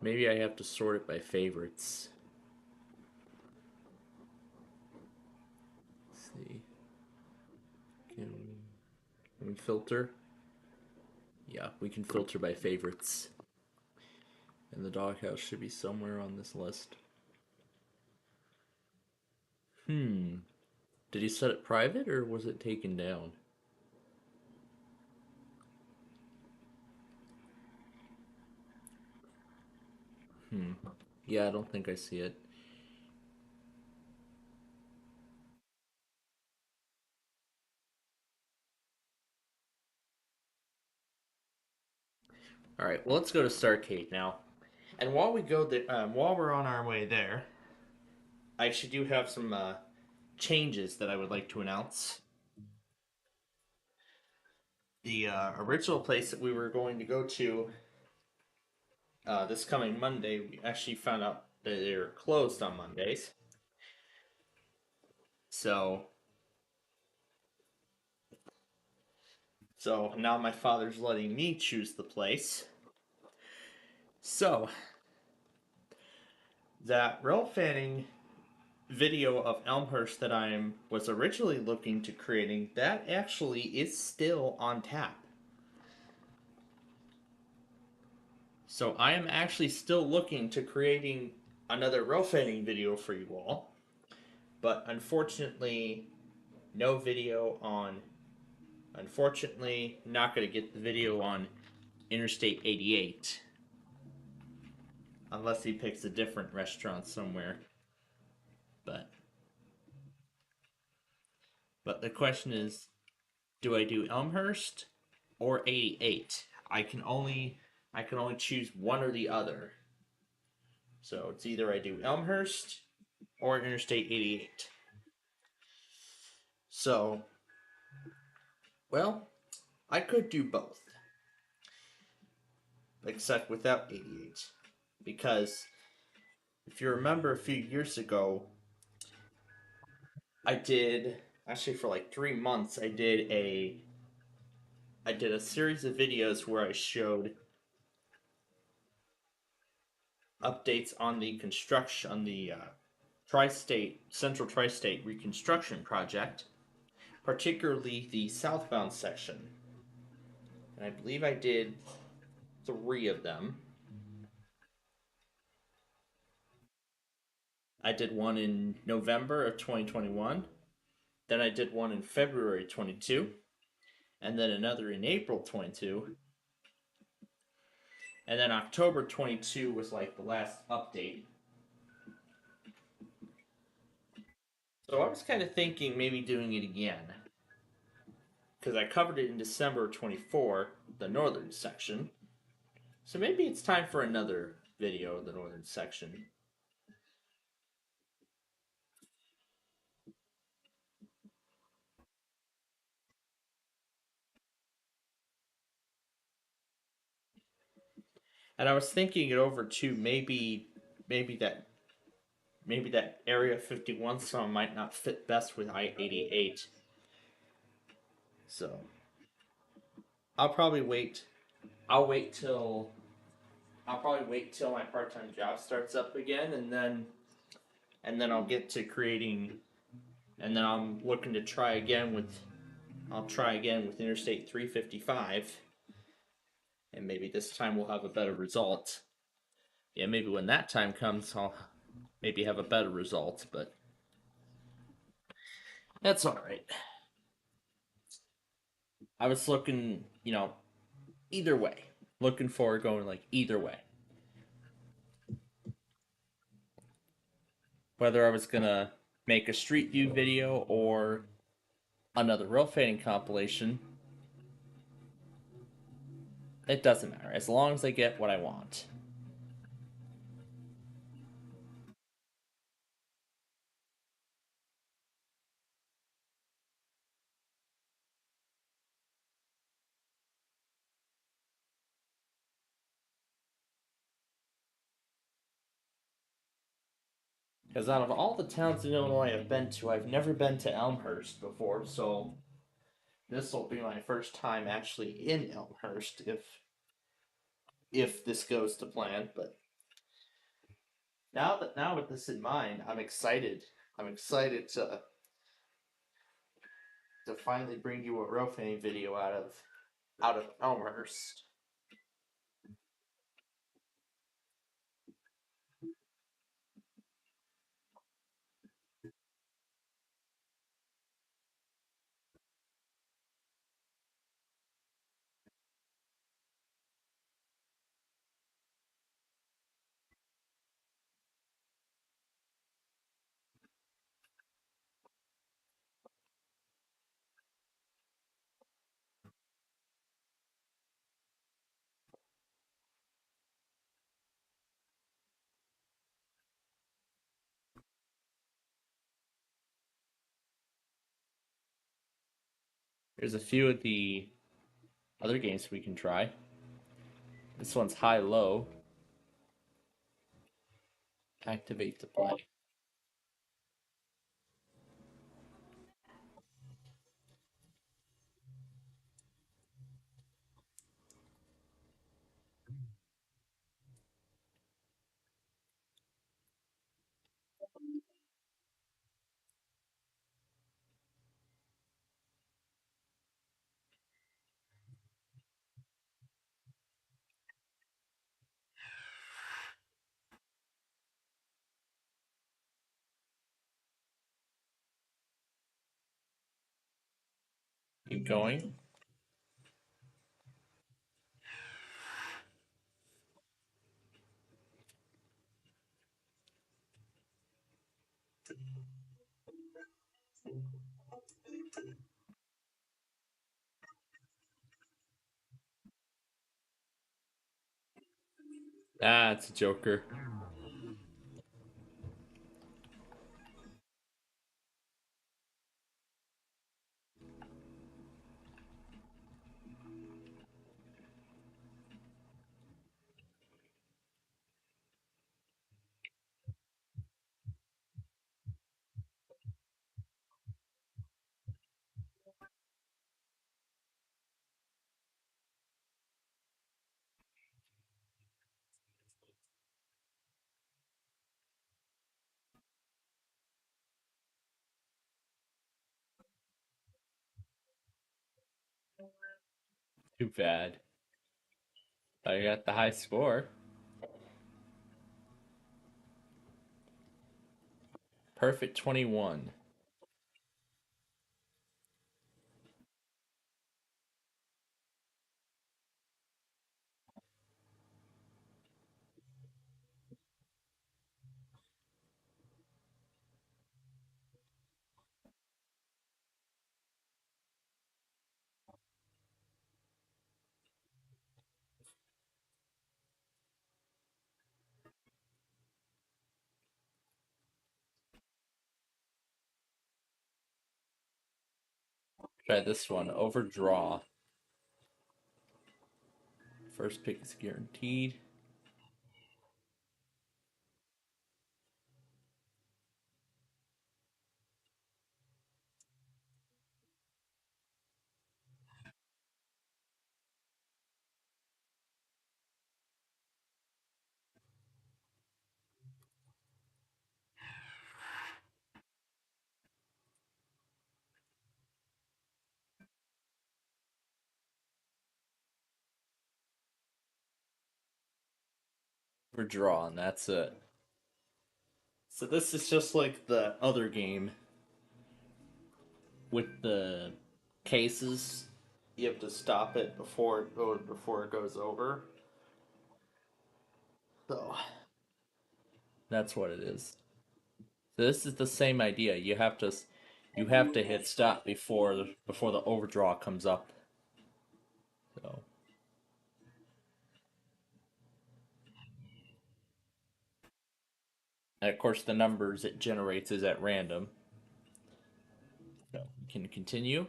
Maybe I have to sort it by favorites. Let's see. Can we filter? Yeah, we can filter by favorites. And the doghouse should be somewhere on this list. Did you set it private or was it taken down? Yeah, I don't think I see it. All right, well, let's go to Starcade now. And while we go there, while we're on our way there, I actually do have some changes that I would like to announce. The original place that we were going to go to this coming Monday, we actually found out that they're closed on Mondays. So now my father's letting me choose the place. So that rail fanning video of Elmhurst that I was originally looking to creating, that actually is still on tap. So I am actually still looking to creating another rail fanning video for you all. But unfortunately, no video on... Unfortunately, not going to get the video on Interstate 88. Unless he picks a different restaurant somewhere. But the question is, do I do Elmhurst or 88? I can only choose one or the other. So it's either I do Elmhurst or Interstate 88. So, well, I could do both. Except without 88. Because if you remember a few years ago, I did, actually for like 3 months, I did a series of videos where I showed updates on the construction, on the Central Tri-State Reconstruction Project, particularly the southbound section. and I believe I did 3 of them. I did one in November of 2021, then I did one in February 22, and then another in April 22, and then October 22 was like the last update. So I was kind of thinking maybe doing it again, because I covered it in December 24, the northern section. So maybe it's time for another video of the northern section. And I was thinking it over too. Maybe that Area 51 song might not fit best with I-88. So I'll probably wait. I'll probably wait till my part-time job starts up again, and then I'll get to creating. And then I'm looking to try again with. I'll try again with Interstate 355, and maybe this time we'll have a better result. Yeah, maybe when that time comes, I'll maybe have a better result, but that's all right. I was looking, either way. Looking forward, going like either way. Whether I was gonna make a Street View video or another real fading compilation, it doesn't matter as long as I get what I want. Because out of all the towns in Illinois I've been to, I've never been to Elmhurst before, so this will be my first time actually in Elmhurst if this goes to plan. But now with this in mind, I'm excited. I'm excited to finally bring you a Rofane video out of Elmhurst. There's a few of the other games we can try. This one's high-low. Activate to play. Keep going. Ah, it's a Joker. Too bad. I got the high score. Perfect 21. Try this one. Overdraw. First pick is guaranteed. Overdraw, and that's it. So this is just like the other game with the cases. You have to stop it before it goes over. So that's what it is. So this is the same idea. You have to hit stop before the overdraw comes up. So and of course the numbers it generates is at random. So we can continue.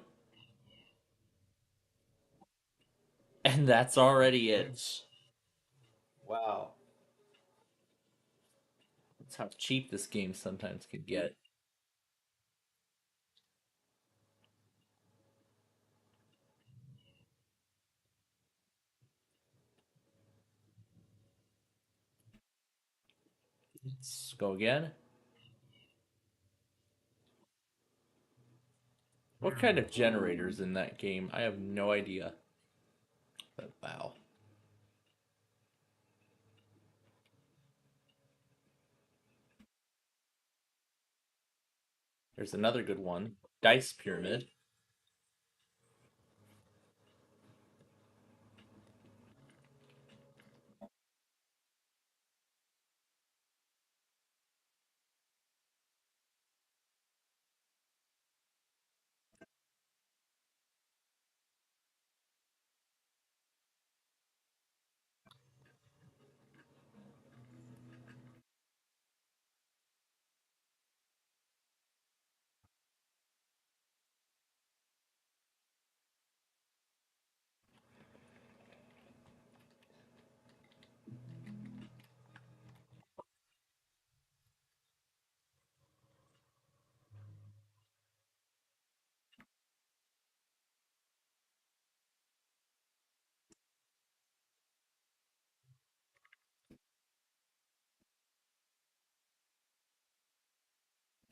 And that's already it. Wow. That's how cheap this game sometimes could get. Let's go again. What kind of generators in that game? I have no idea. But wow. There's another good one. Dice Pyramid.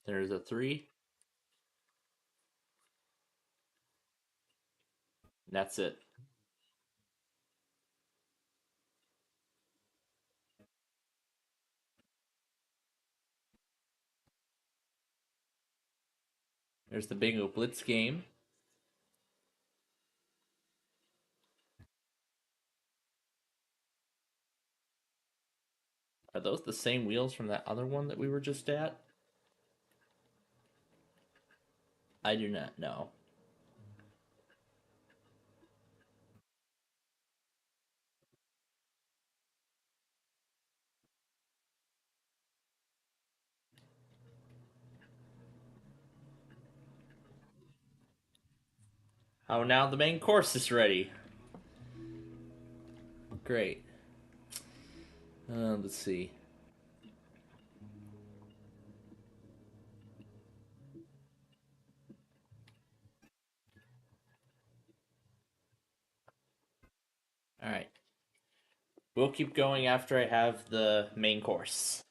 There's a 3. And that's it. There's the Bingo Blitz game. Are those the same wheels from that other one that we were just at? I do not know. Oh, now the main course is ready. Great. Let's see. Alright. We'll keep going after I have the main course.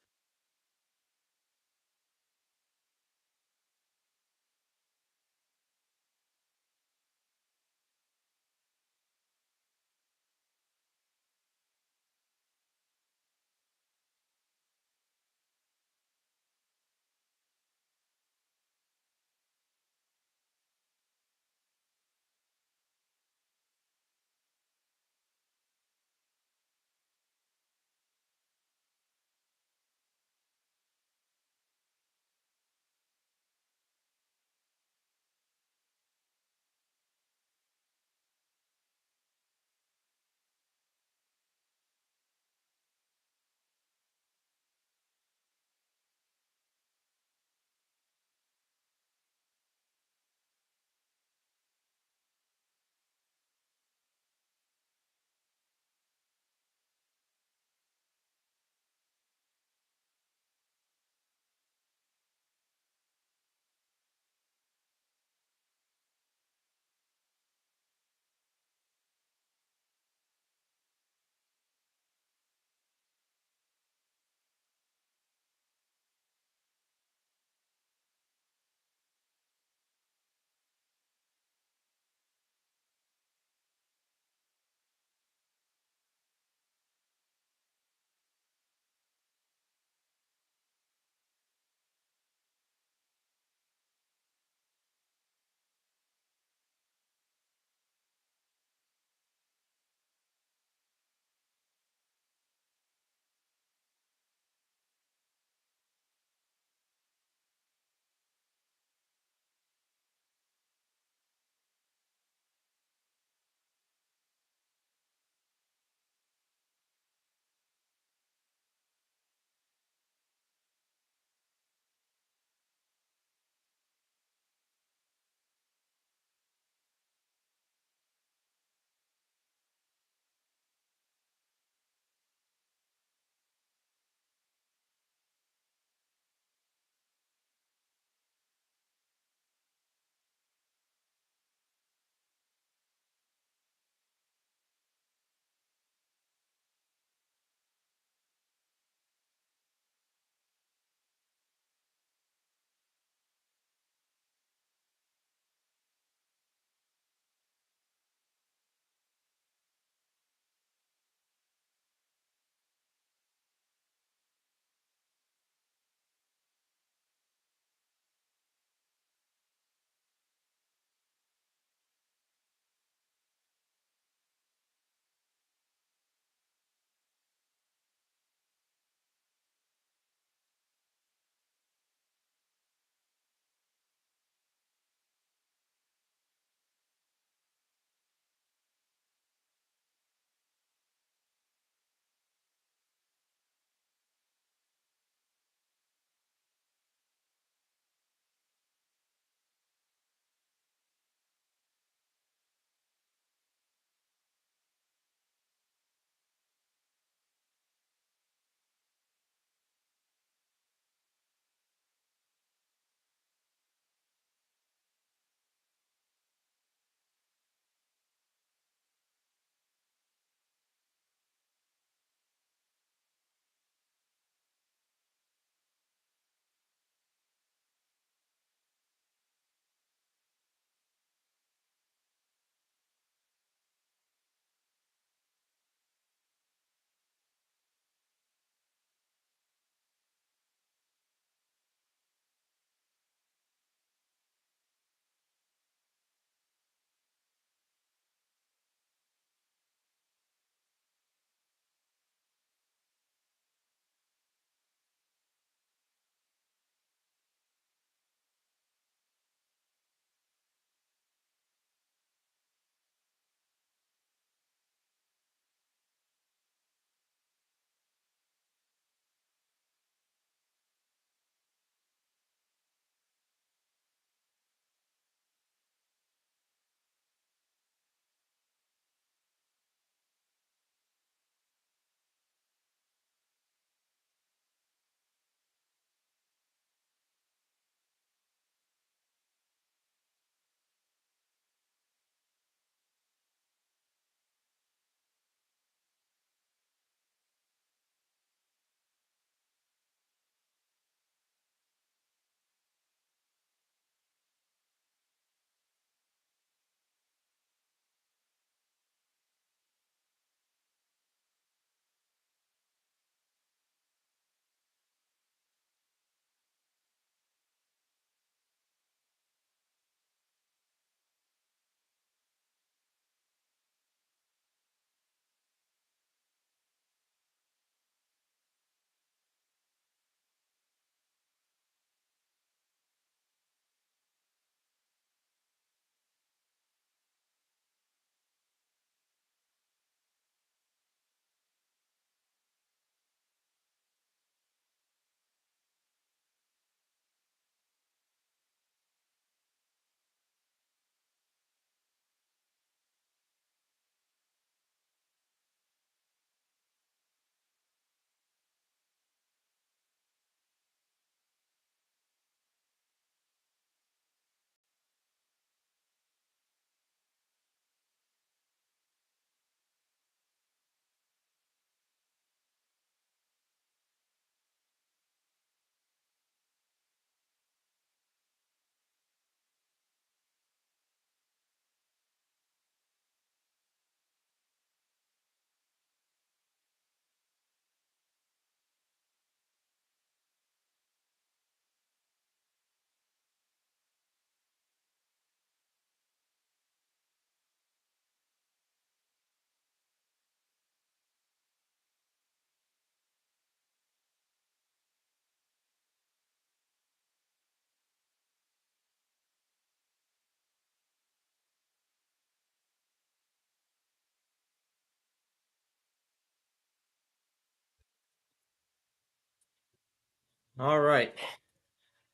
All right,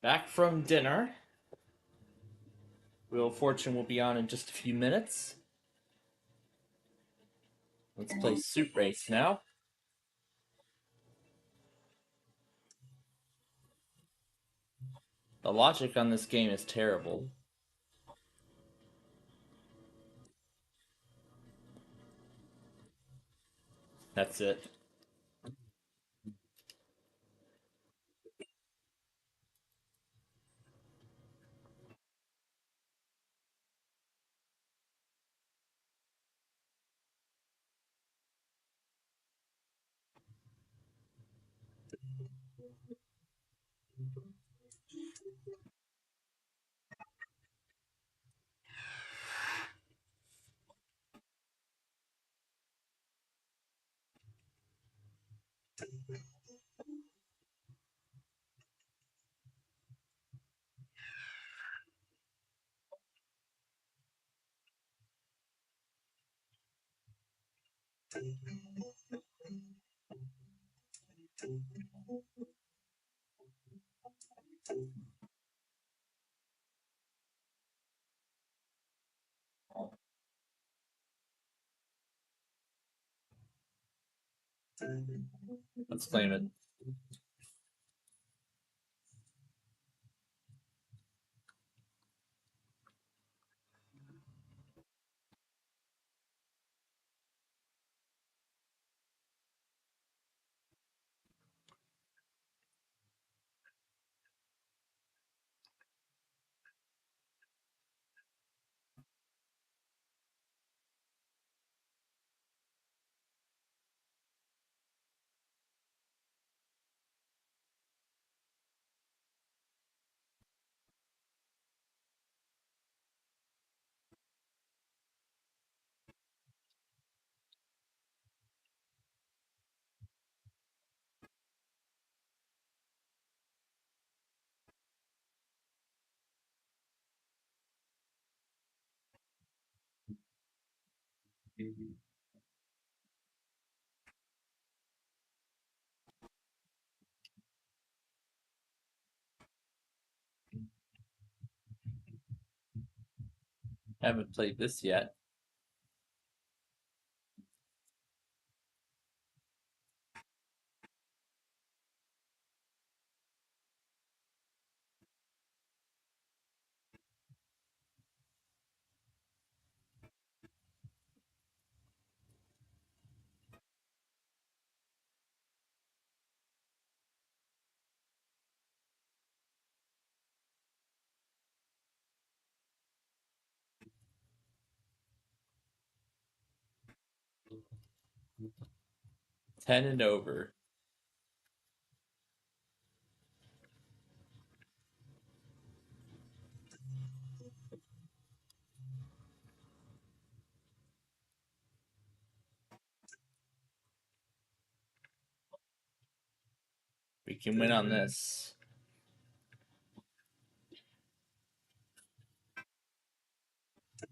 back from dinner. Wheel of Fortune will be on in just a few minutes. Let's play Suit Race now. The logic on this game is terrible. That's it. Let's claim it. Haven't played this yet. Ten and over. We can win on this.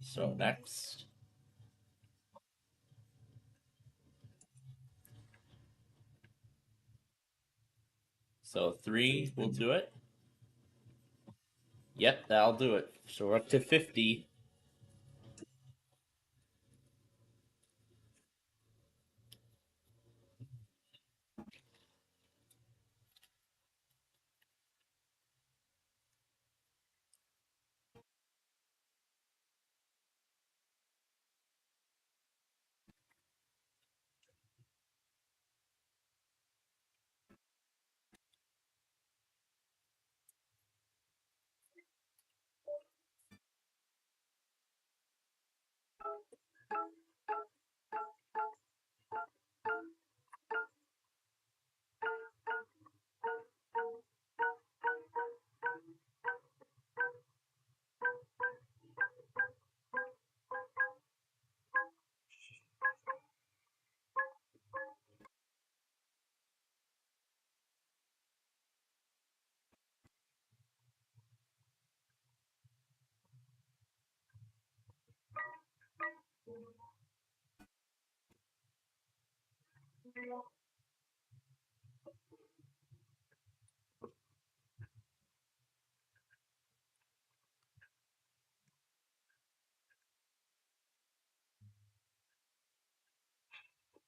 So next. So 3 will do it. Yep, that'll do it. So we're up to 50.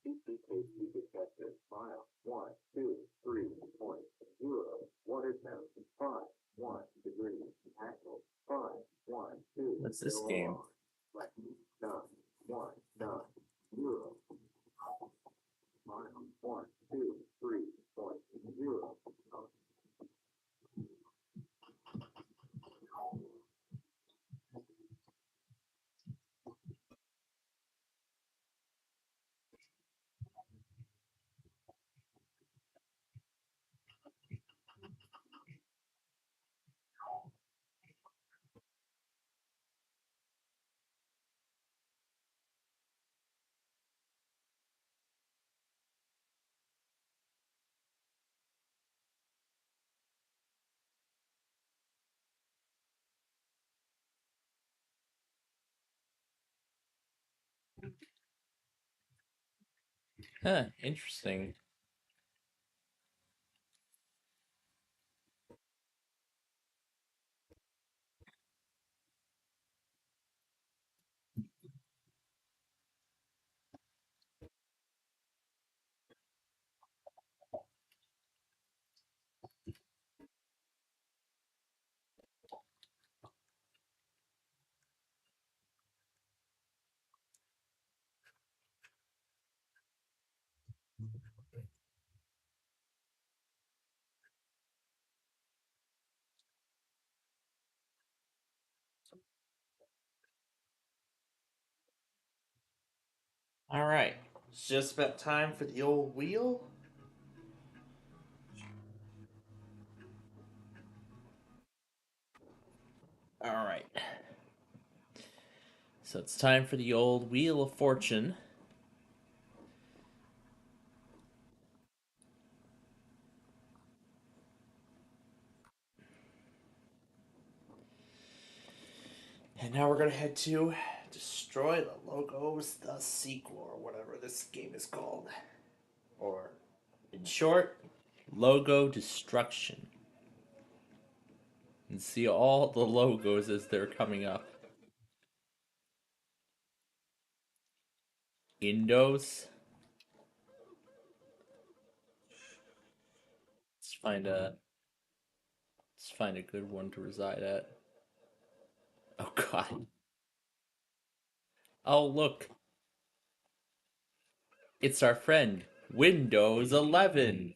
SPCPlainfield detector. Smile. 1, 2, 3, point, 0. Water temperature 5, 1 degree. Angle 5, 1, 2. What's this Go game? on. Like, done. 1, done. 0. Smile. 1, 2, 3, point, 0. Huh, interesting. All right, it's just about time for the old wheel. All right. So it's time for the old Wheel of Fortune. And now we're going to head to Destroy the Logos, the sequel, or whatever this game is called. Or, in short, Logo Destruction. And see all the logos as they're coming up. Indos. Let's find a good one to reside at. Oh god. Oh look. It's our friend, Windows 11.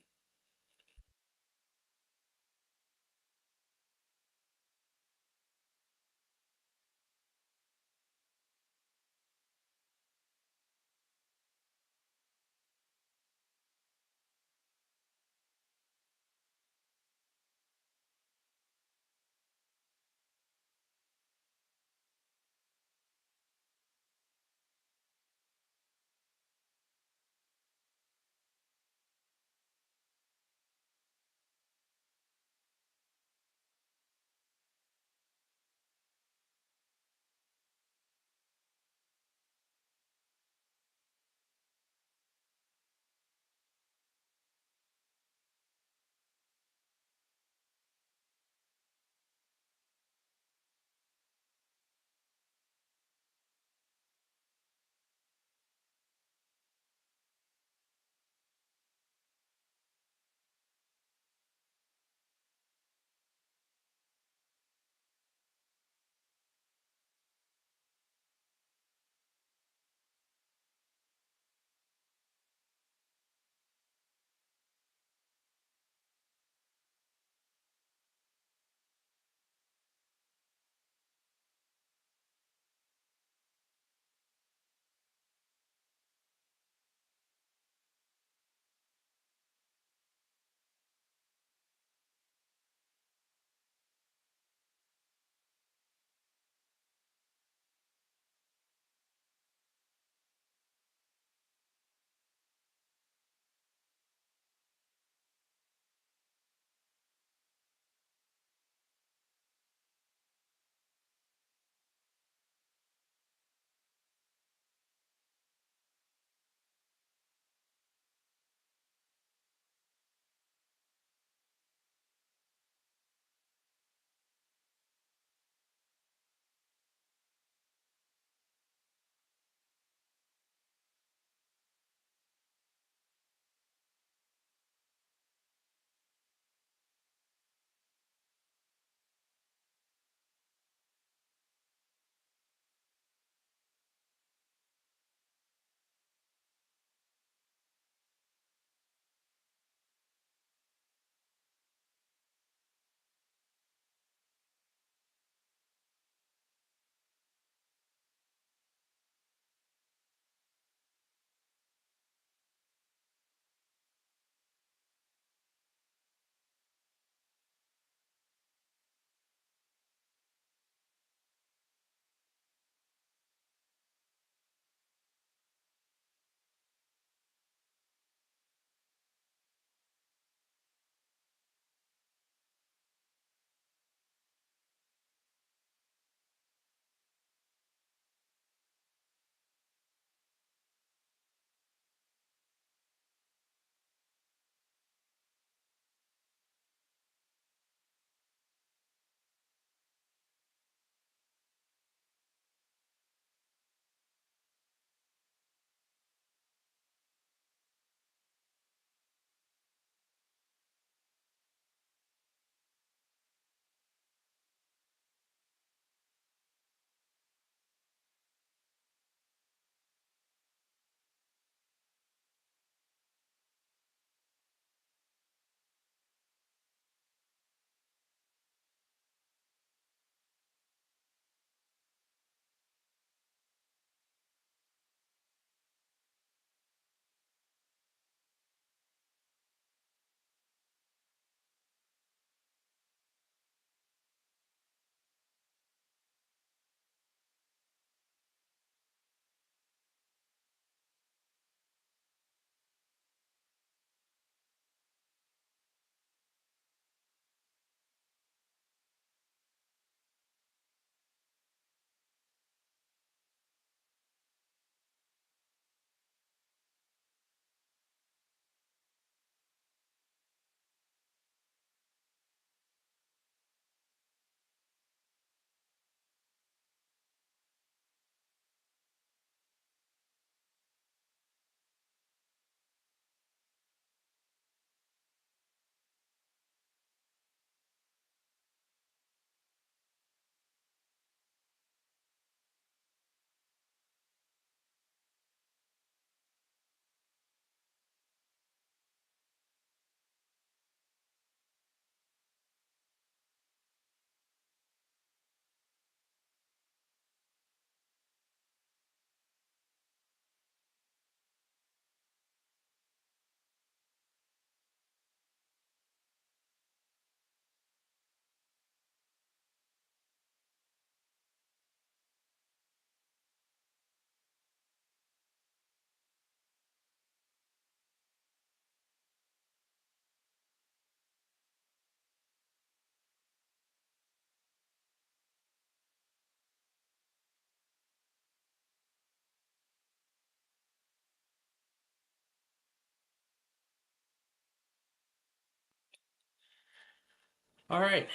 All right,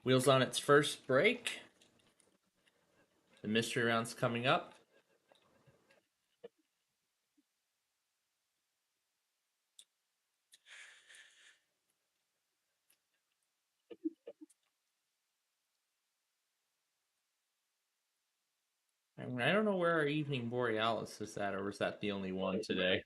Wheels on its first break. The mystery round's coming up. I don't know where our evening borealis is at, or is that the only one today?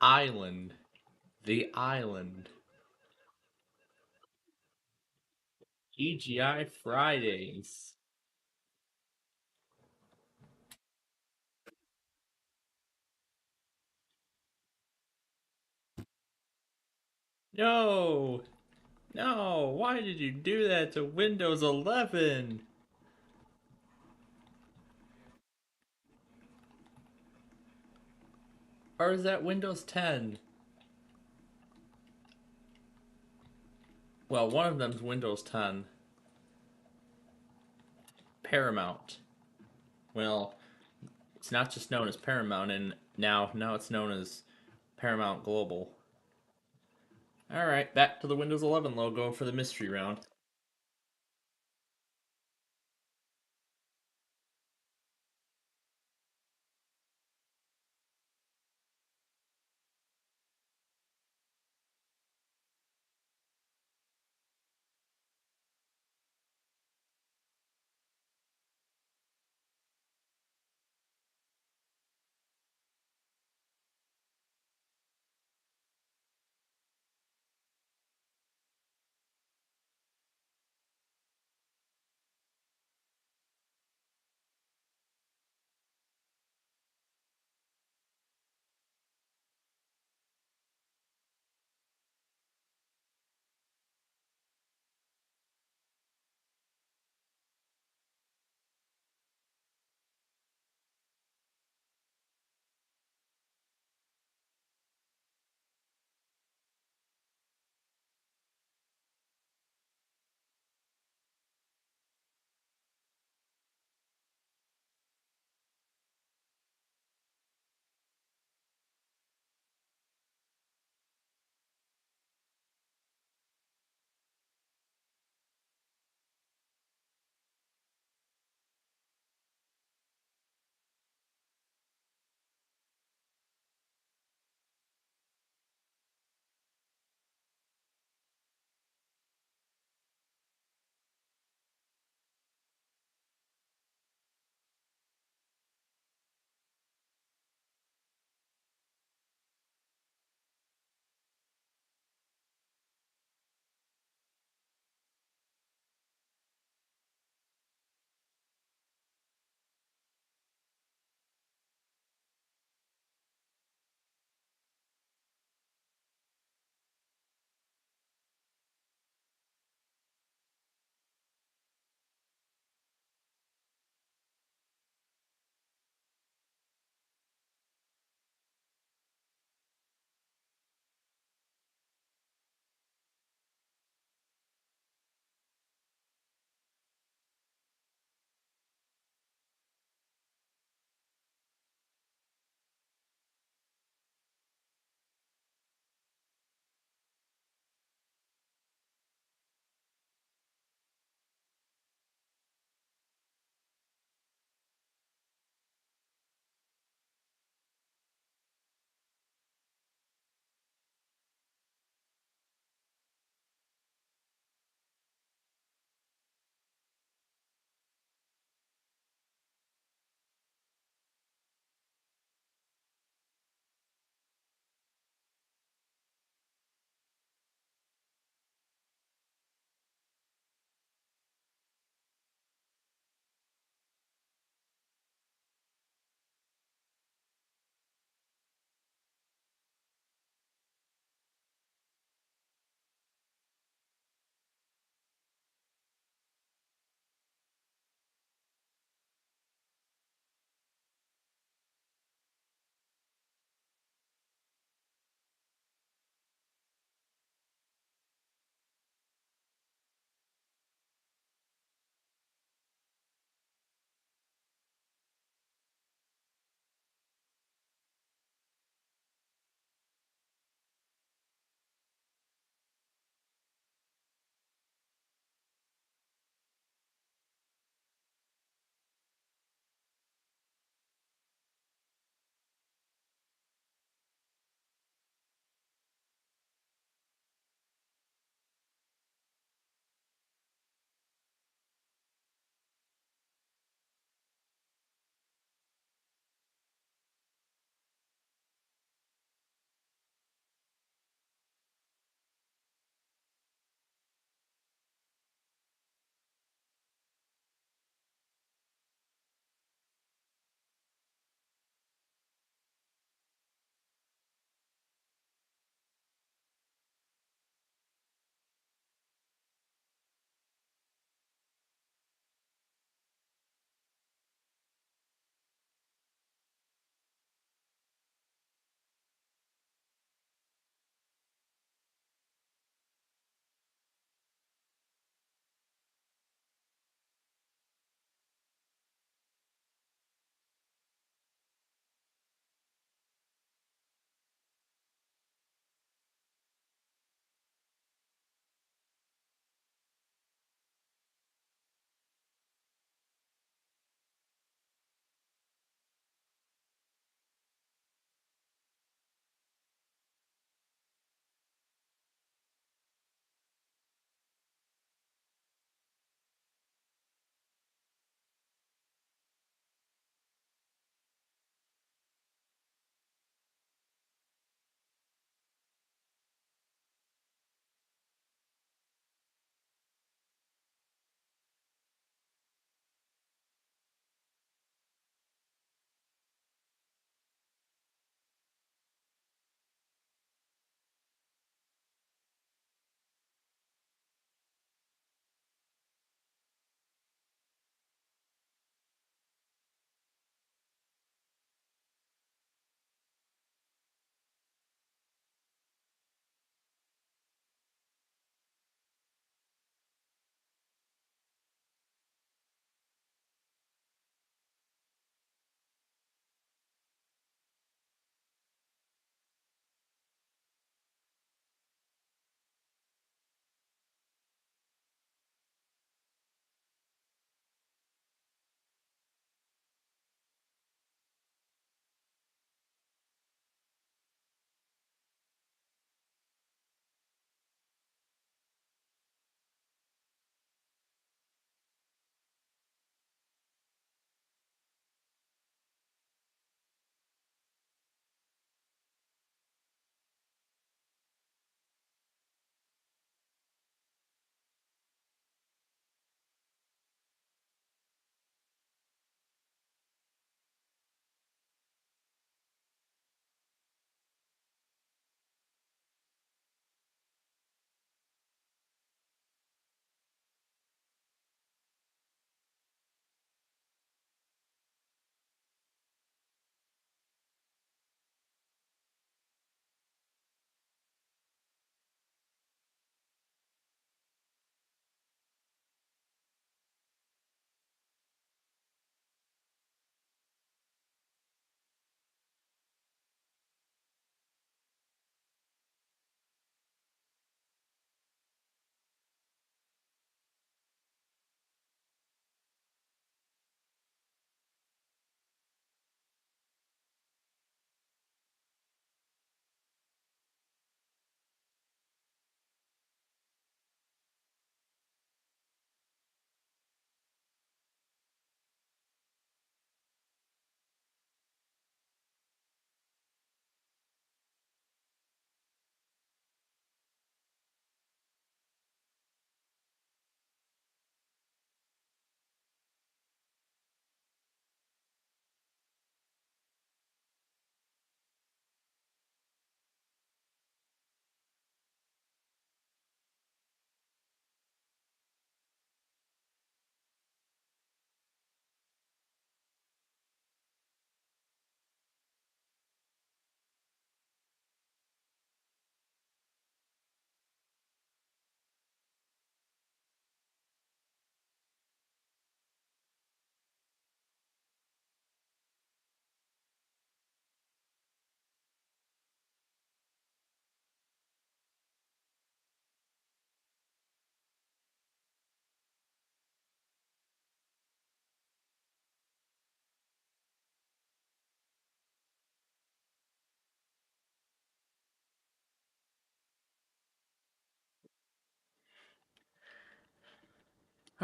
Island. The Island. TGI Fridays. No! No! Why did you do that to Windows 11? Or is that Windows 10? Well, one of them's Windows 10. Paramount. Well, it's not just known as Paramount, and now it's known as Paramount Global. Alright, back to the Windows 11 logo for the mystery round.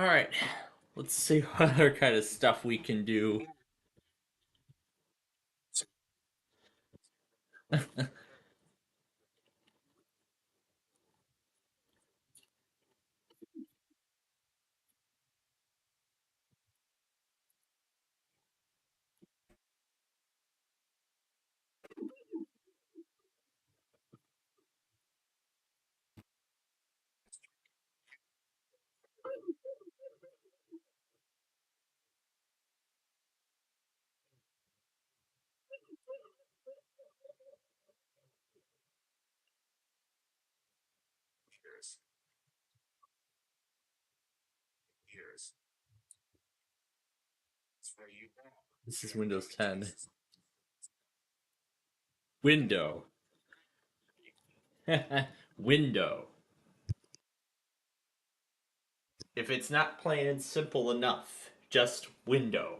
All right, let's see what other kind of stuff we can do. This is Windows 10. Window. Window. If it's not plain and simple enough, just window.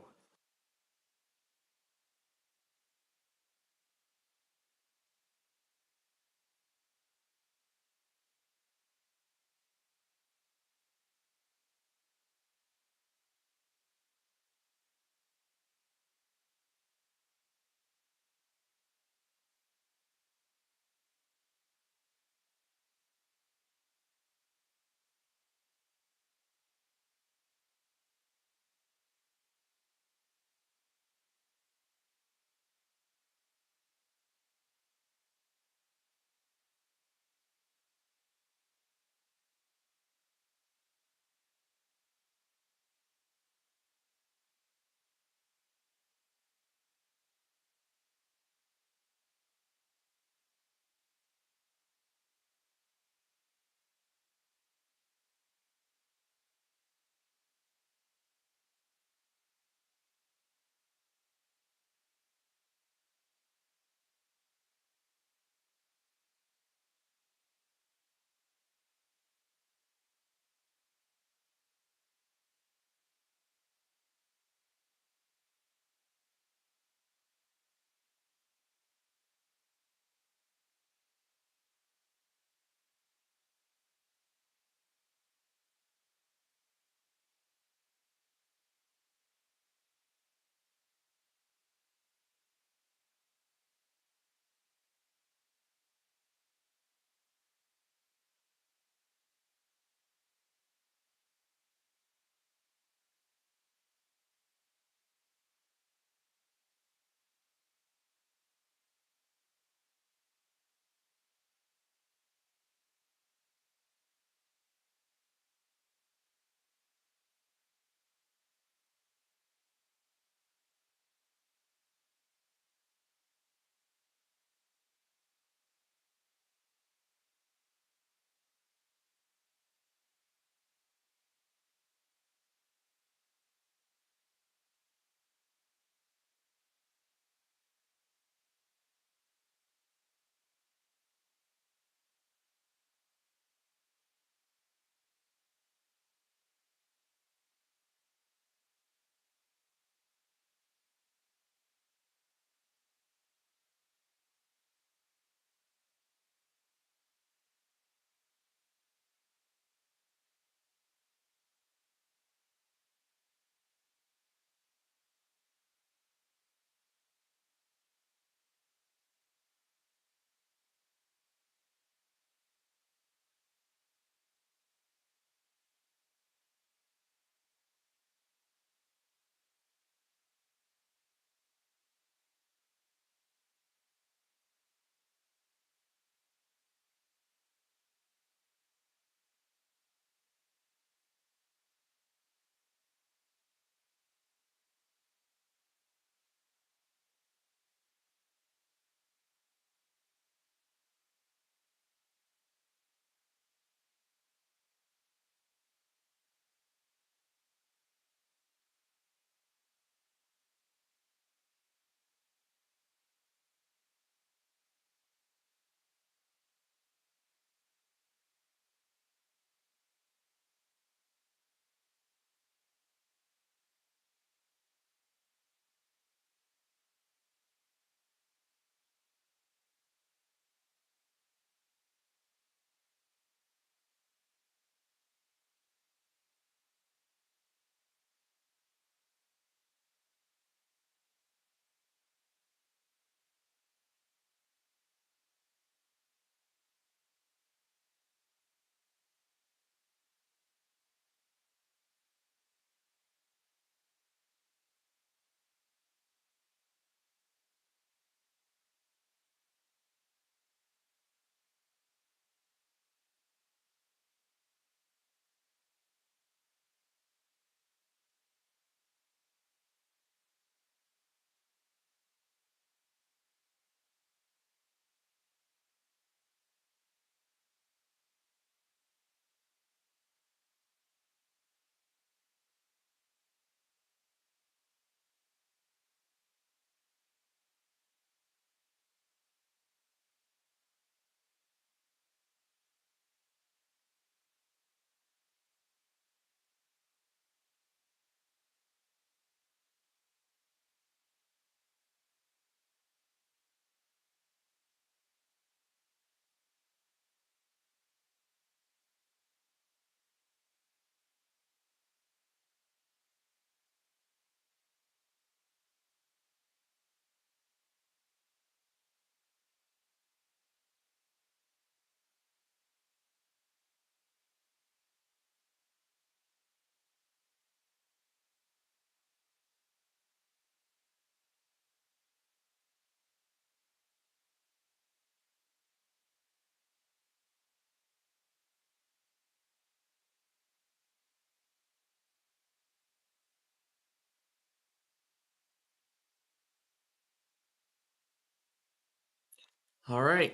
All right.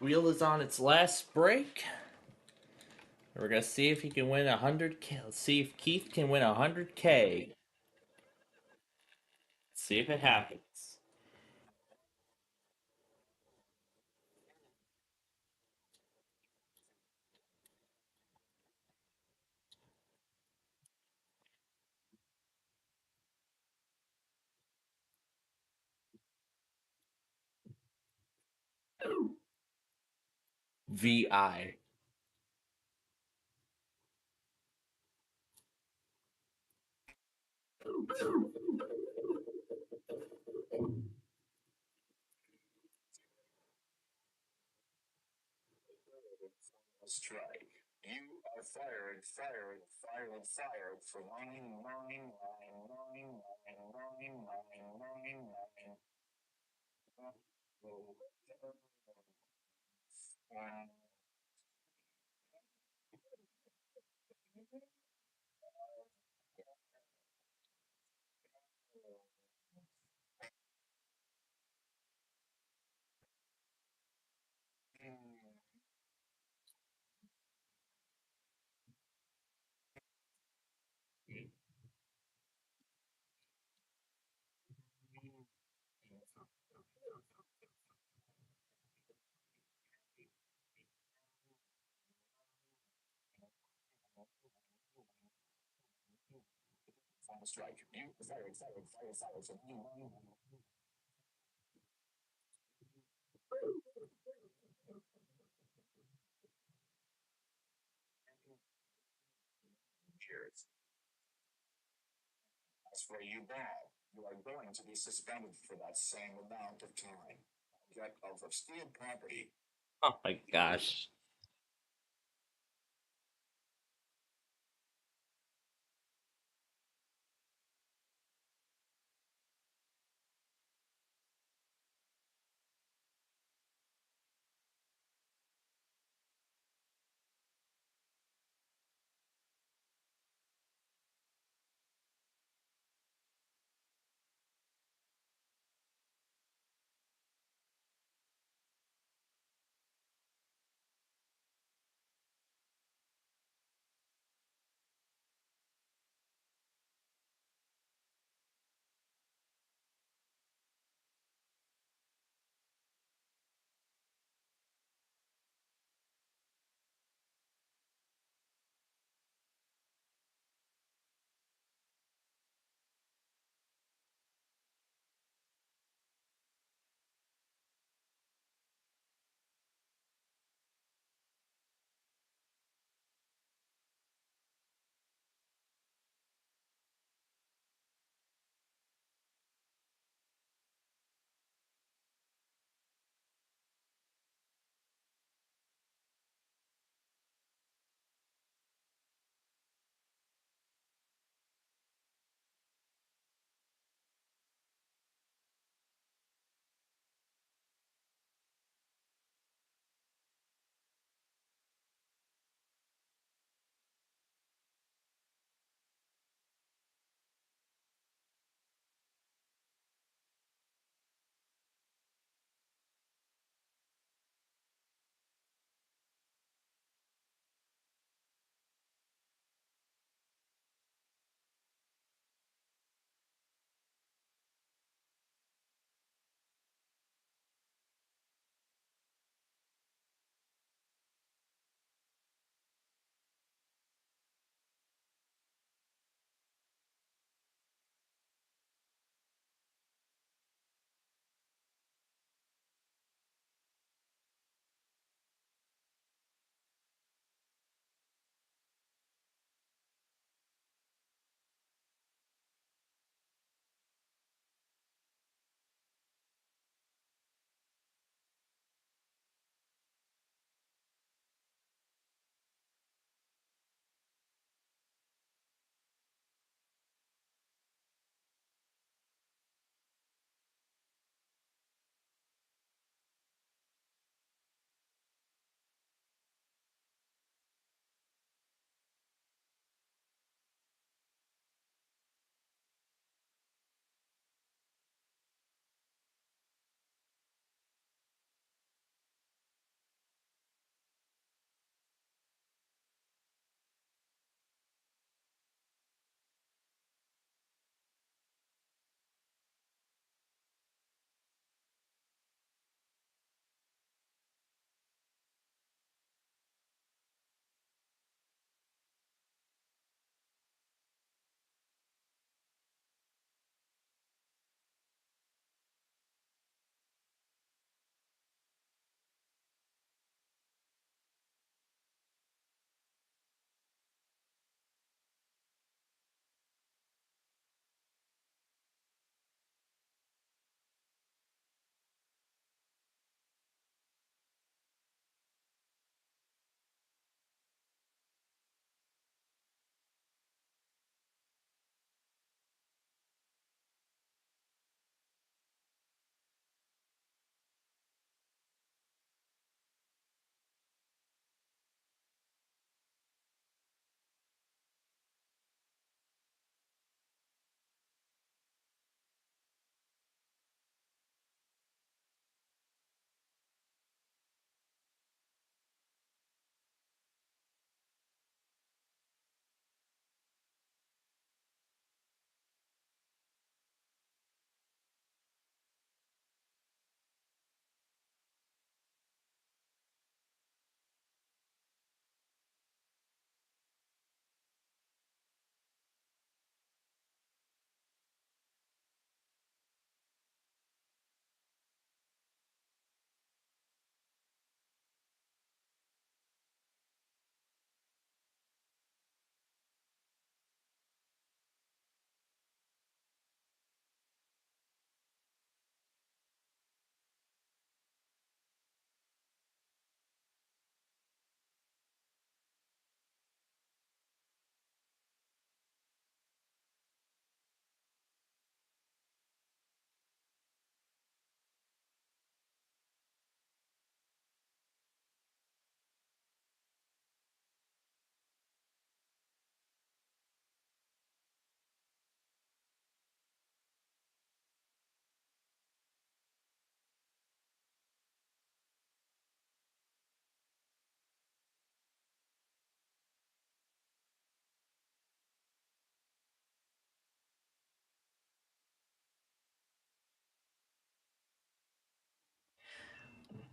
Wheel is on its last break. We're gonna see if he can win 100K. Let's see if Keith can win 100K. Let's see if it happens. VI. Strike. You are fired for 999999999. Strike. You are fired for 99999. Cheers. As for you, Bob, you are going to be suspended for that same amount of time. Get over steal property. Oh my gosh.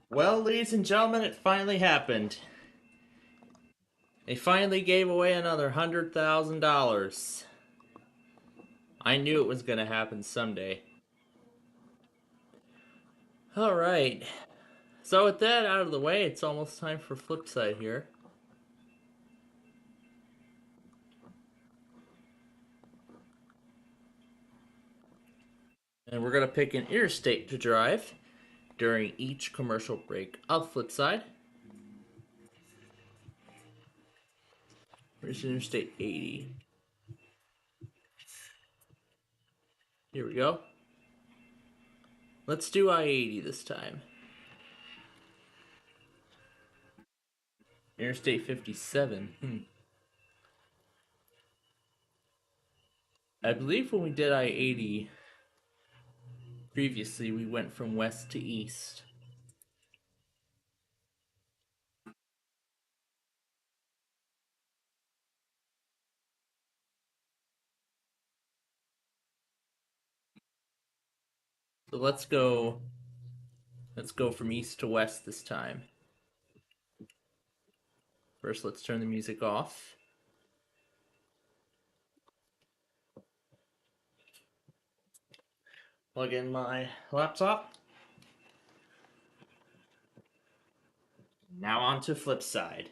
Well, ladies and gentlemen, it finally happened. They finally gave away another $100,000. I knew it was gonna happen someday. Alright. So with that out of the way, it's almost time for flip side here. And we're gonna pick an interstate to drive during each commercial break of Flipside. Where's Interstate 80? Here we go. Let's do I-80 this time. Interstate 57. I believe when we did I-80 previously, we went from west to east. So let's go from east to west this time. First, let's turn the music off. Plug in my laptop. Now on to Flipside.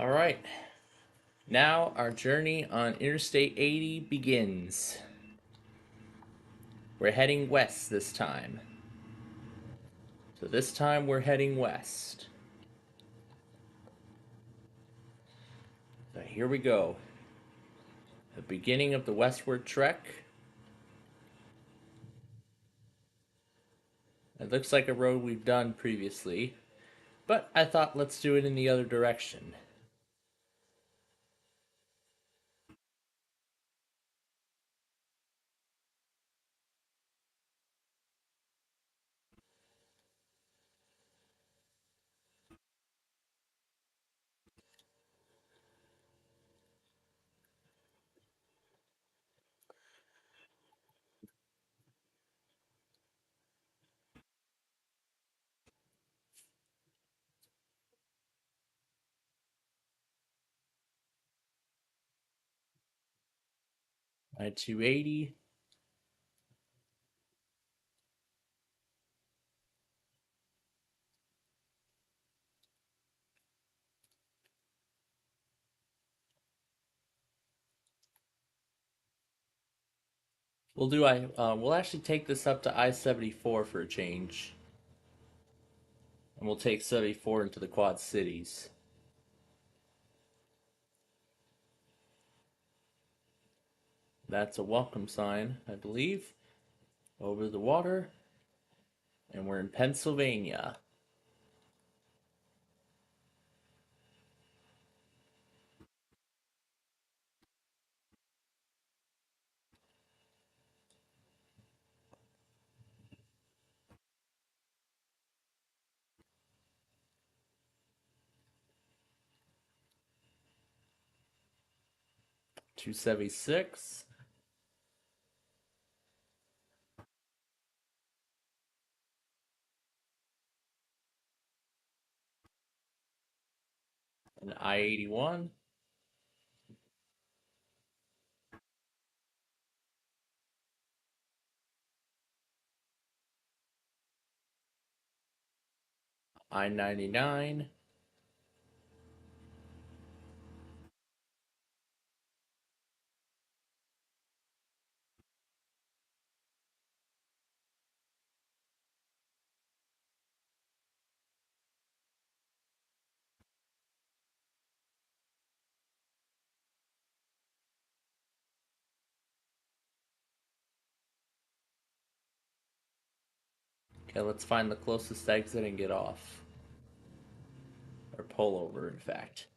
All right. Now our journey on Interstate 80 begins. We're heading west this time. So this time we're heading west. So here we go. The beginning of the westward trek. It looks like a road we've done previously, but I thought let's do it in the other direction. I-280. We'll actually take this up to I-74 for a change. And we'll take 74 into the Quad Cities. That's a welcome sign, I believe. Over the water. And we're in Pennsylvania. .276. And I-81. I-99. Okay, let's find the closest exit and get off. Or pull over, in fact.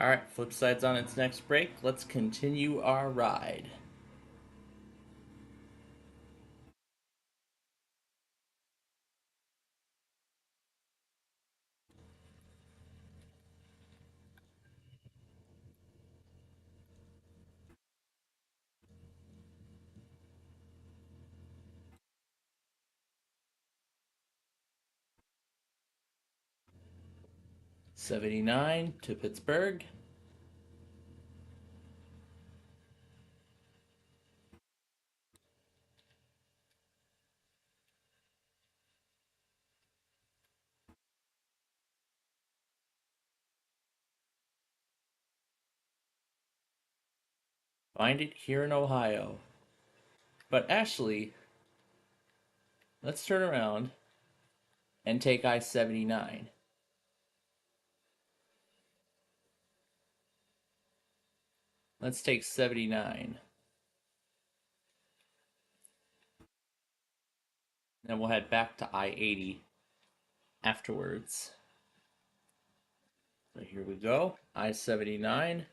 Alright, Flipside's on its next break. Let's continue our ride. '79 to Pittsburgh. Find it here in Ohio. But Ashley, let's turn around and take I-79. Let's take 79. Then we'll head back to I-80 afterwards. So here we go, I-79.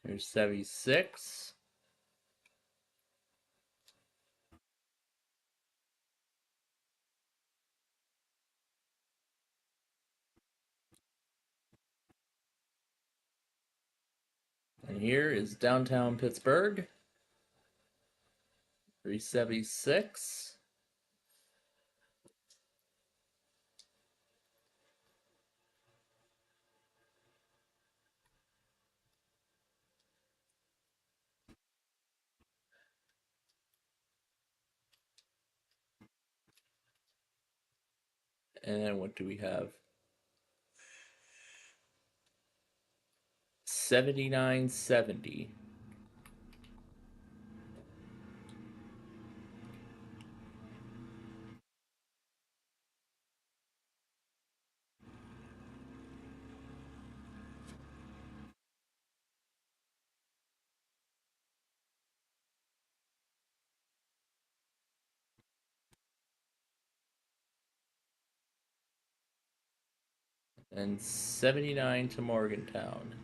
Here's 76. And here is downtown Pittsburgh. 376. And then what do we have? 7970. And 79 to Morgantown.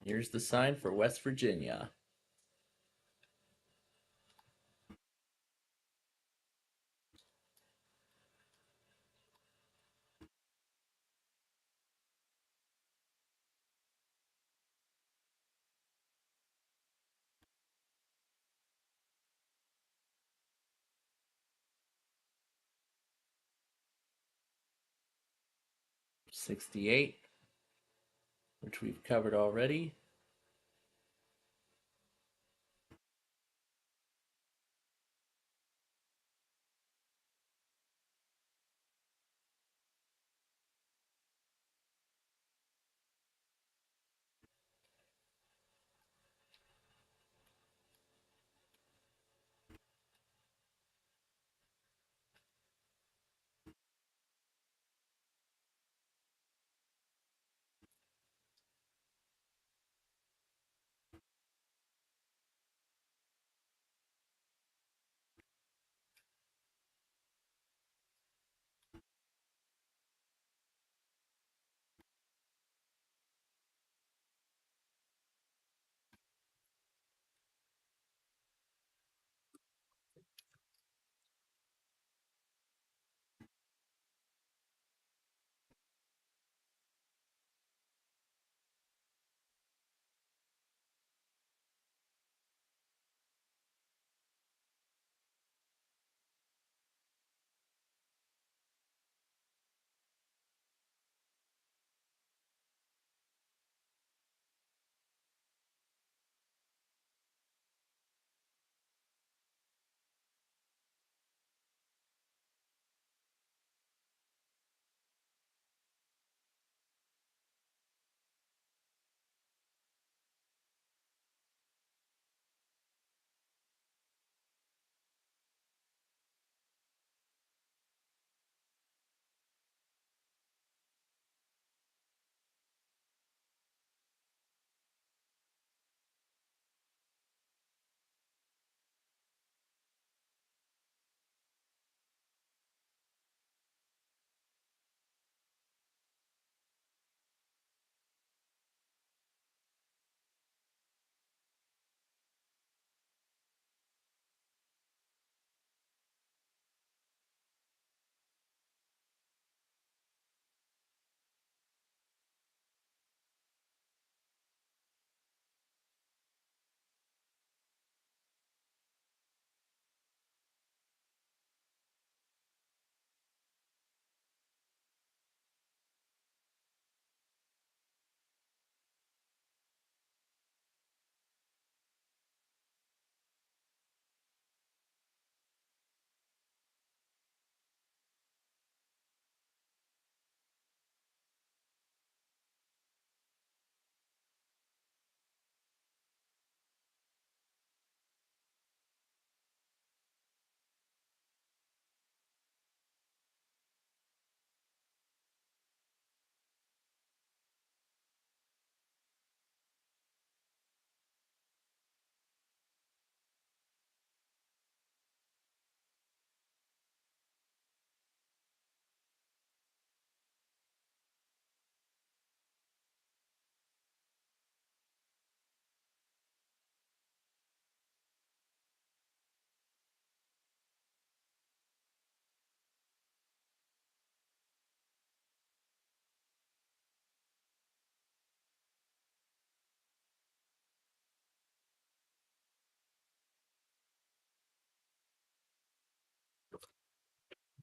Here's the sign for West Virginia. '68, which we've covered already.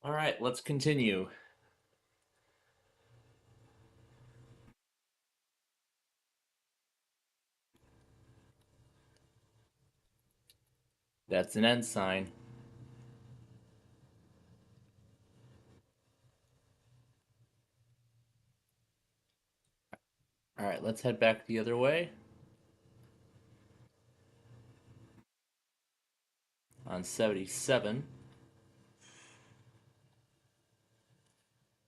All right, let's continue. That's an end sign. All right, let's head back the other way. On 77.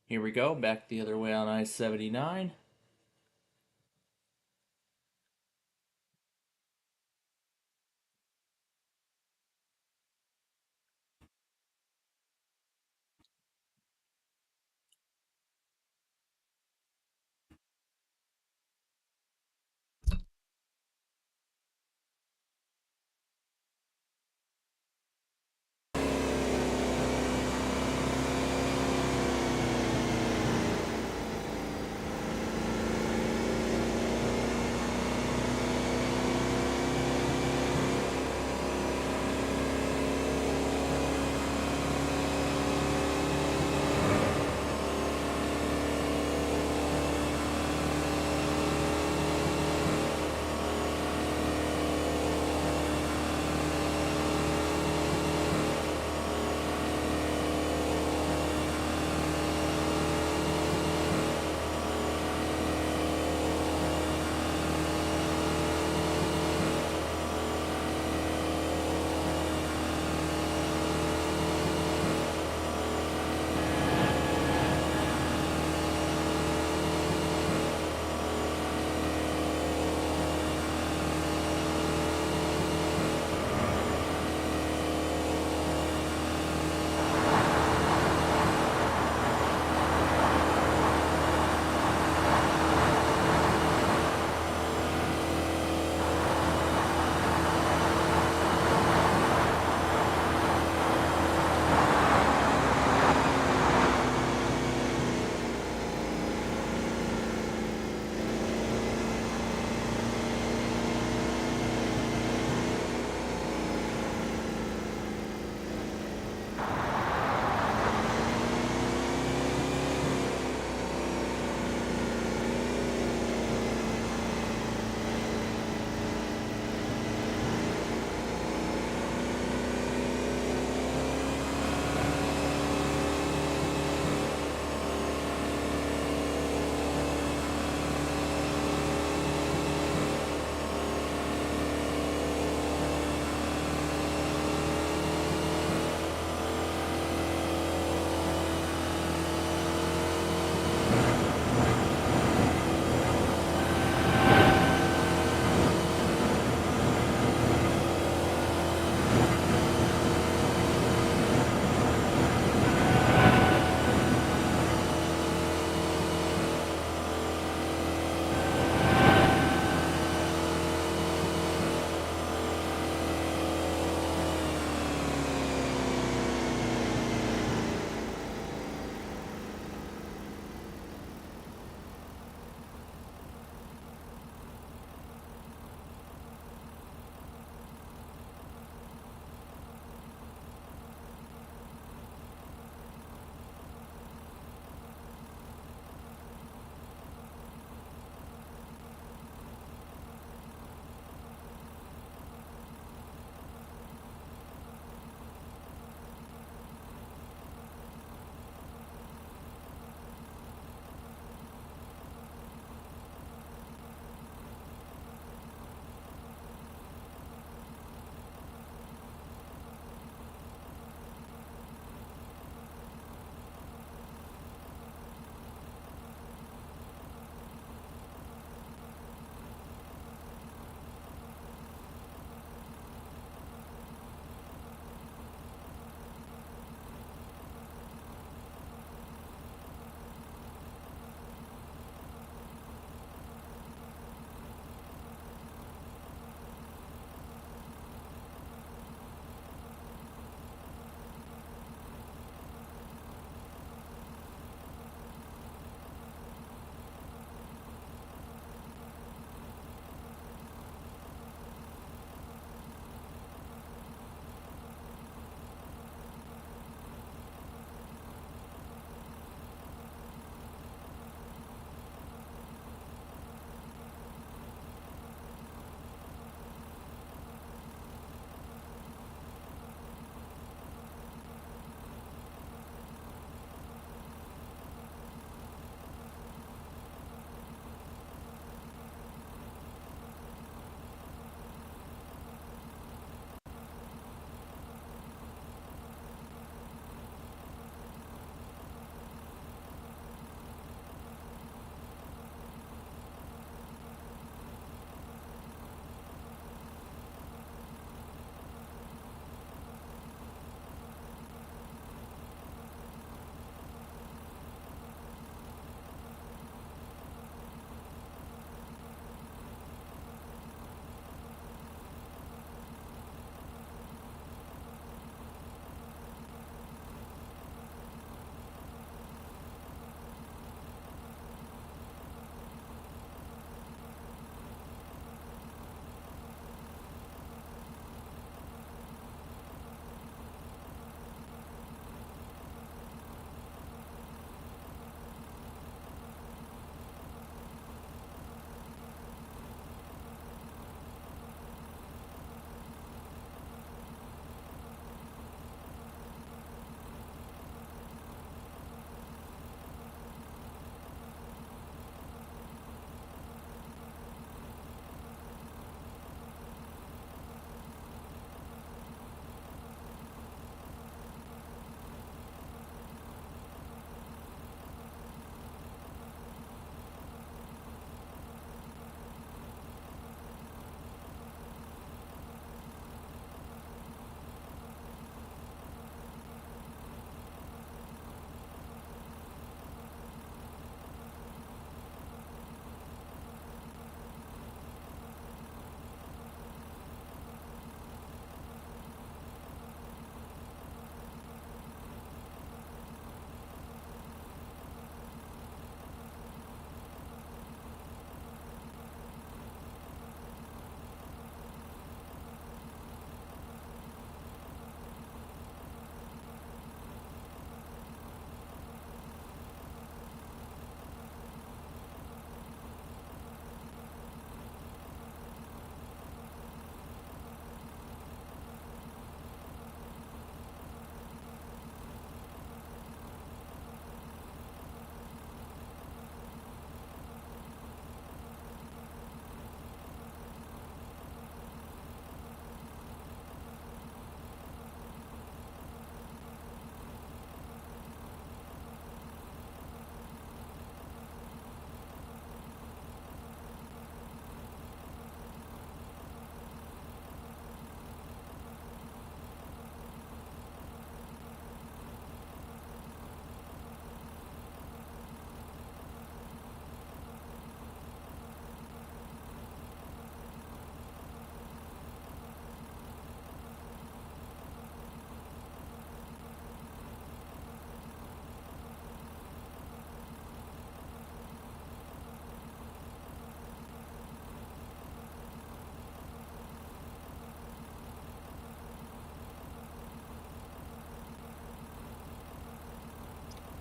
Here we go, back the other way on I-79.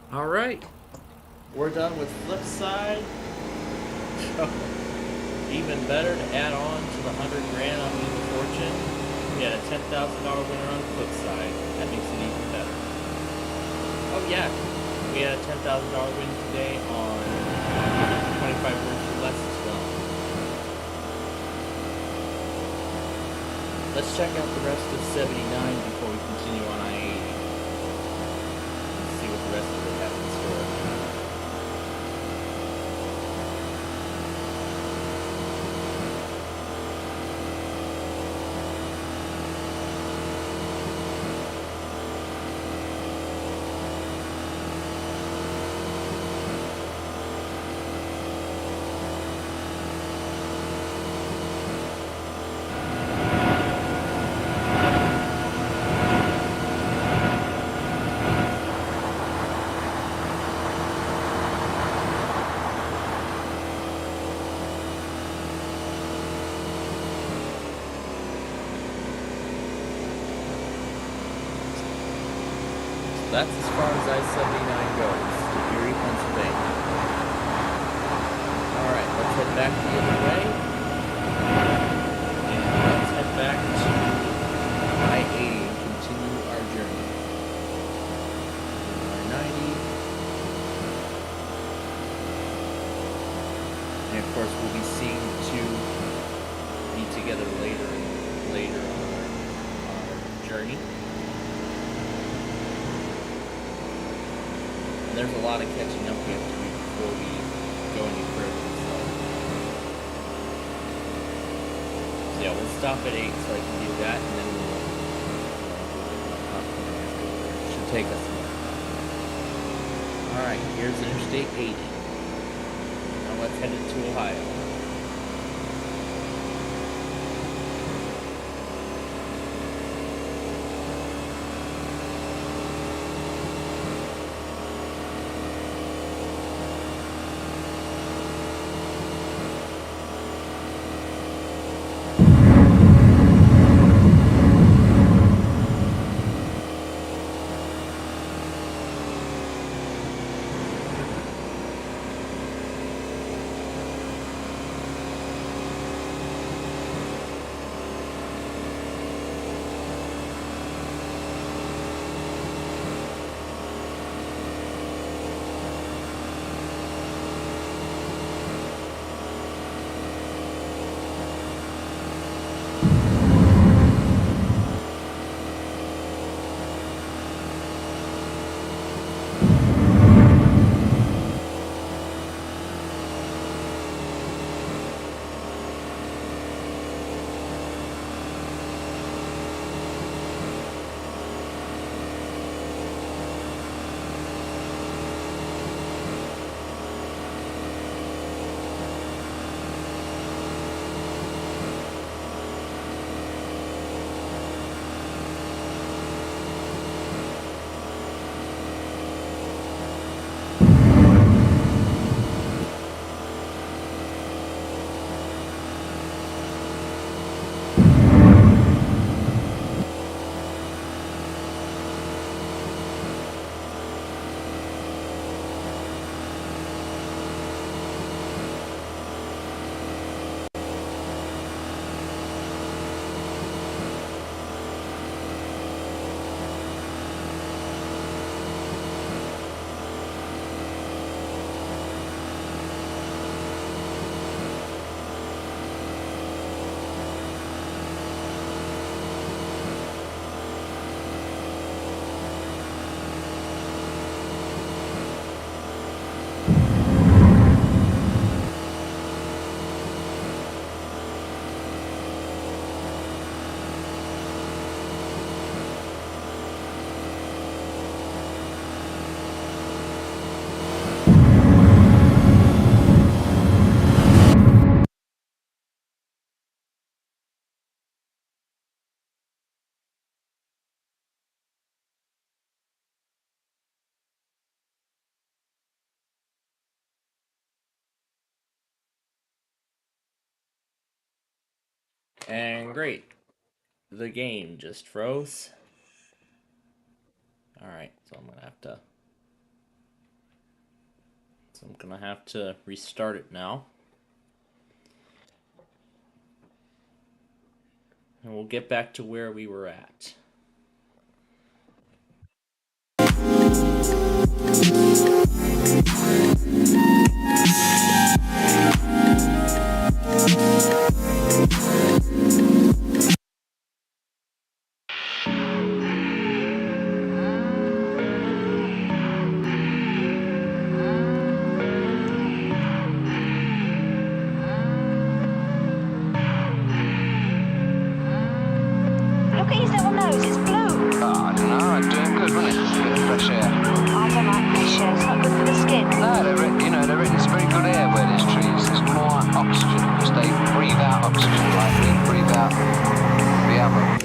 Alright, we're done with flip side. Even better to add on to the 100 grand on Wheel of Fortune. We had a $10,000 winner on the flip side. That makes it even better. Oh yeah, we had a $10,000 win today on 25 words or less as well. Let's check out the rest of 79 before we continue on I-80. Let's see what the rest of it has in store. That's as far as I-79 goes, to Erie, Pennsylvania. Alright, let's head back the other way. And let's head back to I-80 and continue our journey. I-90. And of course, we'll be seeing the two be together later on our journey. There's a lot of catching up we have to do before we go any further. So yeah, we'll stop at 8 so I can do that, and then we'll go get my popcorn afterward. It should take us a minute. Alright, here's Interstate 80. Now let's head into Ohio. And great. The game just froze. Alright, so I'm gonna have to So I'm gonna have to restart it now. And we'll get back to where we were at. Look at his little nose, it's blue. Oh, I don't know, I'm doing good, wasn't it? A bit of fresh air. I don't like fresh air, it's not good for the skin. No, they reckon it's very good air where there's trees. There's more oxygen, because they breathe out oxygen like we breathe out the other.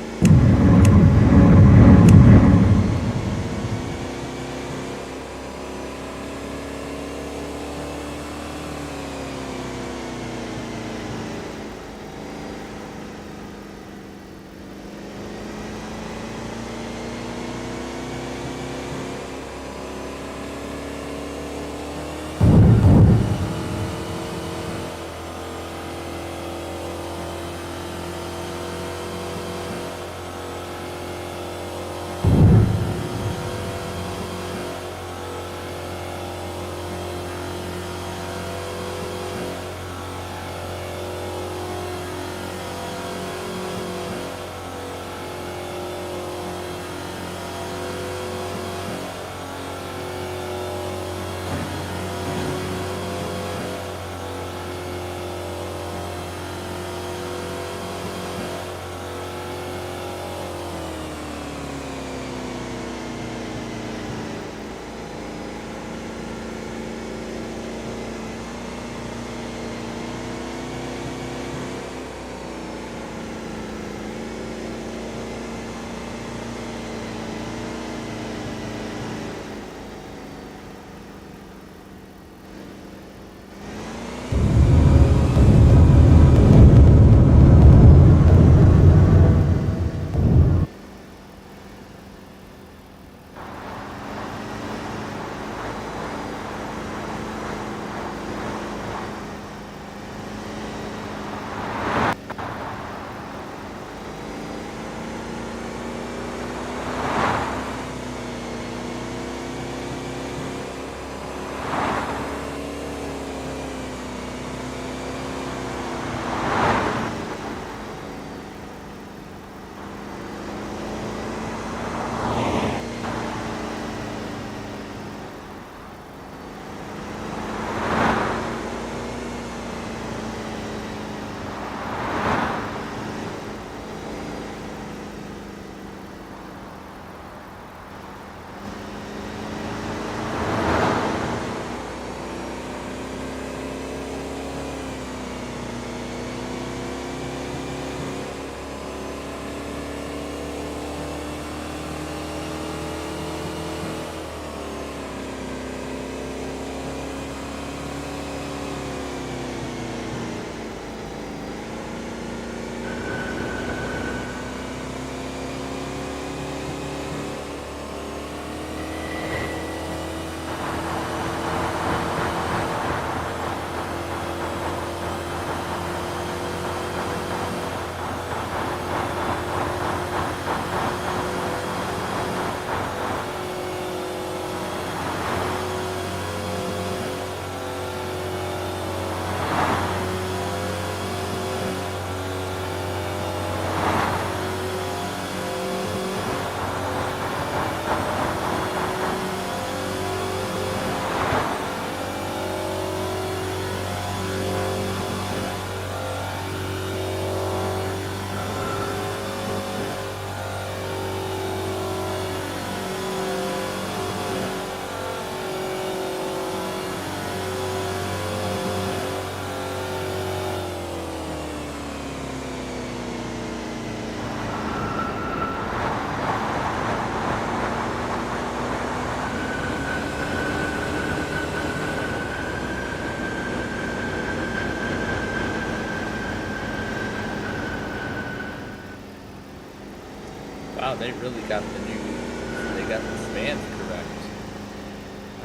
Wow, they really got the spans correct.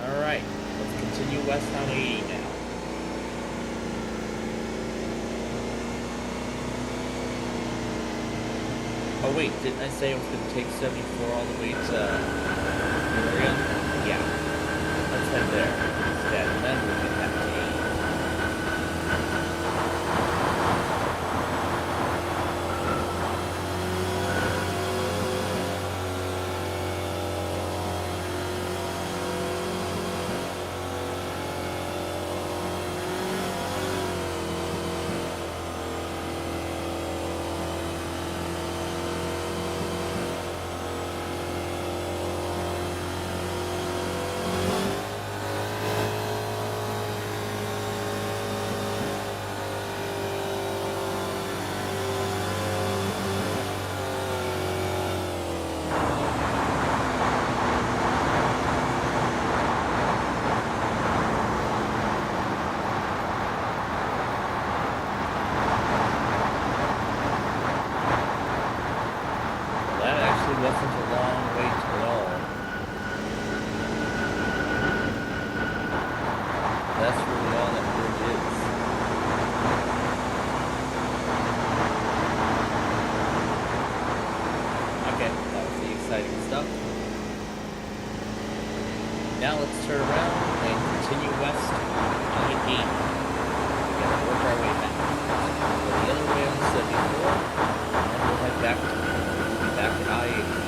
Alright, let's continue west on 80 now. Oh wait, didn't I say I was going to take 74 all the way to Miriam? Yeah. Let's head there instead, and then we'll get back to 80. Wasn't a long wait at all. That's really all that bridge is. Okay, that was the exciting stuff. Now let's turn around and continue west on 80. We gotta work our way back. Go the other way on 74, and we'll head back at I-80.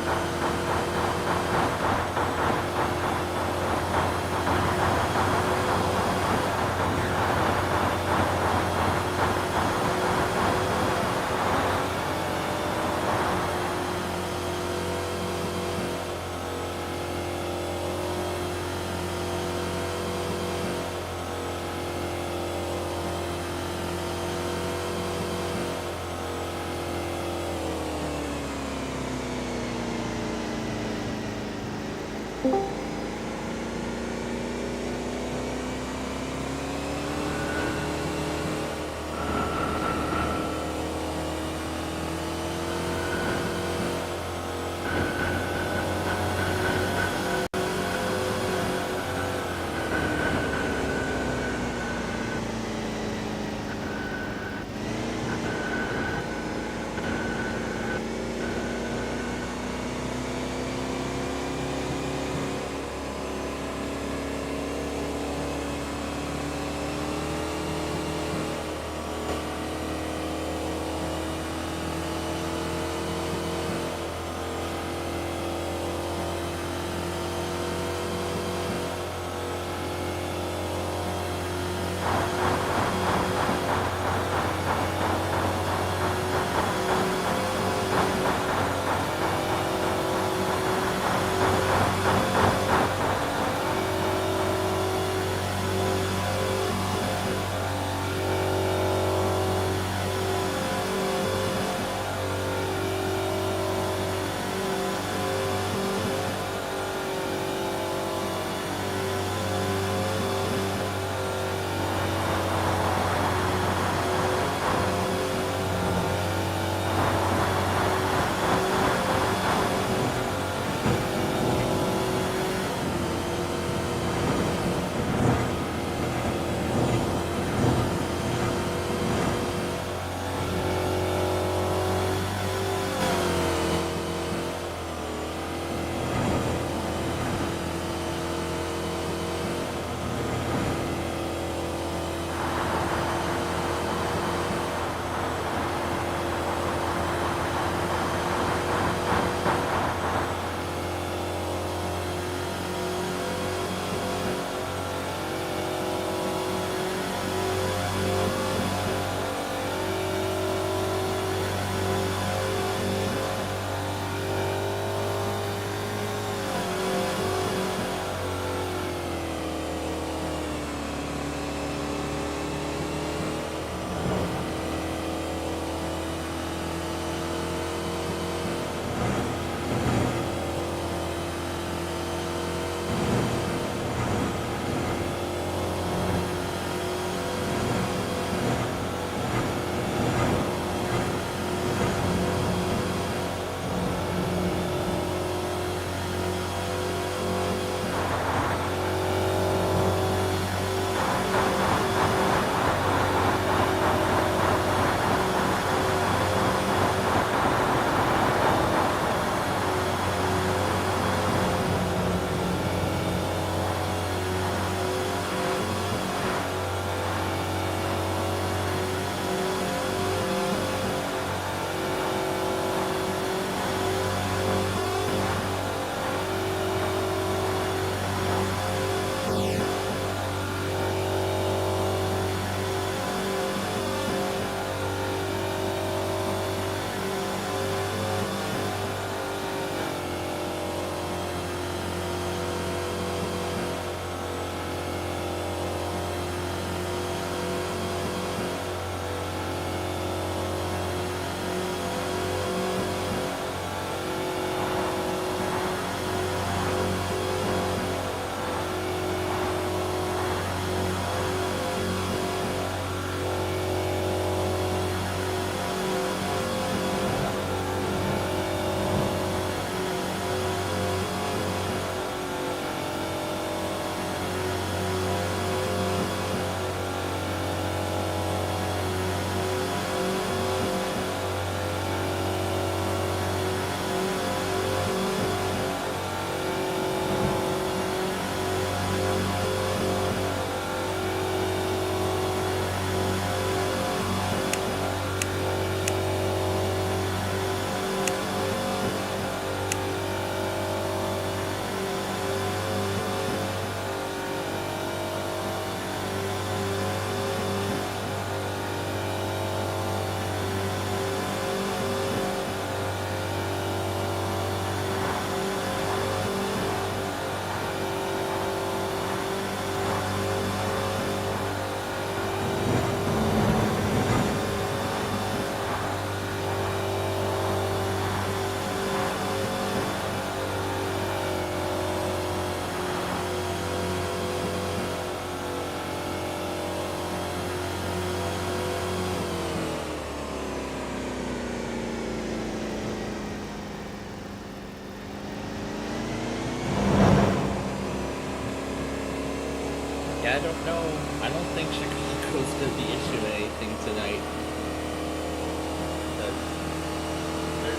Yeah, I don't know. I don't think Chicago's going to be issuing anything tonight.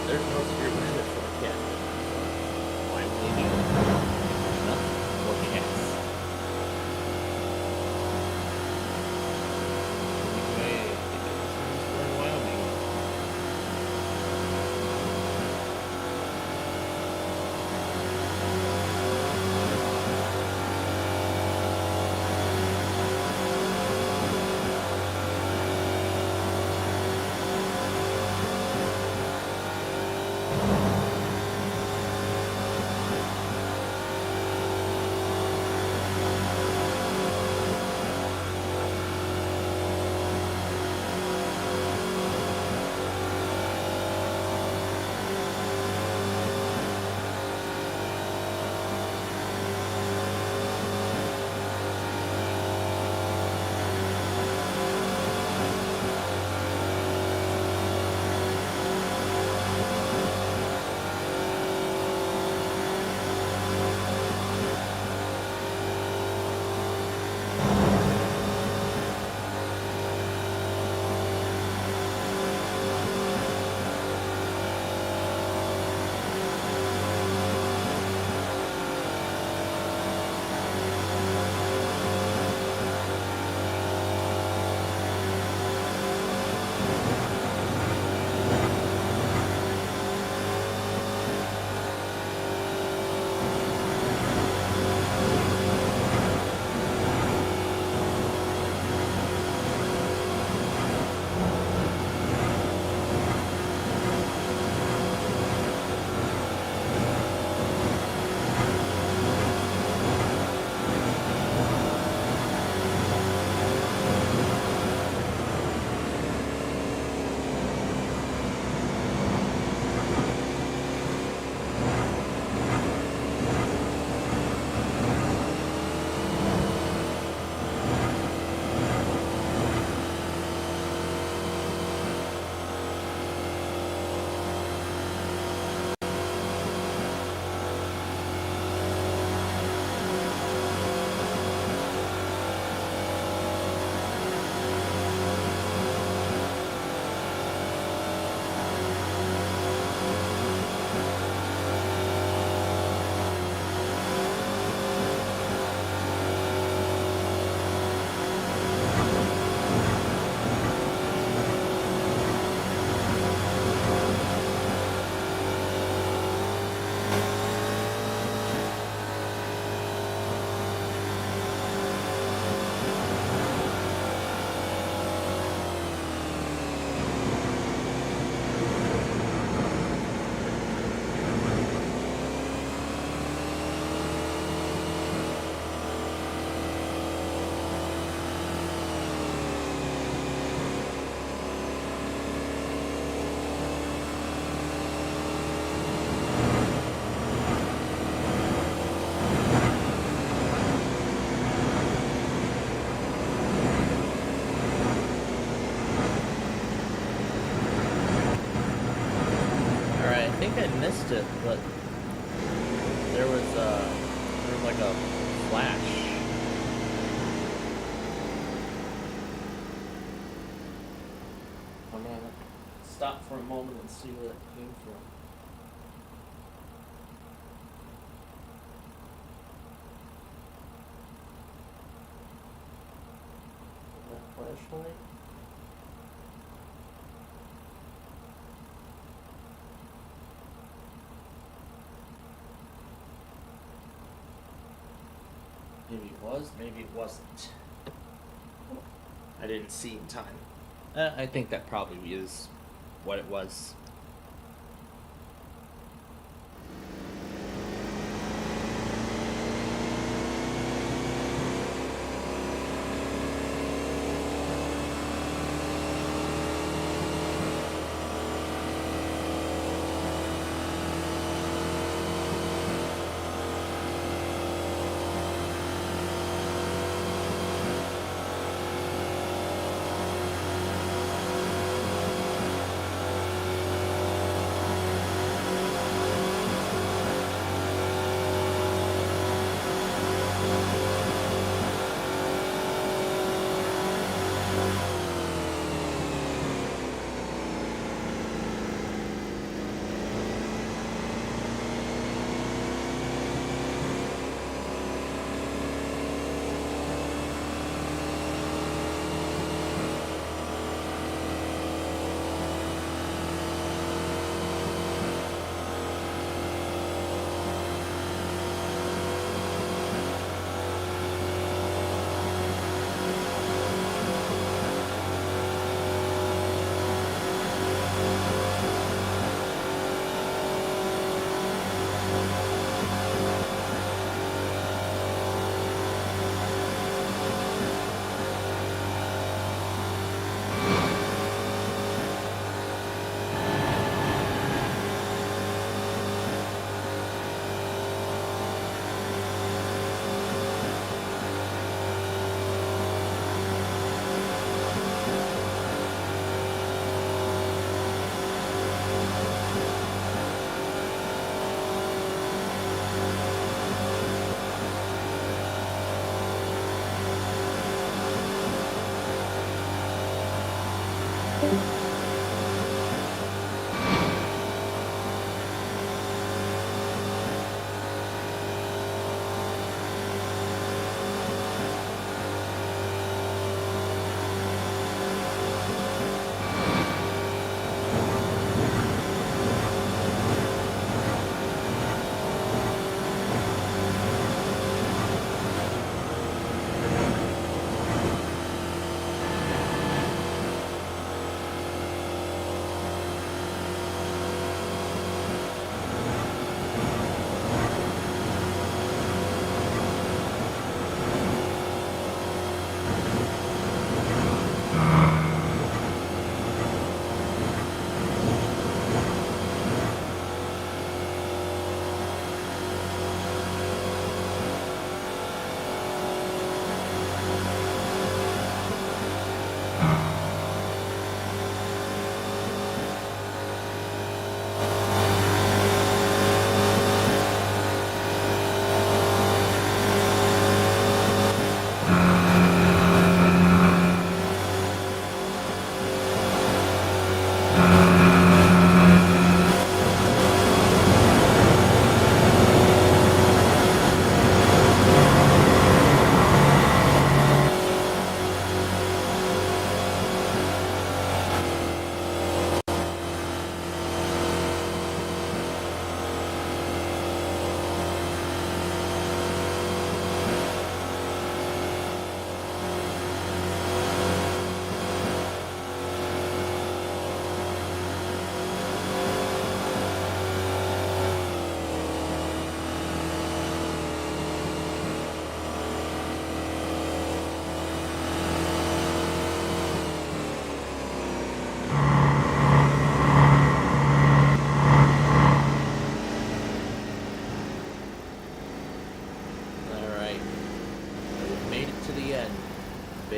There's no severe weather forecast. Why would they do it? Nothing. Forecast. Anyway, I think it was in Wyoming. Missed it, but there was like a flash. I'm gonna stop for a moment and see where it came from. That flashlight. Maybe it was, maybe it wasn't. I didn't see in time. I think that probably is what it was.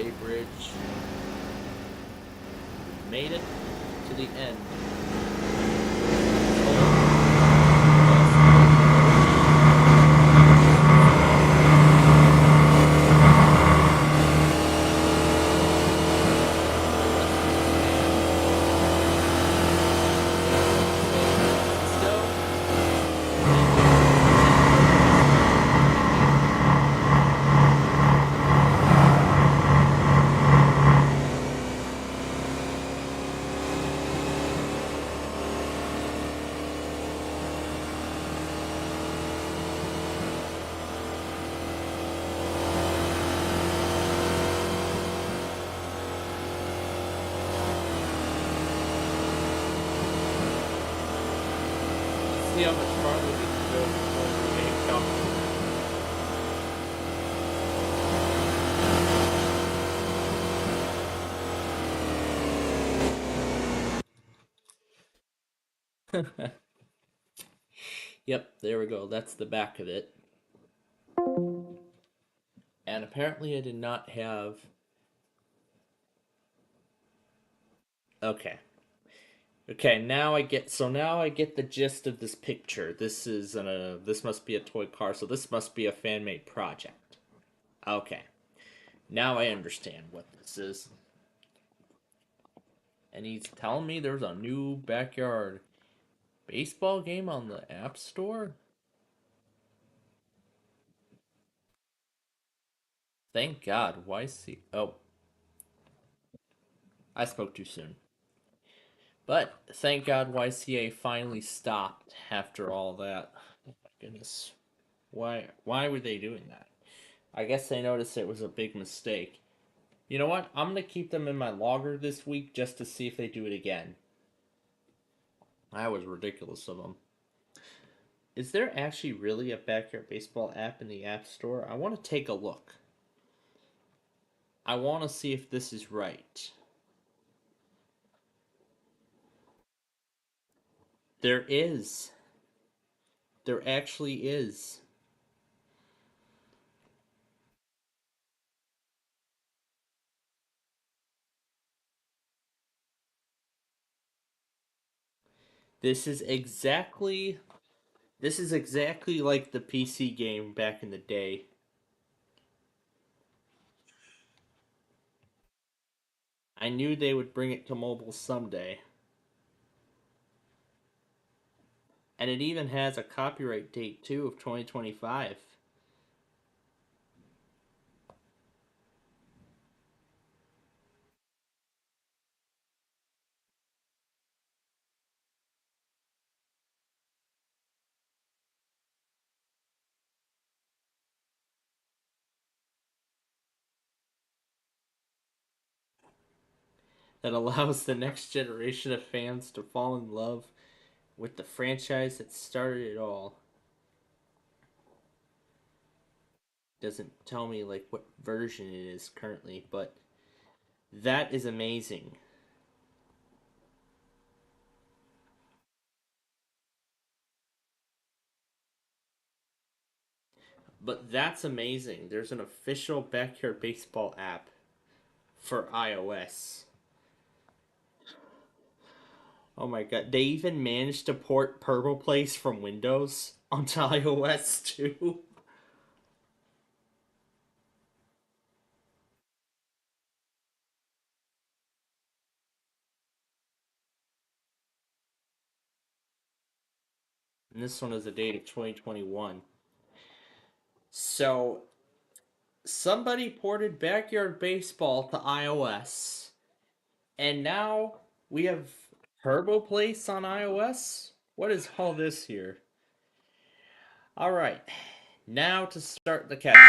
Bay Bridge. Made it to the end. See how much farther we can go before we get comfortable. Yep, there we go. That's the back of it. And apparently I did not have... Okay. Okay, now I get the gist of this picture. This must be a toy car, so this must be a fan-made project. Okay. Now I understand what this is. And he's telling me there's a new backyard baseball game on the App Store? Thank God. Why see? Oh. I spoke too soon. But thank God YCA finally stopped after all that. Oh my goodness. Why were they doing that? I guess they noticed it was a big mistake. You know what? I'm going to keep them in my logger this week just to see if they do it again. That was ridiculous of them. Is there actually really a backyard baseball app in the App Store? I want to take a look. I want to see if this is right. There is. There actually is. This is exactly like the PC game back in the day. I knew they would bring it to mobile someday. And it even has a copyright date too of 2025. That allows the next generation of fans to fall in love with the franchise that started it all. Doesn't tell me like what version it is currently, but that is amazing. But that's amazing. There's an official backyard baseball app for iOS. Oh my god, they even managed to port Purple Place from Windows onto iOS too. And this one is a date of 2021. So, somebody ported Backyard Baseball to iOS. And now we have Turbo Place on iOS? What is all this here? Alright, now to start the catch-up.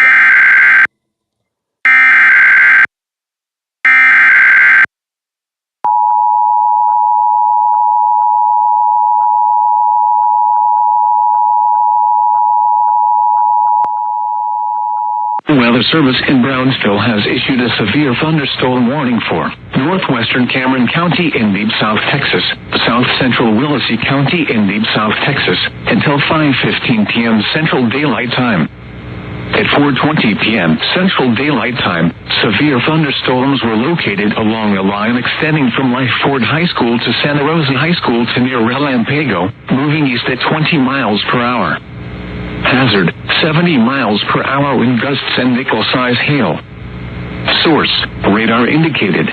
Weather Service in Brownsville has issued a severe thunderstorm warning for northwestern Cameron County in deep South Texas, south central Willacy County in deep South Texas, until 5:15 p.m. Central Daylight Time. At 4:20 p.m. Central Daylight Time, severe thunderstorms were located along a line extending from Life Ford High School to Santa Rosa High School to near Relampago, moving east at 20 miles per hour. Hazard, 70 miles per hour wind gusts and nickel-size hail. Source, radar indicated.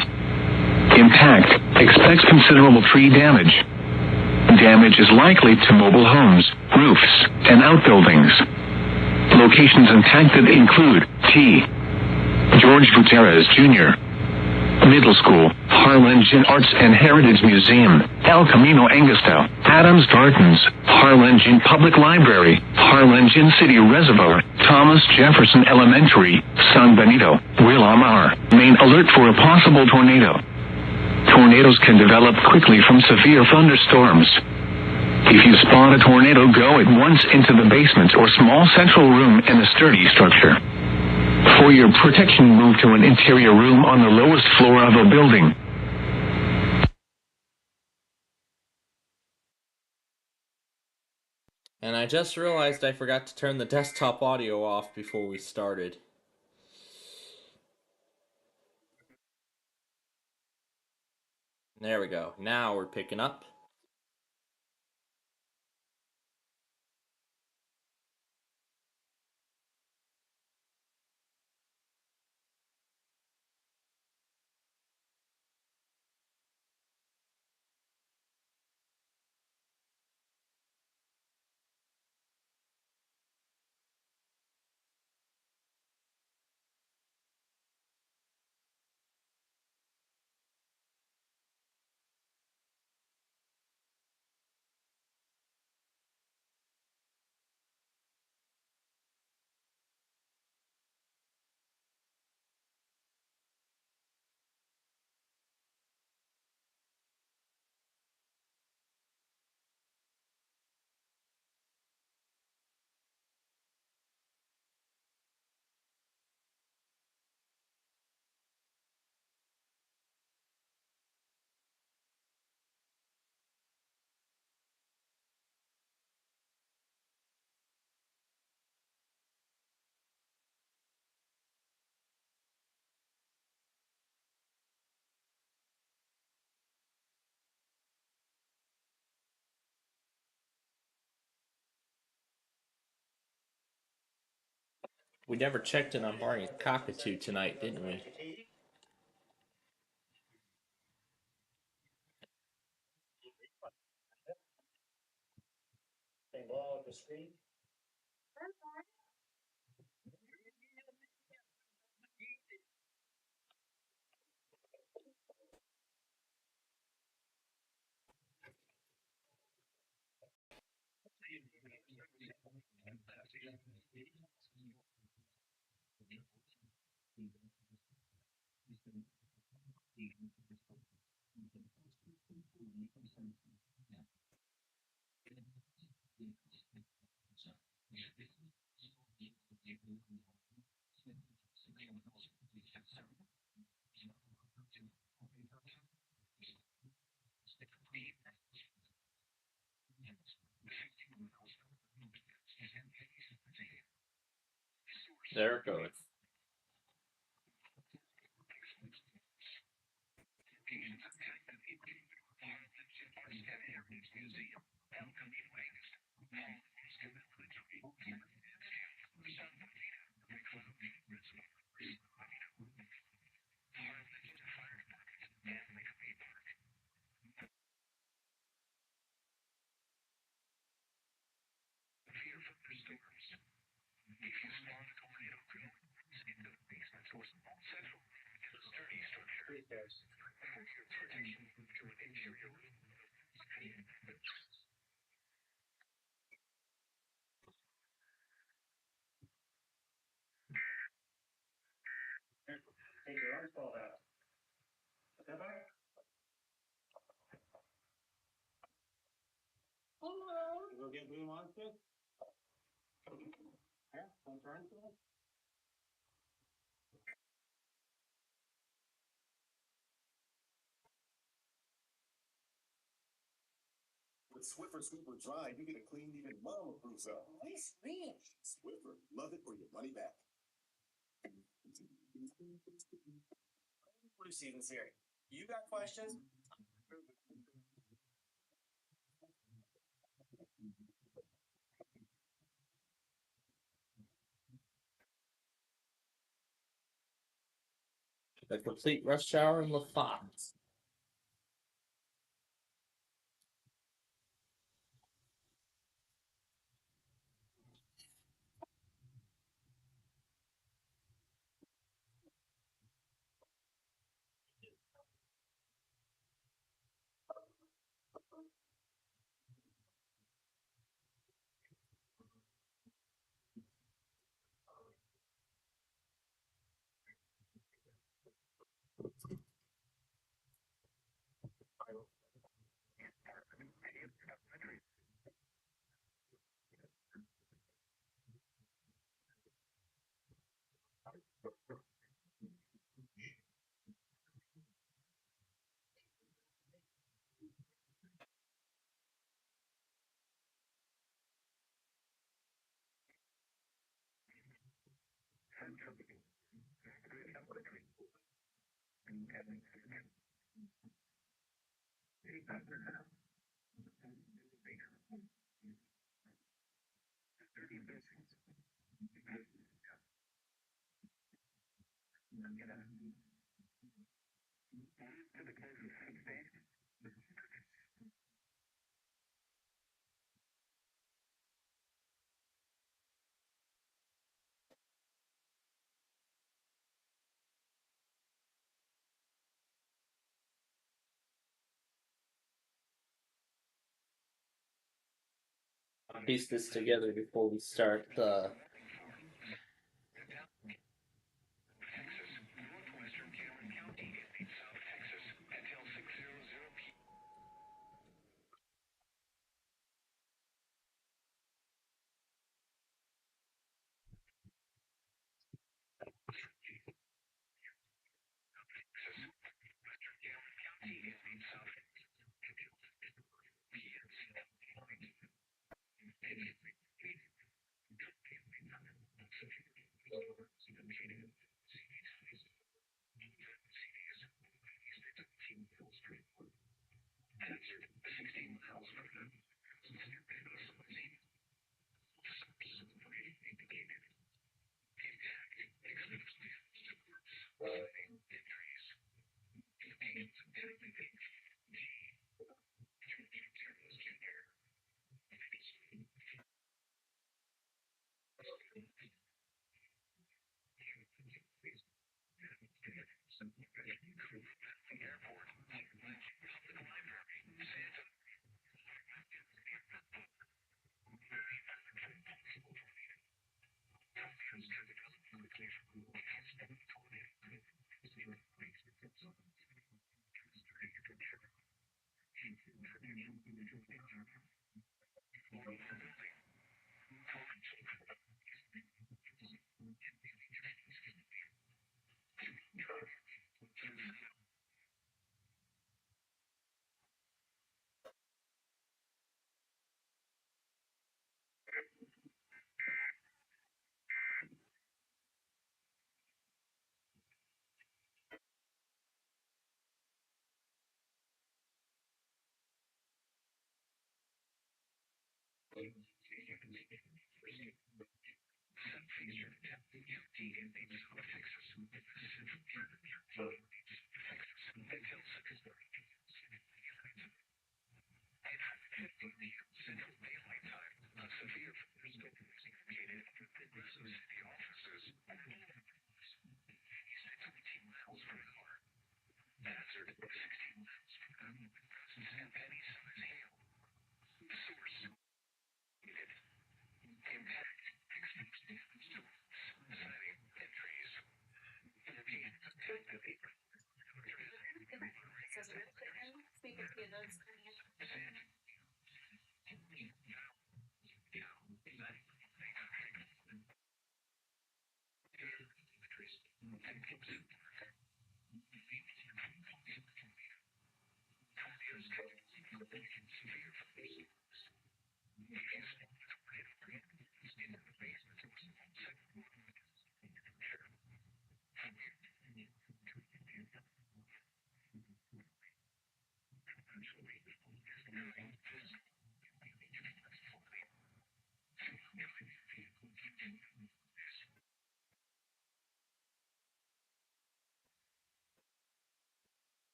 Impact, expects considerable tree damage. Damage is likely to mobile homes, roofs, and outbuildings. Locations impacted include T. George Gutierrez Jr. Middle School, Harlingen Arts and Heritage Museum, El Camino Angosto, Adams Gardens, Harlingen Public Library, Harlingen City Reservoir, Thomas Jefferson Elementary, San Benito, Willamar, Maine. Alert for a possible tornado. Tornadoes can develop quickly from severe thunderstorms. If you spot a tornado, go at once into the basement or small central room in a sturdy structure. For your protection, move to an interior room on the lowest floor of a building. And I just realized I forgot to turn the desktop audio off before we started. There we go. Now we're picking up. We never checked in on Barney's cockatoo tonight, didn't we? There it goes. With Swiffer Sweeper Dry, you get a clean even mom approves of. What is real? Swiffer, love it or your money back. Flu season's here. You got questions? The complete rush hour in LaFox. Piece this together before we start the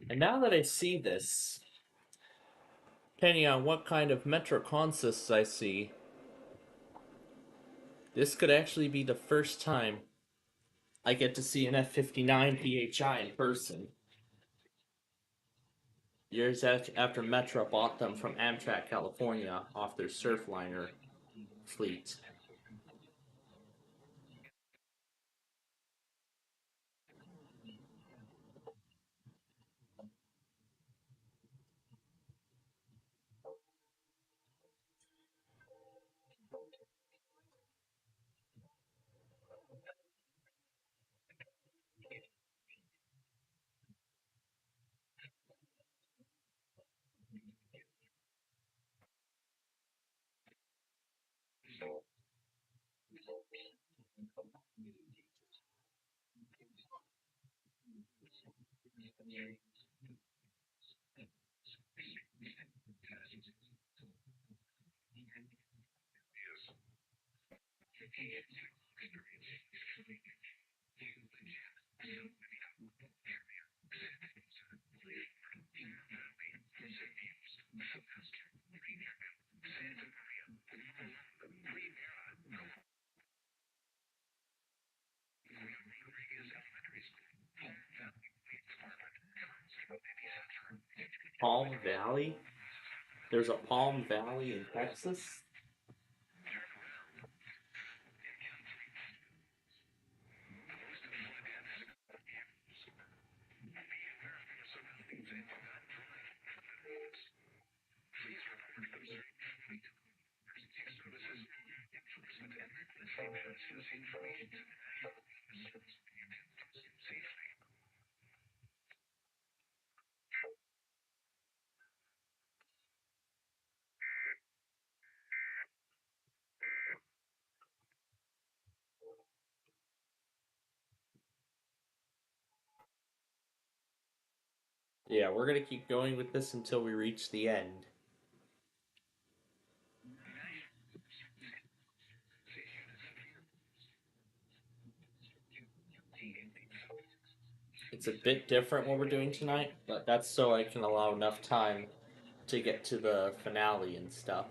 And now that I see this, depending on what kind of metro consists I see, this could actually be the first time I get to see an F-59 PHI in person. Years after Metro bought them from Amtrak California off their Surfliner fleet. Palm Valley? There's a Palm Valley in Texas? Yeah, we're gonna keep going with this until we reach the end. It's a bit different what we're doing tonight, but that's so I can allow enough time to get to the finale and stuff.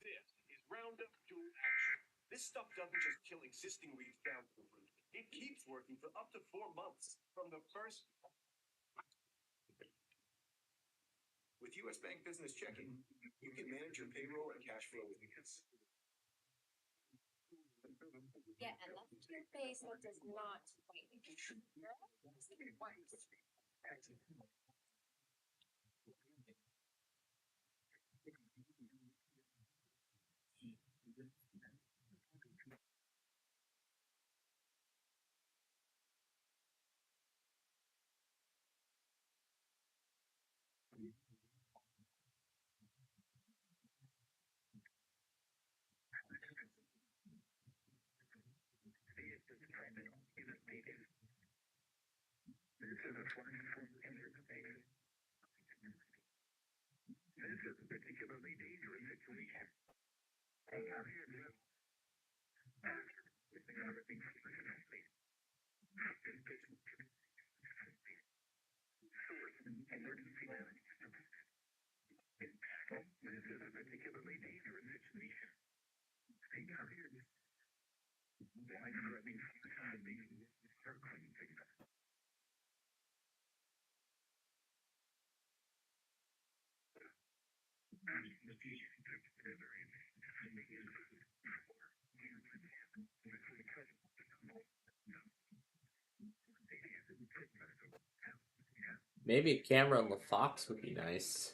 This is Roundup Dual Action. This stuff doesn't just kill existing weeds down to the root. It keeps working for up to 4 months from the first. With U.S. Bank Business Checking, you can manage your payroll and cash flow with ease. Yeah, and that's your face that does not wait. Maybe a camera on the Fox would be nice.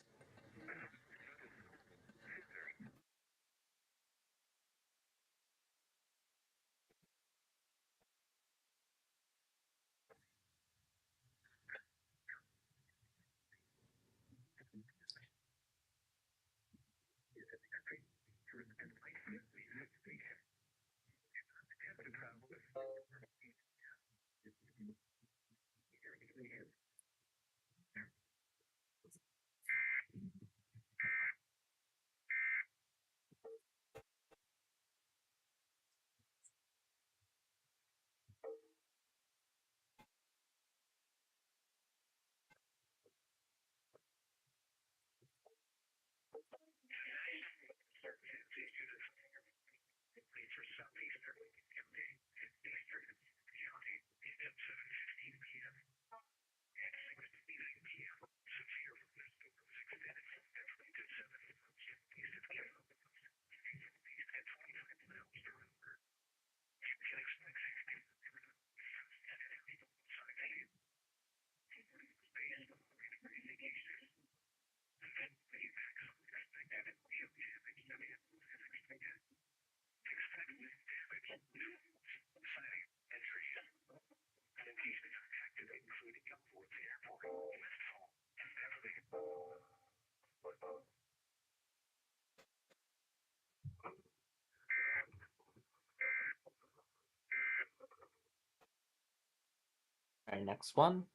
Alright, next one.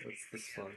What's this one?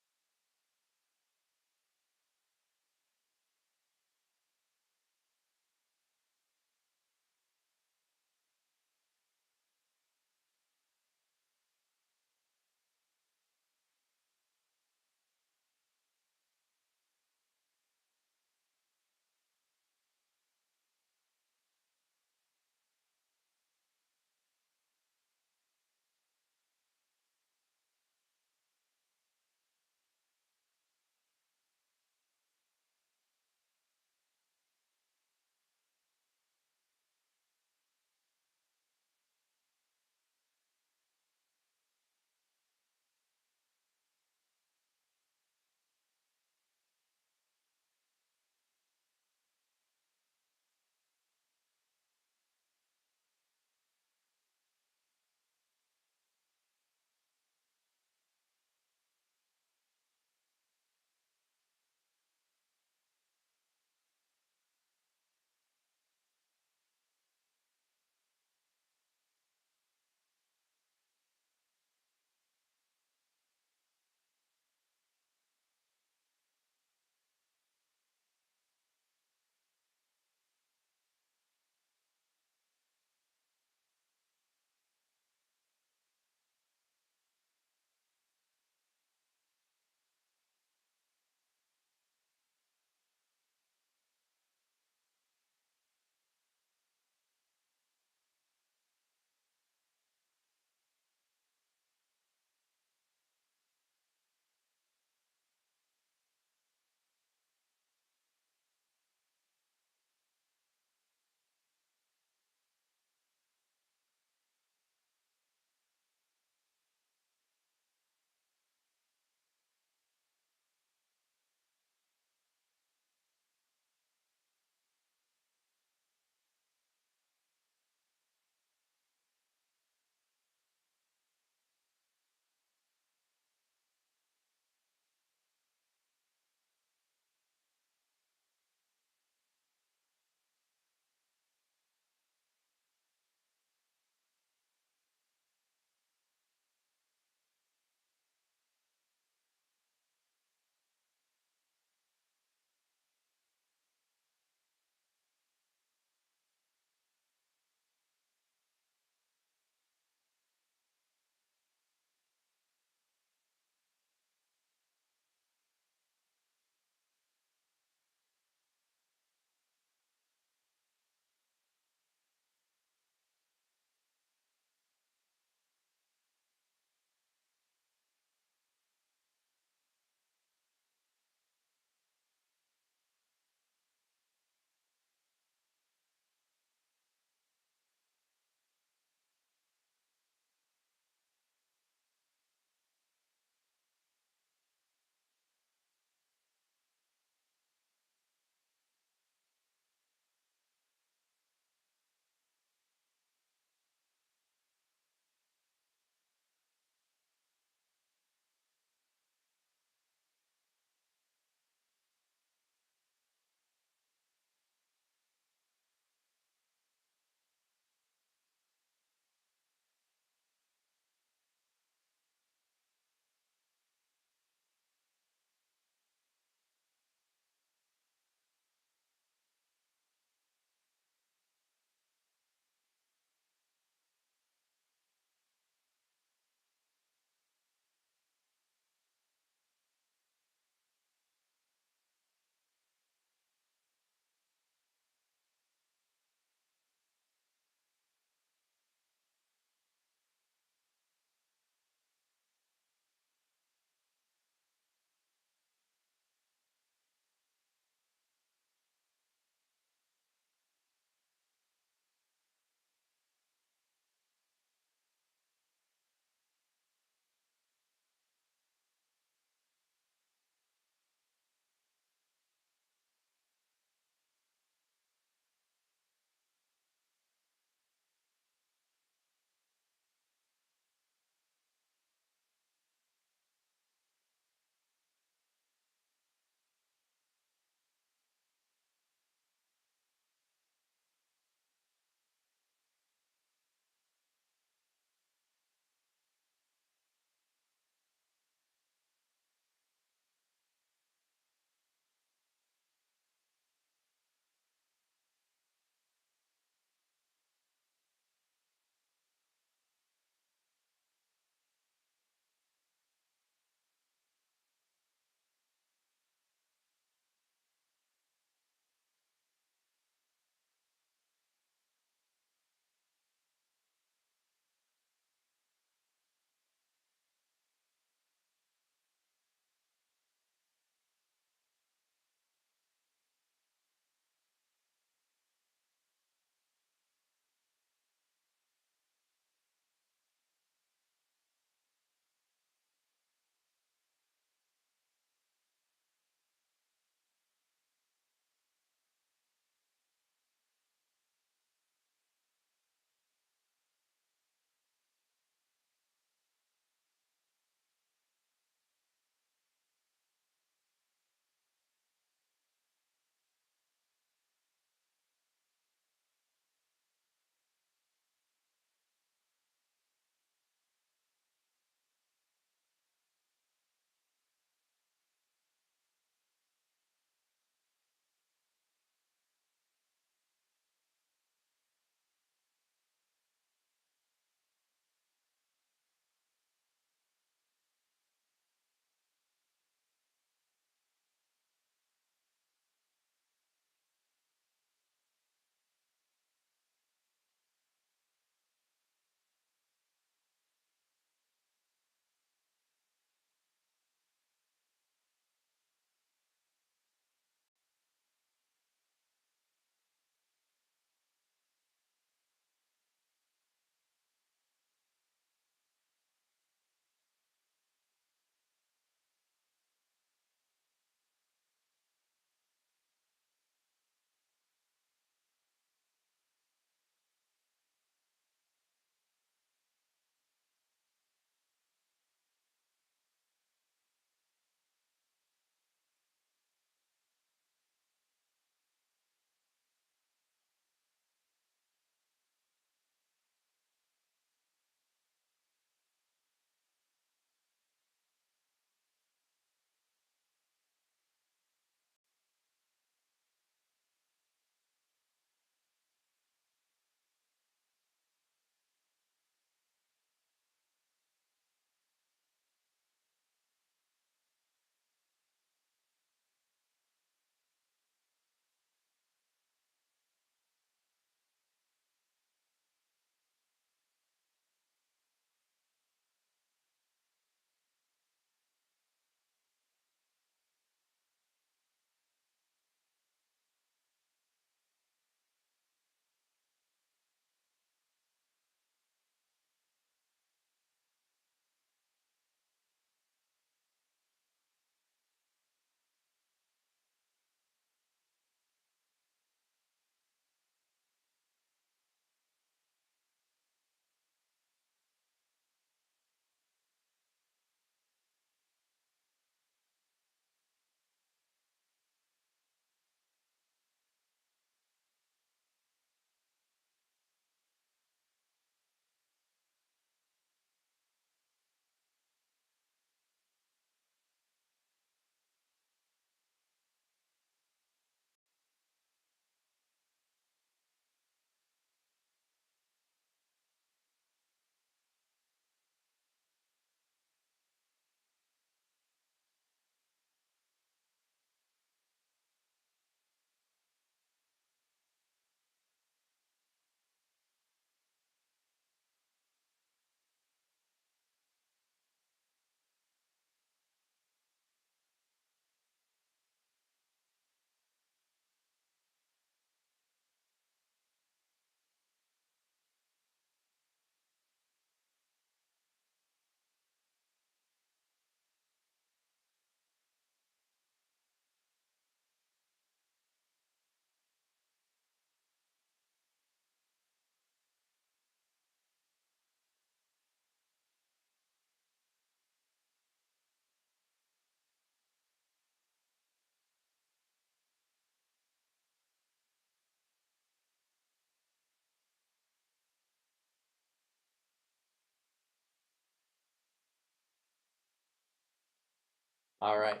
Alright.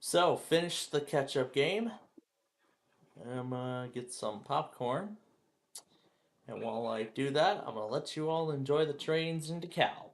So, finish the catch-up game. I'm gonna get some popcorn. And while I do that, I'm gonna let you all enjoy the trains in DeKalb.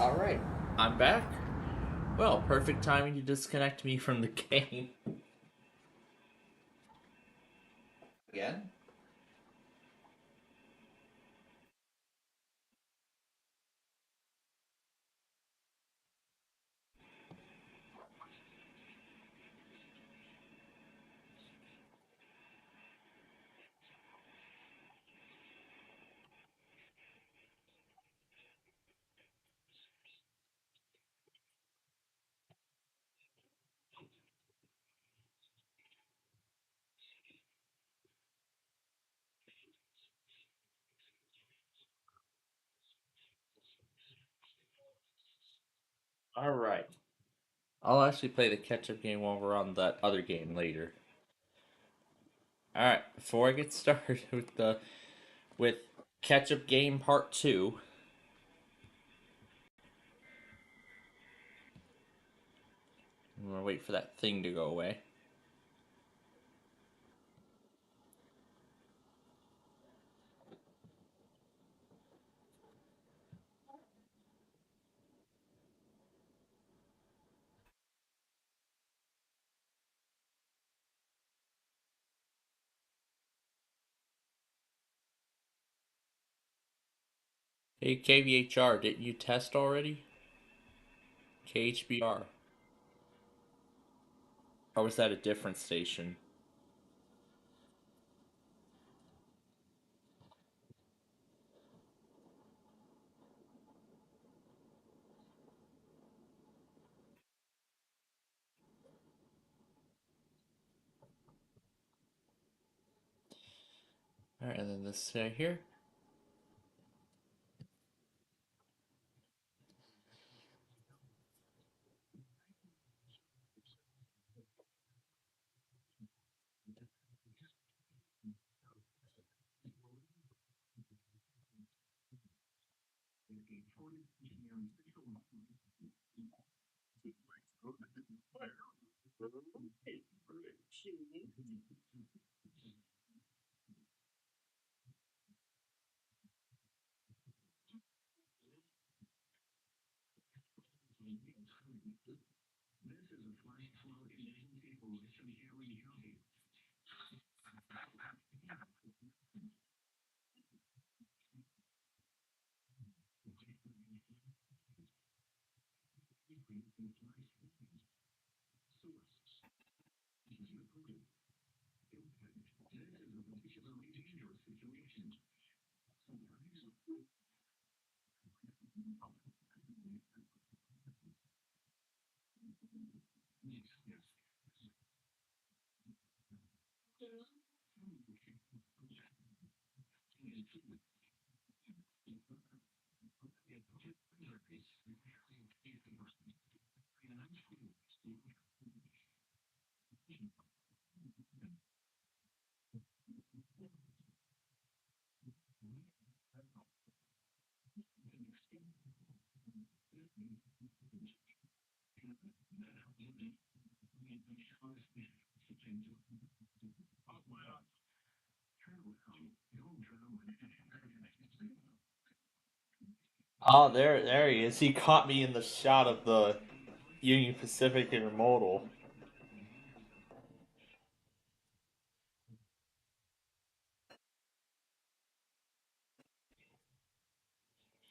Alright, I'm back. Well, perfect timing to disconnect me from the game. Again? Alright. I'll actually play the catch-up game while we're on that other game later. Alright, before I get started with catch-up game part 2. I'm gonna wait for that thing to go away. Hey KVHR, didn't you test already? KHBR. Or was that a different station? Alright, and then this right here. Oh, there he is. He caught me in the shot of the Union Pacific Intermodal.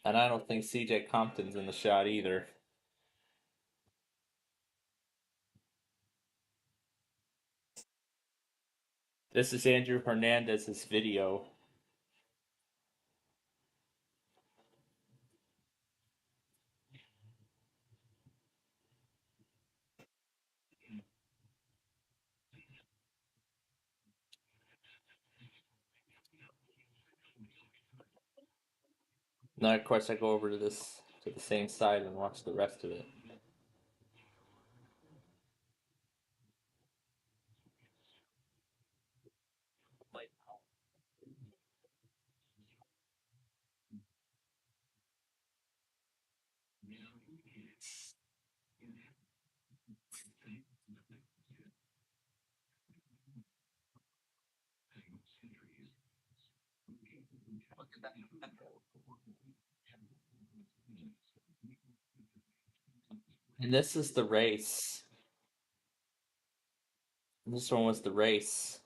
And I don't think CJ Compton's in the shot either. This is Andrew Hernandez's video. Now, of course, I go over to the same side and watch the rest of it. And this is the race. This one was the race.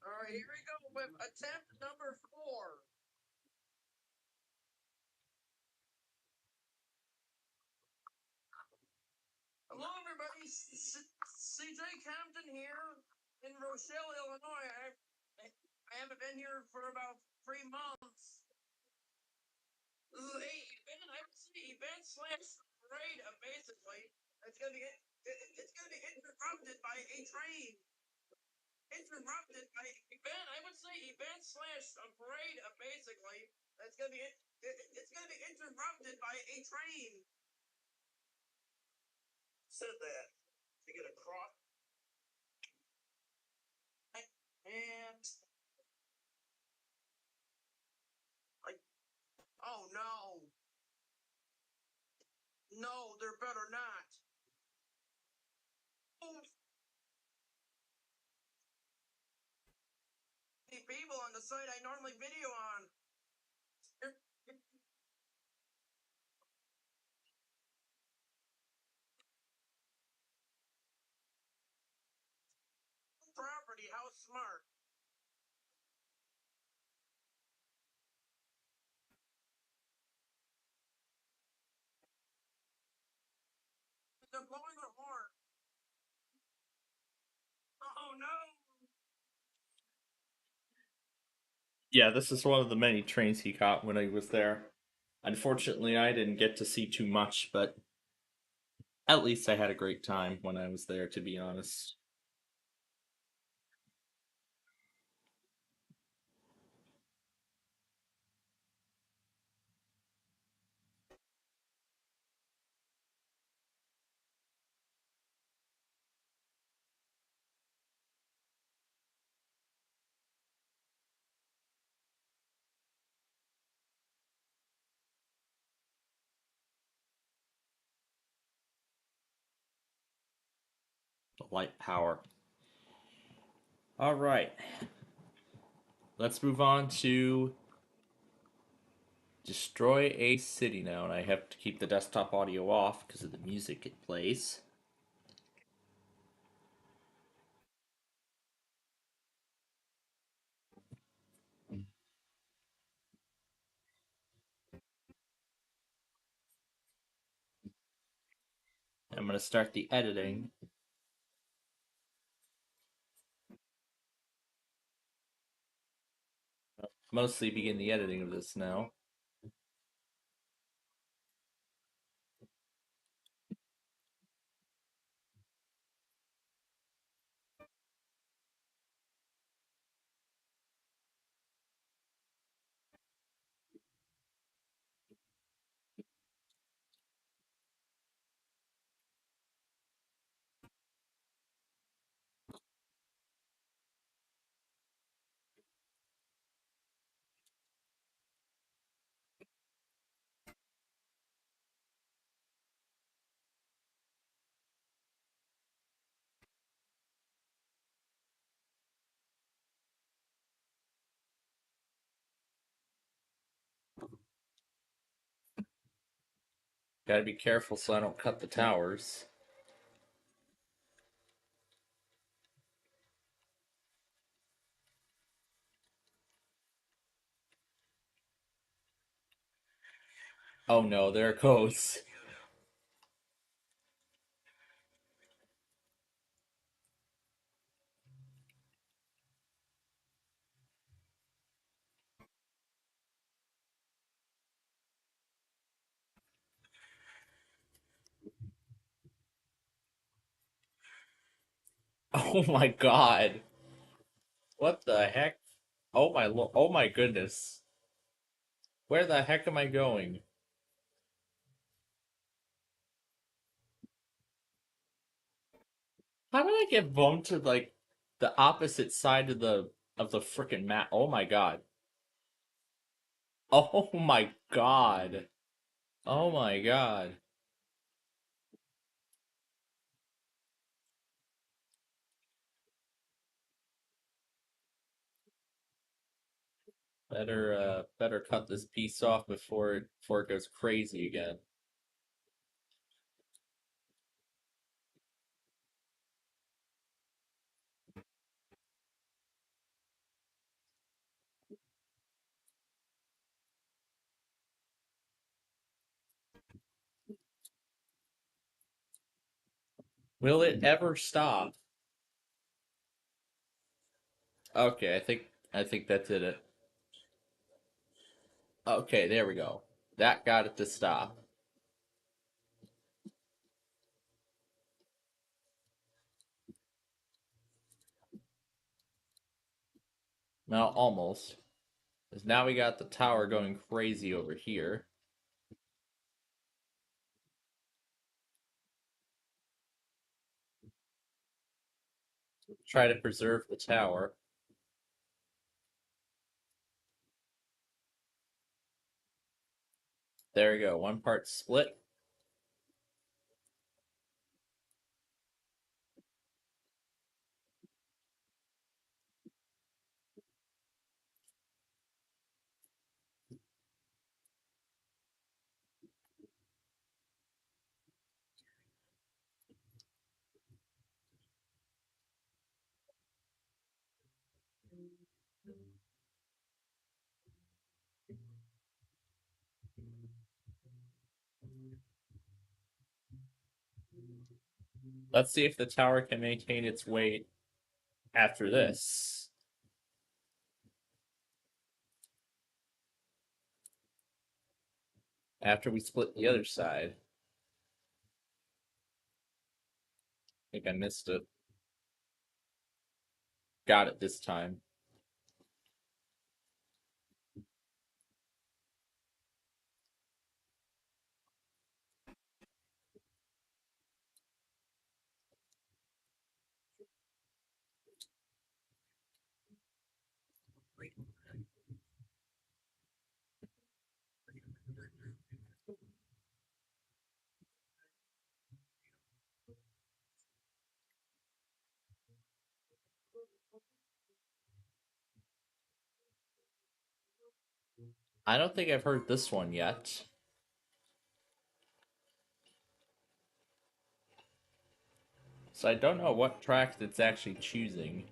Alright, here we go with attempt number 4. Hello, everybody. CJ Compton here in Rochelle, Illinois. I haven't been here for about 3 months. This is a event. I would say event slash parade, basically. It's gonna be interrupted by a train. Interrupted by event. I would say event slash parade, basically. It's gonna be interrupted by a train. Said that to get across. And like, oh no, no, there better not. The people on the site I normally video on. Property, how smart. They're blowing their horn. Oh no. Yeah, this is one of the many trains he caught when he was there. Unfortunately, I didn't get to see too much, but at least I had a great time when I was there, to be honest. The light power. Alright. Let's move on to destroy a city now, and I have to keep the desktop audio off because of the music it plays. I'm going to start the editing. Mostly begin the editing of this now. Gotta be careful so I don't cut the towers. Oh no, there it goes. Oh my god. What the heck? Oh my goodness. Where the heck am I going? How did I get bumped to like the opposite side of the frickin' map? Oh my god. Oh my god. Oh my god. Better cut this piece off before it goes crazy again. Will it ever stop? Okay, I think that did it. Okay, there we go. That got it to stop. Now almost. Because now we got the tower going crazy over here. Try to preserve the tower. There we go. One part split. Let's see if the tower can maintain its weight after this. After we split the other side. I think I missed it. Got it this time. I don't think I've heard this one yet. So I don't know what track it's actually choosing.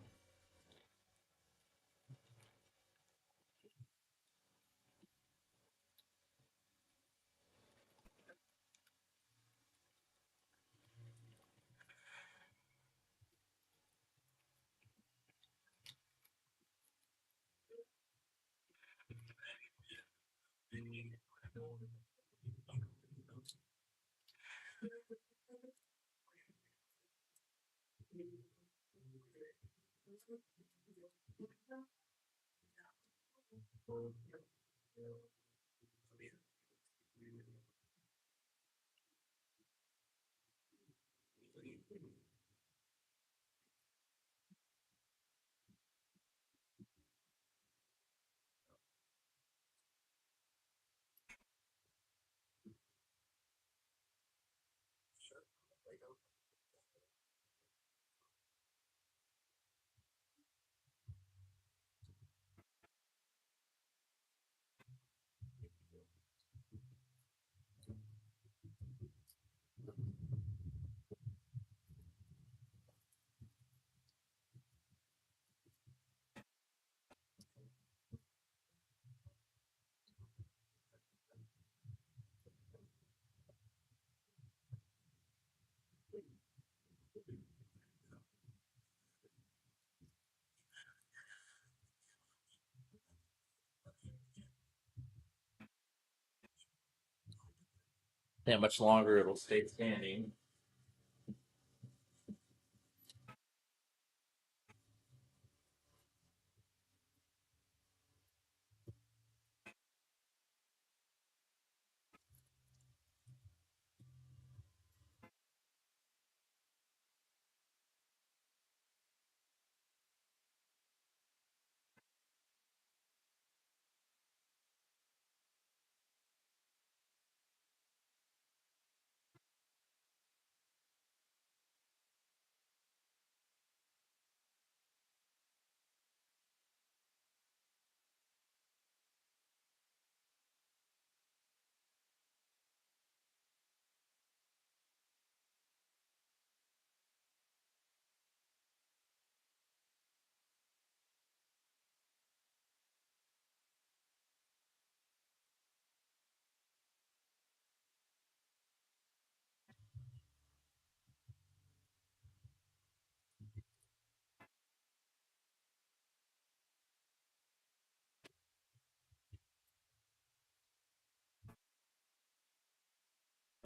How much longer it'll stay standing.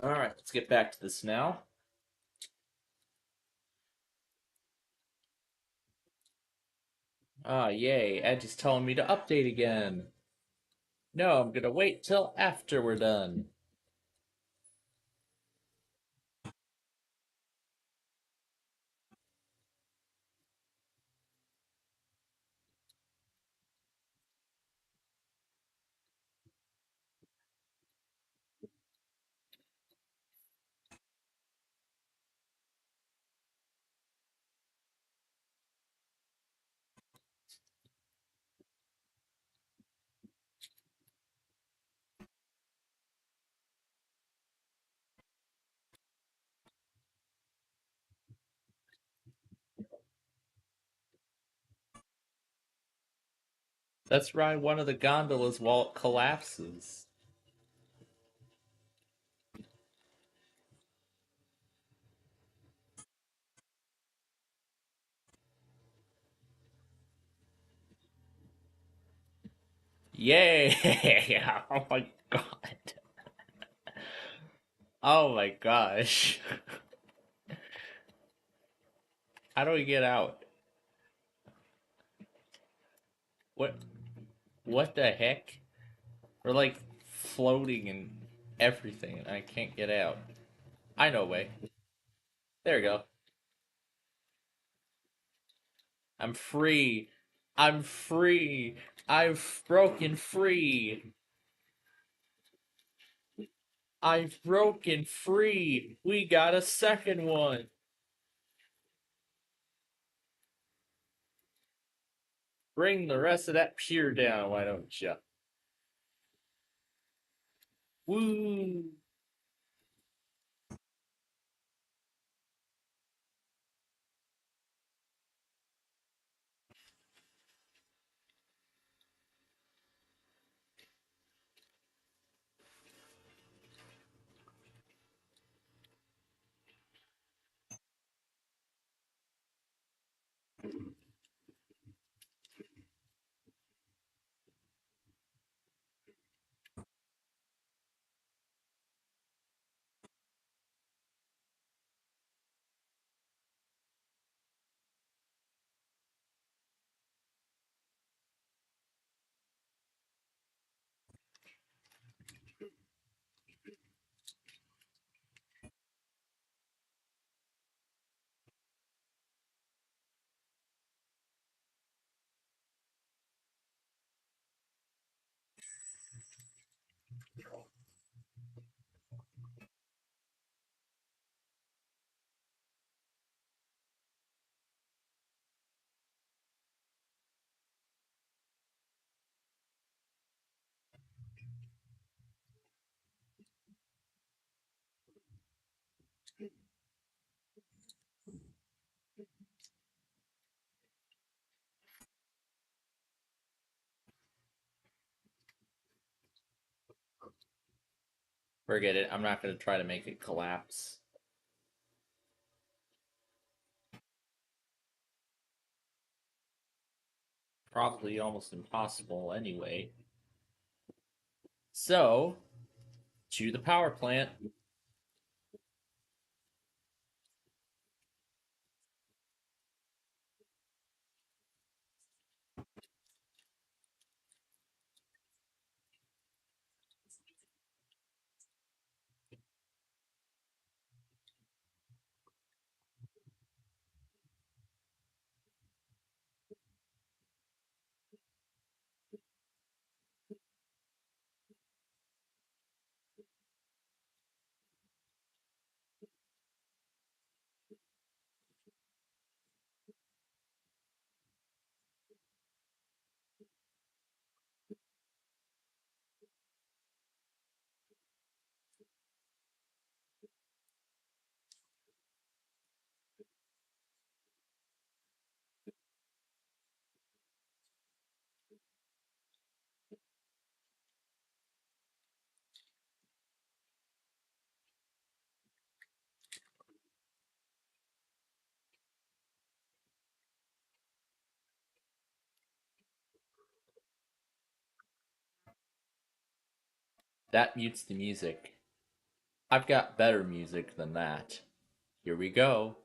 Alright, let's get back to this now. Ah, yay, Edge is telling me to update again. No, I'm gonna wait till after we're done. Let's ride one of the gondolas while it collapses. Yay! Oh my god. Oh my gosh. How do we get out? What? What the heck? We're like floating and everything, and I can't get out. I know a way. There we go. I'm free. I'm free. I've broken free. I've broken free. We got a second one. Bring the rest of that pier down, why don't you? Woo! Forget it. I'm not going to try to make it collapse. Probably almost impossible anyway. So, to the power plant. That mutes the music. I've got better music than that. Here we go.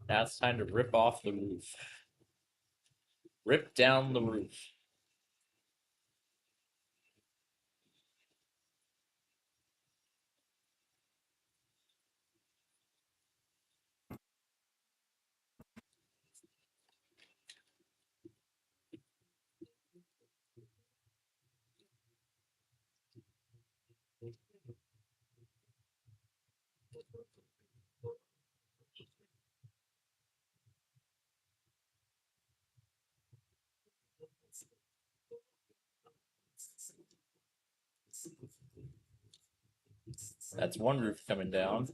Now it's time to rip off the roof. Rip down the roof. That's one roof coming down.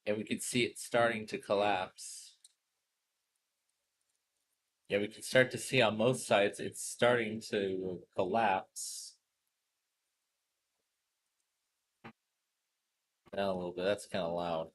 And we can see it starting to collapse. Yeah, we can start to see on both sides it's starting to collapse. Now a little bit, that's kind of loud.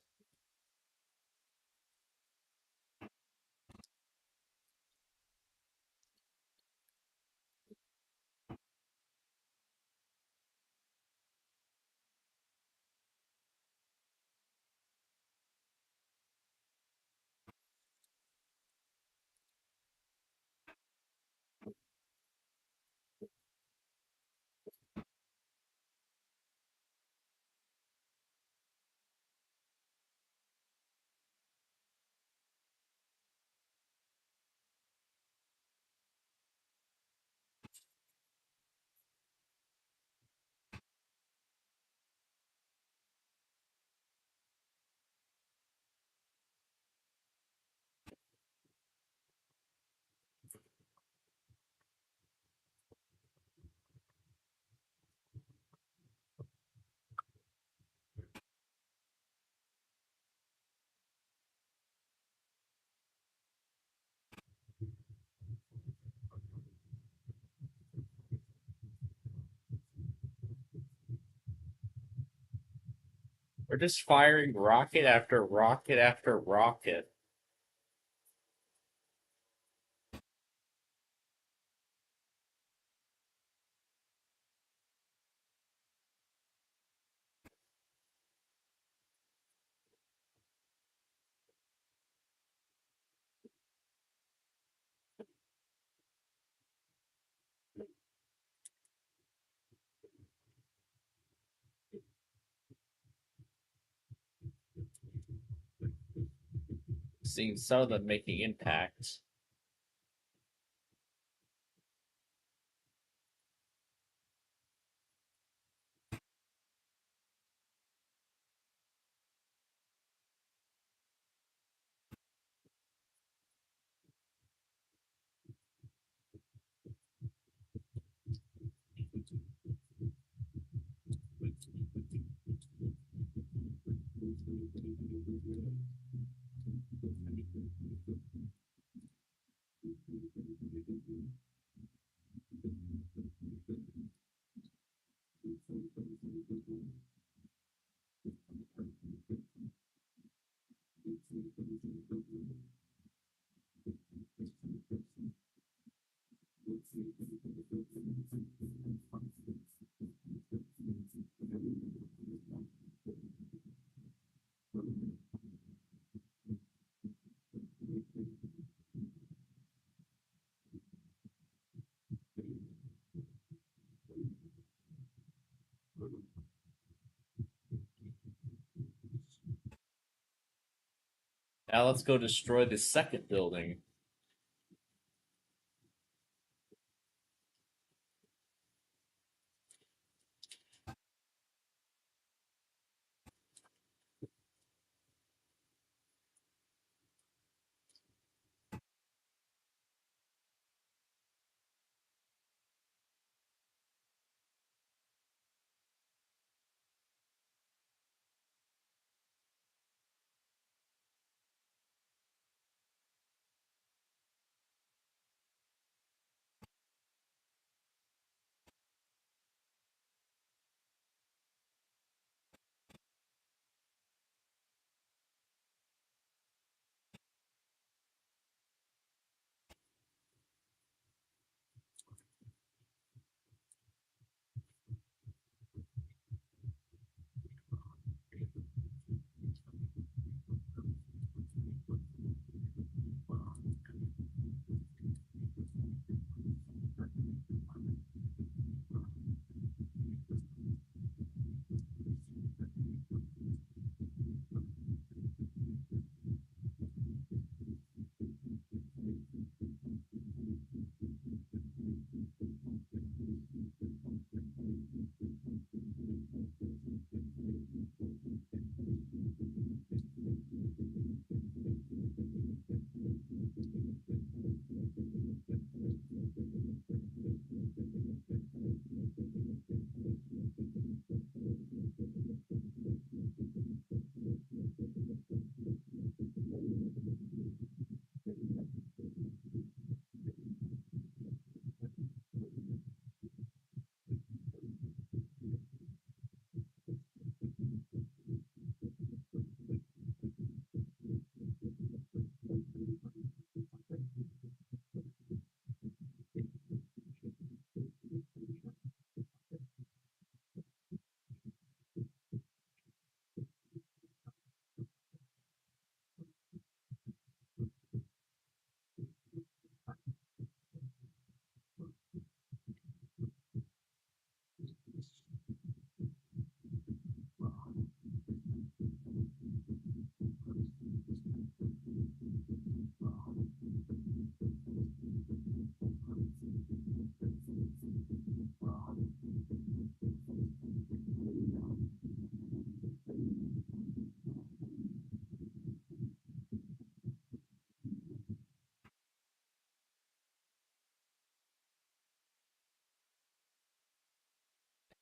We're just firing rocket after rocket after rocket. Seeing some of them making impact. Now let's go destroy the second building.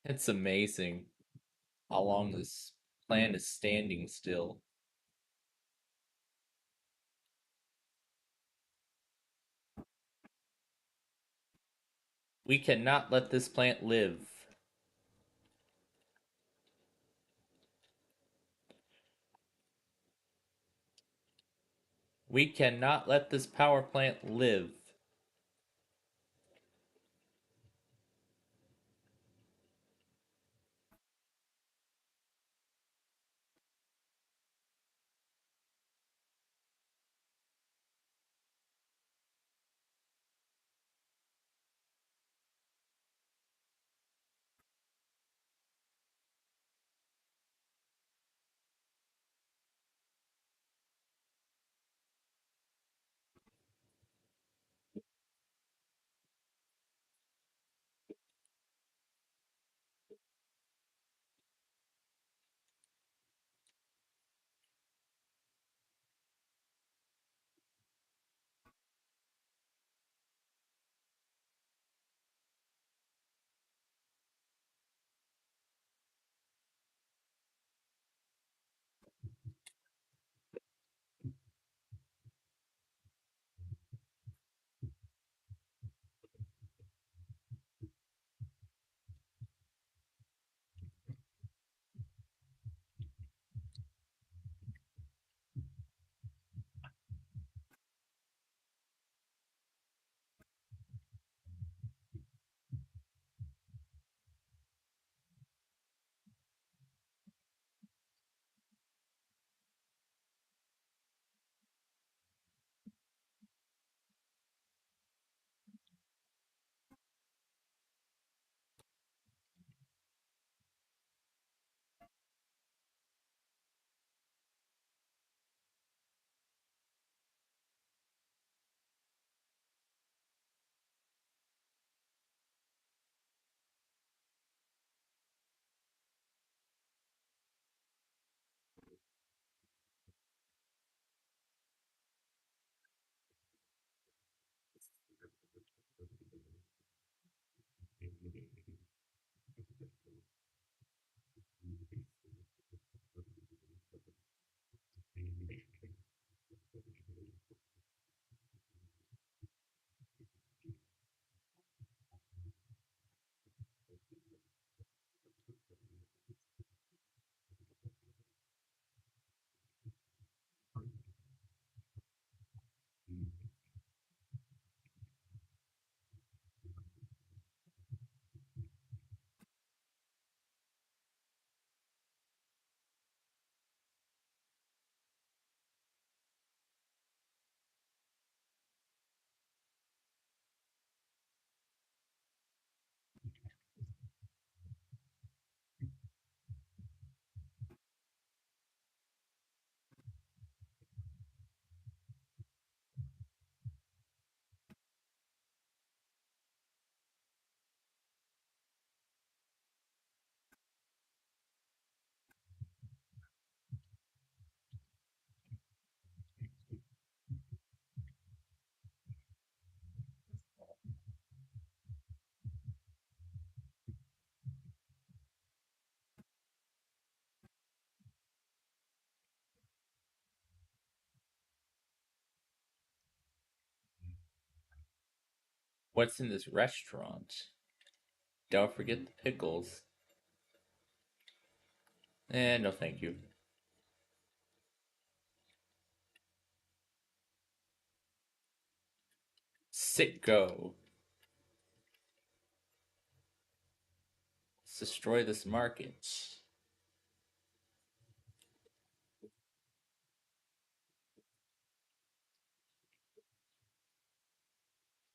It's amazing how long this plant is standing still. We cannot let this plant live. We cannot let this power plant live. What's in this restaurant? Don't forget the pickles. No thank you. Sitco. Let's destroy this market.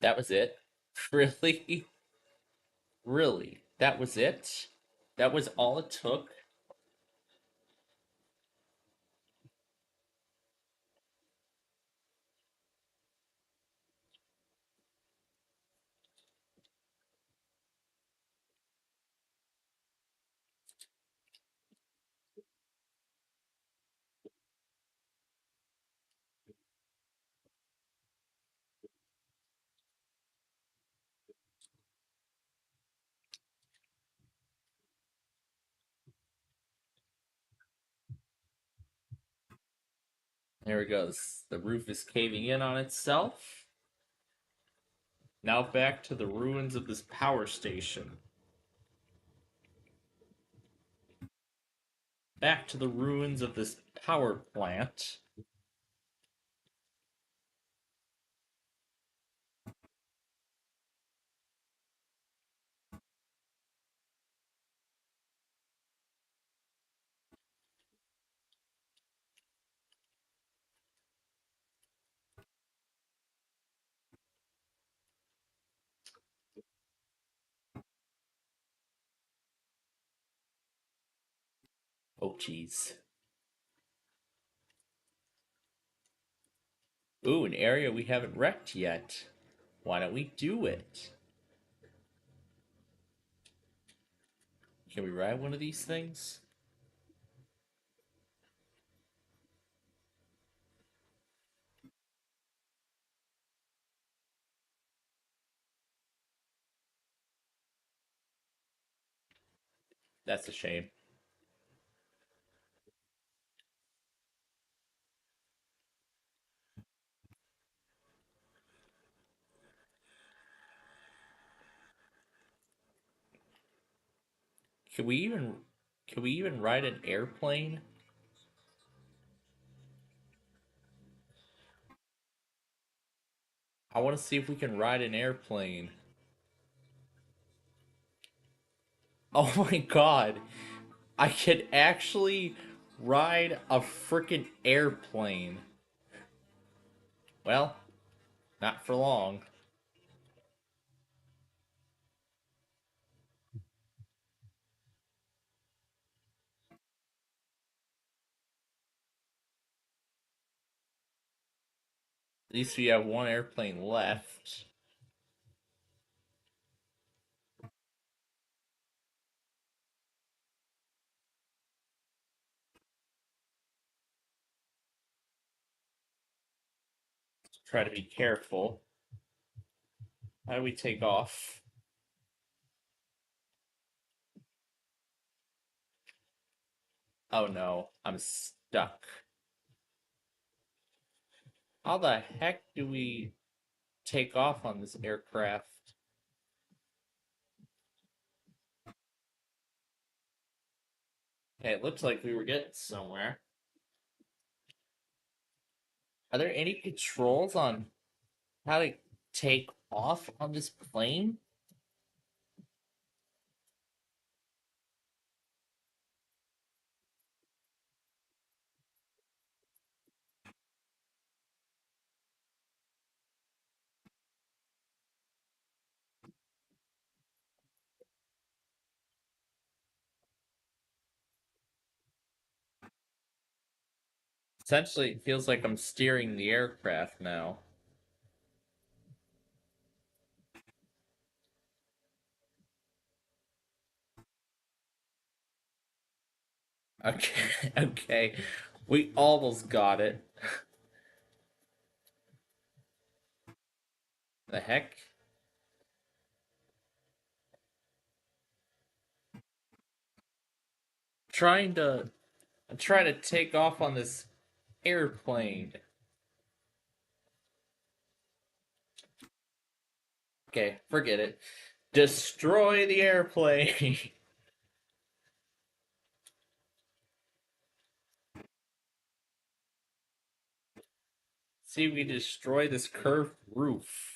That was it? Really? Really? That was it? That was all it took? There it goes. The roof is caving in on itself. Now back to the ruins of this power station. Back to the ruins of this power plant. Oh, jeez. Ooh, an area we haven't wrecked yet. Why don't we do it? Can we ride one of these things? That's a shame. Can we even ride an airplane? I want to see if we can ride an airplane. Oh my god. I could actually ride a freaking airplane. Well, not for long. At least we have one airplane left. Let's try to be careful. How do we take off? Oh no, I'm stuck. How the heck do we take off on this aircraft? Okay, it looks like we were getting somewhere. Are there any controls on how to take off on this plane? Essentially, it feels like I'm steering the aircraft now. Okay, okay. We almost got it. The heck? Trying to take off on this airplane. Okay, forget it. Destroy the airplane. See if we destroy this curved roof.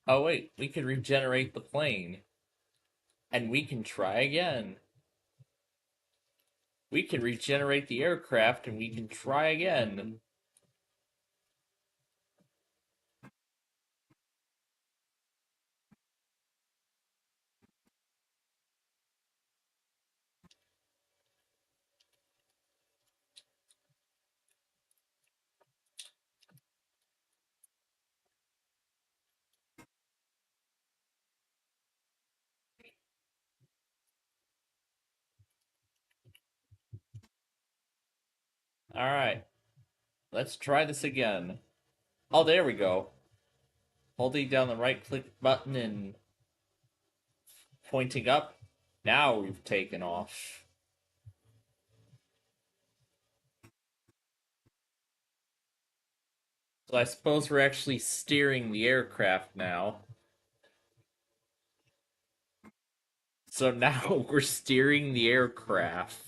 Oh wait, we can regenerate the plane. And we can try again. We can regenerate the aircraft and we can try again. Alright. Let's try this again. Oh, there we go. Holding down the right click button and pointing up. Now we've taken off. So I suppose we're actually steering the aircraft now. So now we're steering the aircraft.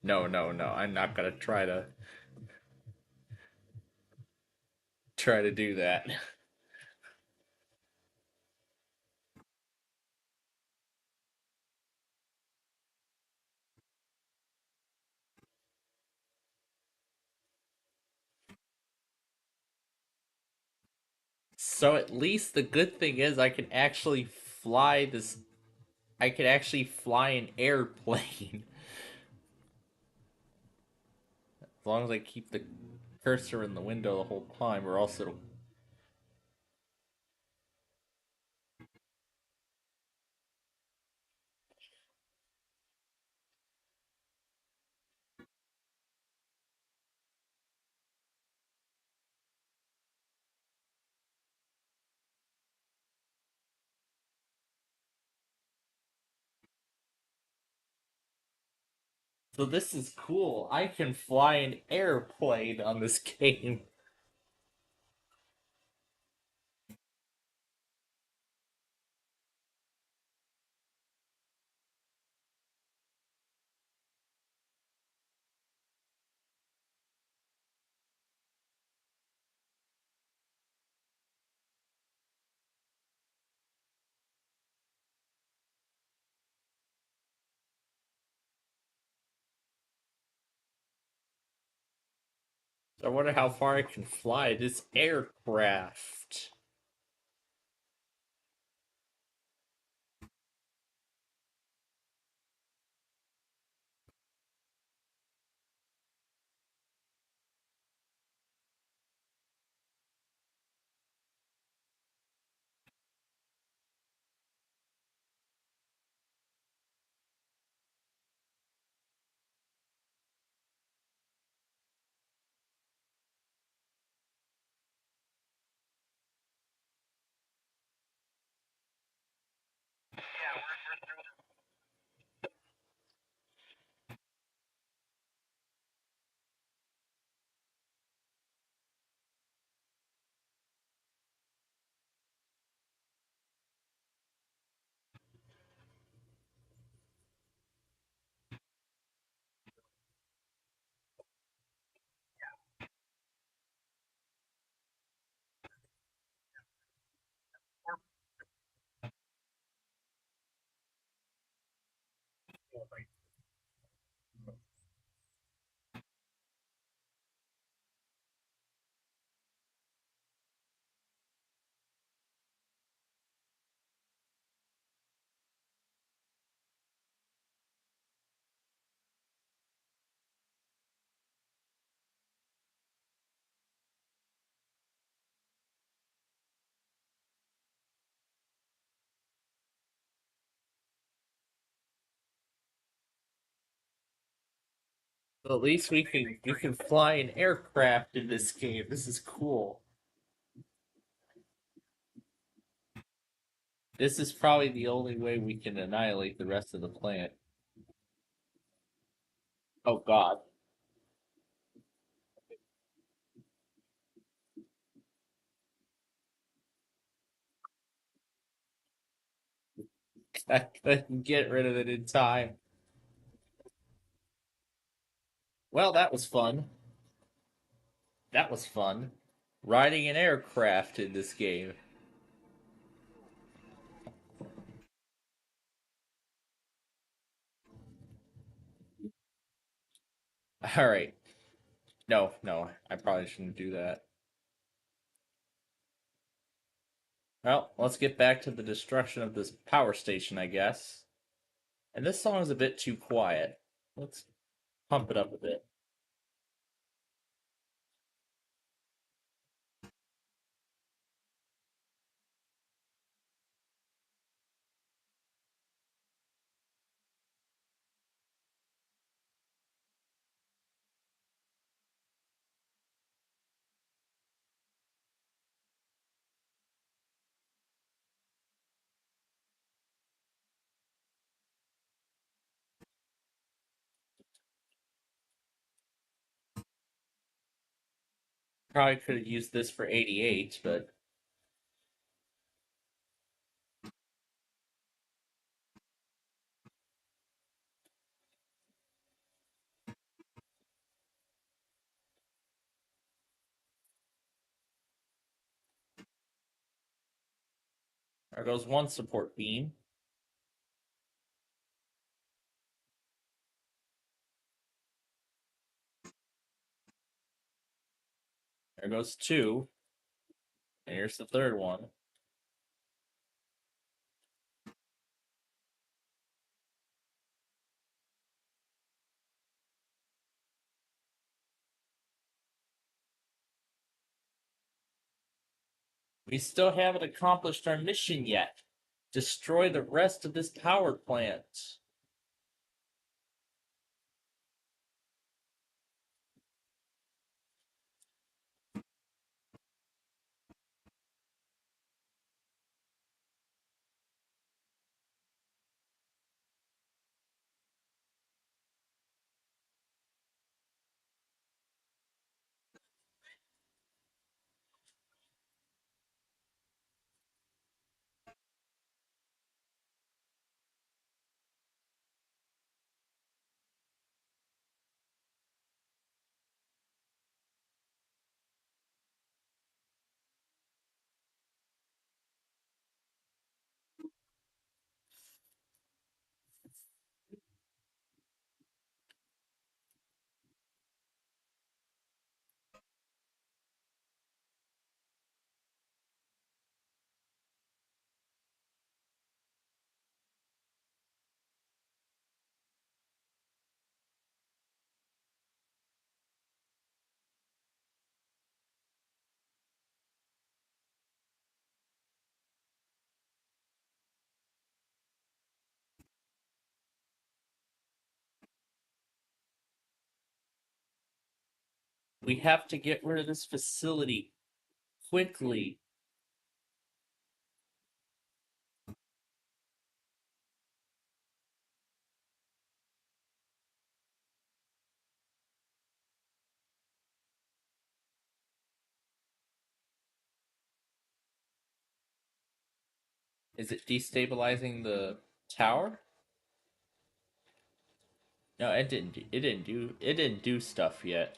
No, no, no. I'm not gonna try to do that. So at least the good thing is I can actually fly this. I can actually fly an airplane. As long as I keep the cursor in the window the whole time, or else it'll. So this is cool. I can fly an airplane on this game. I wonder how far I can fly this aircraft. So at least we can fly an aircraft in this game. This is cool. This is probably the only way we can annihilate the rest of the planet. Oh god. I couldn't get rid of it in time. Well, that was fun. That was fun. Riding an aircraft in this game. Alright. No, no, I probably shouldn't do that. Well, let's get back to the destruction of this power station, I guess. And this song is a bit too quiet. Let's pump it up a bit. Probably could have used this for 88, but There goes one support beam. There goes two. And here's the third one. We still haven't accomplished our mission yet. Destroy the rest of this power plant. We have to get rid of this facility quickly. Is it destabilizing the tower? No, it didn't. It didn't do stuff yet.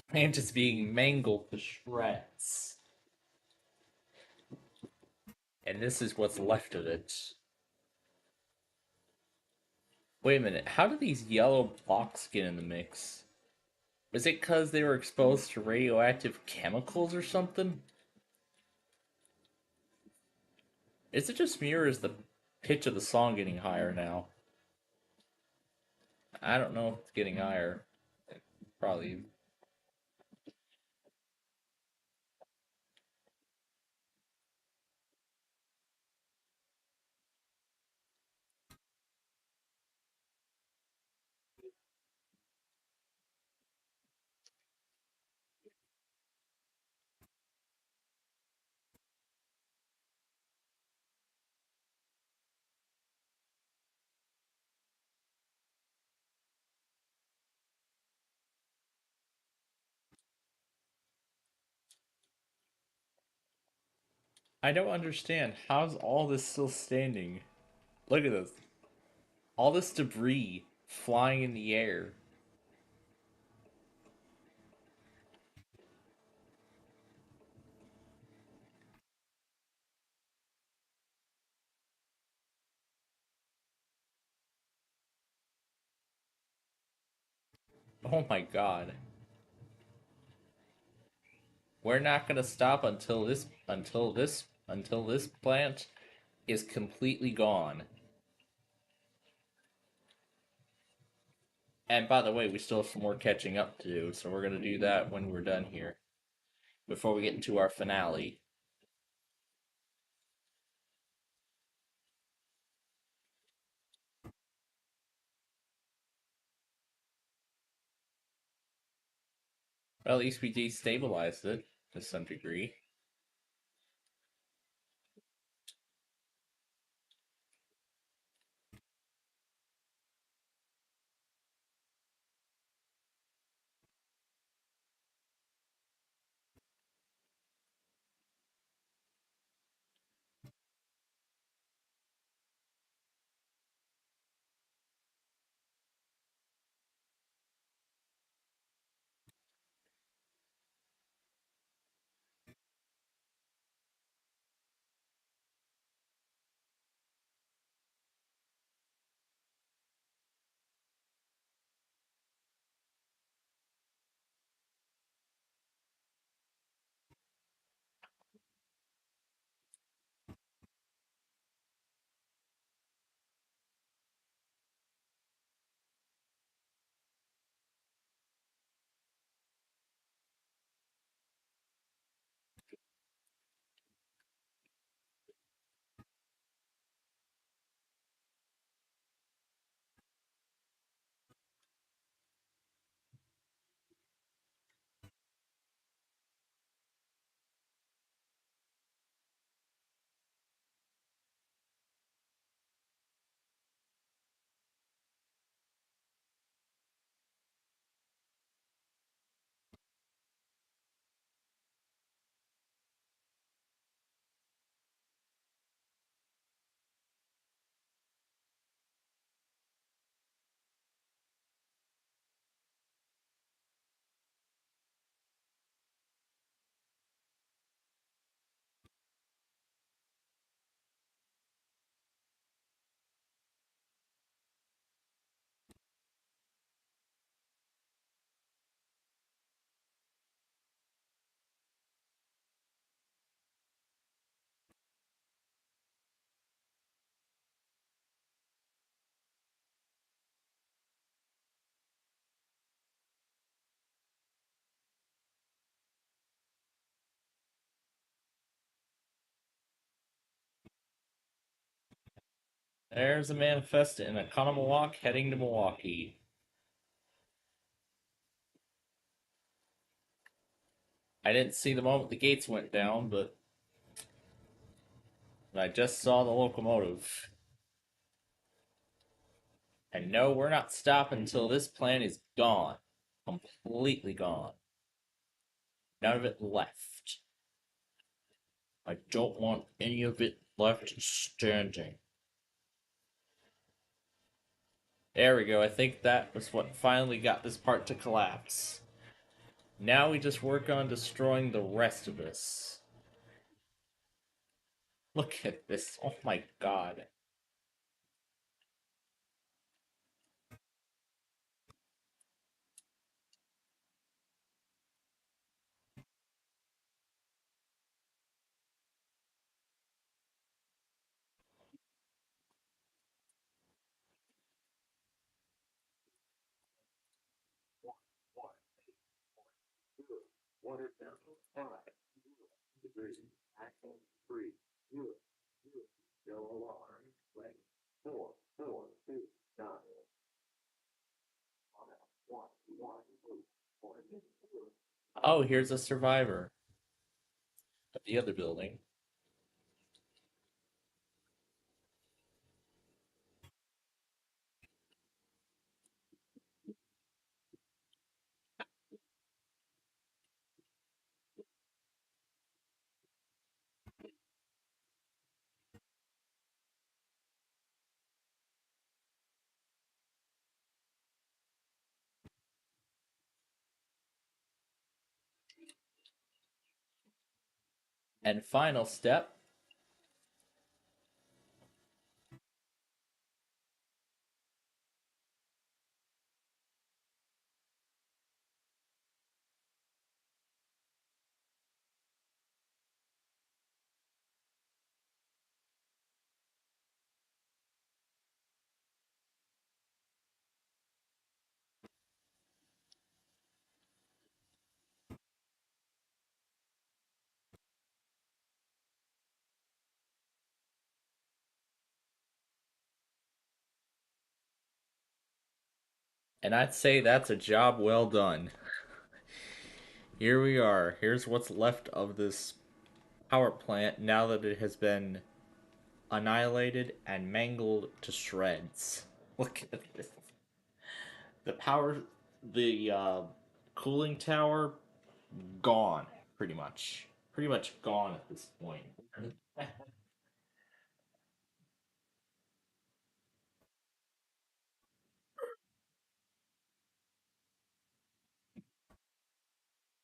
Plant is being mangled to shreds. And this is what's left of it. Wait a minute, how did these yellow blocks get in the mix? Was it because they were exposed to radioactive chemicals or something? Is it just me or is the pitch of the song getting higher now? I don't know if it's getting higher. Probably. I don't understand. How's all this still standing? Look at this. All this debris flying in the air. Oh my god. We're not gonna stop until this plant is completely gone. And by the way, we still have some more catching up to do, so we're gonna do that when we're done here, before we get into our finale. Well, at least we destabilized it to some degree. There's a manifest in Economawalk heading to Milwaukee. I didn't see the moment the gates went down, but I just saw the locomotive. And no, we're not stopping until this plant is gone. Completely gone. None of it left. I don't want any of it left standing. There we go. I think that was what finally got this part to collapse. Now we just work on destroying the rest of this. Look at this. Oh my god. Water down. 5. Division. Action 3. 0. 0. No alarm. Play. 4. 4. 2. 9. 1. 1. 2. 1. 0. Oh, here's a survivor of the other building. And final step. And I'd say that's a job well done. Here we are. Here's what's left of this power plant now that it has been annihilated and mangled to shreds. Look at this. The power, the cooling tower, gone, pretty much. Pretty much gone at this point.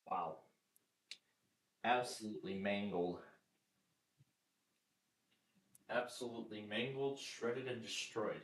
Wow. Absolutely mangled. Absolutely mangled, shredded, and destroyed.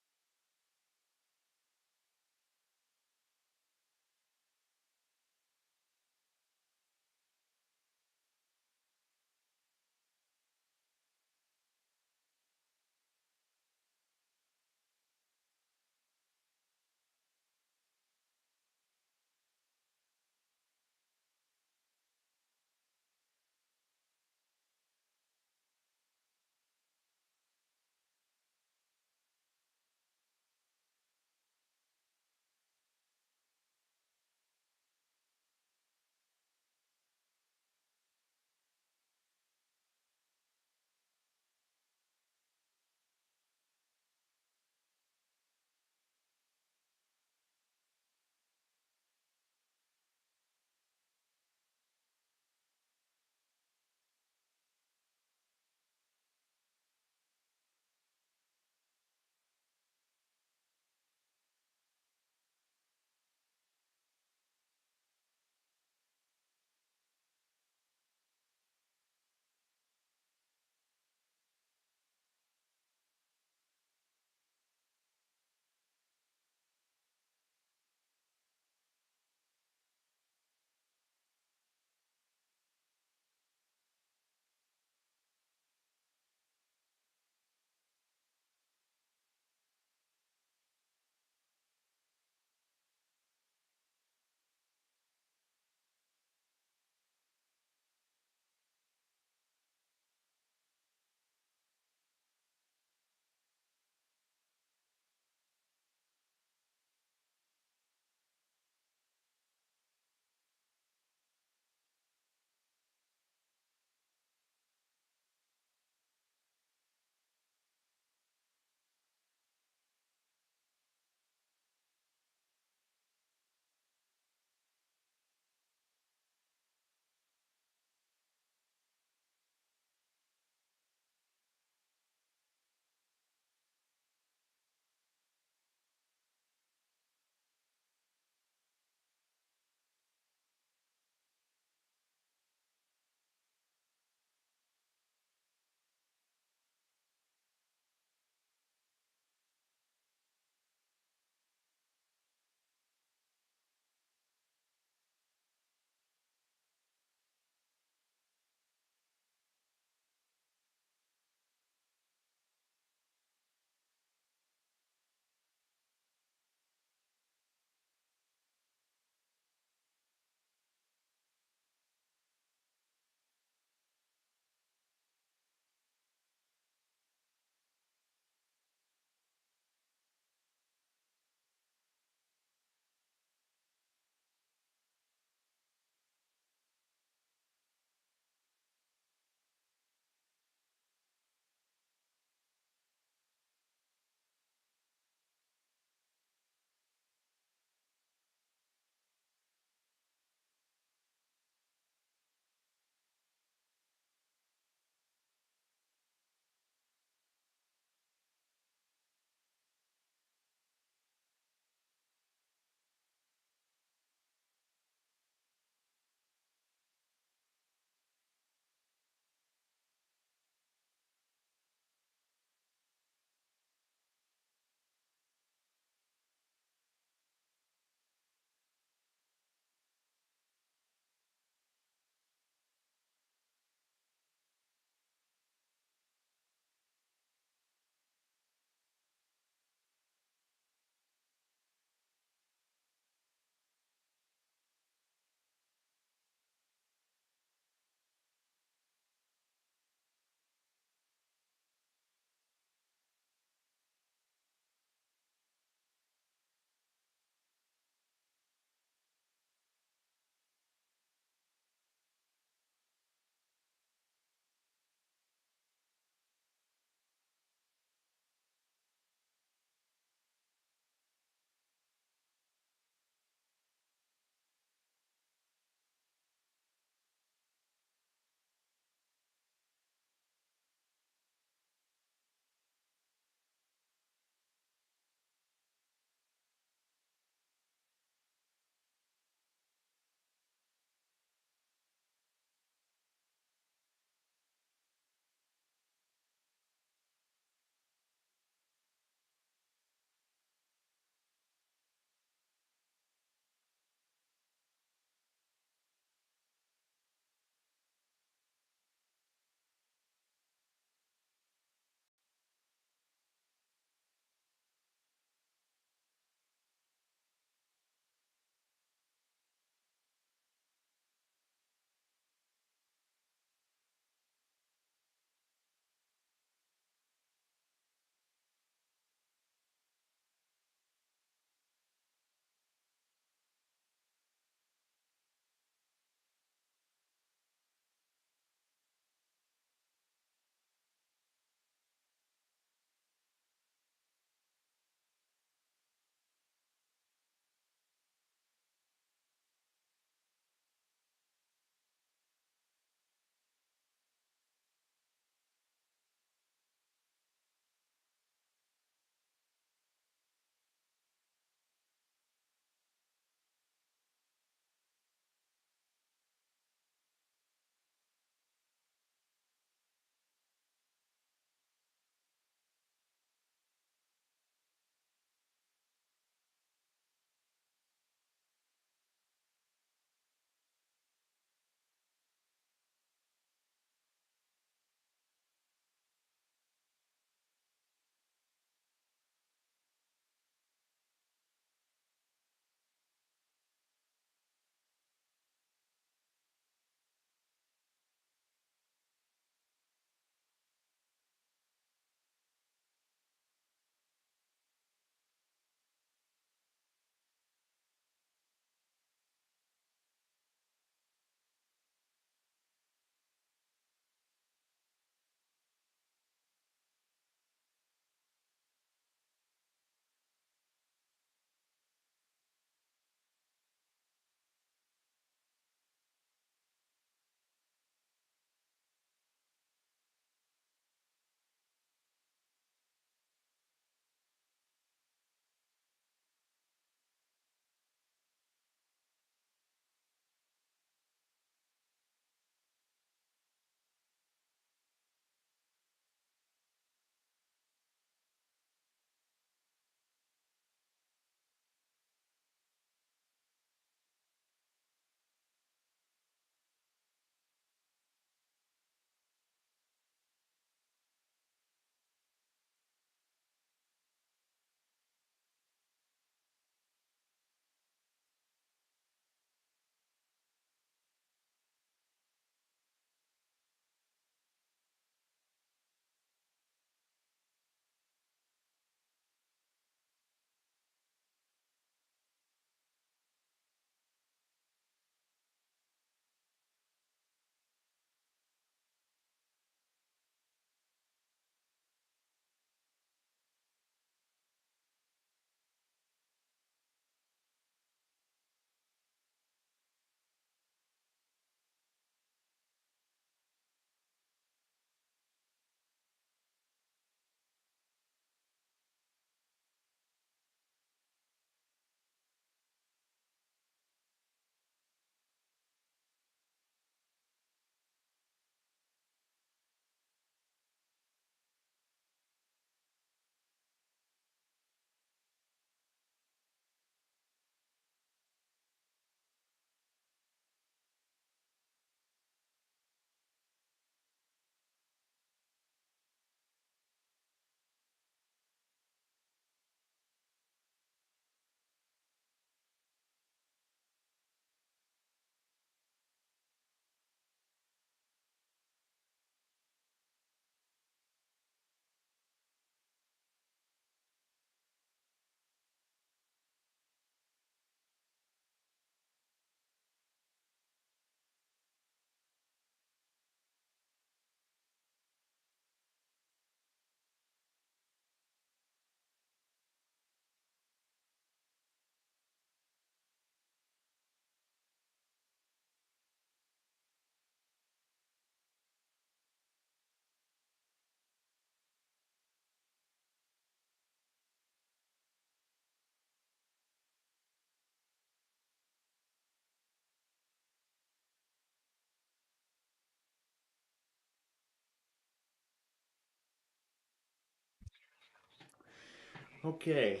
Okay.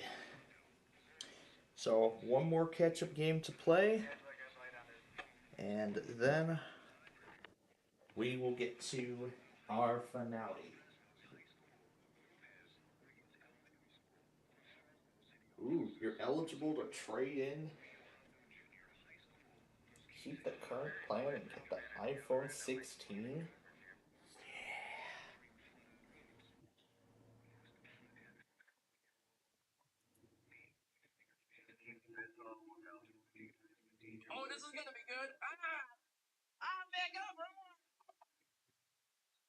So, one more catch-up game to play, and then we will get to our finale. Ooh, you're eligible to trade in, keep the current plan, and get the iPhone 16? Oh, this is gonna be good. Back up, bro.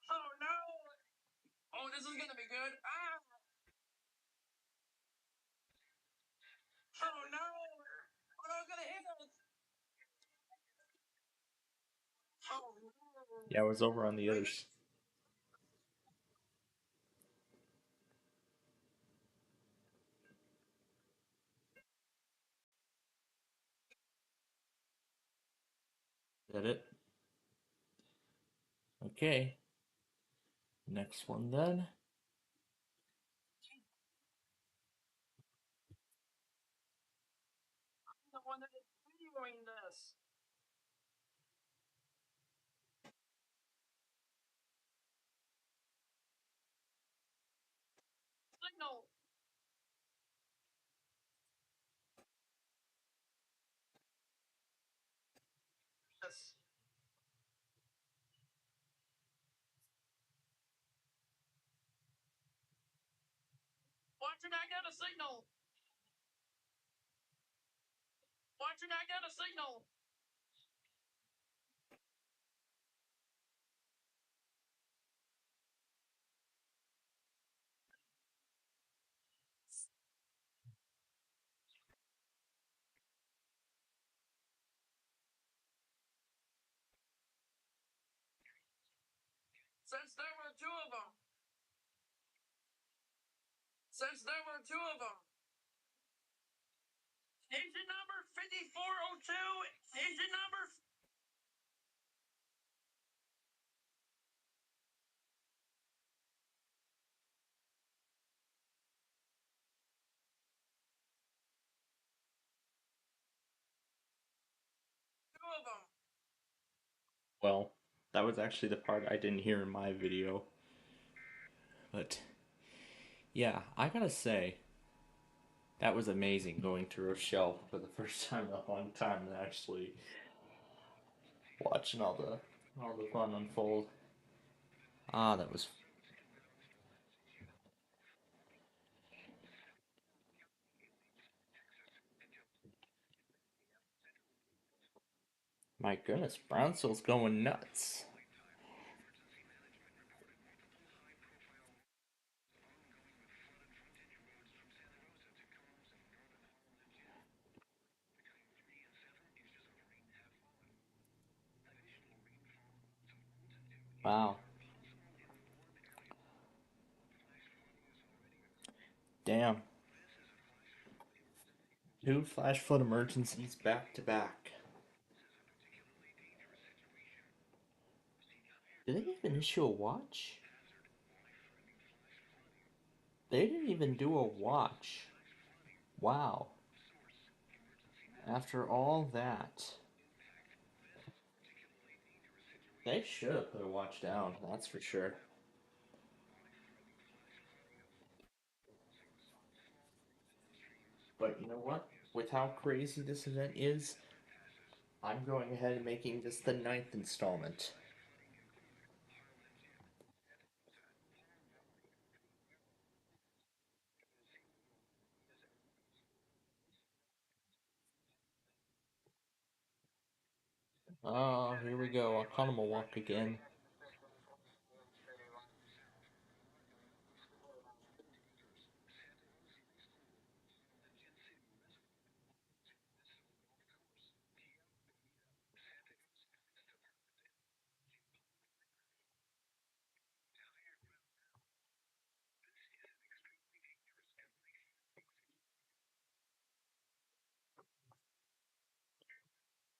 Oh no. Oh, this is gonna be good. Oh no. Oh no, it's gonna hit us. Oh no. Yeah, I was over on the others. Is that it? Okay. Next one then. I'm the one that is videoing this. Signal. Yes. Why'd you not get a signal? Why'd you not get a signal? Since there were two of them. Since there were two of them. Engine number 5402. Engine number. Two of them. Well, that was actually the part I didn't hear in my video. But, yeah, I gotta say, that was amazing going to Rochelle for the first time in a long time and actually watching all the fun unfold. Ah, that was... My goodness, Brownsville's going nuts. Wow. Damn. 2 flash flood emergencies back to back. Did they even issue a watch? They didn't even do a watch. Wow. After all that. They should have put a watch down, that's for sure. But you know what? With how crazy this event is, I'm going ahead and making this the 9th installment. Oh, here we go. Autonomous walk again.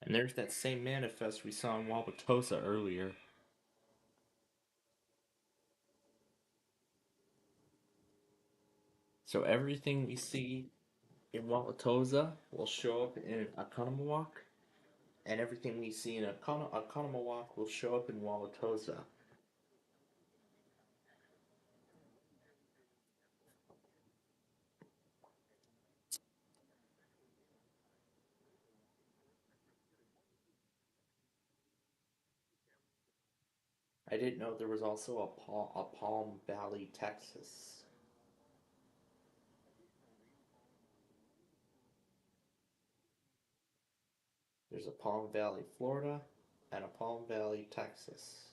And there's that same manifest we saw in Wauwatosa earlier. So everything we see in Wauwatosa will show up in Oconomowoc, and everything we see in Oconomowoc will show up in Wauwatosa. I didn't know there was also a Palm Valley, Texas. There's a Palm Valley, Florida, and a Palm Valley, Texas.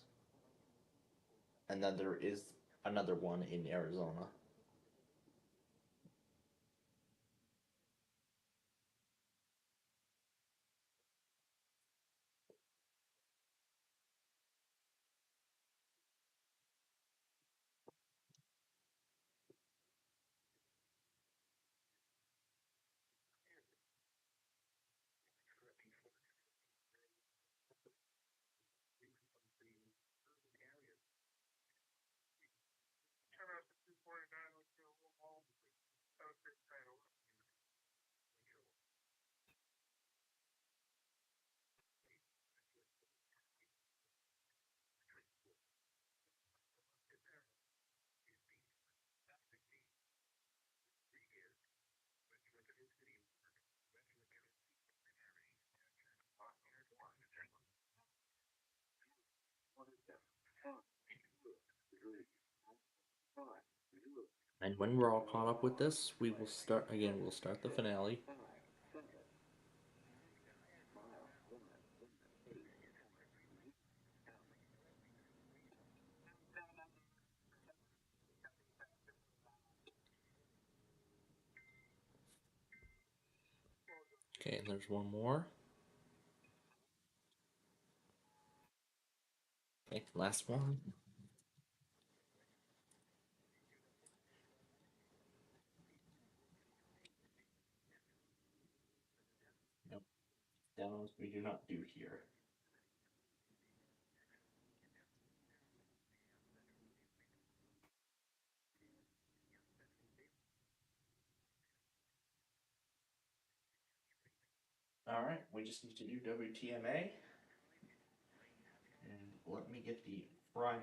And then there is another one in Arizona. And when we're all caught up with this, we will start again. We'll start the finale. Okay, and there's one more. Okay, last one. Nope. Demos we do not do here. Alright, we just need to do WTMA. And let me get the Friday.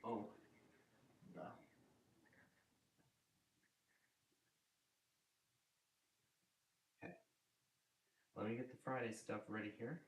Oh, no. Okay. Let me get the Friday stuff ready here.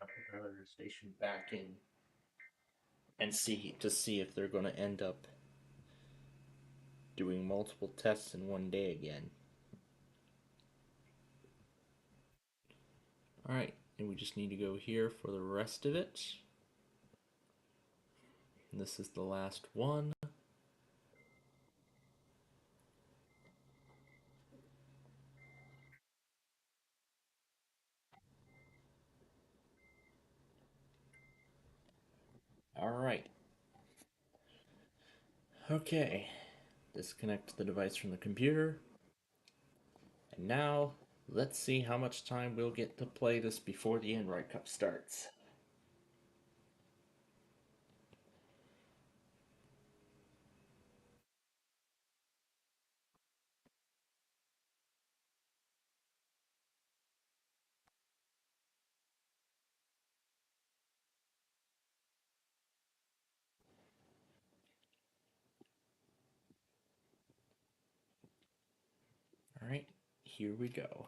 I'm gonna put another station back in and see if they're gonna end up doing multiple tests in one day again. Alright, and we just need to go here for the rest of it. And this is the last one. Alright. Okay. Disconnect the device from the computer. And now, let's see how much time we'll get to play this before the Enright Cup starts. Alright, here we go.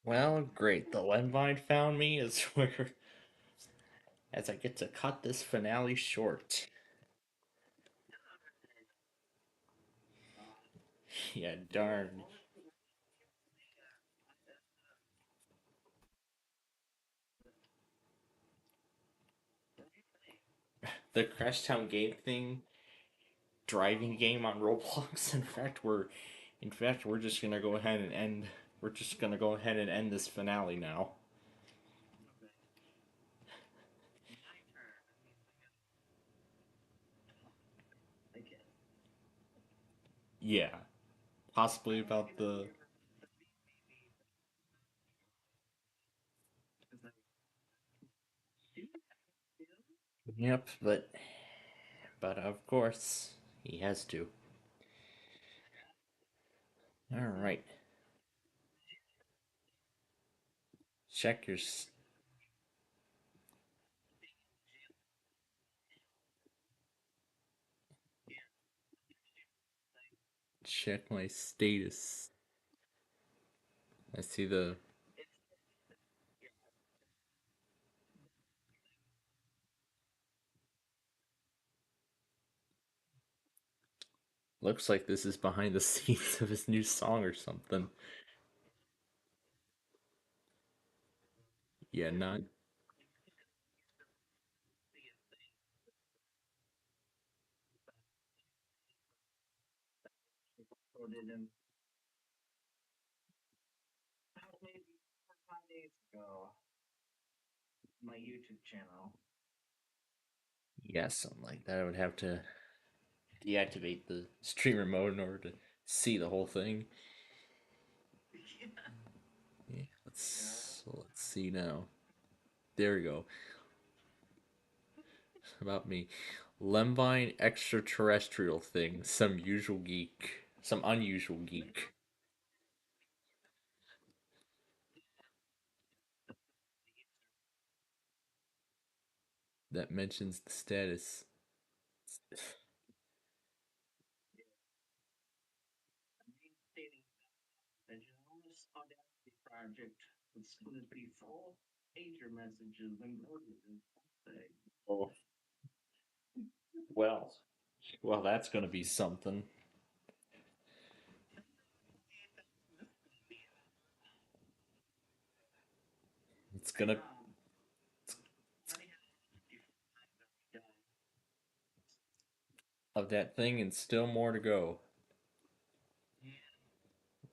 Well, great. The Lenvine found me is where, as I get to cut this finale short. Yeah, darn. The Crashtown game thing, driving game on Roblox. In fact, we're just gonna go ahead and end. We're just gonna go ahead and end this finale now. Yeah, possibly about the. Yep, but of course he has to. All right, check your check my status. I see the. Looks like this is behind the scenes of his new song or something. Yeah, not. Uploaded him maybe 5 days ago. My YouTube channel. Yeah, something like that. I would have to deactivate the streamer mode in order to see the whole thing. Yeah, let's see now. There we go. About me. Lemvine extraterrestrial thing. Some usual geek. Some unusual geek. That mentions the status. The Genesis Audacity project would split be full pager messages and messages. Oh, well. Well, that's gonna be something. It's gonna. Of that thing, and still more to go.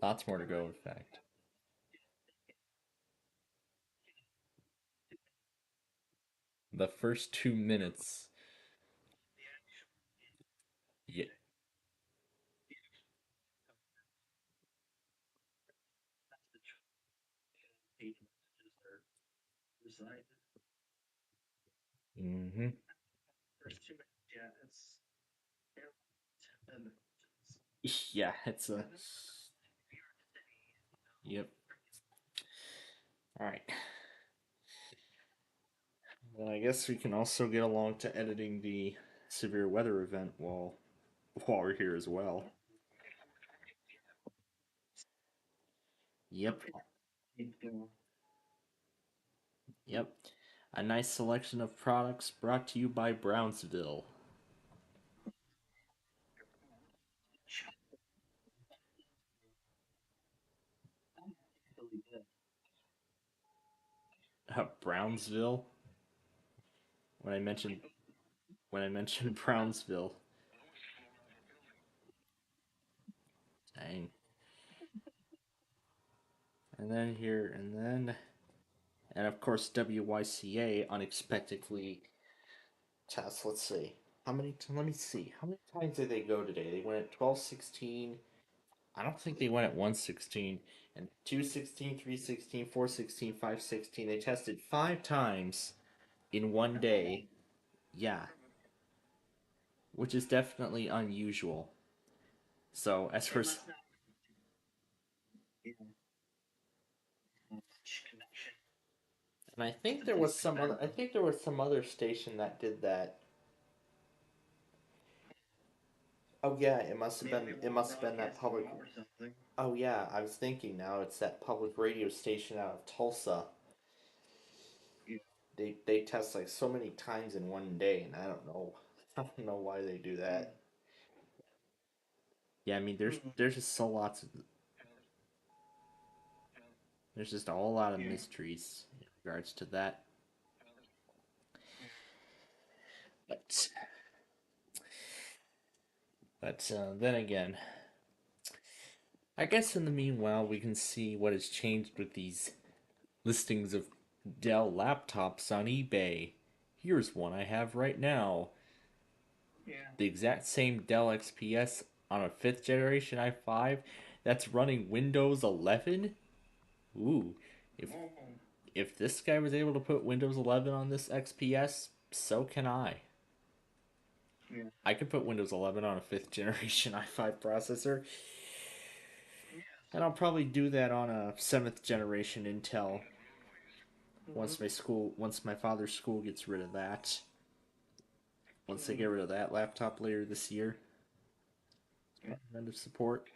Lots more to go, in fact. The first 2 minutes. Yeah. Page messages are recited. Mm-hmm. First 2 minutes, yeah, it's Yeah, it's a. Yep. All right. Then I guess we can also get along to editing the severe weather event while we're here as well. Yep. Yep. A nice selection of products brought to you by Brownsville. Brownsville. When I mentioned when I mentioned Brownsville. Dang. And then here and of course WYCA unexpectedly test. Let's see. Let me see. How many times did they go today? They went at 12, 16. I don't think they went at 116 and 216, 316, 416, 516. They tested 5 times in one day. Yeah, which is definitely unusual. So as for and I think there was some other station that did that. Oh yeah, it must have been that public. Oh yeah, I was thinking now it's that public radio station out of Tulsa. They test like so many times in one day, and I don't know, I don't know why they do that. Yeah, I mean there's just so lots of there's just a whole lot of mysteries in regards to that. But then again, I guess in the meanwhile we can see what has changed with these listings of Dell laptops on eBay. Here's one I have right now. The exact same Dell XPS on a 5th generation i5 that's running Windows 11. Ooh, if this guy was able to put Windows 11 on this XPS, so can I. I could put Windows 11 on a 5th generation i5 processor. And I'll probably do that on a 7th generation Intel once my father's school gets rid of that. Once they get rid of that laptop later this year. End of support.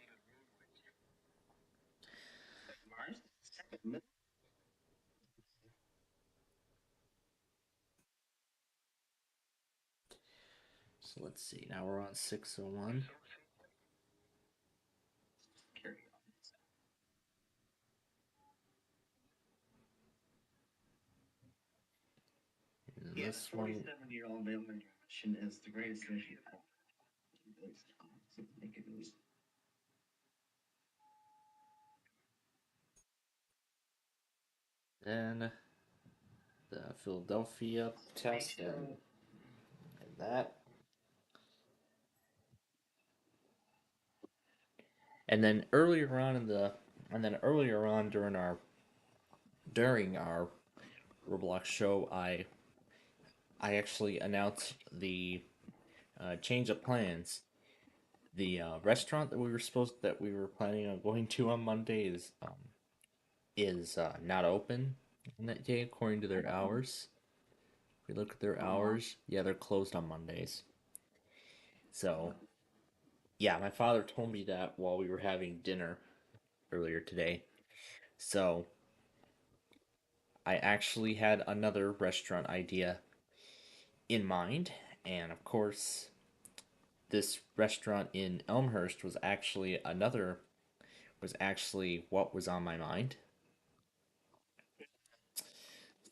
So let's see. Now we're on 601. And Yeah, this one. 47-year-old generation is the greatest issue ever. Then the Philadelphia test and that. And then earlier on during our Roblox show, I actually announced the change of plans. The restaurant that we were planning on going to on Monday is not open on that day according to their hours. If we look at their hours, yeah, they're closed on Mondays. So, yeah, my father told me that while we were having dinner earlier today. So, I actually had another restaurant idea in mind, and of course, this restaurant in Elmhurst was actually what was on my mind.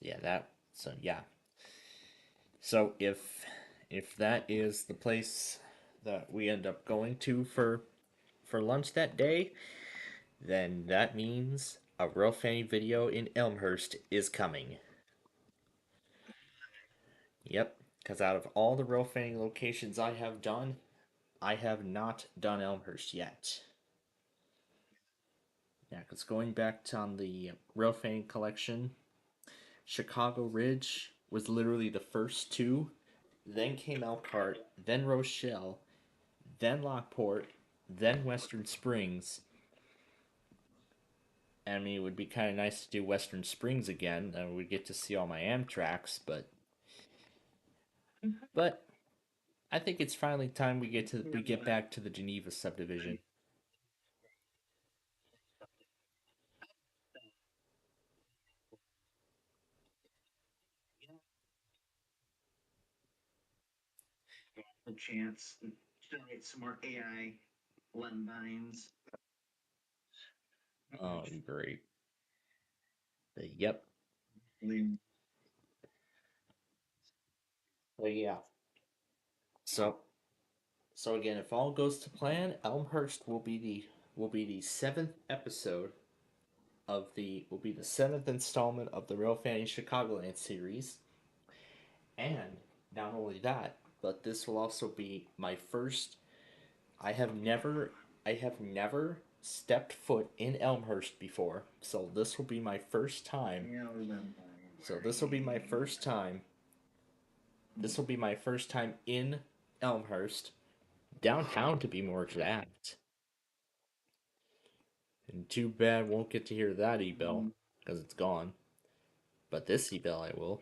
Yeah, that so yeah. So if that is the place that we end up going to for lunch that day, then that means a Real Fanny video in Elmhurst is coming. Yep, because out of all the Real Fanny locations I have done, I have not done Elmhurst yet. Yeah, because going back to on the Real Fanny collection, Chicago Ridge was literally the first two. Then came Elkhart, then Rochelle, then Lockport, then Western Springs. I mean, it would be kind of nice to do Western Springs again, and we'd get to see all my Amtraks, but I think it's finally time we get back to the Geneva subdivision. A chance to generate some more AI lendines. Oh, great. Yep. But yeah. So so again, if all goes to plan, Elmhurst will be the seventh episode will be the seventh installment of the Real Fanny Chicagoland series. And not only that, but this will also be my first. I have never I have never stepped foot in Elmhurst before, so this will be my first time. So this will be my first time. This will be my first time in Elmhurst, downtown to be more exact. And too bad won't get to hear that e-bell because it's gone. But this e-bell I will.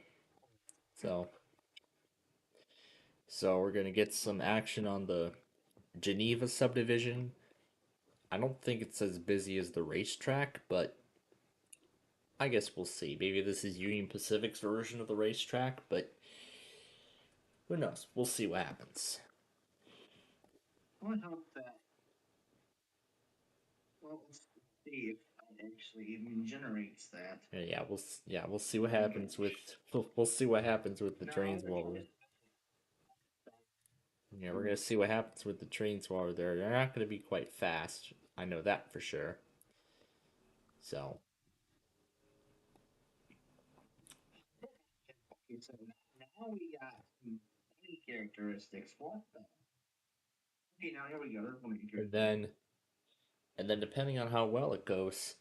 So so we're gonna get some action on the Geneva subdivision, I don't think it's as busy as the racetrack, but I guess we'll see. Maybe this is Union Pacific's version of the racetrack, but who knows? We'll see what happens. I would hope that. Well, we'll see if it actually even generates that. We'll see what happens with we'll see what happens with the trains while we're we're gonna see what happens with the trains while we're there. They're not gonna be quite fast. I know that for sure. So Okay, so now we got some funny characteristics. What the? Okay, now here we go. There's one of the and then depending on how well it goes,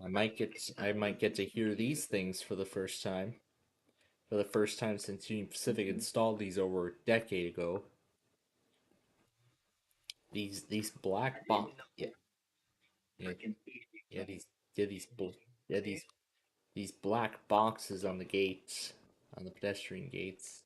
I might get to hear these things for the first time. For the first time since Union Pacific installed these over a decade ago. These black box yeah, yeah these yeah these bl- yeah these black boxes on the gates, on the pedestrian gates.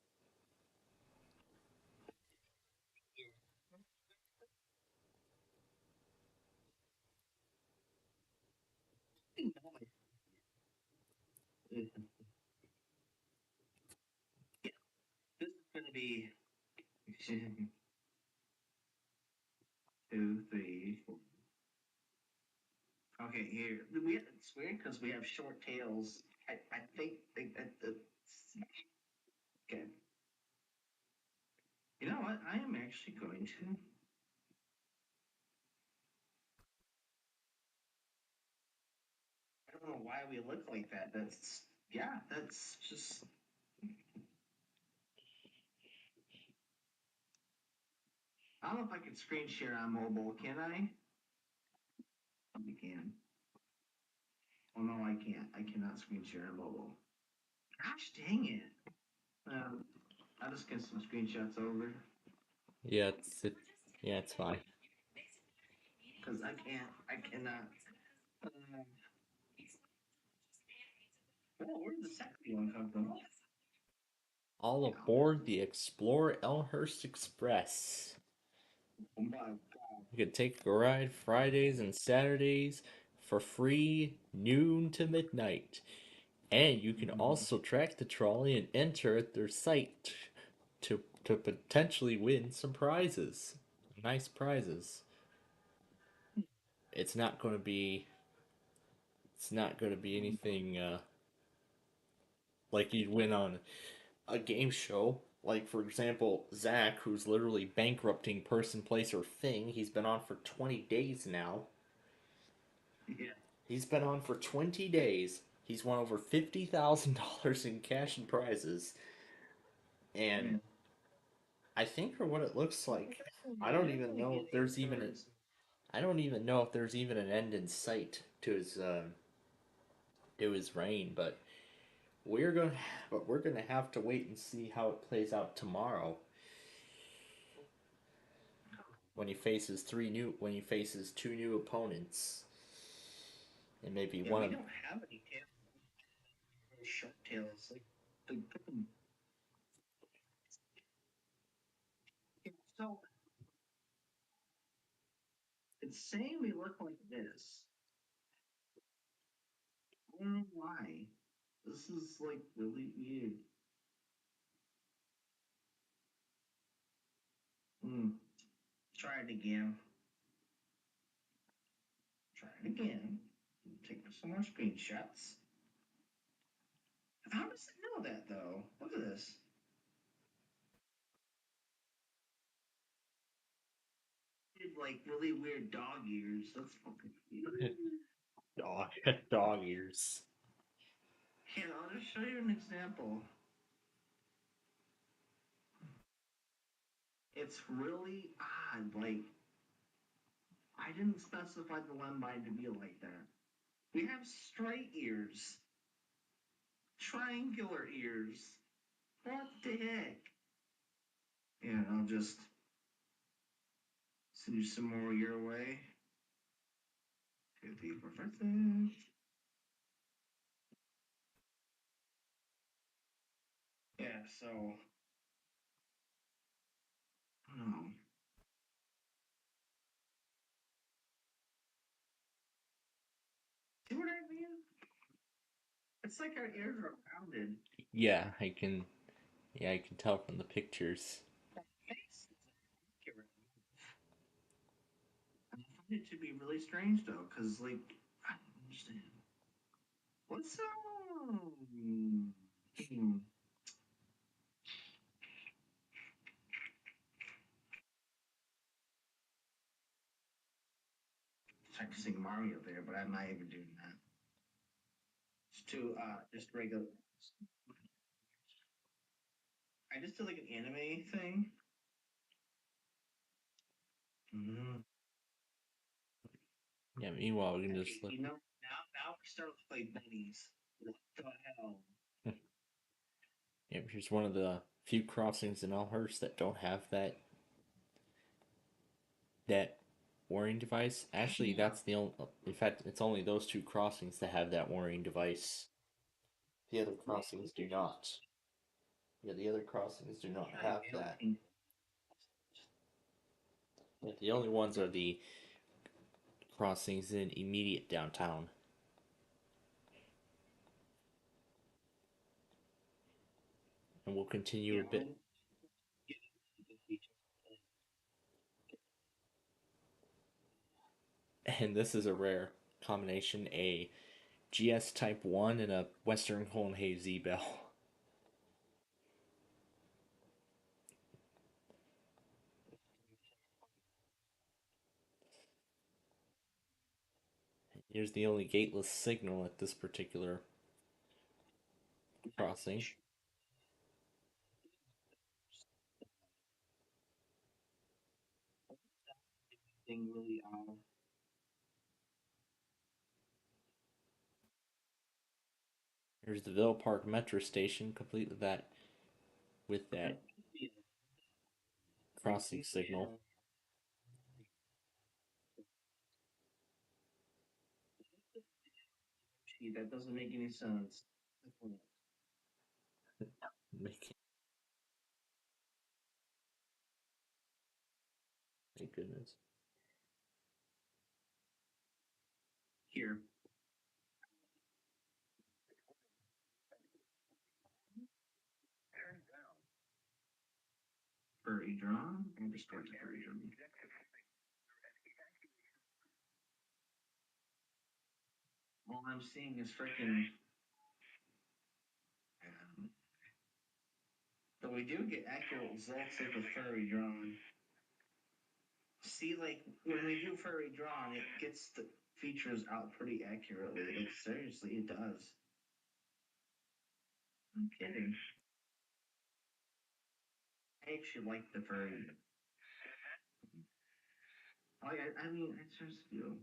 This is going to be 2, 3, 4. Okay, here it's weird because we have short tails. I think okay. You know what? I am actually going to. I don't know why we look like that. That's just. I don't know if I can screen share on mobile. Can I? I can. Oh no, I can't. I cannot screen share on mobile. Gosh dang it. I'll just get some screenshots over. Yeah, it's fine. Because I cannot. Where did the sexy one come from? All aboard the Explore Elmhurst Express. Oh my god. You can take a ride Fridays and Saturdays for free, noon to midnight. And you can also track the trolley and enter at their site to potentially win some prizes. Nice prizes. It's not going to be anything like you'd win on a game show. Like, for example, Zach, who's literally bankrupting Person, Place, or Thing. He's been on for 20 days now. Yeah. He's been on for 20 days. He's won over $50,000 in cash and prizes. And I think for what it looks like, I don't even know if there's even an end in sight to his reign, but we're gonna have to wait and see how it plays out tomorrow when he faces two new opponents, and maybe Yeah, one we of don't have any tails. Very short tails. Like yeah, so it's saying we look like this. I don't know why. This is like really weird. Try it again. Try it again. Take some more screenshots. How does it know that though? Look at this. Did like really weird dog ears. That's fucking weird. dog ears. Here, I'll just show you an example. It's really odd. Like, I didn't specify the lembi to be like that. We have straight ears, triangular ears. What the heck? Yeah, I'll just send you some more your way. 50 preferences. Yeah, so. I don't know. It's like our ears are pounded. Yeah, I can tell from the pictures. That face is accurate. And I find it to be really strange though, because like I don't understand. What's Tried to sing Mario there, but I'm not even doing that. It's too just regular. I just did like an anime thing. Mm-hmm. Yeah, meanwhile we can just Hey, you know, now we're starting to play bunnies. What the hell? yeah, here's one of the few crossings in Elmhurst that don't have that warning device. Actually, that's the only. In fact, it's only those two crossings that have that warning device. The other crossings do not. Yeah, the other crossings do not have that. Yeah, the only ones are the crossings in immediate downtown. And we'll continue a bit. And this is a rare combination, a GS Type 1 and a Western Holnhay Z-Bell. Here's the only gateless signal at this particular crossing. Really Here's the Ville Park Metro Station, complete with that crossing signal. That doesn't make any sense. Thank goodness. Here. Furry drawn. I'm just going to furry drawn. All I'm seeing is freaking. But we do get accurate results like with furry drawn. See, like when we do furry drawn, it gets the features out pretty accurately. Like seriously, it does. I'm kidding. I actually like the furry. I mean, I just do.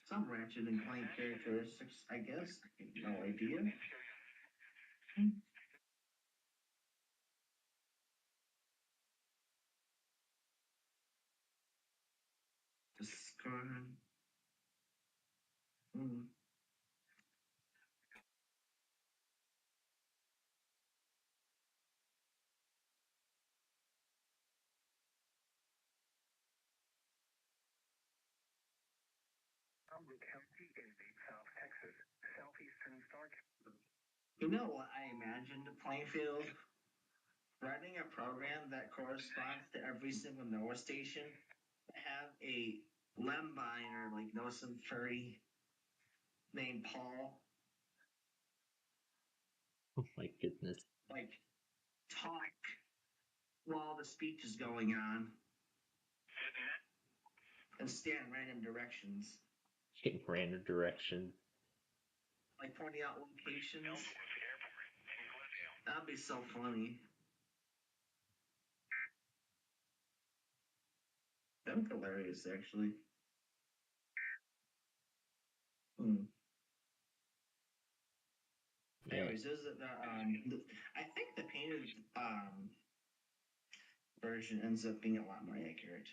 Some Ratchet and Clank characteristics, I guess. I have no idea. Discord. County in deep South Texas, southeastern Stark. You know what I imagined Plainfield? Writing a program that corresponds to every single NOAA station. Have a Lembiner, like know some furry named Paul. Oh my goodness. Like talk while the speech is going on. And stand random directions. In random direction. Like pointing out locations. That'd be so funny. That would be hilarious, actually. Yeah. Anyways, this is I think the painted version ends up being a lot more accurate.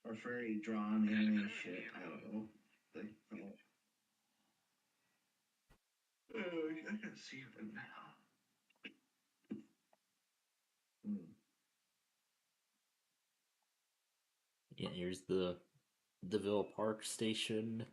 Or very drawn anime shit. I don't know. I gotta see it now. Yeah, here's the DeVille Park Station.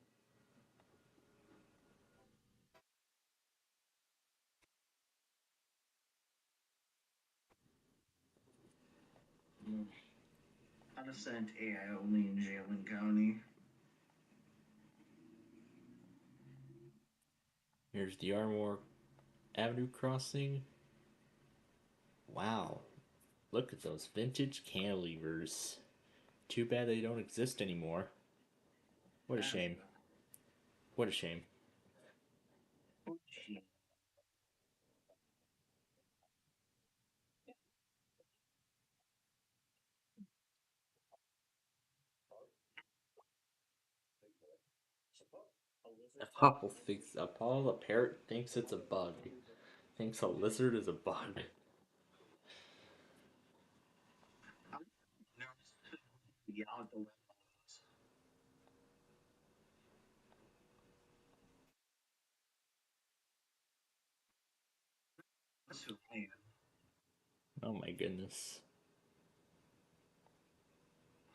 Unassigned AI only in Jalen County. Here's the Armour Avenue crossing. Wow. Look at those vintage cantilevers. Too bad they don't exist anymore. What a shame. What a shame. Apollo the parrot thinks it's a bug. Thinks a lizard is a bug. Get out the That's who I am. Oh my goodness.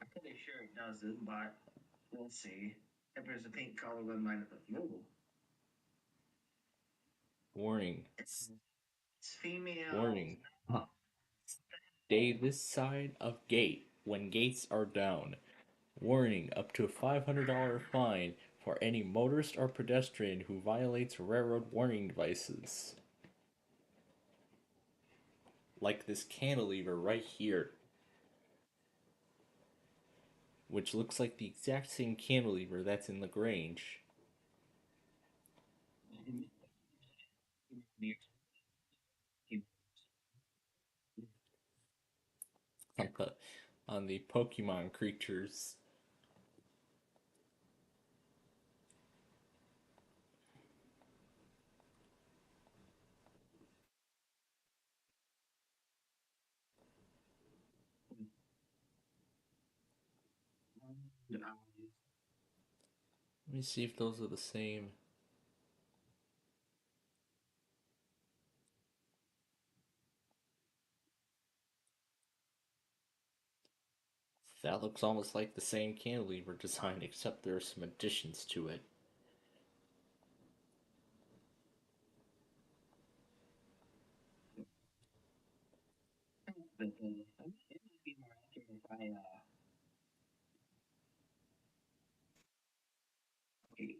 I'm pretty sure it doesn't, but we'll see. If there's a pink color, then mine is mobile. Warning. It's female. Warning. Stay this side of gate when gates are down. Warning, up to a $500 fine for any motorist or pedestrian who violates railroad warning devices. Like this cantilever right here. Which looks like the exact same cantilever that's in the Grange. On the Pokemon creatures. Let me see if those are the same. That looks almost like the same cantilever design, except there are some additions to it. It might be more accurate if I, okay.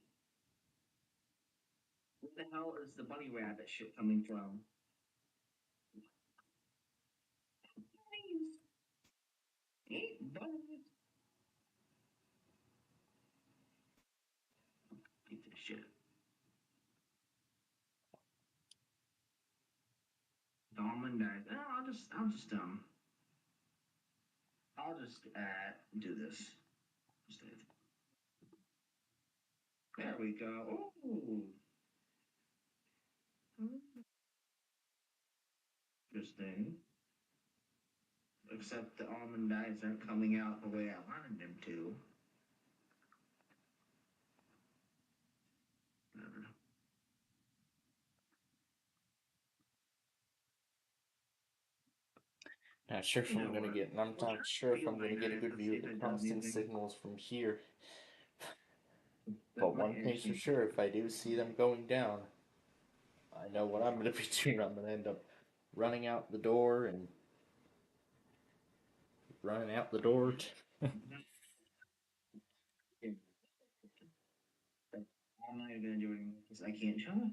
Where the hell is the bunny rabbit shit coming from? Bunnies! Ain't bunnies! Piece of shit. Almond eyes. I'll just do this. There we go. Ooh. Interesting. Except the almond eyes aren't coming out the way I wanted them to. Whatever. Not sure if I'm gonna get. I'm not sure if I'm gonna get a good view of the crossing signals from here. But one thing's for sure, if I do see them going down, I know what I'm gonna be doing. I'm gonna end up running out the door and running out the door. I'm not even gonna do it because I can't show it.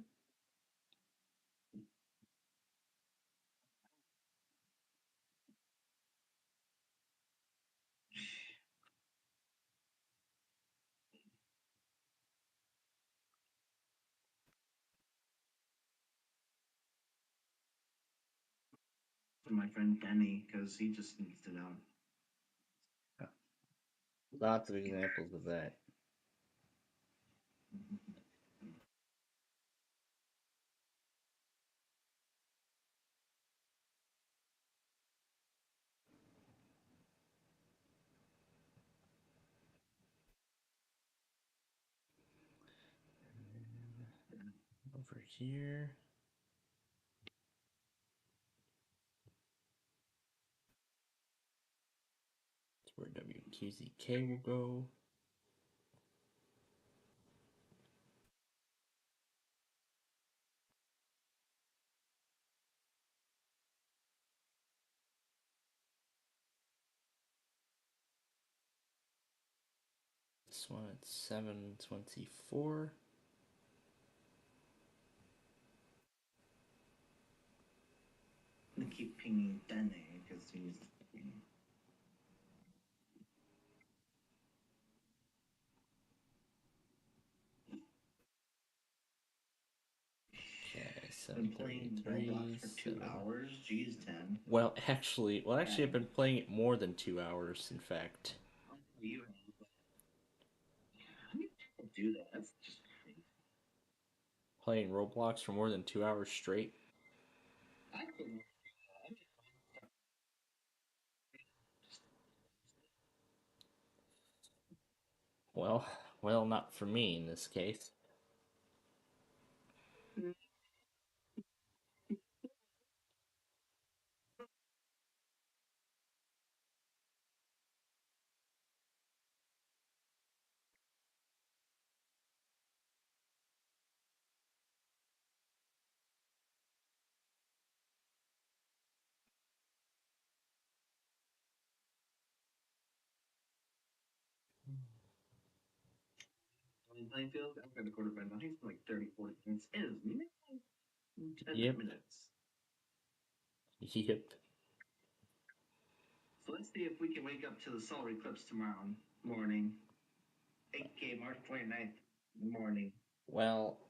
For my friend Kenny, because he just needs to know. Lots of examples of that. Over here. That's where WQZK will go. This one at 7:24. I'm gonna keep pinging Dene because he's. Okay, Been playing 7:33. Roblox for 2 hours. Geez, 10. Well, actually, I've been playing it more than 2 hours. In fact, You have. How many people do that? That's just crazy. playing Roblox for more than 2 hours straight. I couldn't. Well, not for me in this case. Plainfield, I've got a quarterback now. He's like 30, 40 minutes. It is 10 Yep. minutes. Yep. So let's see if we can wake up to the solar eclipse tomorrow morning. 8K, March 29th morning. Well,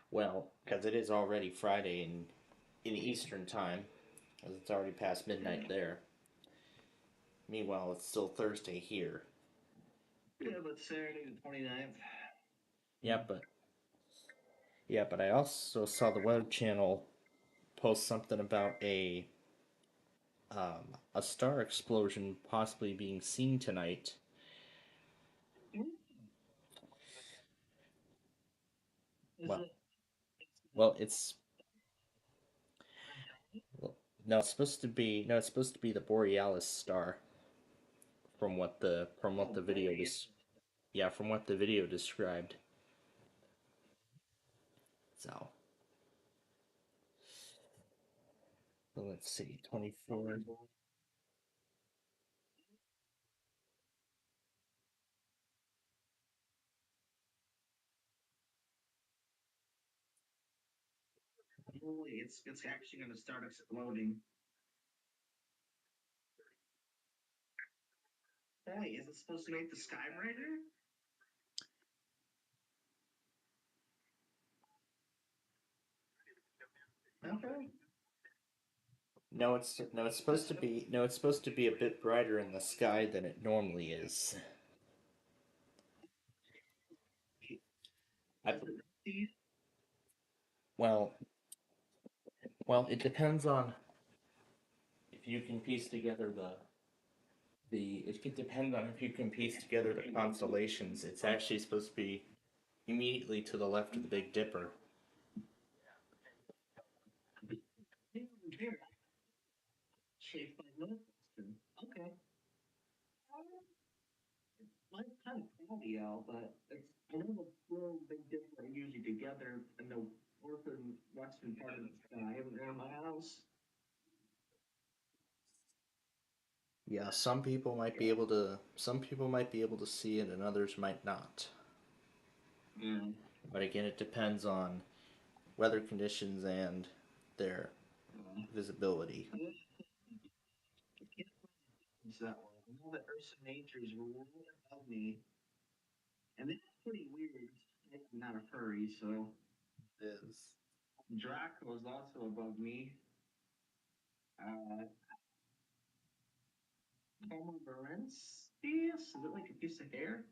because it is already Friday in Eastern time, as it's already past midnight there. Meanwhile, it's still Thursday here. Yeah, but Saturday the 29th. Yeah, but I also saw the web channel post something about a star explosion possibly being seen tonight. It's no, it's supposed to be the Borealis star. From what the video from what the video described. So let's see, 24. Holy, it's actually going to start exploding. Holy, is it supposed to make the sky brighter? Okay. No, it's supposed to be a bit brighter in the sky than it normally is. Well, it depends on if you can piece together it depends on if you can piece together the constellations. It's actually supposed to be immediately to the left of the Big Dipper. Shaped like Northwestern. Okay. Mine's kind of cloudy out, but I know the little Big Dipper are usually together in the northern western part of the sky around my house. Yeah, some people might be able to see it and others might not. Yeah. But again, it depends on weather conditions and their visibility. It's that way. I know that Earth and Nature is right above me. And that's pretty weird. I'm not a furry, so. It is. Draco is also above me. Homoverance? Yes. Is it like a piece of hair?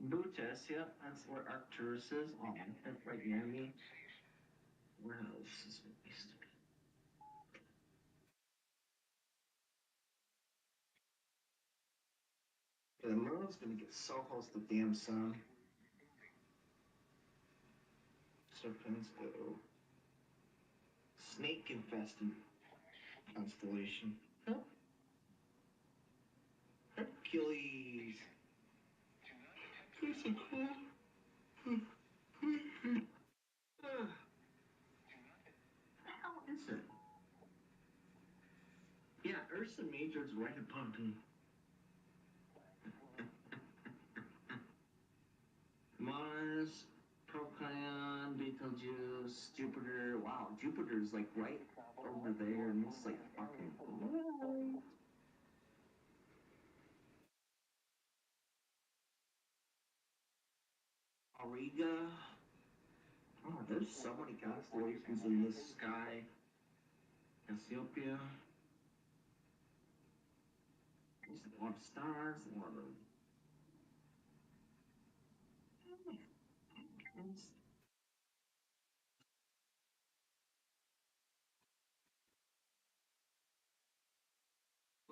Butas, yep, that's where Arcturus is. Oh, that's right near me. Where else is it based? The moon's gonna get so close to the damn sun. Serpents go. Snake infested constellation. Huh? Hercules. That's so cool. How is it? Yeah, the Matrix right above me. Mars, Procyon, Betelgeuse, Jupiter. Wow, Jupiter's like right over there, and it's like fucking. Auriga. Oh, there's so many constellations in this sky. Cassiopeia. There's a lot of stars, a lot of.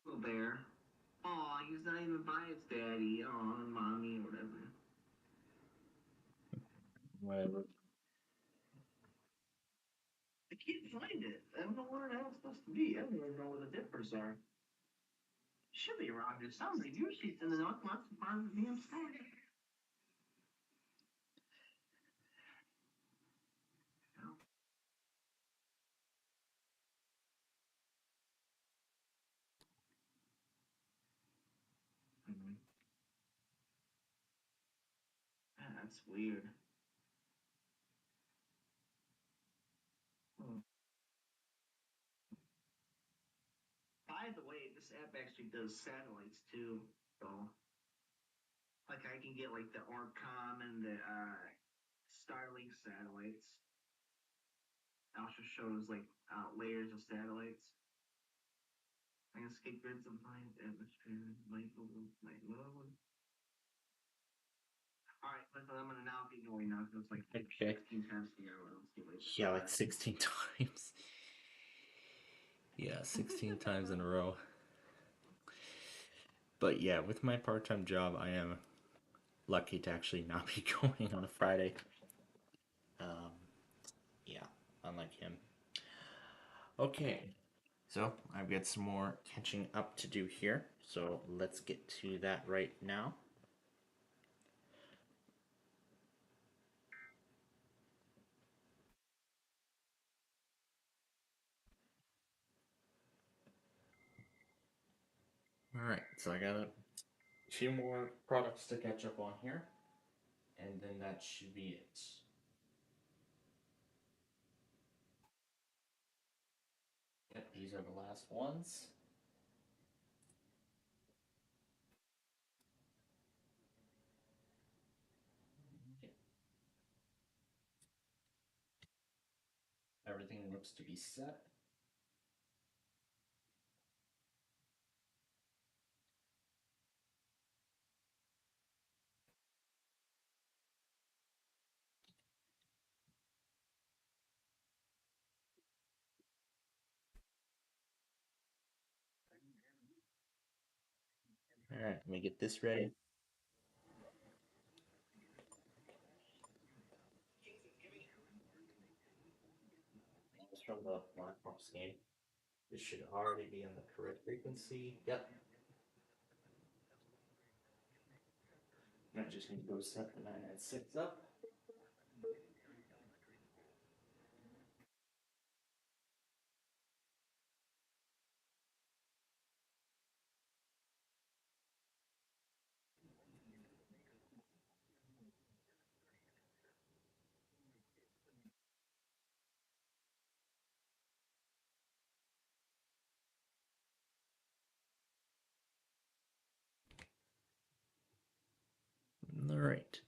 Little bear. Aw, he's not even by his daddy. Aw, and mommy, or whatever. Whatever. I can't find it. I don't know where the hell it's supposed to be. I don't even know where the dippers are. Should be around here somewhere. Usually it's in the northwest part of the damn state. That's weird. By the way, this app actually does satellites too. So, like, I can get like the Orcom and the Starlink satellites. It also shows like layers of satellites. I can skip grids of mind, atmosphere, light mode. Alright, but I'm gonna now be going now because it's like 16 times the hour. Let's see what it's Yeah, like 16 times. Yeah, 16 times in a row. But yeah, with my part-time job, I am lucky to actually not be going on a Friday. Yeah, unlike him. Okay, so I've got some more catching up to do here. So let's get to that right now. Alright, so I got a few more products to catch up on here, and then that should be it. Yep, these are the last ones. Everything looks to be set. Alright, let me get this ready. It's from the Black Box game. This should already be in the correct frequency. Yep. I just need to go set the 996 up. Alright.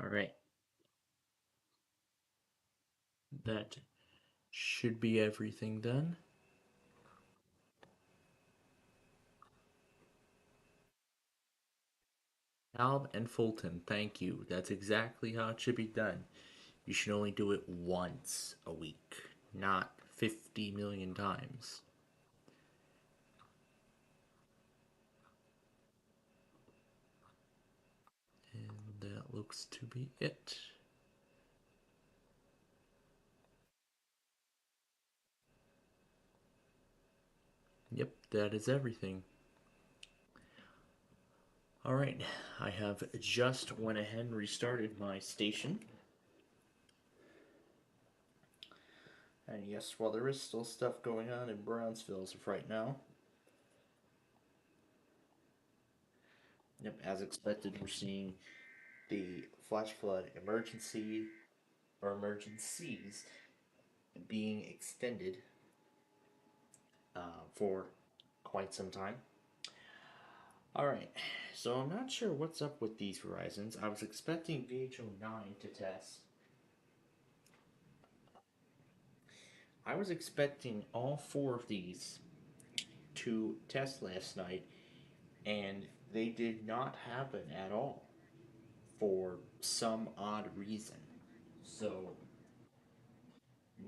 Alright. That should be everything done. Alb and Fulton, thank you. That's exactly how it should be done. You should only do it once a week, not 50 million times. that looks to be it. Yep, that is everything. Alright, I have just went ahead and restarted my station. And yes, while there is still stuff going on in Brownsville as of right now, yep, as expected, we're seeing the flash flood emergency or emergencies being extended for quite some time. Alright, so I'm not sure what's up with these Verizons. I was expecting VH09 to test. I was expecting all 4 of these to test last night, and they did not happen at all for some odd reason. So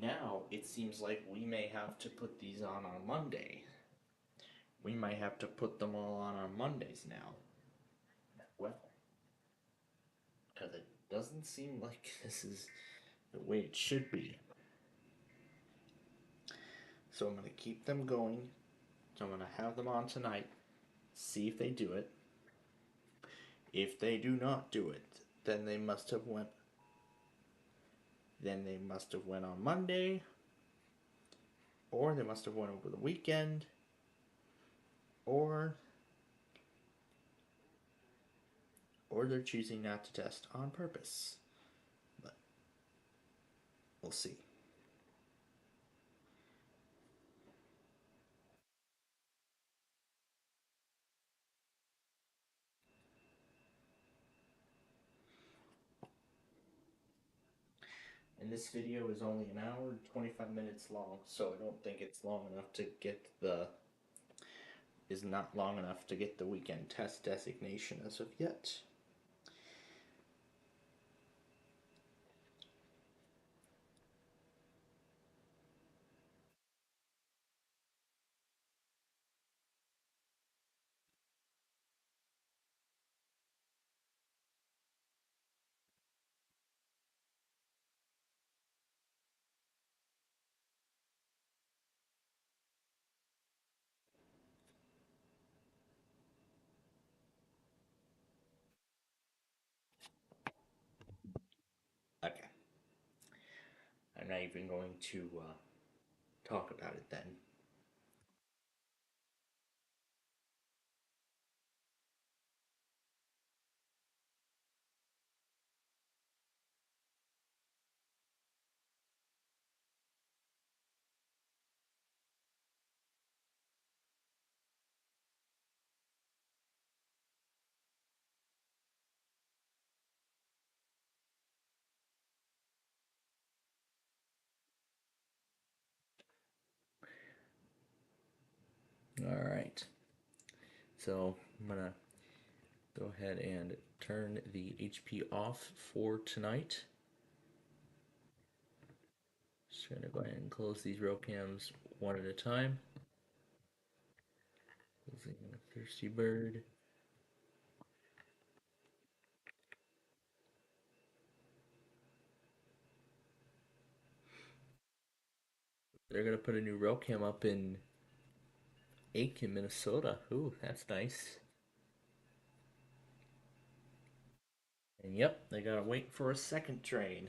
now it seems like we may have to put these on Monday. We might have to put them all on Mondays now. Well, because it doesn't seem like this is the way it should be. So I'm going to keep them going. So I'm going to have them on tonight. See if they do it. If they do not do it, then they must have went. Then they must have went on Monday, or they must have went over the weekend, or they're choosing not to test on purpose. But we'll see. And this video is only an hour and 25 minutes long, so I don't think it's long enough to get the weekend test designation as of yet. Okay. I'm not even going to talk about it then. Alright. So I'm going to go ahead and turn the HP off for tonight. Just going to go ahead and close these row cams one at a time. Closing Thirsty Bird. They're going to put a new row cam up in Aiken, Minnesota. Ooh, that's nice. And yep, they gotta wait for a second train.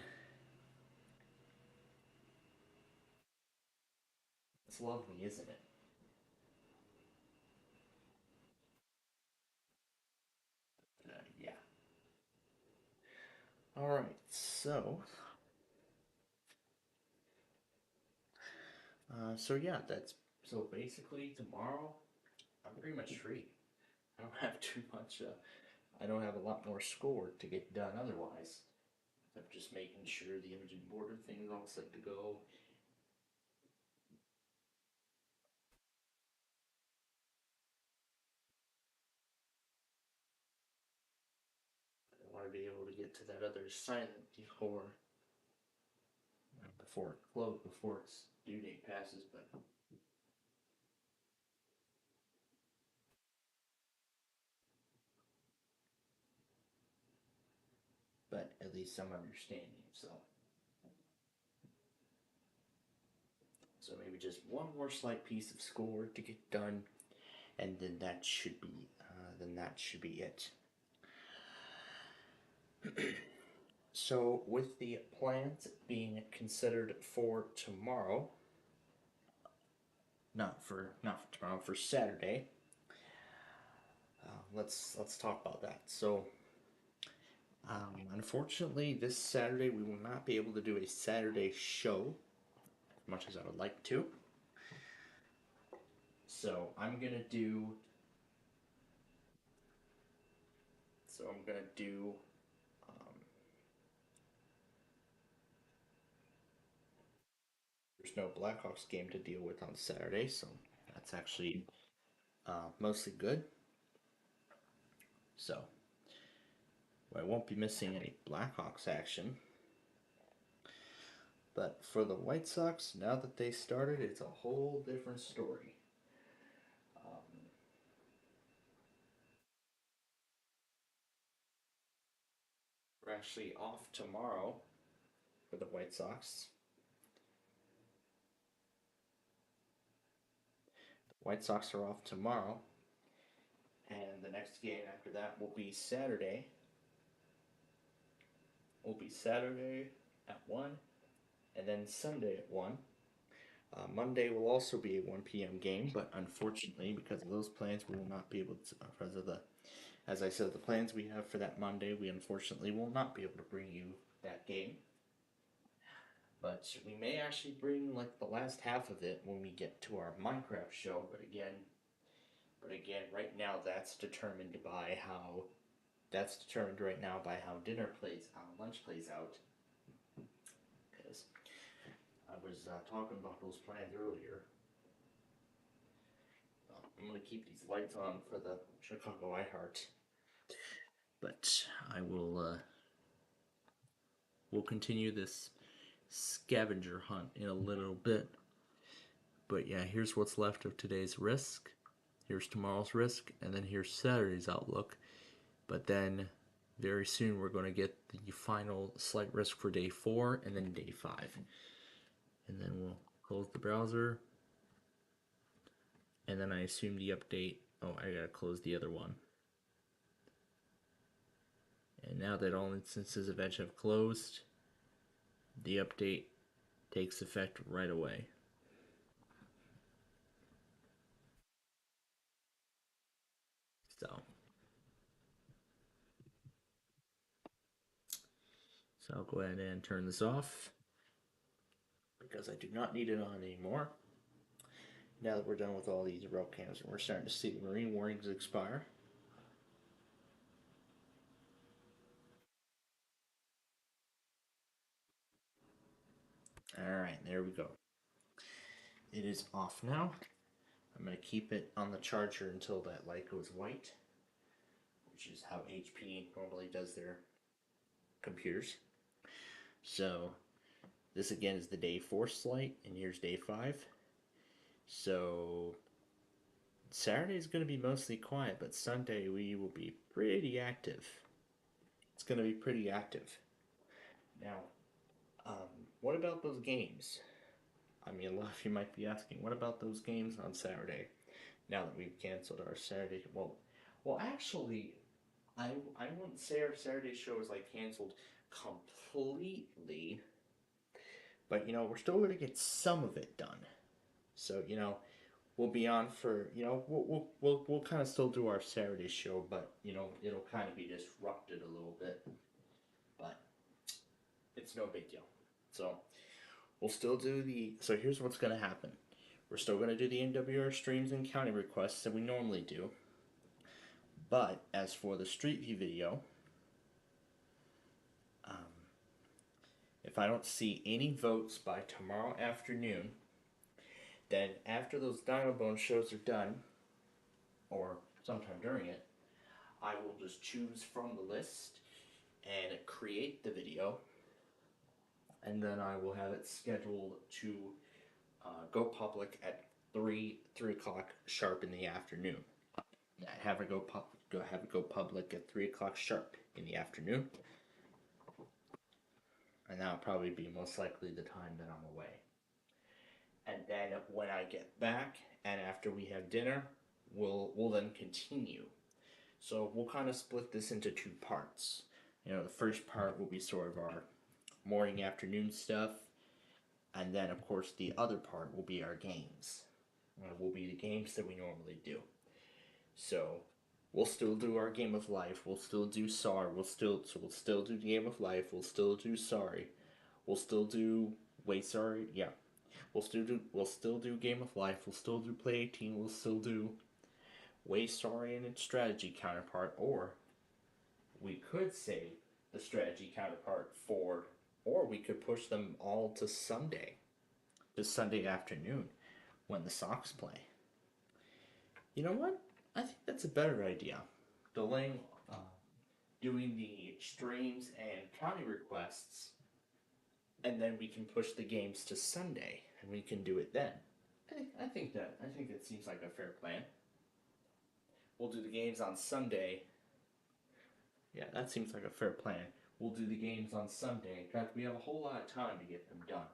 It's lovely, isn't it? Yeah. Alright, so yeah, so basically tomorrow I'm pretty much free. I don't have too much, I don't have a lot more schoolwork to get done otherwise. I'm just making sure the imaging border thing is all set to go. I want to be able to get to that other assignment before its due date passes, but at least some understanding. So maybe just one more slight piece of schoolwork to get done, and then that should be it. So with the plans being considered for tomorrow, not for tomorrow, for Saturday. Let's talk about that. So, unfortunately, this Saturday we will not be able to do a Saturday show as much as I would like to. So I'm gonna do. There's no Blackhawks game to deal with on Saturday, so that's actually mostly good. So I won't be missing any Blackhawks action. But for the White Sox, now that they started, it's a whole different story. We're actually off tomorrow for the White Sox. The White Sox are off tomorrow, and the next game after that will be Saturday. At 1, and then Sunday at 1. Monday will also be a 1 p.m. game, but unfortunately, because of those plans, we will not be able to, because of as I said, the plans we have for that Monday, we unfortunately will not be able to bring you that game. But we may actually bring like the last half of it when we get to our Minecraft show, but again, right now that's determined right now by how lunch plays out. Because I was talking about those plans earlier. I'm going to keep these lights on for the Chicago iHeart. But I will we'll continue this scavenger hunt in a little bit. But yeah, here's what's left of today's risk. Here's tomorrow's risk, and then here's Saturday's outlook. But then very soon we're going to get the final slight risk for day 4 and then day 5. And then we'll close the browser. And then I assume the update. Oh, I gotta close the other one. And now that all instances of Edge have closed, the update takes effect right away. So I'll go ahead and turn this off because I do not need it on anymore. Now that we're done with all these row cams and we're starting to see the marine warnings expire. Alright, there we go. It is off now. I'm going to keep it on the charger until that light goes white, which is how HP normally does their computers. So this again is the day 4 light, and here's day 5. So Saturday is going to be mostly quiet, but Sunday we will be pretty active. It's going to be pretty active. Now, what about those games? I mean, a lot of you might be asking, what about those games on Saturday? Now that we've canceled our Saturday, well, actually, I wouldn't say our Saturday show is like canceled completely, but we're still going to get some of it done. So we'll be on for we'll kind of still do our Saturday show, but it'll kind of be disrupted a little bit, but it's no big deal. So we'll still do so here's what's going to happen. We're still going to do the NWR streams and county requests that we normally do. But as for the Street View video, if I don't see any votes by tomorrow afternoon, then after those Dino Bone shows are done, or sometime during it, I will just choose from the list and create the video, and then I will have it scheduled to go public at 3 o'clock sharp in the afternoon. Have it go public at 3 o'clock sharp in the afternoon. and that'll probably be most likely the time that I'm away. And then when I get back, and after we have dinner, we'll then continue. So we'll kind of split this into two parts. You know, the first part will be sort of our morning, afternoon stuff, and then of course the other part will be our games. Will be the games that we normally do. So we'll still do our game of life. We'll still do Sorry. We'll still do the game of life. We'll still do Sorry. We'll still do Sorry. Yeah. We'll still do game of life. We'll still do play 18. We'll still do Sorry and its strategy counterpart, or we could say the strategy counterpart for, or we could push them all to Sunday afternoon when the Sox play. You know what? I think that's a better idea. Delaying, doing the streams and county requests, and then we can push the games to Sunday, and we can do it then. I think that seems like a fair plan. We'll do the games on Sunday. Yeah, that seems like a fair plan. We'll do the games on Sunday. In fact, we have a whole lot of time to get them done.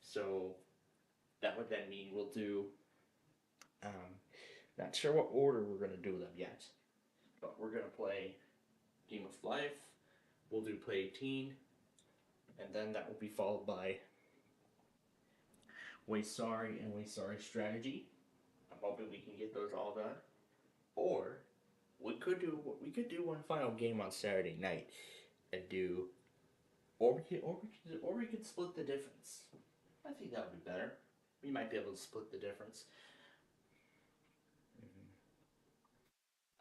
So that would then mean we'll do, not sure what order we're going to do them yet, but we're going to play Game of Life, we'll do Play 18, and then that will be followed by Way Sorry and Way Sorry Strategy. I'm hoping we can get those all done. Or we could do one final game on Saturday night and do, or we could split the difference. I think that would be better. We might be able to split the difference.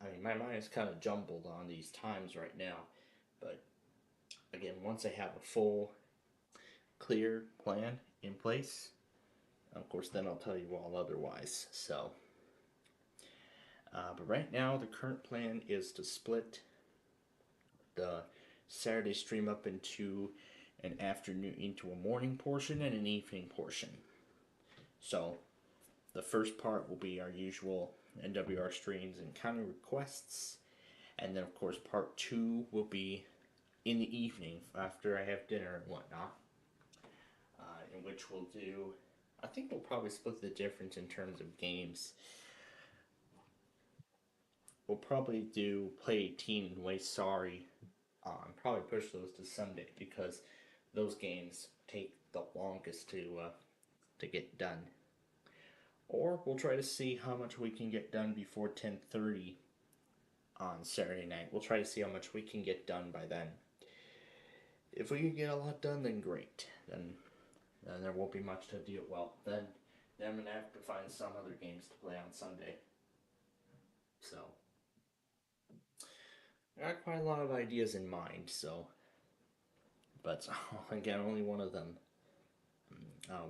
I mean, my mind is kind of jumbled on these times right now, but again, once I have a full, clear plan in place, of course, then I'll tell you all otherwise. So, but right now, the current plan is to split the Saturday stream up into an afternoon, into a morning portion and an evening portion. So, the first part will be our usual NWR streams and county requests, and then of course part 2 will be in the evening after I have dinner and whatnot, in which we'll do, I think we'll probably split the difference in terms of games. We'll probably do Play 18 and Way Sorry, probably push those to Sunday because those games take the longest to get done. Or we'll try to see how much we can get done before 10:30 on Saturday night. We'll try to see how much we can get done by then. If we can get a lot done, then great. Then there won't be much to do. Well, then I'm going to have to find some other games to play on Sunday. So, I got quite a lot of ideas in mind, so. But again, only one of them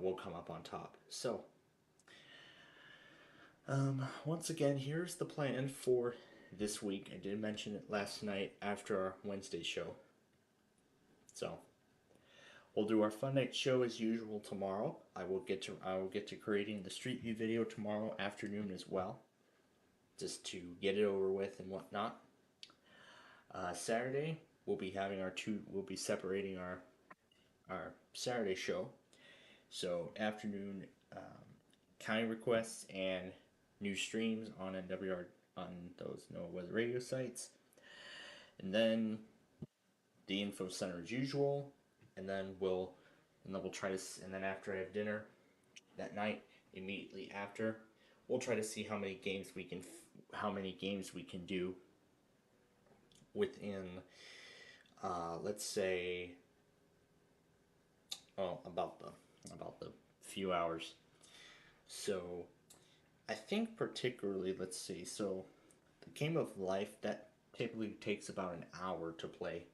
will come up on top. So, once again, here's the plan for this week. I did mention it last night after our Wednesday show. So, we'll do our Fun Night show as usual tomorrow. I will get to creating the Street View video tomorrow afternoon as well, just to get it over with and whatnot. Saturday we'll be having we'll be separating our Saturday show. So afternoon county requests and new streams on NWR, on those No Weather radio sites, and then the info center as usual, and then we'll try to, and then after I have dinner that night, immediately after, we'll try to see how many games we can do within let's say about the few hours. So I think particularly, let's see, so the Game of Life, that typically takes about an hour to play,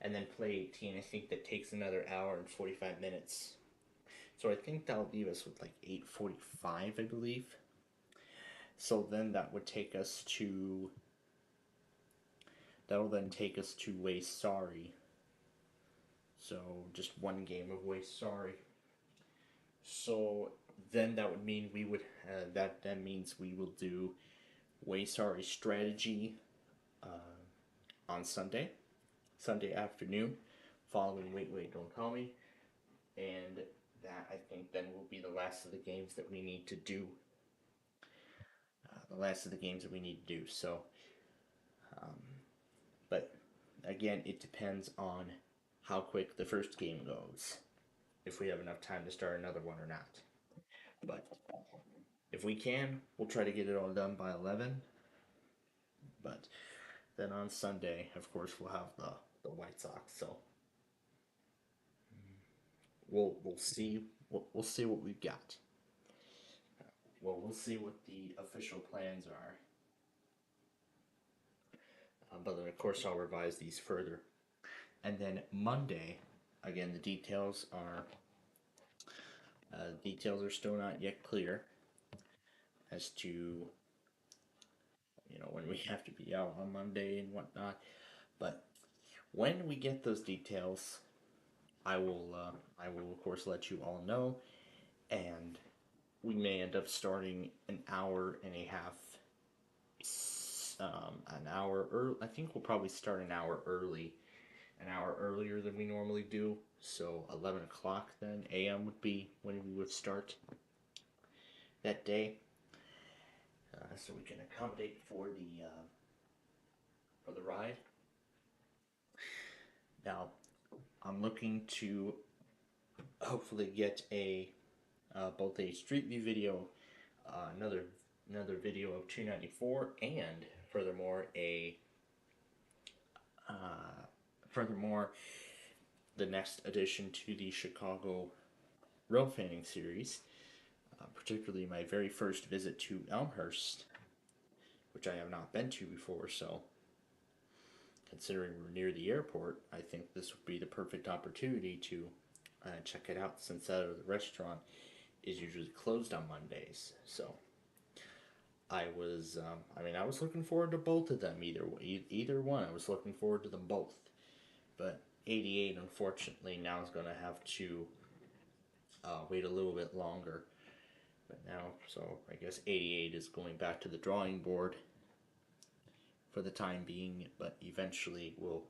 and then Play 18, I think that takes another hour and 45 minutes. So I think that'll leave us with like 8:45, I believe. So then that'll then take us to Way Sorry. So just one game of Way Sorry. So then that would mean we would that means we will do Way Sorry Strategy on Sunday afternoon, following Wait Wait Don't Call Me, and that I think then will be the last of the games that we need to do. So, but again, it depends on how quick the first game goes, if we have enough time to start another one or not. But if we can, we'll try to get it all done by 11. But then on Sunday, of course, we'll have the White Sox. So we'll see what we've got. Well, we'll see what the official plans are. But then, of course, I'll revise these further. And then Monday, again, the details are still not yet clear as to when we have to be out on Monday and whatnot. But when we get those details, I will of course let you all know, and we may end up starting an hour and a half. An hour early. I think we'll probably start an hour earlier than we normally do. So 11 o'clock then a.m. would be when we would start that day, so we can accommodate for the ride. Now, I'm looking to hopefully get both a Street View video, another video of 294, and furthermore the next addition to the Chicago Rail Fanning series, particularly my very first visit to Elmhurst, which I have not been to before. So considering we're near the airport, I think this would be the perfect opportunity to check it out, since that restaurant is usually closed on Mondays. So I was looking forward to both of them. Either one, I was looking forward to them both. But 88, unfortunately, now is going to have to wait a little bit longer. But now, so I guess 88 is going back to the drawing board for the time being. But eventually, we'll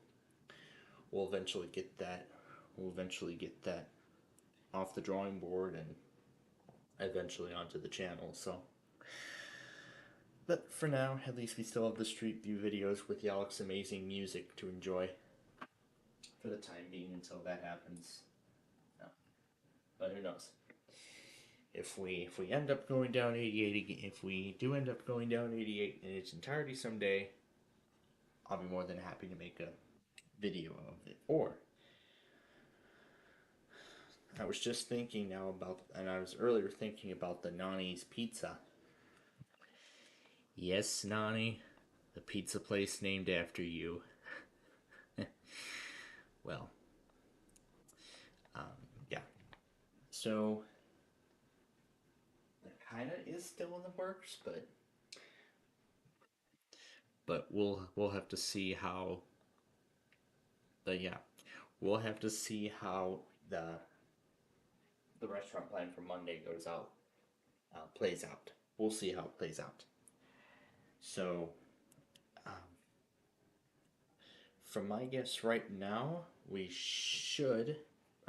eventually get that. We'll eventually get that off the drawing board and eventually onto the channel. So. But for now, at least we still have the Street View videos with Yalek's amazing music to enjoy for the time being until that happens. No. But who knows? If we end up going down 88 again, if we do end up going down 88 in its entirety someday, I'll be more than happy to make a video of it. Or I was just thinking now about, and I was earlier thinking about the Nani's Pizza. Yes, Nani, the pizza place named after you. Well, yeah. So, it kind of is still in the works, but we'll have to see how. We'll have to see how the restaurant plan for Monday plays out. We'll see how it plays out. So, from my guess right now, I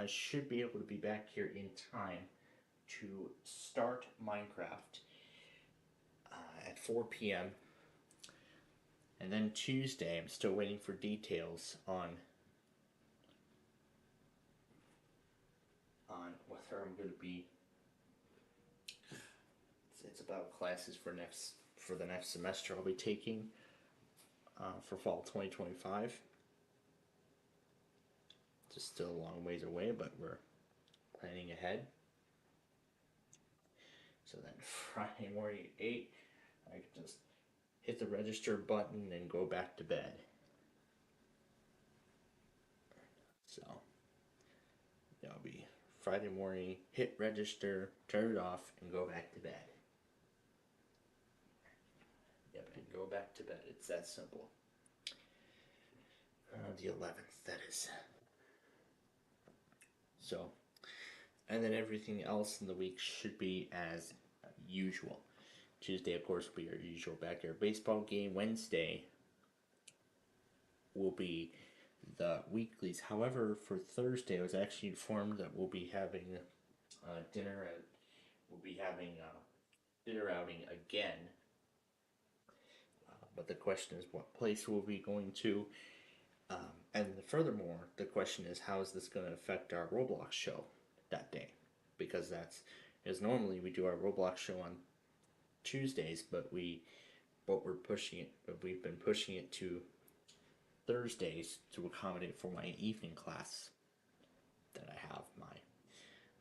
should be able to be back here in time to start Minecraft at 4 p.m. And then Tuesday, I'm still waiting for details on whether I'm going to be. It's about classes for the next semester I'll be taking for fall 2025. Just still a long ways away, but we're planning ahead. So then Friday morning at 8, I can just hit the register button and go back to bed. So that'll be Friday morning, hit register, turn it off, and go back to bed. Yep, and go back to bed. It's that simple. The 11th, that is. So, and then everything else in the week should be as usual. Tuesday, of course, will be our usual backyard baseball game. Wednesday will be the weeklies. However, for Thursday, I was actually informed that we'll be having dinner at we'll be having dinner outing again. But the question is, what place we'll be going to? And furthermore, the question is, how is this going to affect our Roblox show that day? Because normally we do our Roblox show on Tuesdays, but we've been pushing it to Thursdays to accommodate for my evening class that I have,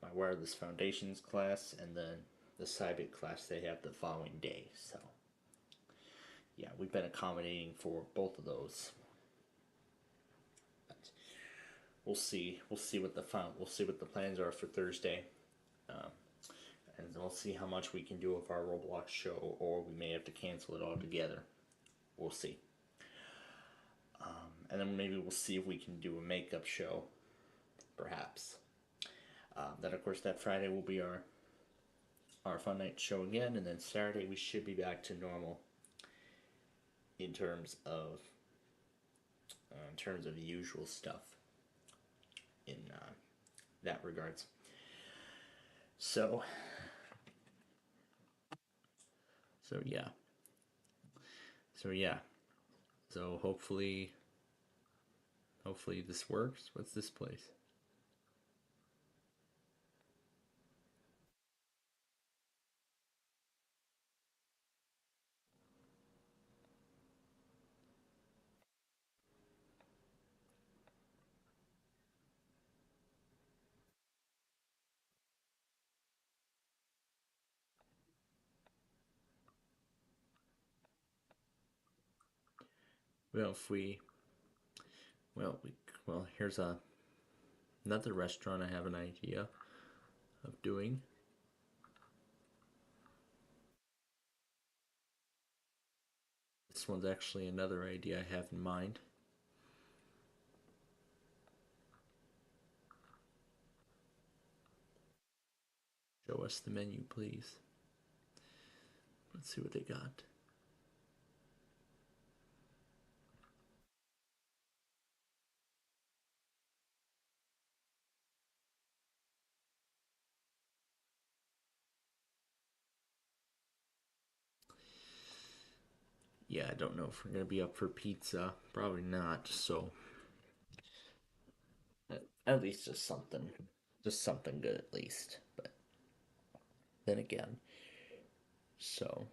my wireless foundations class, and then the Cybit class they have the following day. So yeah, we've been accommodating for both of those. But we'll see what the plans are for Thursday, and we'll see how much we can do of our Roblox show, or we may have to cancel it altogether. We'll see. And then maybe we'll see if we can do a makeup show, perhaps. Then of course that Friday will be our fun night show again, and then Saturday we should be back to normal in terms of the usual stuff in that regards. So yeah. So hopefully this works. What's this place? Well, here's another restaurant I have an idea of doing. This one's actually another idea I have in mind. Show us the menu, please. Let's see what they got. Yeah, I don't know if we're going to be up for pizza. Probably not, so at least just something good at least. But then again, so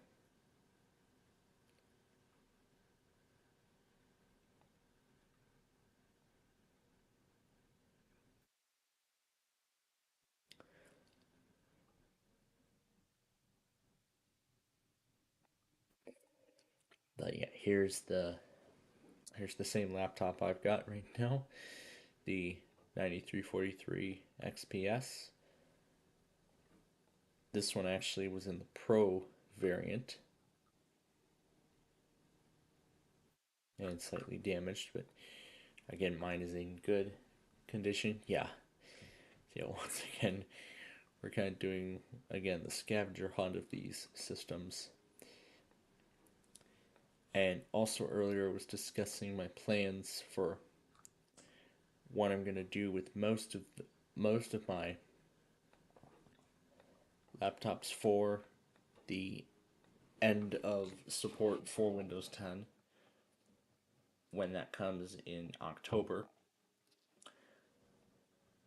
but yeah, here's the same laptop I've got right now, the 9343 XPS. This one actually was in the Pro variant and slightly damaged, but again, mine is in good condition. Yeah, once again, we're kind of doing the scavenger hunt of these systems. And also earlier I was discussing my plans for what I'm gonna do with most of my laptops for the end of support for Windows 10 when that comes in October.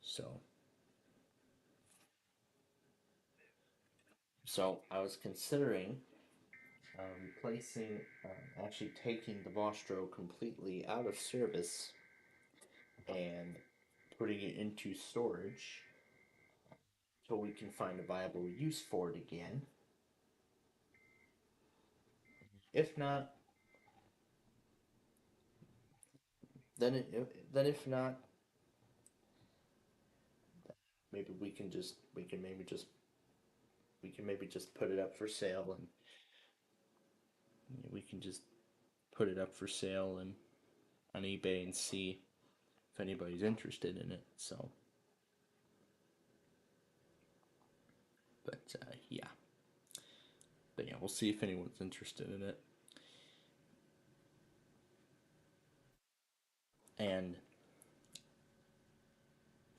So I was considering actually taking the Vostro completely out of service and putting it into storage so we can find a viable use for it again. If not, then if not, maybe we can maybe just put it up for sale, and we can just put it up for sale and on eBay and see if anybody's interested in it. So, but yeah, we'll see if anyone's interested in it. And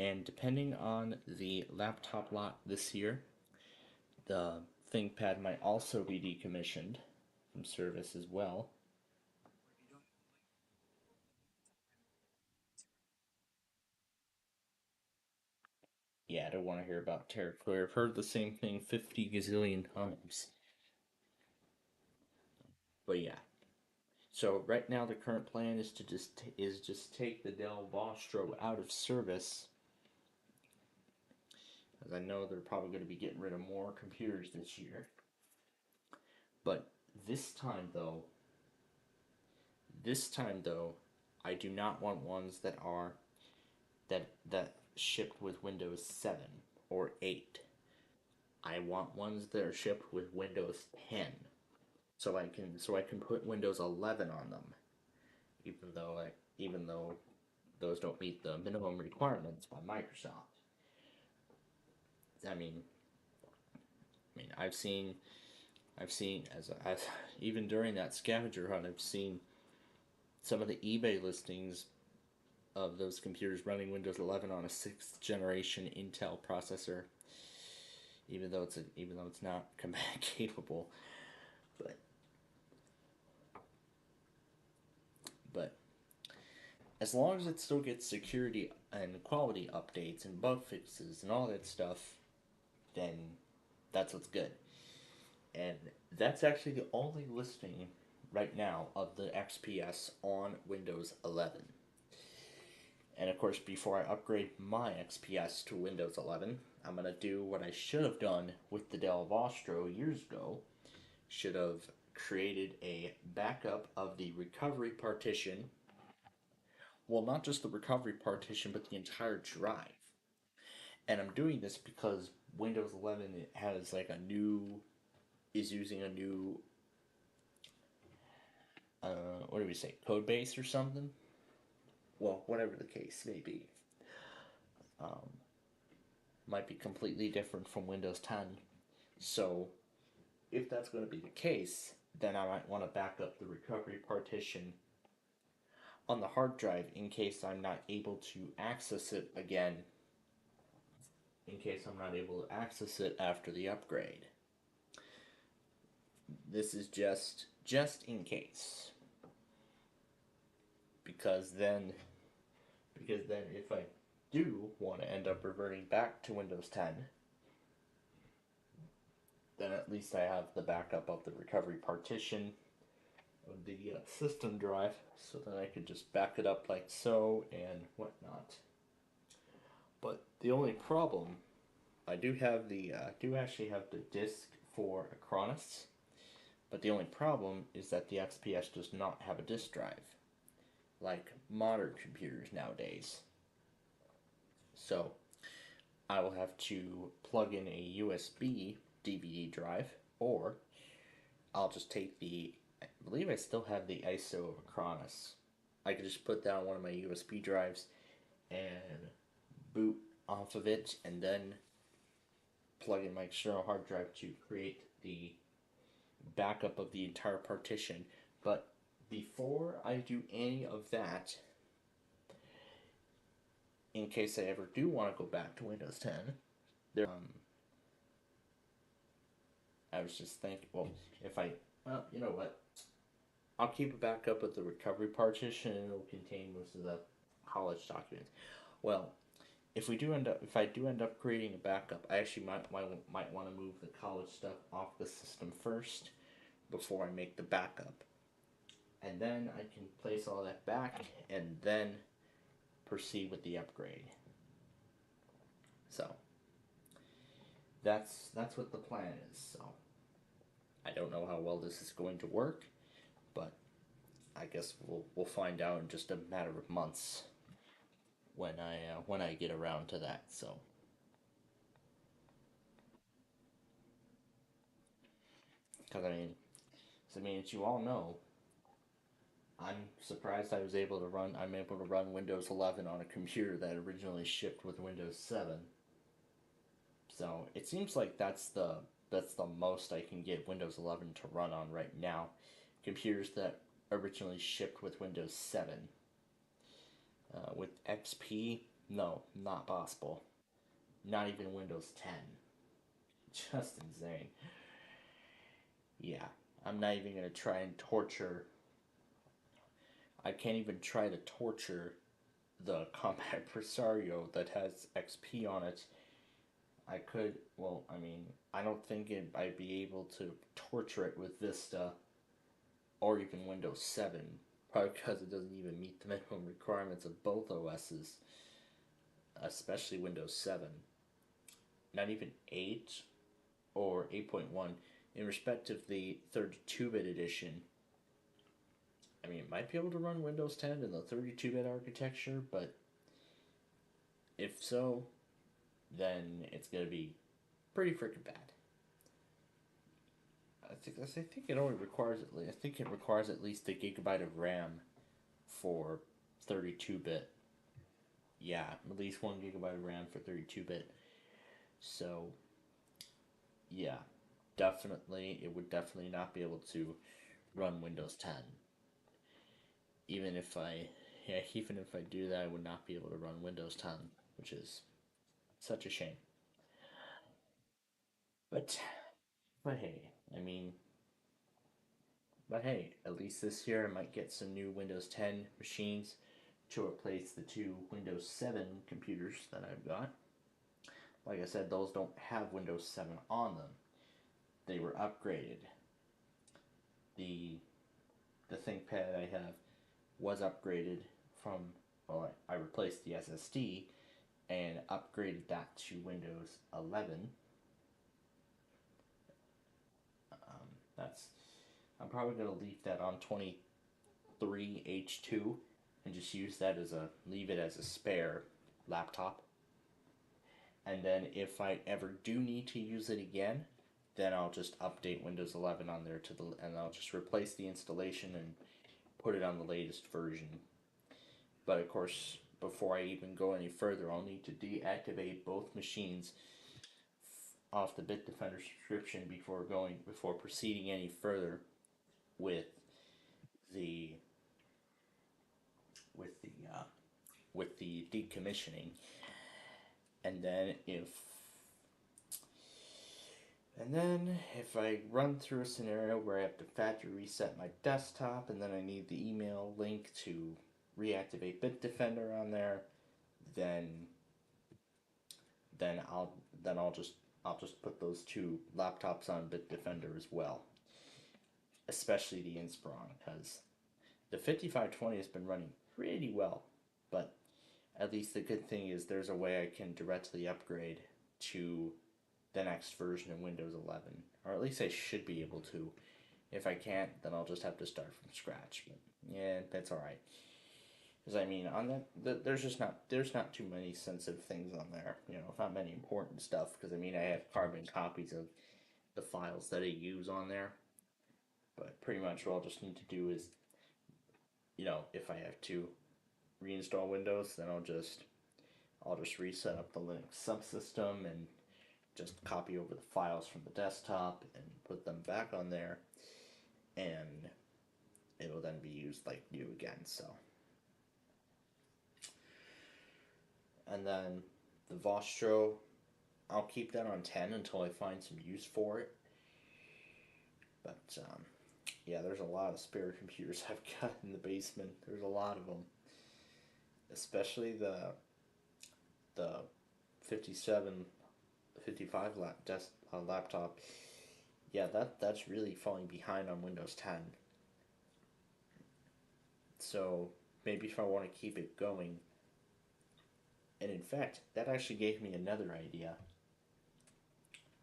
And depending on the laptop lot this year, the ThinkPad might also be decommissioned from service as well. Yeah, I don't want to hear about TerraClear. I've heard the same thing 50 gazillion times. But yeah. So right now the current plan is to just take the Dell Vostro out of service, as I know they're probably going to be getting rid of more computers this year. But this time though, I do not want ones that are that shipped with Windows 7 or 8. I want ones that are shipped with Windows 10, so I can put Windows 11 on them, even though those don't meet the minimum requirements by Microsoft. I mean, I've seen as even during that scavenger hunt, I've seen some of the eBay listings of those computers running Windows 11 on a 6th generation Intel processor, even though it's not capable. But as long as it still gets security and quality updates and bug fixes and all that stuff, then that's what's good. And that's actually the only listing right now of the XPS on Windows 11. And of course, before I upgrade my XPS to Windows 11, I'm going to do what I should have done with the Dell Vostro years ago. Should have created a backup of the recovery partition. Well, not just the recovery partition, but the entire drive. And I'm doing this because Windows 11 has is using a new, what do we say, code base or something? Well, whatever the case may be. Might be completely different from Windows 10. So, if that's going to be the case, then I might want to back up the recovery partition on the hard drive in case I'm not able to access it again. In case I'm not able to access it after the upgrade. This is just in case. Because then if I do want to end up reverting back to Windows 10, then at least I have the backup of the recovery partition of the system drive, so that I could just back it up like so and whatnot. But the only problem, I do actually have the disk for Acronis, but the only problem is that the XPS does not have a disk drive, like modern computers nowadays. So I will have to plug in a USB DVD drive, or I'll just take I believe I still have the ISO of Acronis. I could just put that on one of my USB drives and boot off of it, and then plug in my external hard drive to create the backup of the entire partition. But before I do any of that, in case I ever do want to go back to Windows 10, I was just thinking, you know what? I'll keep a backup of the recovery partition, and it'll contain most of the college documents. Well, if I do end up creating a backup, I actually might want to move the college stuff off the system first before I make the backup, and then I can place all that back and then proceed with the upgrade. So that's what the plan is. So I don't know how well this is going to work, but I guess we'll find out in just a matter of months when I get around to that. So because as you all know, I'm surprised I'm able to run Windows 11 on a computer that originally shipped with Windows 7. So it seems like that's the most I can get Windows 11 to run on right now. Computers that originally shipped with Windows 7. With XP, No, not possible. Not even Windows 10. Just insane. Yeah, I'm not even gonna try and torture. I can't even try to torture the Compact Presario that has XP on it. I could, well, I mean, I don't think I'd be able to torture it with Vista or even Windows 7, probably because it doesn't even meet the minimum requirements of both OSs, especially Windows 7. Not even 8 or 8.1. In respect of the 32-bit edition, I mean, it might be able to run Windows 10 in the 32-bit architecture, but if so, then it's going to be pretty freaking bad. I think it only requires at least a gigabyte of RAM for 32-bit. Yeah, at least 1 gigabyte of RAM for 32-bit. So, yeah, it would definitely not be able to run Windows 10. Even if I do that, I would not be able to run Windows 10, which is such a shame. But hey, at least this year I might get some new Windows 10 machines to replace the 2 Windows 7 computers that I've got. Like I said, those don't have Windows 7 on them. They were upgraded. The ThinkPad I have was upgraded from, well, I replaced the SSD and upgraded that to Windows 11. I'm probably going to leave that on 23H2 and just leave it as a spare laptop. And then if I ever do need to use it again, then I'll just update Windows 11 on there and I'll just replace the installation and put it on the latest version. But of course, before I even go any further, I'll need to deactivate both machines off the Bitdefender subscription before proceeding any further with the decommissioning. And then if I run through a scenario where I have to factory reset my desktop and then I need the email link to reactivate Bitdefender on there, then I'll just put those 2 laptops on Bitdefender as well. Especially the Inspiron, because the 5520 has been running pretty well, but at least the good thing is there's a way I can directly upgrade to the next version of Windows 11, or at least I should be able to. If I can't, then I'll just have to start from scratch, but yeah, that's alright. Because I mean, on that, there's not too many sensitive things on there, not many important stuff, because I mean, I have carbon copies of the files that I use on there. But pretty much what I'll just need to do is, if I have to reinstall Windows, then I'll just reset up the Linux subsystem and just copy over the files from the desktop and put them back on there, and it'll then be used like new again. So, and then the Vostro, I'll keep that on 10 until I find some use for it. But yeah, there's a lot of spare computers I've got in the basement. There's a lot of them, especially the 55 laptop. Yeah, that's really falling behind on Windows 10. So maybe if I want to keep it going, and in fact, that actually gave me another idea.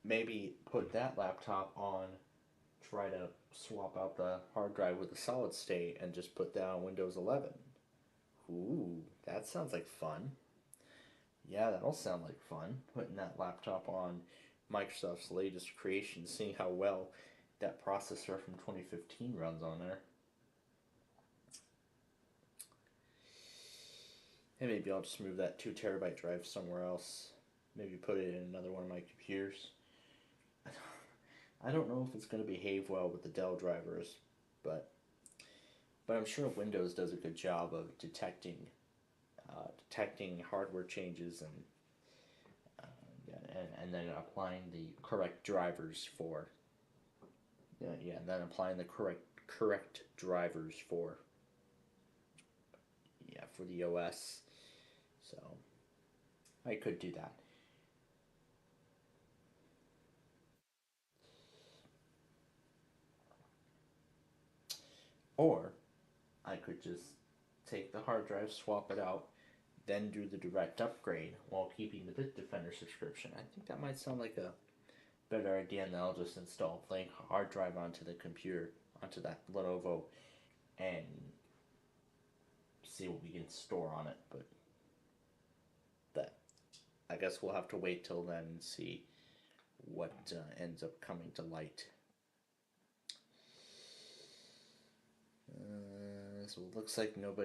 Maybe put that laptop on, try to swap out the hard drive with a solid state and just put that on Windows 11. Ooh, that sounds like fun. Yeah, that'll sound like fun, putting that laptop on Microsoft's latest creation, seeing how well that processor from 2015 runs on there. And maybe I'll just move that 2 terabyte drive somewhere else. Maybe put it in another one of my computers. I don't know if it's going to behave well with the Dell drivers, but I'm sure Windows does a good job of detecting detecting hardware changes and then applying the correct drivers for and then applying the correct drivers for the OS. So I could do that. Or I could just take the hard drive, swap it out, then do the direct upgrade while keeping the Bitdefender subscription. I think that might sound like a better idea, and then I'll just install a plain hard drive onto the computer, onto that Lenovo, and see what we can store on it. But that, I guess we'll have to wait till then and see what ends up coming to light. So it looks like nobody